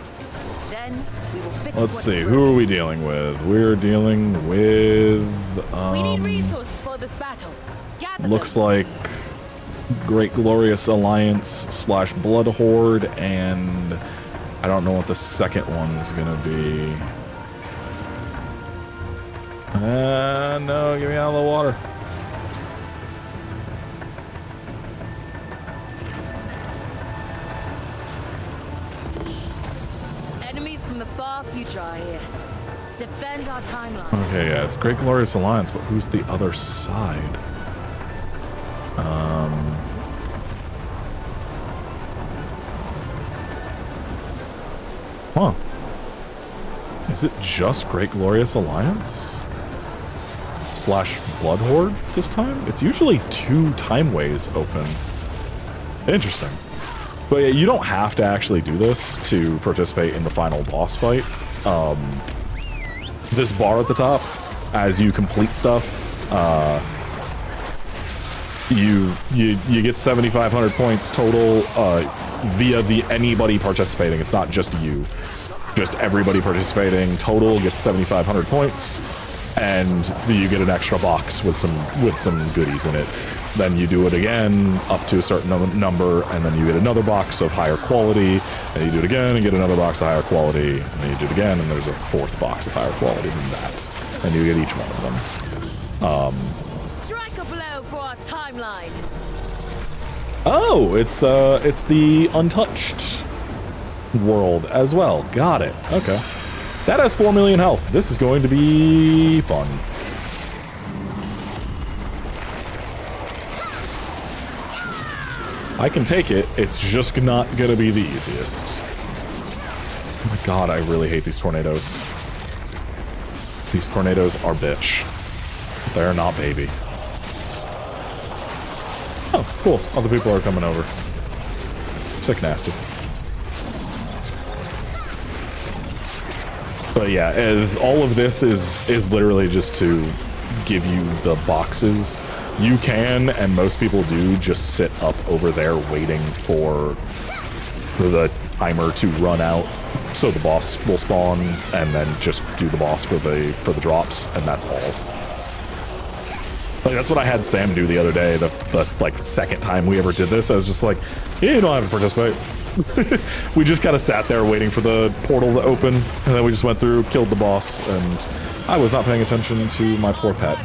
Then we will fix Let's see, who are we dealing with? We're dealing with we need resources for this battle. Gather looks them. like Great Glorious Alliance / Blood Horde, and I don't know what the second one's gonna be. No, get me out of the water. Enemies from the far future are here. Defend our timeline. Okay, yeah, it's Great Glorious Alliance, but who's the other side? Huh. Is it just Great Glorious Alliance? / Blood Horde this time? It's usually 2 timeways open. Interesting. But yeah, you don't have to actually do this to participate in the final boss fight. This bar at the top, as you complete stuff, you get 7,500 points total via the anybody participating. It's not just you, just everybody participating total gets 7,500 points, and you get an extra box with some goodies in it. Then you do it again up to a certain number, and then you get another box of higher quality, and you do it again and get another box of higher quality, and then you do it again, and there's a fourth box of higher quality than that, and you get each one of them. Strike a blow for our timeline. Oh, it's the untouched world as well. Got it. Okay. That has 4 million health. This is going to be fun. I can take it. It's just not gonna be the easiest. Oh my god, I really hate these tornadoes. These tornadoes are bitch. They're not baby. Oh, cool. Other people are coming over. Sick nasty. But yeah, all of this is literally just to give you the boxes. You can, and most people do, just sit up over there waiting for the timer to run out, so the boss will spawn, and then just do the boss for the drops, and that's all. Like, that's what I had Sam do the other day. The like second time we ever did this, I was just like, yeah, you don't have to participate. We just kind of sat there waiting for the portal to open, and then we just went through, killed the boss, and I was not paying attention to my poor pet.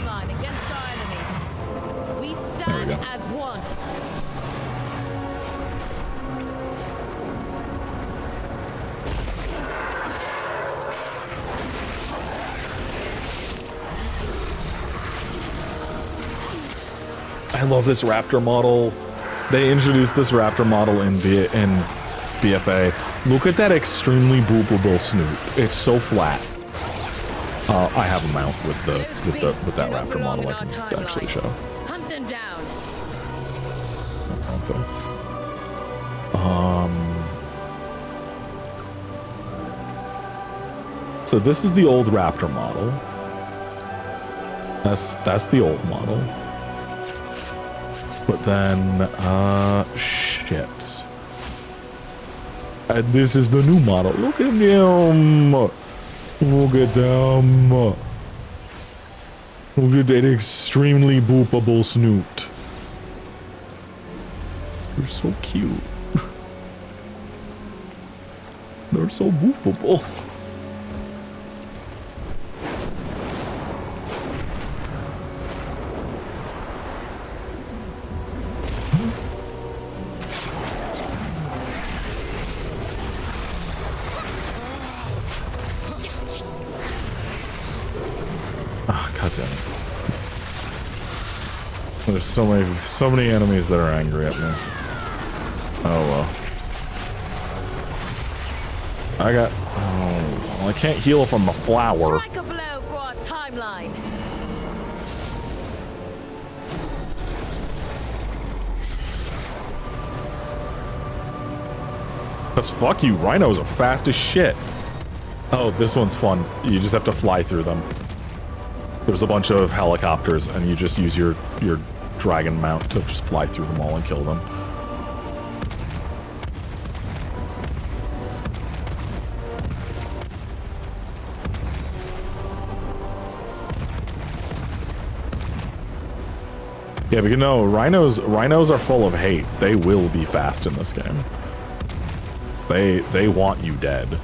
There we go. I love this raptor model. They introduced this raptor model in BFA. Look at that extremely boopable snoot. It's so flat. I have a mount with that raptor model I can actually show. Hunt them down. So this is the old raptor model. That's the old model. But then, shit. And this is the new model. Look at them. Look at them. Look at that extremely boopable snoot. They're so cute. They're so boopable. There's so many enemies that are angry at me. Oh well. I can't heal from a flower. Strike a blow for our timeline. Cause fuck you, rhinos are fast as shit. Oh, this one's fun. You just have to fly through them. There's a bunch of helicopters, and you just use your dragon mount to just fly through them all and kill them. Yeah, but you know, rhinos are full of hate. They will be fast in this game. They want you dead.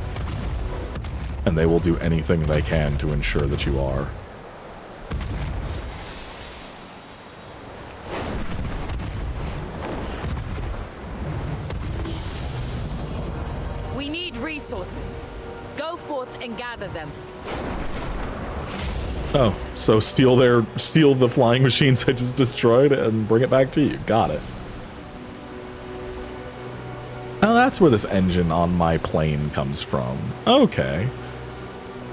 And they will do anything they can to ensure that you are. We need resources. Go forth and gather them. Oh, so steal the flying machines I just destroyed and bring it back to you. Got it. Oh, that's where this engine on my plane comes from. Okay.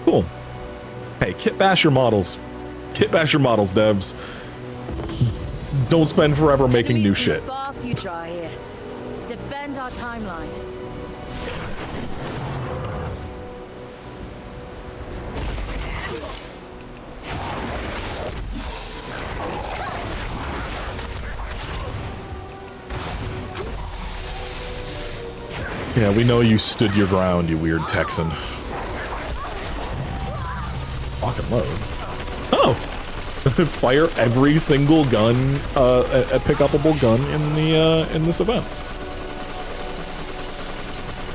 Cool. Hey, kit bash your models. Kit bash your models, devs. Don't spend forever making new shit. Far future here. our timeline. Yeah, we know you stood your ground, you weird Texan. Fucking load. Oh! Fire every single gun, a pick-upable gun in this event.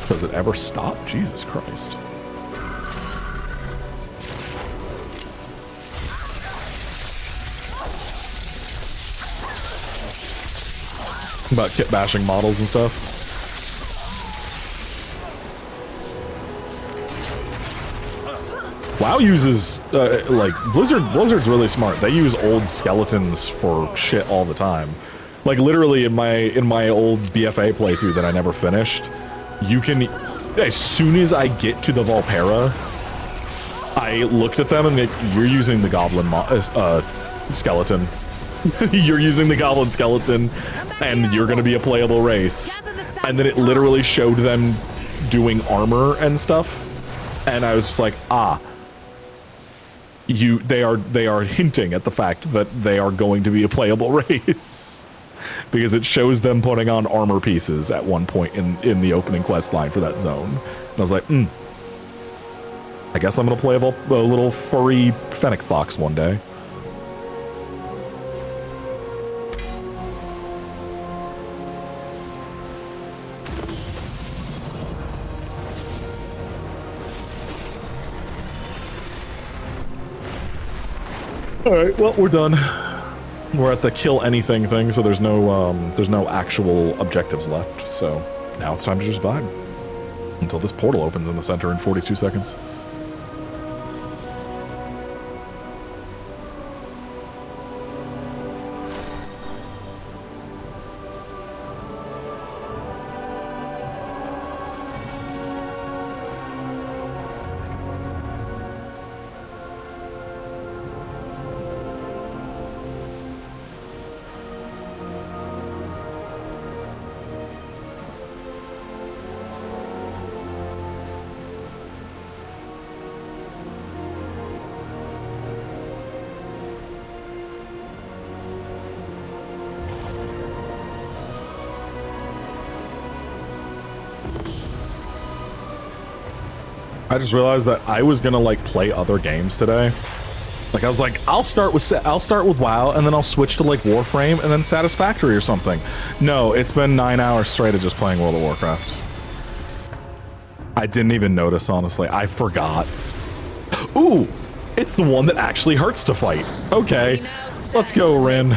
Does it ever stop? Jesus Christ. About kit bashing models and stuff. WoW uses like Blizzard's really smart. They use old skeletons for shit all the time. Like literally in my old BFA playthrough that I never finished, you can, as soon as I get to the Volpera, I looked at them and you're using the goblin skeleton. You're using the goblin skeleton and you're gonna be a playable race. And then it literally showed them doing armor and stuff. And I was just like, ah. They are hinting at the fact that they are going to be a playable race because it shows them putting on armor pieces at one point in the opening quest line for that zone. And I was like, I guess I'm gonna play a little furry fennec fox one day. Alright, well, we're done. We're at the kill anything thing, so there's no actual objectives left, so now it's time to just vibe. Until this portal opens in the center in 42 seconds. I just realized that I was gonna like play other games today. Like I was like, I'll start with WoW and then I'll switch to like Warframe and then Satisfactory or something. No, it's been 9 hours straight of just playing World of Warcraft. I didn't even notice, honestly. I forgot. Ooh, it's the one that actually hurts to fight. Okay, let's go, Rin.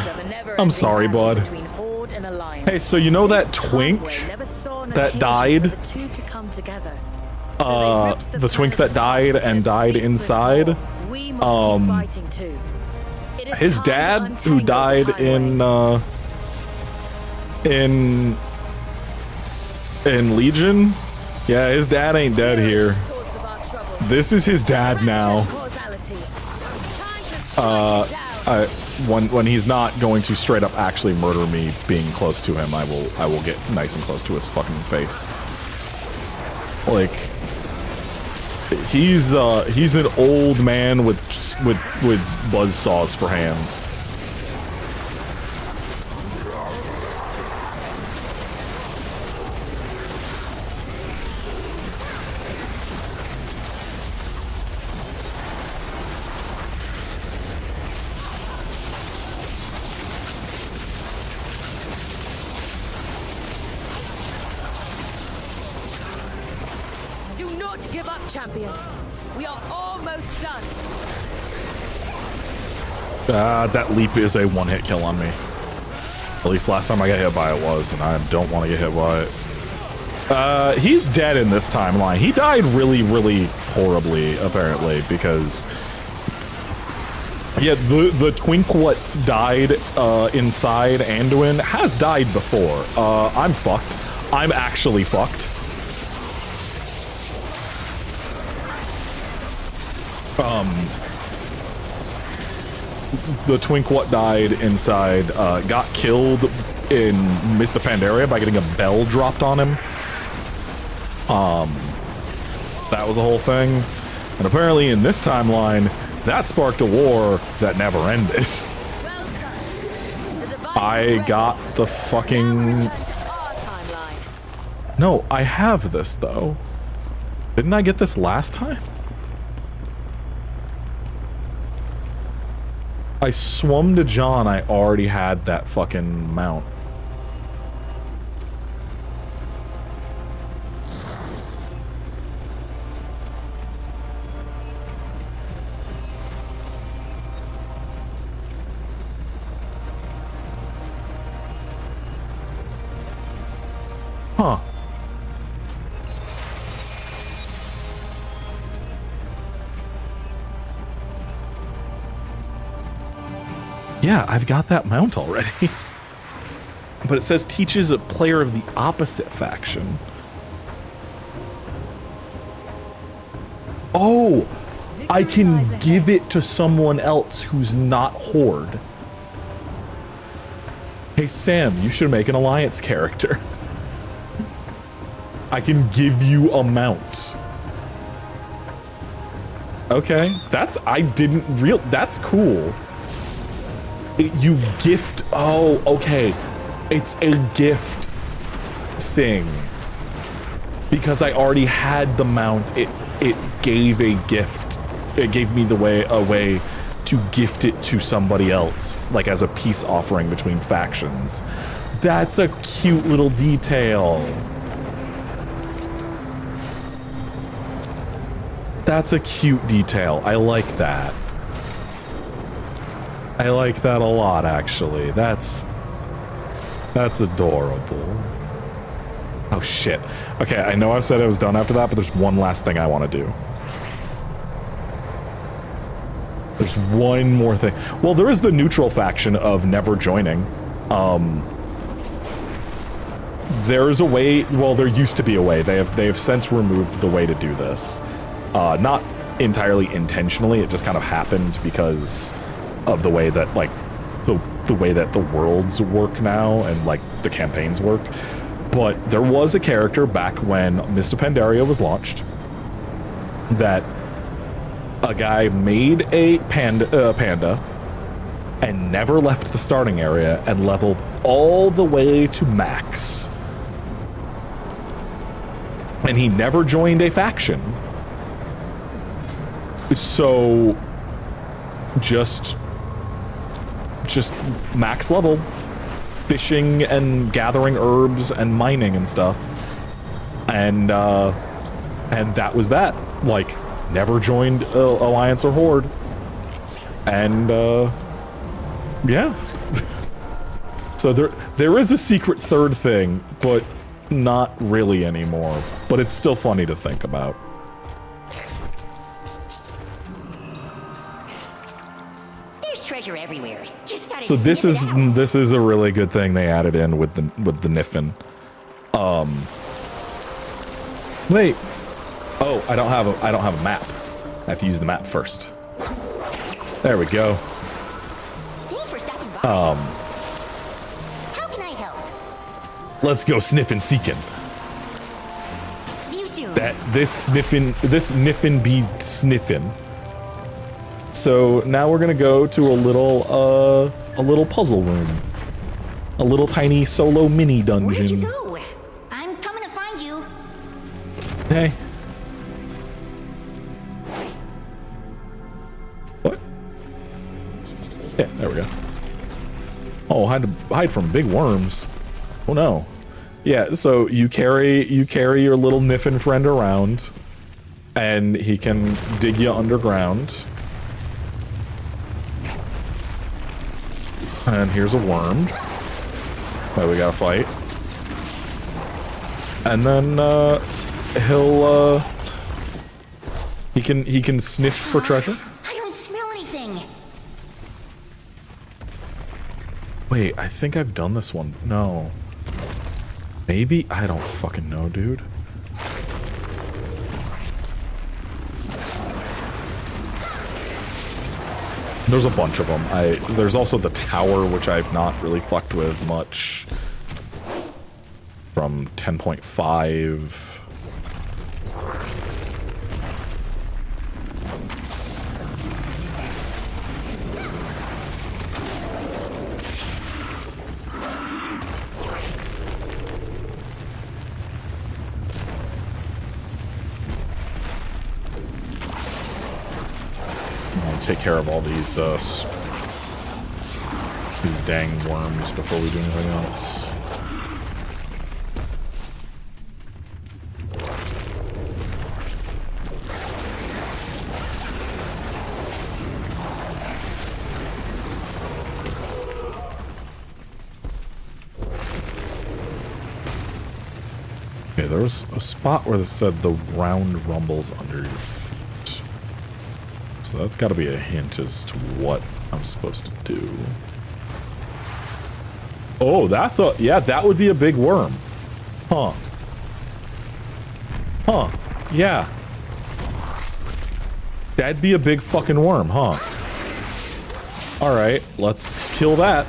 I'm sorry, bud. Hey, so you know that twink that died? The twink that died and died inside, his dad, who died in Legion, yeah, his dad ain't dead here. This is his dad now. When he's not going to straight up actually murder me being close to him, I will get nice and close to his fucking face. Like, he's an old man with buzzsaws for hands. That leap is a one-hit kill on me. At least last time I got hit by it was, and I don't want to get hit by it. He's dead in this timeline. He died really, really horribly, apparently, because... Yeah, the twink what died inside Anduin has died before. I'm fucked. I'm actually fucked. The twink what died inside got killed in Mist of Pandaria by getting a bell dropped on him. That was a whole thing. And apparently in this timeline, that sparked a war that never ended. I got the fucking... No, I have this though. Didn't I get this last time? I swum to John, I already had that fucking mount. Huh. Yeah, I've got that mount already. But it says teaches a player of the opposite faction. Oh, I can give it to someone else who's not Horde. Hey Sam, you should make an Alliance character. I can give you a mount. Okay, that's cool. You gift, oh, okay. It's a gift thing. Because I already had the mount, it gave a gift. It gave me a way to gift it to somebody else, like as a peace offering between factions. That's a cute little detail. That's a cute detail. I like that. I like that a lot, actually. That's adorable. Oh, shit. Okay, I know I said I was done after that, but there's one last thing I want to do. There's one more thing. Well, there is the neutral faction of never joining. There is a way, well, there used to be a way. They have since removed the way to do this. Not entirely intentionally, it just kind of happened because of the way that, like, the way that the worlds work now and, like, the campaigns work. But there was a character back when Mist of Pandaria was launched that a guy made a panda and never left the starting area and leveled all the way to max. And he never joined a faction. So just max level, fishing and gathering herbs and mining and stuff, and that was that. Like, never joined Alliance or Horde, and yeah. So there is a secret third thing, but not really anymore. But it's still funny to think about. Treasure everywhere. Just gotta So this is a really good thing they added in with the Niffin. Wait. Oh, I don't have a map. I have to use the map first. There we go. Thanks for stopping by. How can I help? Let's go sniffin' seekin'. See you soon. This Niffin be sniffin'. So now we're gonna go to a little puzzle room, a little tiny solo mini dungeon. Where'd you go? I'm coming to find you. Hey. What? Yeah, there we go. Oh, hide from big worms. Oh no. Yeah, so you carry your little Niffin friend around, and he can dig you underground. And here's a worm that we gotta fight. And then he can sniff for treasure. I don't smell anything. Wait, I think I've done this one. No. Maybe? I don't fucking know, dude. There's a bunch of them. There's also the tower, which I've not really fucked with much. From 10.5. Take care of all these dang worms before we do anything else. Okay, there was a spot where it said the ground rumbles under your feet. So that's got to be a hint as to what I'm supposed to do. Oh, that's a... Yeah, that would be a big worm. Huh. Huh. Yeah. That'd be a big fucking worm, huh? Alright, let's kill that.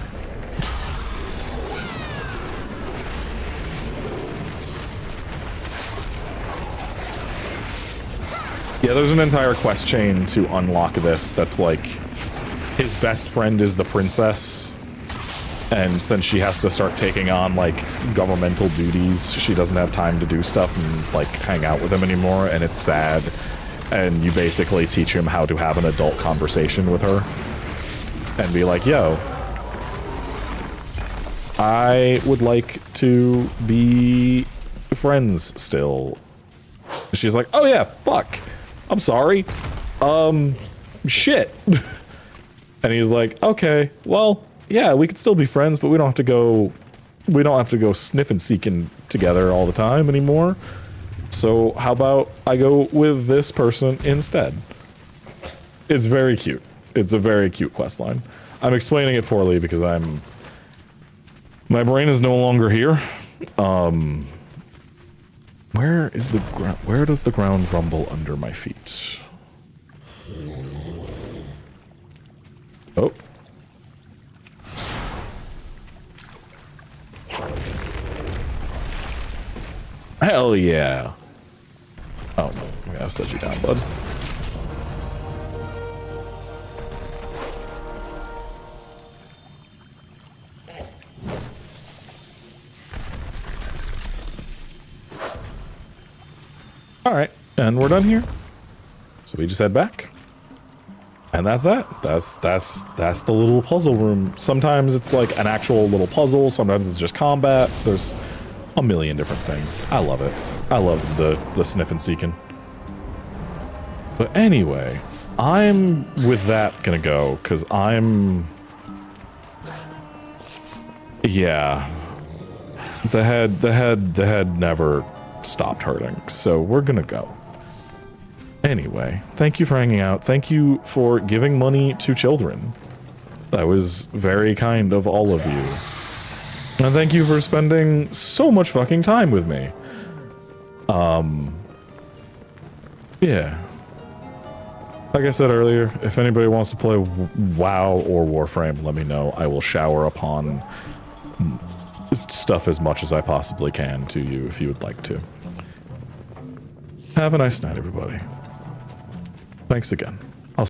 Yeah, there's an entire quest chain to unlock this that's like his best friend is the princess, and since she has to start taking on like governmental duties, she doesn't have time to do stuff and like hang out with him anymore, and it's sad. And you basically teach him how to have an adult conversation with her and be like, yo, I would like to be friends still. She's like, oh yeah, fuck. I'm sorry. Shit. And he's like, okay, well, yeah, we could still be friends, but we don't have to go sniffing seeking together all the time anymore. So how about I go with this person instead? It's very cute. It's a very cute quest line. I'm explaining it poorly because my brain is no longer here. Where does the ground rumble under my feet? Oh. Hell yeah. Oh, okay, I'll set you down, bud. Alright, and we're done here. So we just head back. And that's that. That's the little puzzle room. Sometimes it's like an actual little puzzle, sometimes it's just combat. There's a million different things. I love it. I love the sniff and seeking. But anyway, I'm with that gonna go, because yeah. The head never stopped hurting, so we're gonna go. Anyway, thank you for hanging out. Thank you for giving money to children. That was very kind of all of you. And thank you for spending so much fucking time with me. Yeah. Like I said earlier, if anybody wants to play WoW or Warframe, let me know. I will shower upon stuff as much as I possibly can to you if you would like to. Have a nice night, everybody. Thanks again.